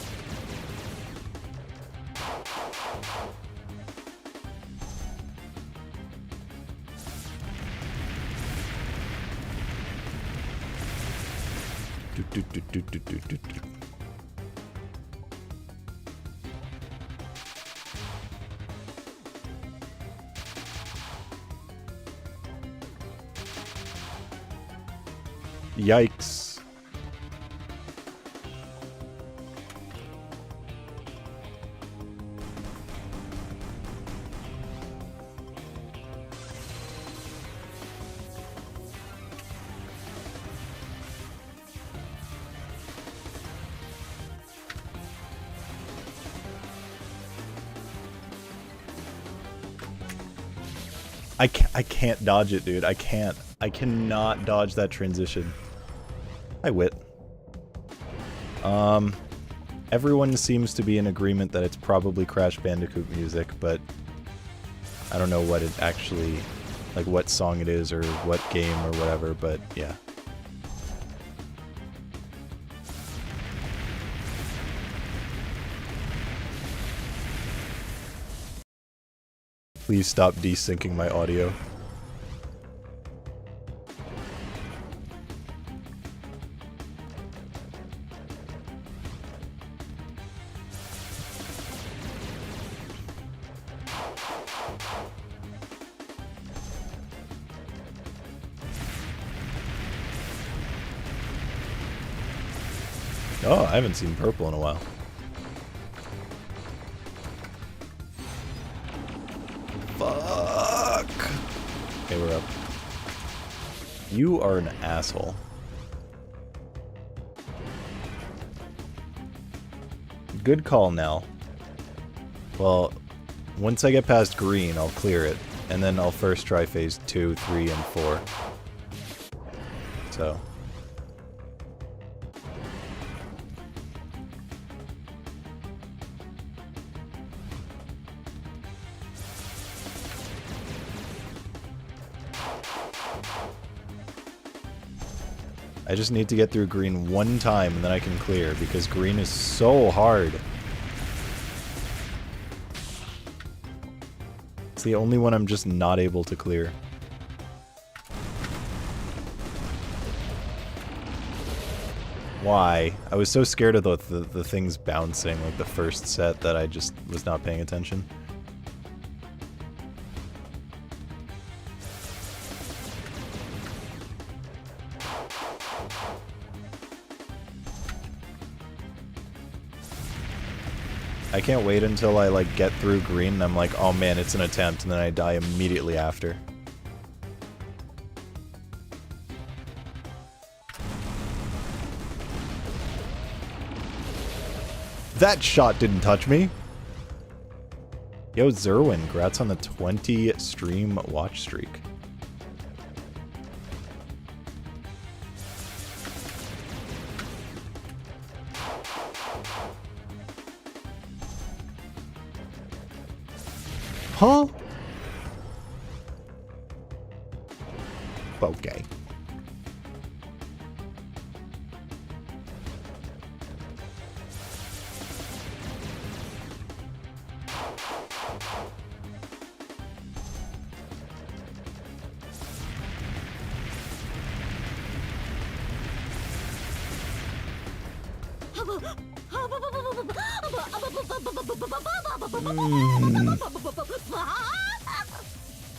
Yikes. I can't dodge it, dude. I can't. I cannot dodge that transition. Hi, Wit. Everyone seems to be in agreement that it's probably Crash Bandicoot music, but I don't know what it actually, like what song it is or what game or whatever, but yeah. Please stop desyncing my audio. Oh, I haven't seen purple in a while. Fuck! Okay, we're up. You are an asshole. Good call, Nell. Well, once I get past green, I'll clear it, and then I'll first try phase 2, 3, and 4. So... I just need to get through green one time and then I can clear, because green is so hard. It's the only one I'm just not able to clear. Why? I was so scared of the things bouncing, like the first set, that I just was not paying attention. I can't wait until I, like, get through green and I'm like, oh man, it's an attempt, and then I die immediately after. That shot didn't touch me! Yo, Zerwin, congrats on the 20 stream watch streak. Huh? Okay.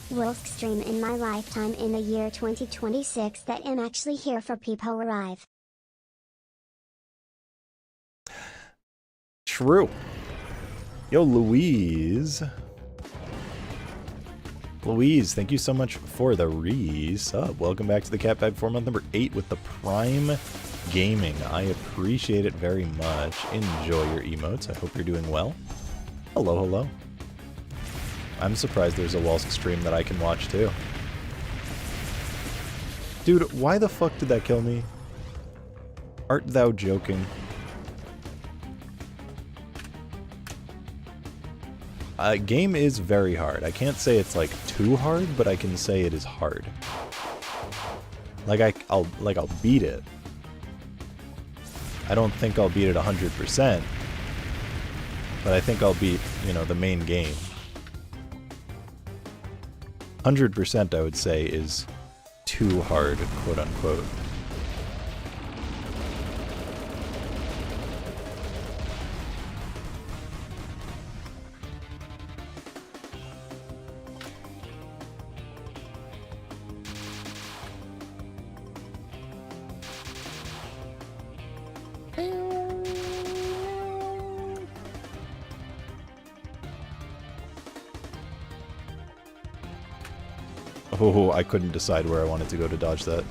Wolsk stream in my lifetime in the year 2026 that am actually here for people arrive. True. Yo, Louise. Louise, thank you so much for the resub. Welcome back to the Cat Bag for month number 8 with the Prime Gaming. I appreciate it very much. Enjoy your emotes. I hope you're doing well. Hello, hello. I'm surprised there's a Wolsk stream that I can watch too. Dude, why the fuck did that kill me? Art thou joking? Game is very hard. I can't say it's like too hard, but I can say it is hard. Like I'll beat it. I don't think I'll beat it 100%, but I think I'll beat, you know, the main game. 100% I would say is too hard, quote unquote. Oh, I couldn't decide where I wanted to go to dodge that.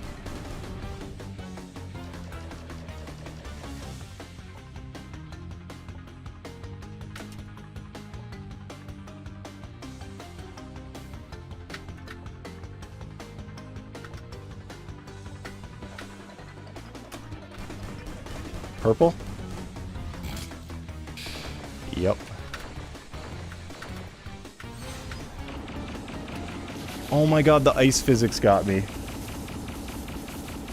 Purple? Yep. Oh my god, the ice physics got me.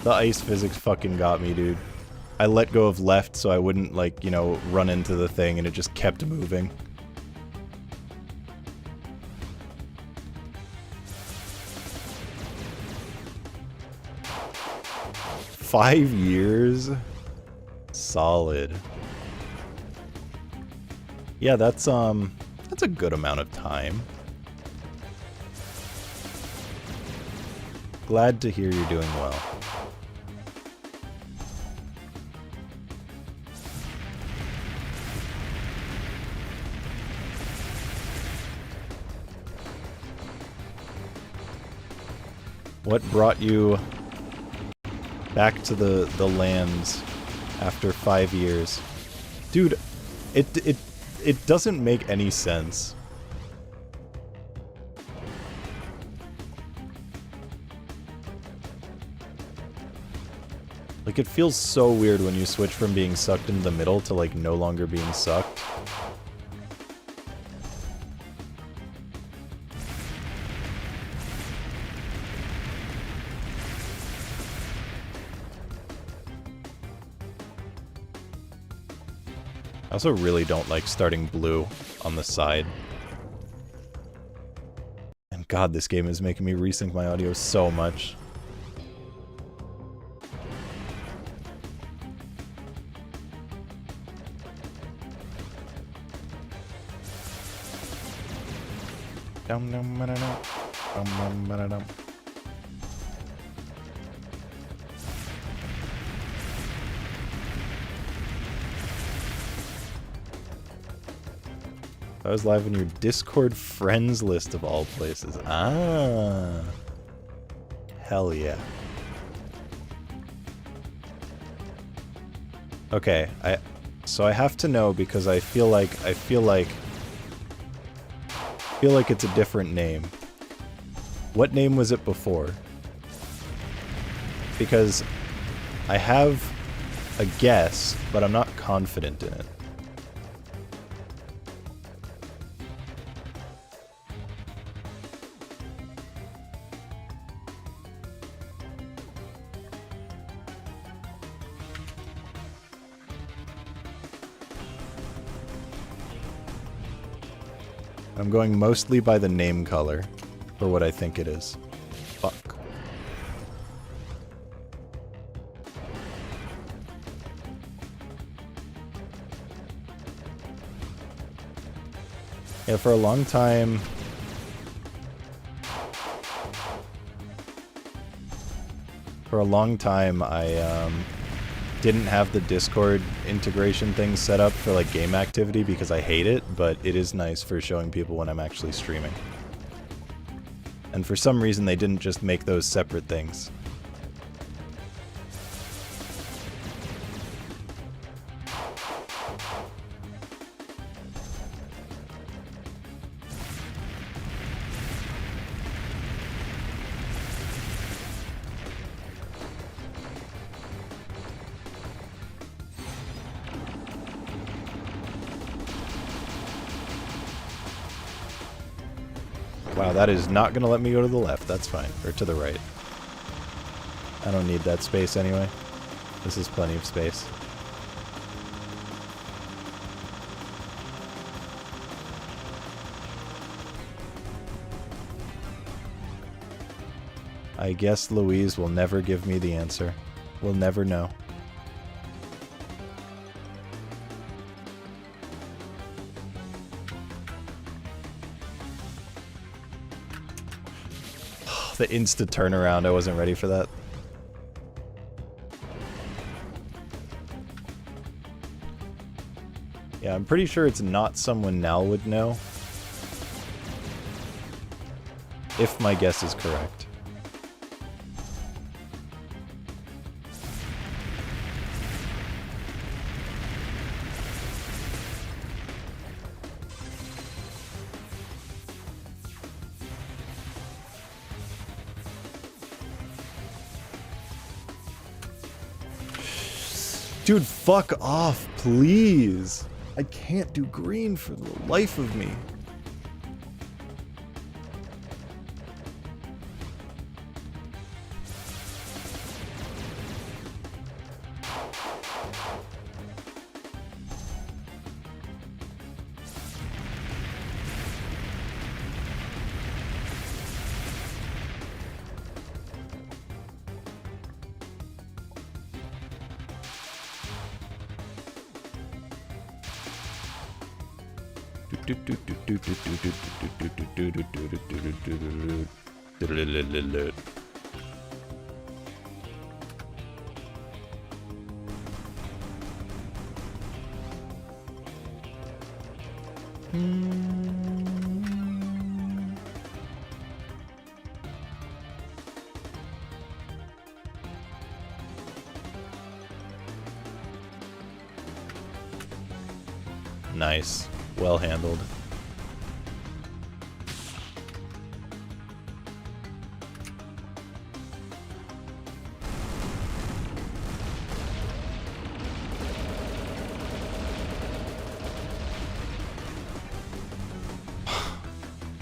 The ice physics fucking got me, dude. I let go of left so I wouldn't, like, you know, run into the thing, and it just kept moving. Five years? Solid. Yeah, that's a good amount of time. Glad to hear you're doing well. What brought you back to the lands after 5 years? Dude, it doesn't make any sense. Like, it feels so weird when you switch from being sucked into the middle to, like, no longer being sucked. I also really don't like starting blue on the side. And god, this game is making me resync my audio so much. I was live in your Discord friends list of all places. Ah. Hell yeah. Okay, so I have to know because I feel like it's a different name. What name was it before? Because I have a guess, but I'm not confident in it. I'm going mostly by the name color for what I think it is. Fuck. Yeah, for a long time... I didn't have the Discord integration thing set up for like game activity because I hate it, but it is nice for showing people when I'm actually streaming. And for some reason they didn't just make those separate things. Wow, that is not gonna let me go to the left. That's fine. Or to the right. I don't need that space anyway. This is plenty of space. I guess Louise will never give me the answer. We'll never know. The insta turnaround, I wasn't ready for that. Yeah, I'm pretty sure it's not someone Nal would know. If my guess is correct. Dude, fuck off, please. I can't do green for the life of me. Nice. Well handled.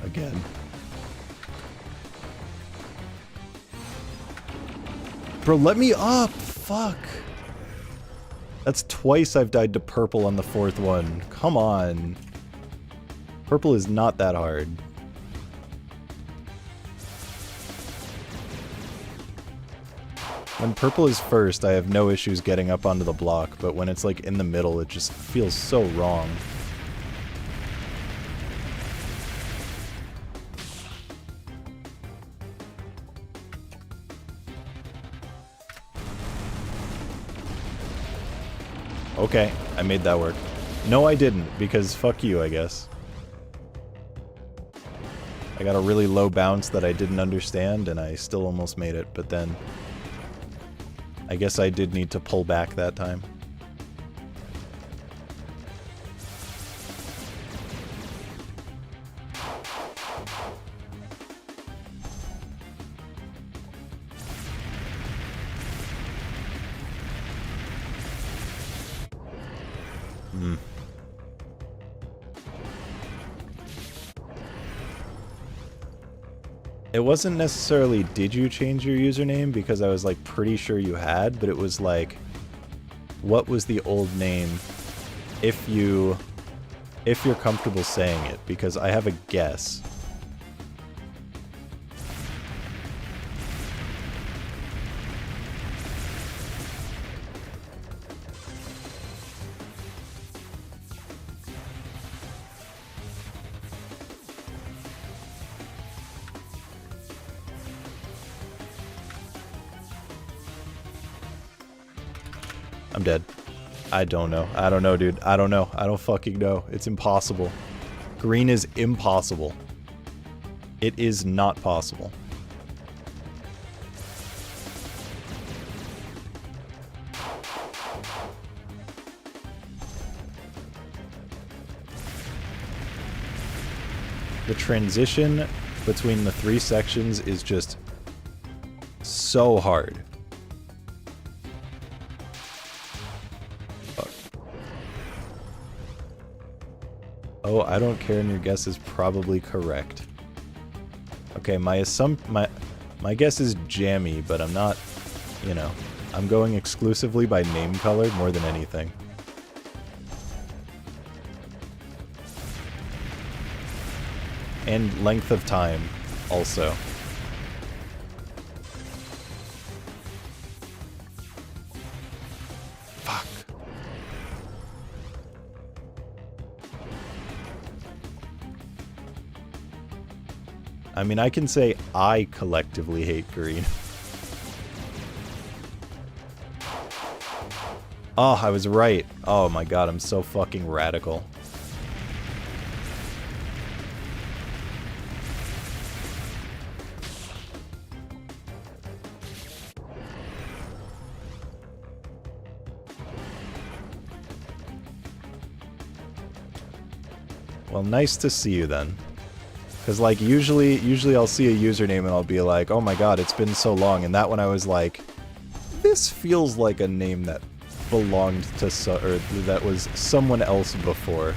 Again. Bro, let me up! Fuck! That's twice I've died to purple on the fourth one. Come on. Purple is not that hard. When purple is first, I have no issues getting up onto the block, but when it's like in the middle, it just feels so wrong. Okay, I made that work. No, I didn't, because fuck you, I guess. I got a really low bounce that I didn't understand, and I still almost made it, but then... I guess I did need to pull back that time. It wasn't necessarily did you change your username, because I was like pretty sure you had, but it was like what was the old name if you're comfortable saying it, because I have a guess. I'm dead. I don't know. I don't know, dude. I don't know. I don't fucking know. It's impossible. Green is impossible. It is not possible. The transition between the 3 sections is just so hard. Oh, I don't care, and your guess is probably correct. Okay, my guess is jammy, but I'm not, you know, I'm going exclusively by name color more than anything. And length of time, also. Fuck. I mean, I can say I collectively hate green. Oh, I was right. Oh my god, I'm so fucking radical. Well, nice to see you then. Because, like, usually I'll see a username and I'll be like, oh my god, it's been so long. And that one I was like, this feels like a name that belonged to or that was someone else before.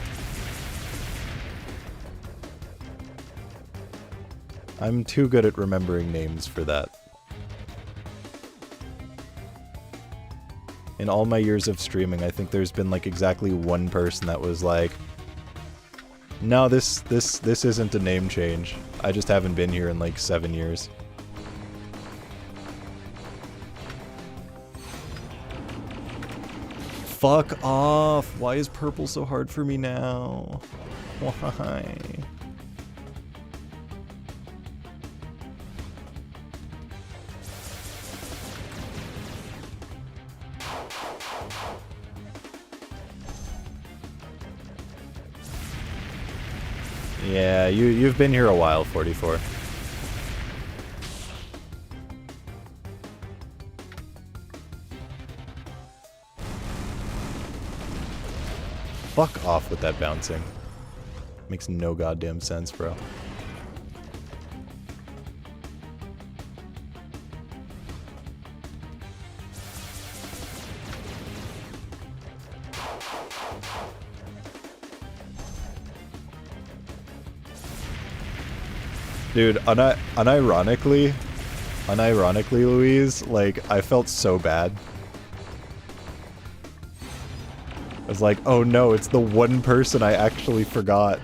I'm too good at remembering names for that. In all my years of streaming, I think there's been, like, exactly one person that was like, no, this isn't a name change. I just haven't been here in like 7 years. Fuck off! Why is purple so hard for me now? Why? Yeah, you've been here a while, 44. Fuck off with that bouncing. Makes no goddamn sense, bro. Dude, unironically, Louise, like, I felt so bad. I was like, oh no, it's the one person I actually forgot.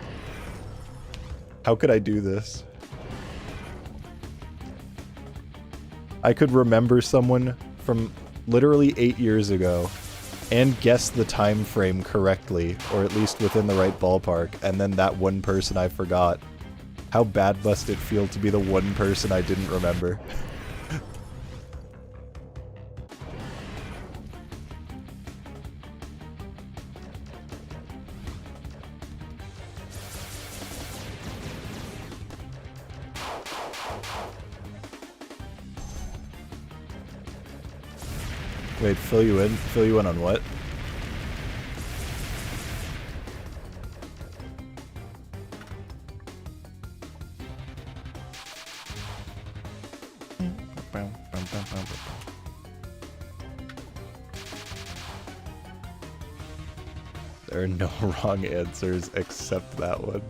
How could I do this? I could remember someone from literally 8 years ago and guess the time frame correctly, or at least within the right ballpark, and then that one person I forgot. How bad must it feel to be the one person I didn't remember? Wait, fill you in? Fill you in on what? There are no wrong answers except that one.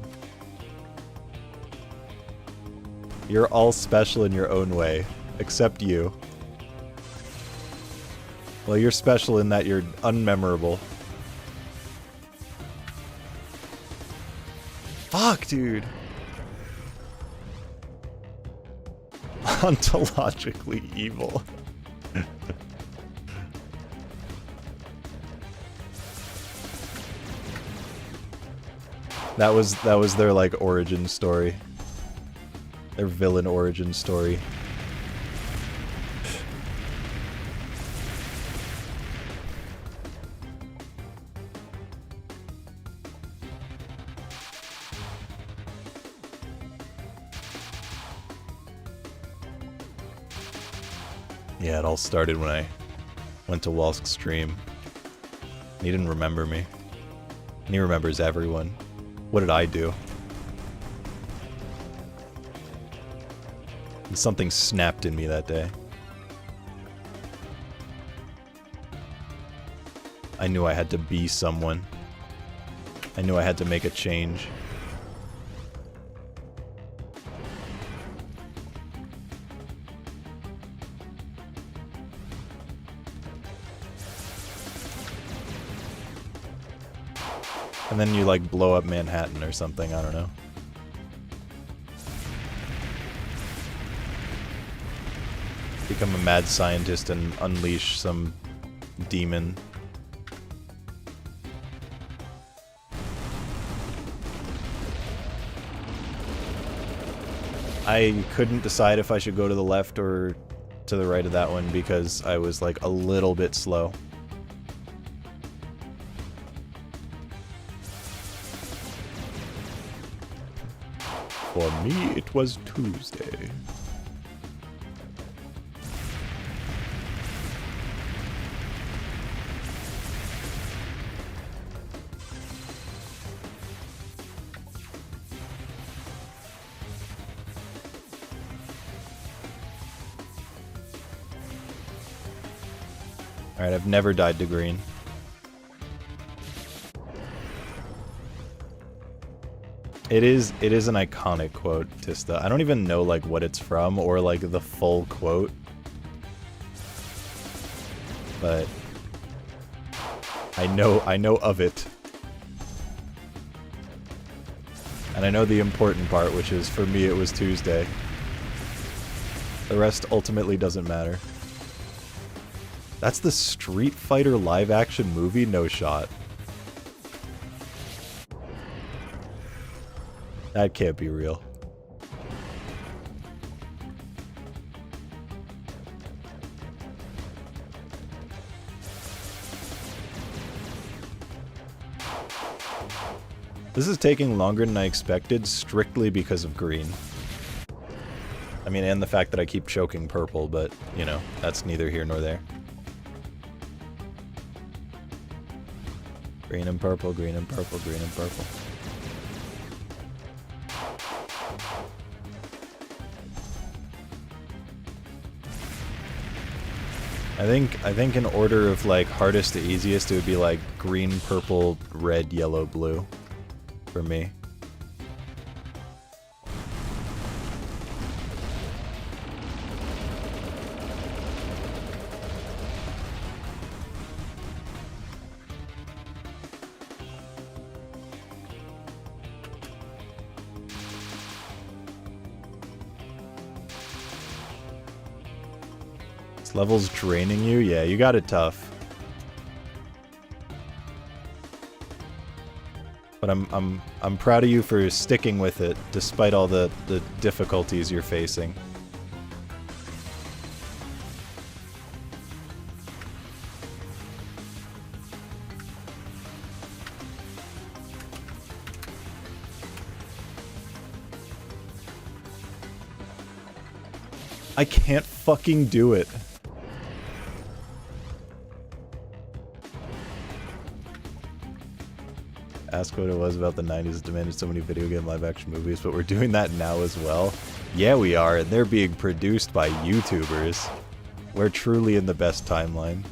You're all special in your own way, except you. Well, you're special in that you're unmemorable. Fuck, dude! Ontologically evil. That was their, like, origin story. Their villain origin story. Yeah, it all started when I went to Wolsk's stream. He didn't remember me. And he remembers everyone. What did I do? And something snapped in me that day. I knew I had to be someone. I knew I had to make a change. And then you like blow up Manhattan or something, I don't know. Become a mad scientist and unleash some demon. I couldn't decide if I should go to the left or to the right of that one because I was like a little bit slow. For me, it was Tuesday. Alright, I've never died to green. It is an iconic quote, Tista. I don't even know like what it's from or like the full quote. But I know of it. And I know the important part, which is for me it was Tuesday. The rest ultimately doesn't matter. That's the Street Fighter live action movie? No shot. That can't be real. This is taking longer than I expected, strictly because of green. I mean, and the fact that I keep choking purple, but, you know, that's neither here nor there. Green and purple, green and purple, green and purple. I think in order of like hardest to easiest, it would be like green, purple, red, yellow, blue for me. This level's draining you? Yeah, you got it tough. But I'm proud of you for sticking with it despite all the difficulties you're facing. I can't fucking do it. Ask what it was about the 90s that demanded so many video game live action movies, but we're doing that now as well. Yeah, we are, and they're being produced by YouTubers. We're truly in the best timeline.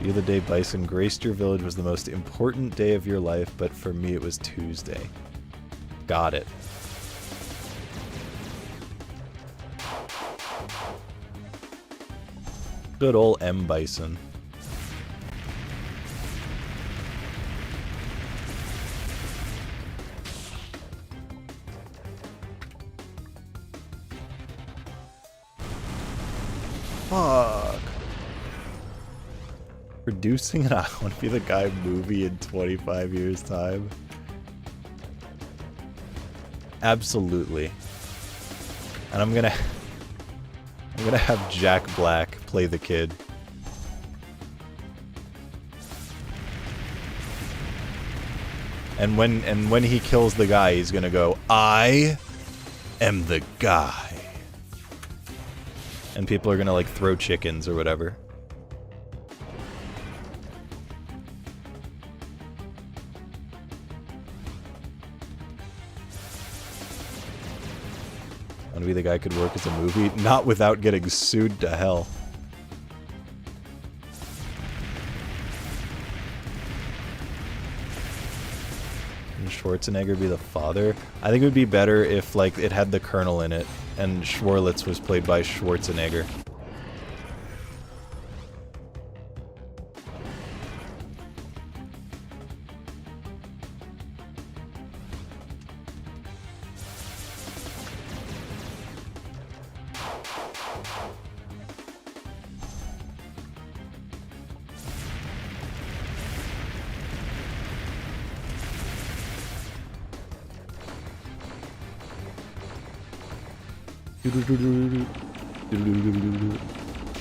The other day, Bison graced your village was the most important day of your life, but for me it was Tuesday. Got it. Good old M. Bison. Fuck. Producing an I Want to Be the Guy movie in 25 years' time? Absolutely. And I'm gonna have Jack Black play the kid. And when he kills the guy, he's gonna go, I am the guy. And people are gonna like throw chickens or whatever. Wanna Be the Guy could work as a movie, not without getting sued to hell. Schwarzenegger be the father? I think it would be better if like it had the Colonel in it and Schwarlitz was played by Schwarzenegger.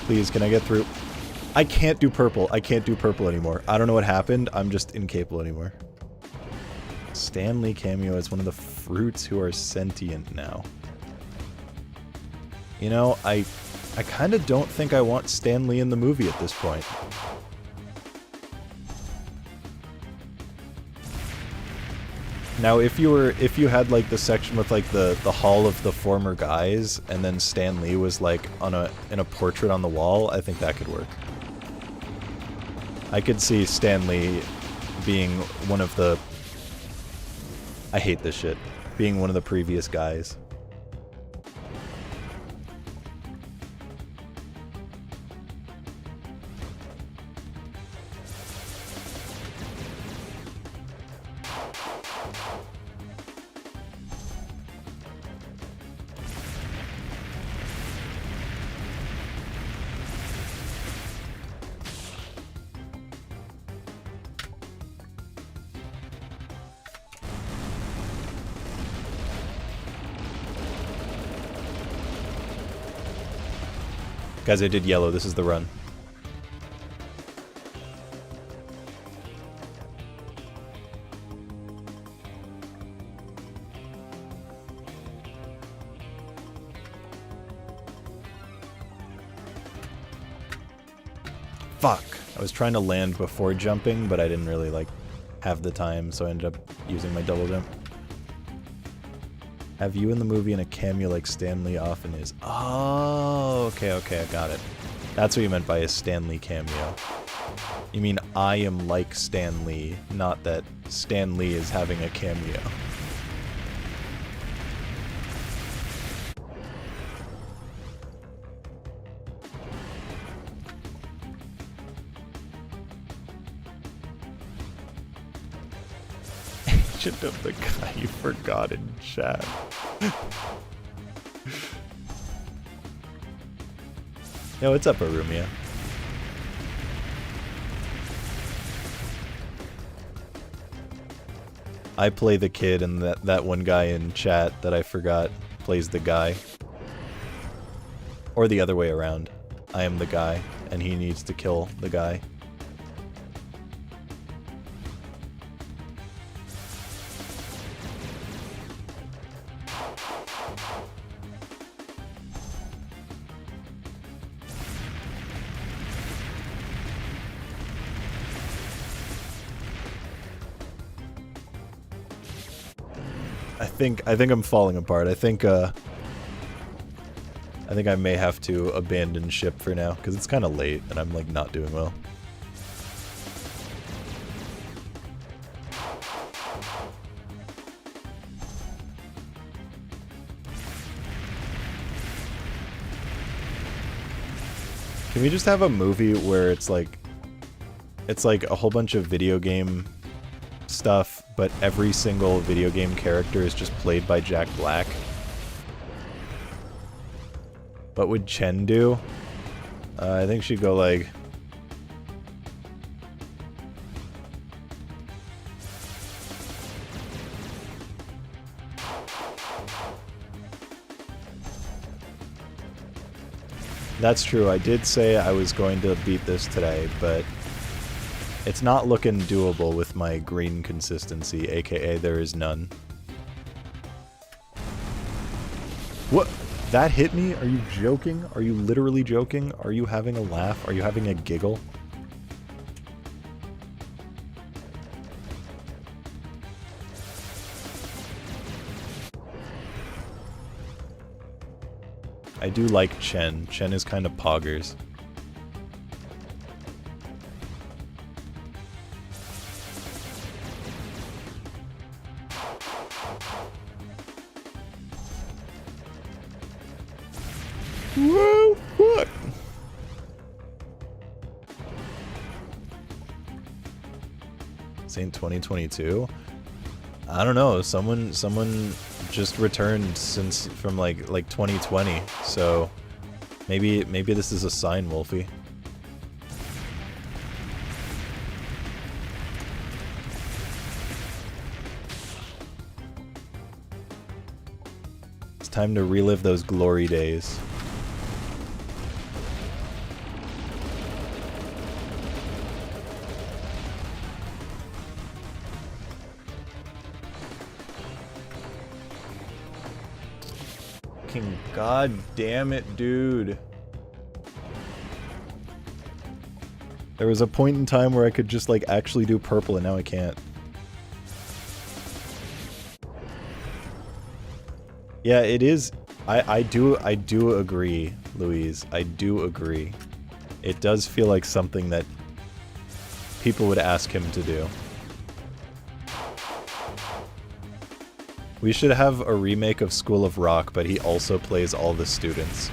Please, can I get through? I can't do purple. I can't do purple anymore. I don't know what happened. I'm just incapable anymore. Stan Lee cameo is one of the fruits who are sentient now. You know, I kind of don't think I want Stan Lee in the movie at this point. Now, if you had like the section with like the hall of the former guys, and then Stan Lee was like in a portrait on the wall, I think that could work. I could see Stan Lee being one of the... I hate this shit. Being one of the previous guys. Guys, I did yellow. This is the run. Fuck. I was trying to land before jumping, but I didn't really, like, have the time, so I ended up using my double jump. Have you in the movie in a cameo like Stan Lee often is? Oh, okay, I got it. That's what you meant by a Stan Lee cameo. You mean I am like Stan Lee, not that Stan Lee is having a cameo. Agent of the guy you forgot in chat. Yo, what's up, Arumia? I play the kid, and that one guy in chat that I forgot plays the guy. Or the other way around. I am the guy, and he needs to kill the guy. I think I'm falling apart. I think I may have to abandon ship for now, because it's kind of late and I'm like not doing well. Can we just have a movie where it's like a whole bunch of video game stuff, but every single video game character is just played by Jack Black? What would Chen do? I think she'd go like... That's true, I did say I was going to beat this today, but It's not looking doable with my green consistency, aka there is none. What? That hit me? Are you joking? Are you literally joking? Are you having a laugh? Are you having a giggle? I do like Chen. Chen is kind of poggers. Whoa, what? Saint 2022? I don't know. Someone just returned from like 2020. So maybe this is a sign, Wolfie. It's time to relive those glory days. God damn it, dude. There was a point in time where I could just like actually do purple and now I can't. Yeah, it is. I do agree, Louise. I do agree. It does feel like something that people would ask him to do. We should have a remake of School of Rock, but he also plays all the students.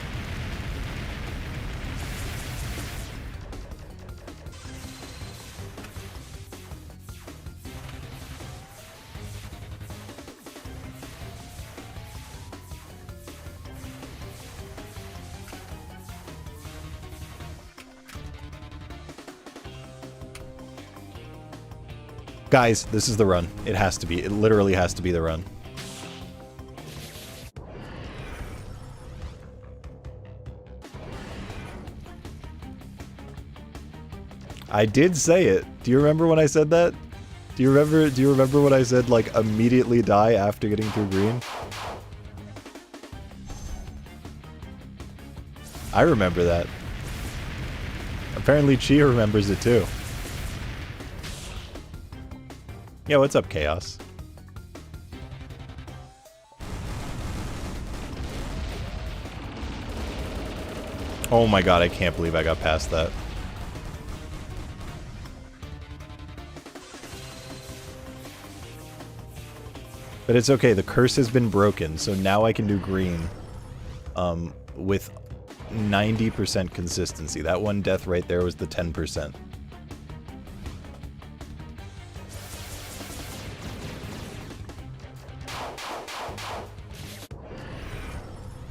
Guys, this is the run. It has to be. It literally has to be the run. I did say it. Do you remember when I said that? Do you remember when I said like immediately die after getting through green? I remember that. Apparently Chia remembers it too. Yeah, what's up, Chaos? Oh my god, I can't believe I got past that. But it's okay, the curse has been broken, so now I can do green with 90% consistency. That one death right there was the 10%.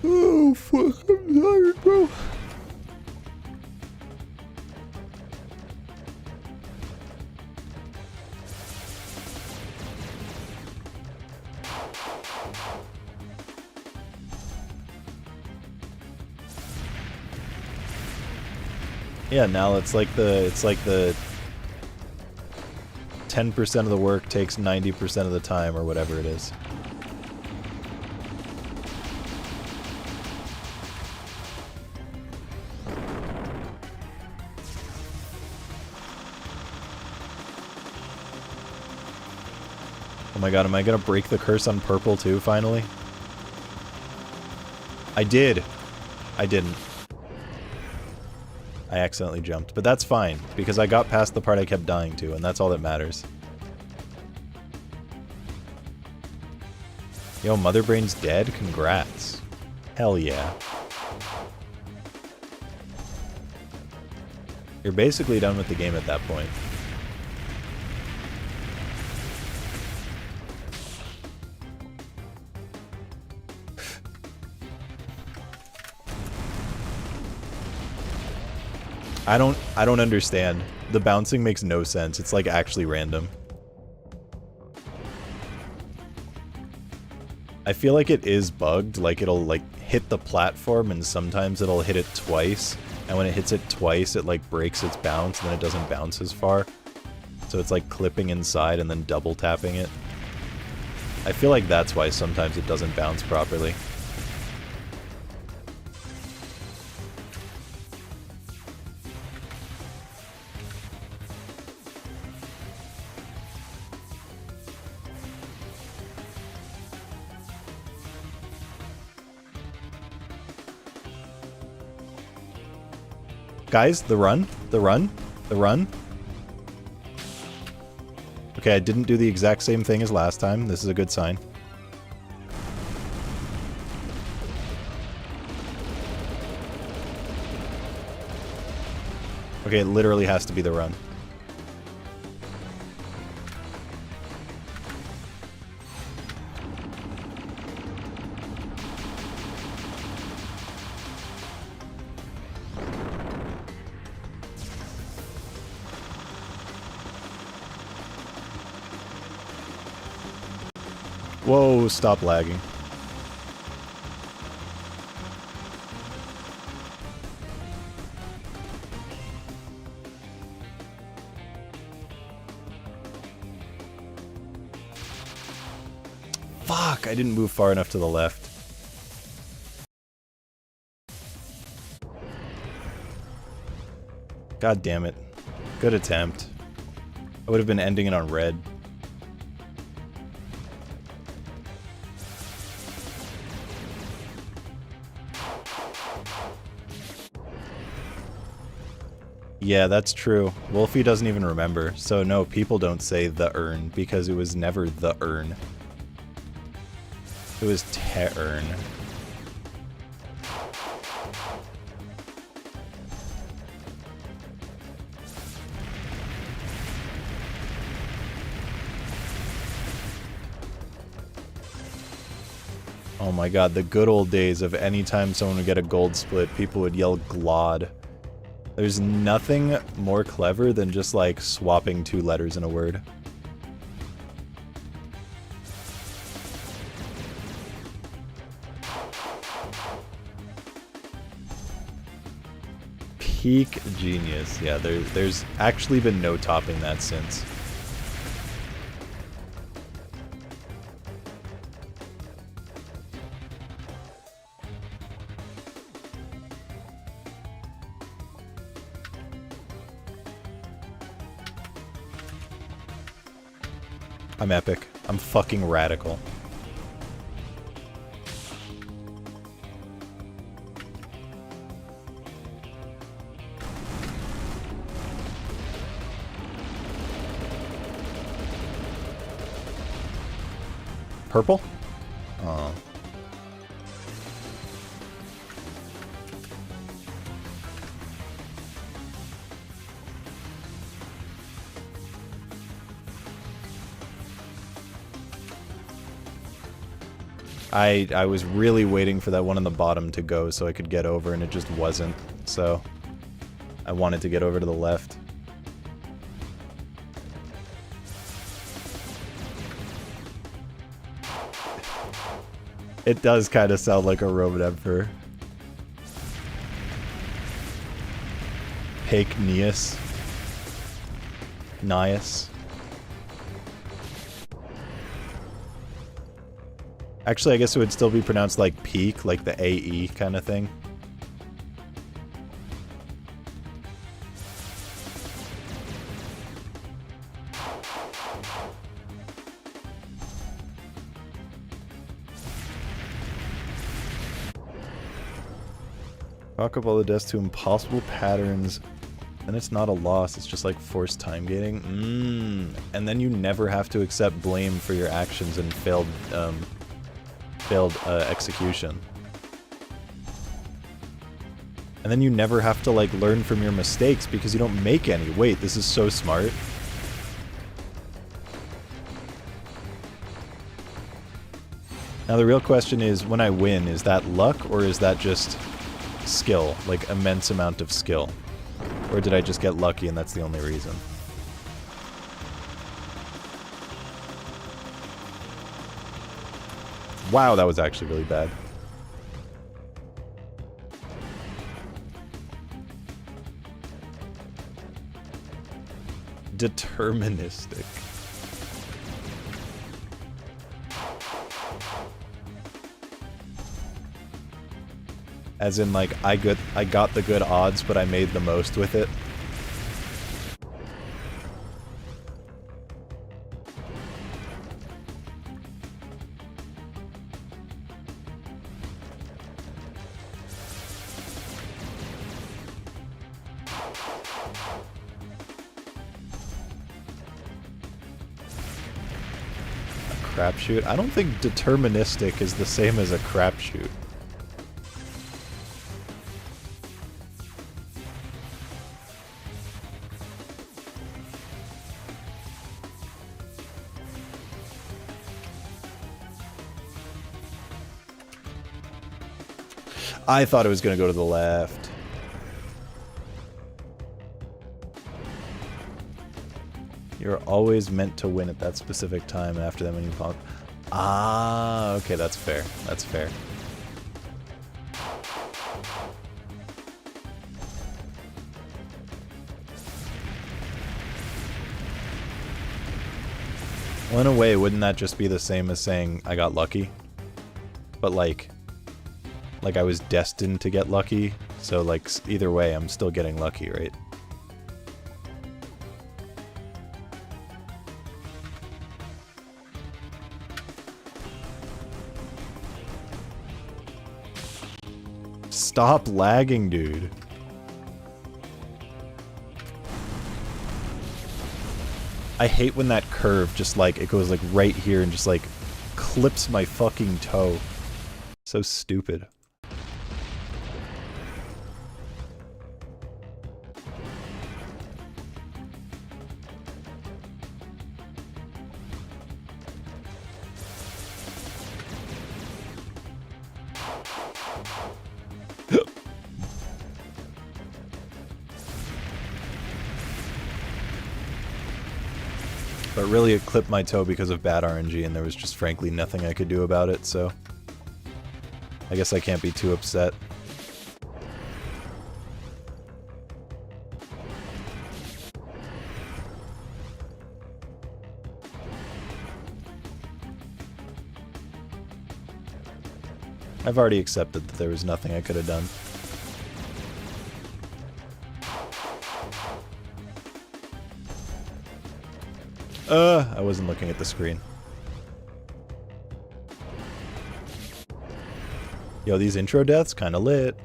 Oh, fuck, I'm tired, bro. Yeah, now it's like the 10% of the work takes 90% of the time or whatever it is. Oh my god, am I gonna break the curse on purple too, finally? I did. I didn't. I accidentally jumped, but that's fine, because I got past the part I kept dying to, and that's all that matters. Yo, Mother Brain's dead? Congrats. Hell yeah. You're basically done with the game at that point. I don't understand. The bouncing makes no sense. It's like actually random. I feel like it is bugged, like it'll like hit the platform and sometimes it'll hit it twice, and when it hits it twice it like breaks its bounce and then it doesn't bounce as far. So it's like clipping inside and then double tapping it. I feel like that's why sometimes it doesn't bounce properly. Guys, the run, the run, the run. Okay, I didn't do the exact same thing as last time. This is a good sign. Okay, it literally has to be the run. Whoa, stop lagging. Fuck, I didn't move far enough to the left. God damn it. Good attempt. I would have been ending it on red. Yeah, that's true. Wolfie doesn't even remember. So no, people don't say the urn because it was never the urn. It was te-urn. Oh my god, the good old days of any time someone would get a gold split, people would yell glod. There's nothing more clever than just, like, swapping 2 letters in a word. Peak genius. Yeah, there's actually been no topping that since. I'm epic. I'm fucking radical. Purple? Oh. I was really waiting for that one on the bottom to go so I could get over, and it just wasn't. So I wanted to get over to the left. It does kind of sound like a Roman Emperor. Pake-Nius. Nias. Actually, I guess it would still be pronounced like peak, like the AE kind of thing. Chalk up all the deaths to impossible patterns. Then it's not a loss, it's just like forced time gating. And then you never have to accept blame for your actions and failed execution. And then you never have to, like, learn from your mistakes because you don't make any. Wait, this is so smart. Now the real question is, when I win, is that luck or is that just skill? Like, immense amount of skill? Or did I just get lucky and that's the only reason? Wow, that was actually really bad. Deterministic. As in, like, I got the good odds, but I made the most with it. Crapshoot? I don't think deterministic is the same as a crapshoot. I thought it was going to go to the left. You're always meant to win at that specific time, and after that when you pop. Ah, okay, that's fair. That's fair. Well, in a way, wouldn't that just be the same as saying I got lucky? But like I was destined to get lucky, so like either way I'm still getting lucky, right? Stop lagging, dude. I hate when that curve just like, it goes like right here and just like clips my fucking toe. So stupid. But really it clipped my toe because of bad RNG, and there was just frankly nothing I could do about it, so I guess I can't be too upset. I've already accepted that there was nothing I could have done. I wasn't looking at the screen. Yo, these intro deaths kinda lit.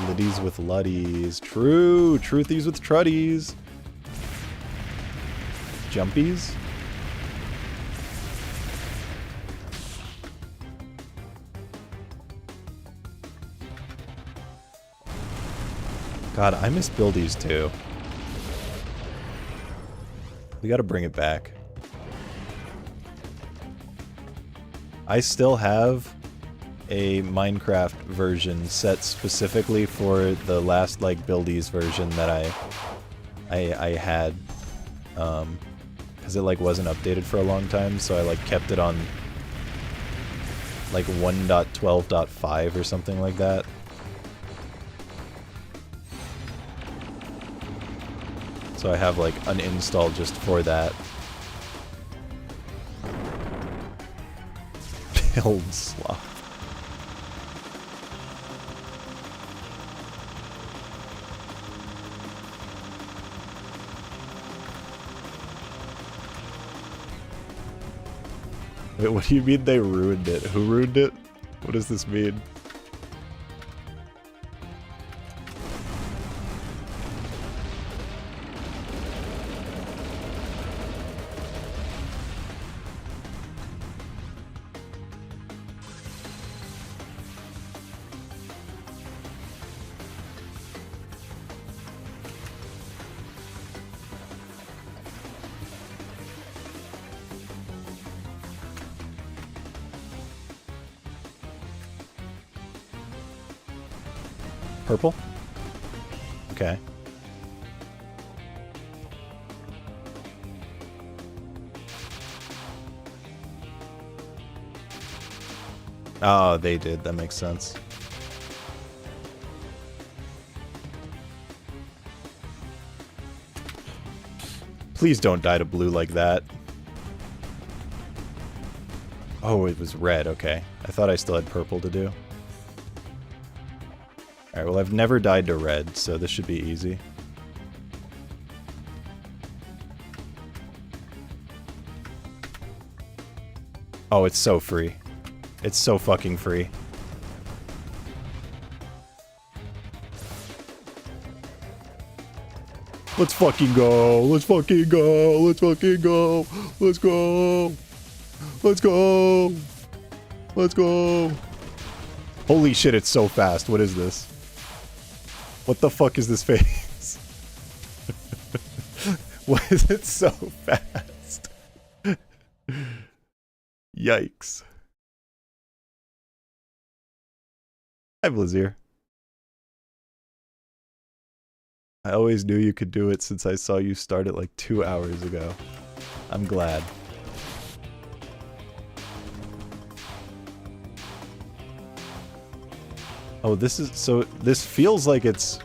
Liddies with luddies. True! Truthies with trutties. Jumpies? God, I miss buildies too. We gotta bring it back. I still have a Minecraft version set specifically for the last like buildies version that I had, because it like wasn't updated for a long time, so I like kept it on like 1.12.5 or something like that. So I have like an install just for that. Build slot. Wait, what do you mean they ruined it? Who ruined it? What does this mean? Purple? Okay. Oh, they did. That makes sense. Please don't die to blue like that. Oh, it was red. Okay. I thought I still had purple to do. Alright, well, I've never died to red, so this should be easy. Oh, it's so free. It's so fucking free. Let's fucking go. Let's fucking go. Let's fucking go. Let's go. Let's go. Let's go. Holy shit, it's so fast. What is this? What the fuck is this face? Why is it so fast? Yikes. Hi, Blizzir. I always knew you could do it since I saw you start it like 2 hours ago. I'm glad. Oh, this is... so this feels like it's...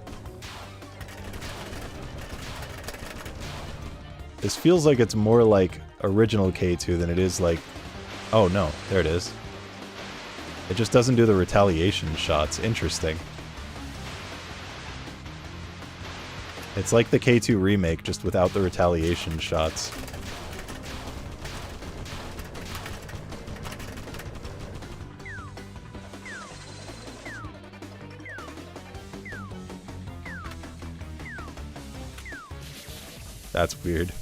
This feels like it's more like original K2 than it is like... Oh no, there it is. It just doesn't do the retaliation shots. Interesting. It's like the K2 remake, just without the retaliation shots. That's weird. I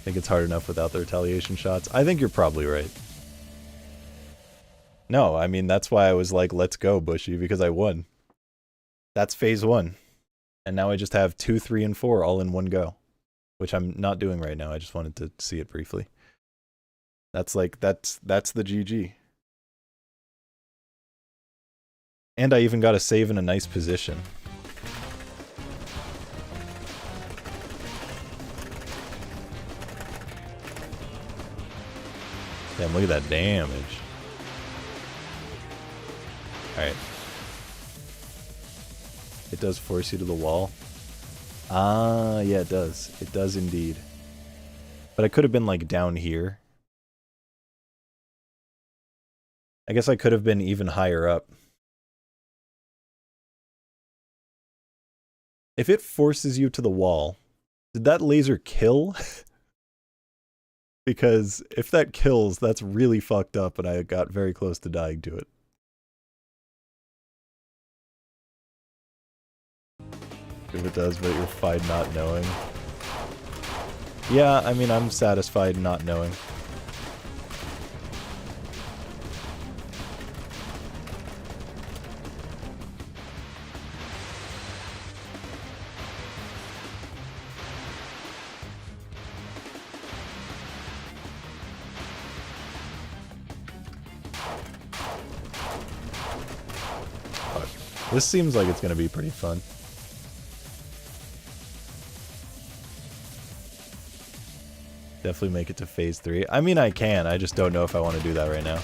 think it's hard enough without the retaliation shots. I think you're probably right. No, I mean, that's why I was like, let's go, Bushy, because I won. That's phase 1. And now I just have 2, 3, and 4 all in one go. Which I'm not doing right now, I just wanted to see it briefly. That's like, that's the GG. And I even got a save in a nice position. Damn, look at that damage. Alright. It does force you to the wall. Ah, yeah, it does. It does indeed. But I could have been, like, down here. I guess I could have been even higher up. If it forces you to the wall, did that laser kill? Because if that kills, that's really fucked up, and I got very close to dying to it. If it does, but you're fine not knowing. Yeah, I mean, I'm satisfied not knowing. This seems like it's going to be pretty fun. Definitely make it to phase 3. I mean, I can. I just don't know if I want to do that right now.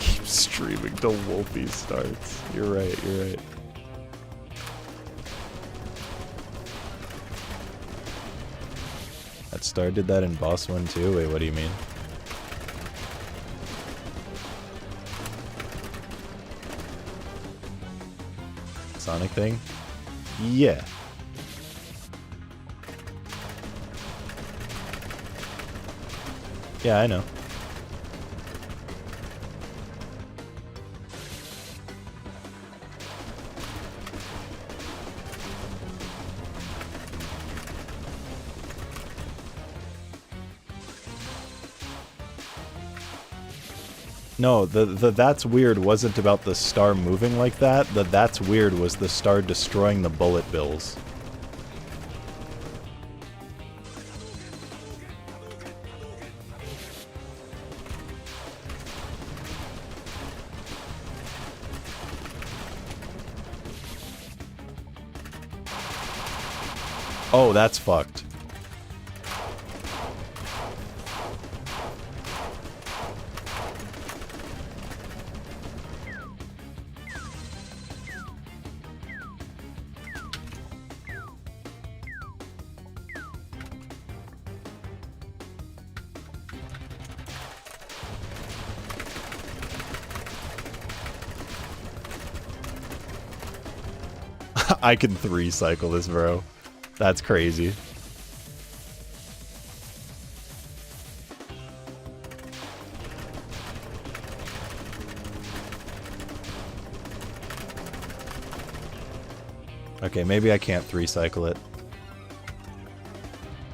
Keep streaming till Wolfie starts. You're right, you're right. That star did that in boss 1 too? Wait, what do you mean? Sonic thing? Yeah. Yeah, I know. No, the that's weird wasn't about the star moving like that. The that's weird was the star destroying the bullet bills. Oh, that's fucked. I can 3-cycle this, bro. That's crazy. Okay, maybe I can't 3-cycle it.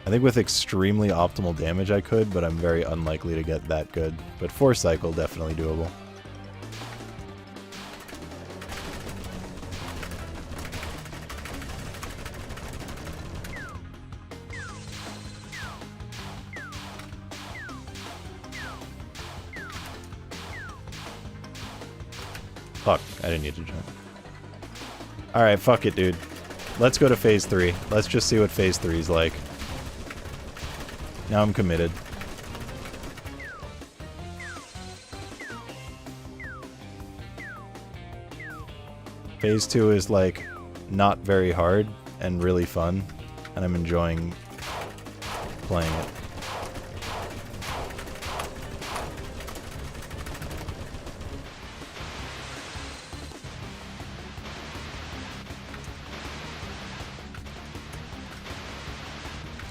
I think with extremely optimal damage I could, but I'm very unlikely to get that good. But 4-cycle, definitely doable. Fuck, I didn't need to jump. Alright, fuck it, dude. Let's go to phase 3. Let's just see what phase 3 is like. Now I'm committed. Phase 2 is like not very hard and really fun, and I'm enjoying playing it.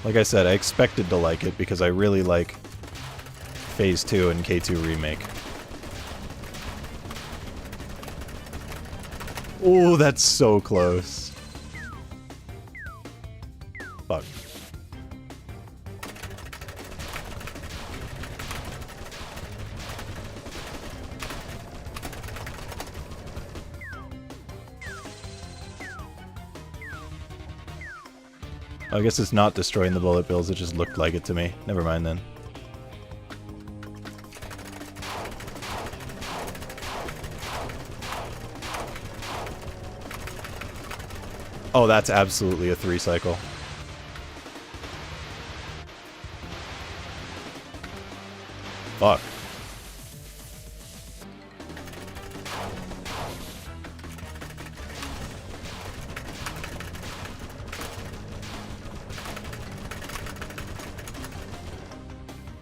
Like I said, I expected to like it because I really like Phase 2 and K2 Remake. Oh, that's so close. Fuck. I guess it's not destroying the bullet bills, it just looked like it to me. Never mind then. Oh, that's absolutely a 3-cycle. Fuck.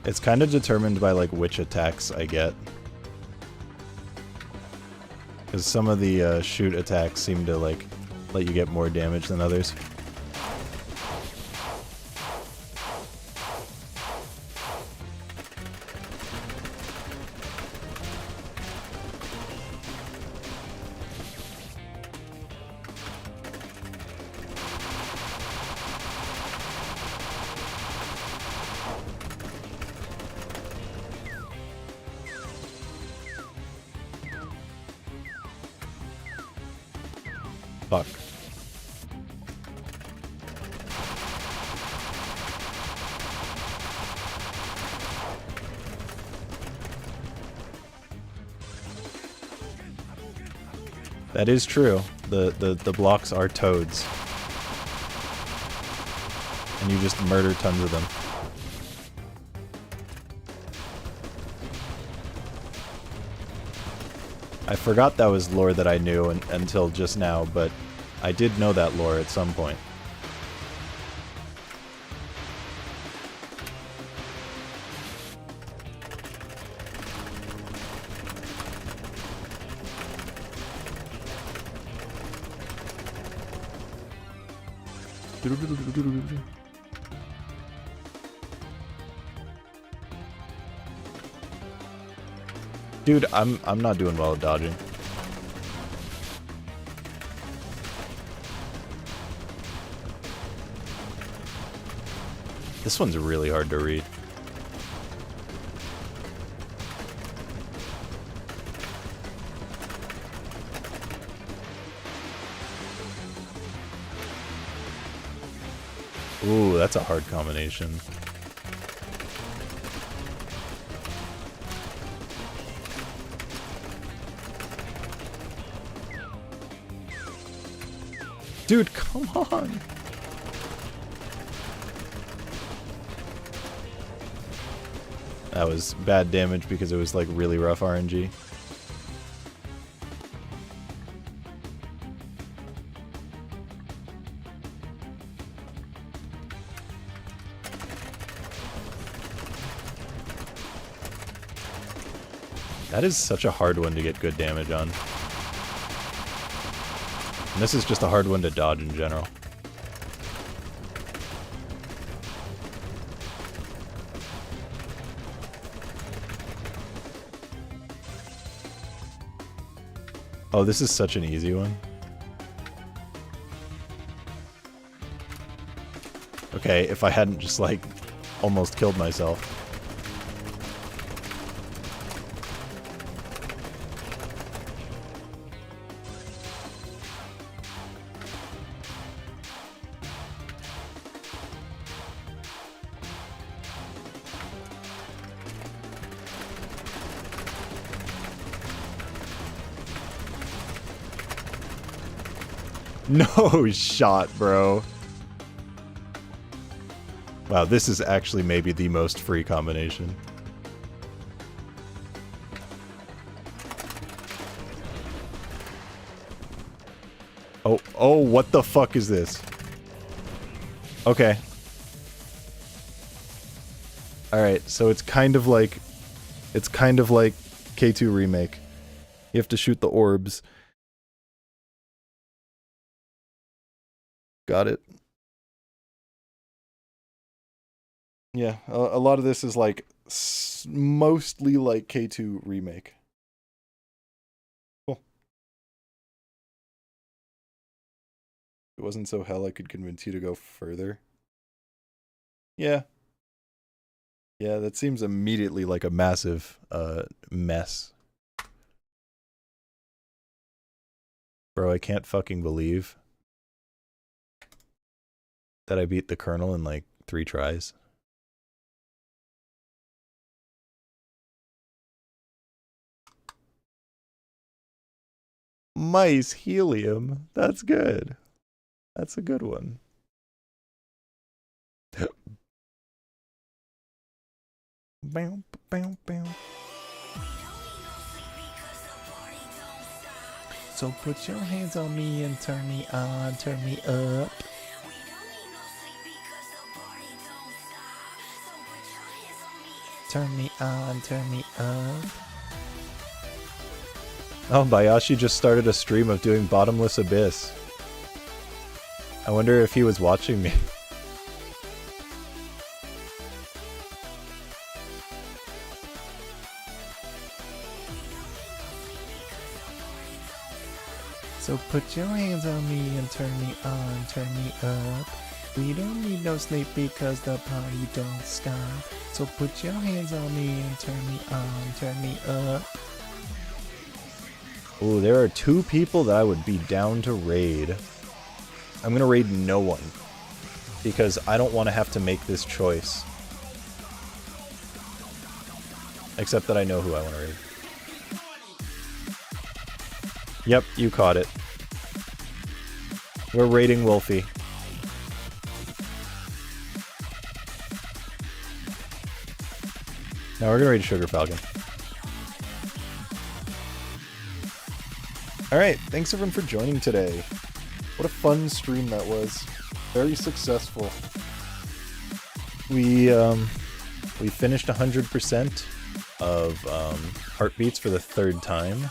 It's kind of determined by, like, which attacks I get. Because some of the shoot attacks seem to, like, let you get more damage than others. Fuck. That is true. The blocks are toads. And you just murder tons of them. I forgot that was lore that I knew until just now, but I did know that lore at some point. Dude, I'm not doing well at dodging. This one's really hard to read. Ooh, that's a hard combination. Dude, come on! That was bad damage because it was like really rough RNG. That is such a hard one to get good damage on. And this is just a hard one to dodge in general. Oh, this is such an easy one. Okay, if I hadn't just like almost killed myself. No shot, bro. Wow, this is actually maybe the most free combination. Oh, what the fuck is this? Okay. Alright, so it's kind of like K2 Remake. You have to shoot the orbs. Got it. Yeah, a lot of this is like mostly like K2 Remake. Cool. If it wasn't so hell, I could convince you to go further. Yeah. Yeah, that seems immediately like a massive mess. Bro, I can't fucking believe that I beat the Colonel in like 3 tries. Mice helium. That's good. That's a good one. Bow, bow, bow. So put your hands on me and turn me on, turn me up. Turn me on, turn me up. Oh, Bayashi just started a stream of doing Bottomless Abyss. I wonder if he was watching me. So put your hands on me and turn me on, turn me up. We don't need no sleep because the party don't stop. So put your hands on me and turn me on, turn me up. Ooh, there are 2 people that I would be down to raid. I'm gonna raid no one, because I don't want to have to make this choice. Except that I know who I want to raid. Yep, you caught it. We're raiding Wolfie. Now we're gonna raid Sugar Falcon. Alright, thanks everyone for joining today. What a fun stream that was. Very successful. We finished 100% of heartbeats for the 3rd time.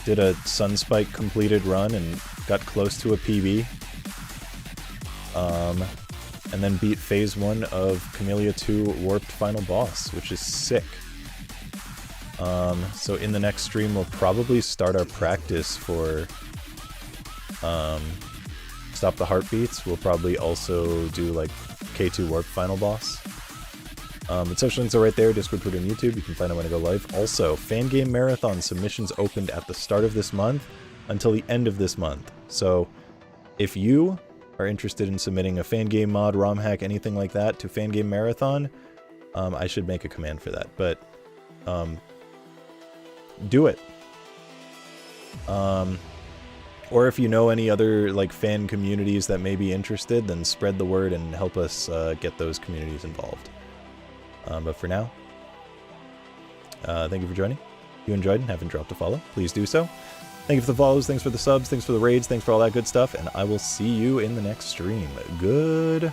Did a Sunspike completed run and got close to a PB. And then beat phase 1 of Kamilia 2 Warped Final Boss, which is sick. So in the next stream we'll probably start our practice for Stop the Heartbeats. We'll probably also do like K2 Warped Final Boss. But social links are right there, Discord, Twitter, and YouTube. You can find out when I go live. Also, Fan Game Marathon submissions opened at the start of this month until the end of this month. So if you are interested in submitting a fan game mod, ROM hack, anything like that to Fan Game Marathon, I should make a command for that. But do it. Or if you know any other like fan communities that may be interested, then spread the word and help us get those communities involved. But for now, Thank you for joining. If you enjoyed and haven't dropped a follow, please do so. Thank you for the follows, thanks for the subs, thanks for the raids, thanks for all that good stuff, and I will see you in the next stream. Goodbye.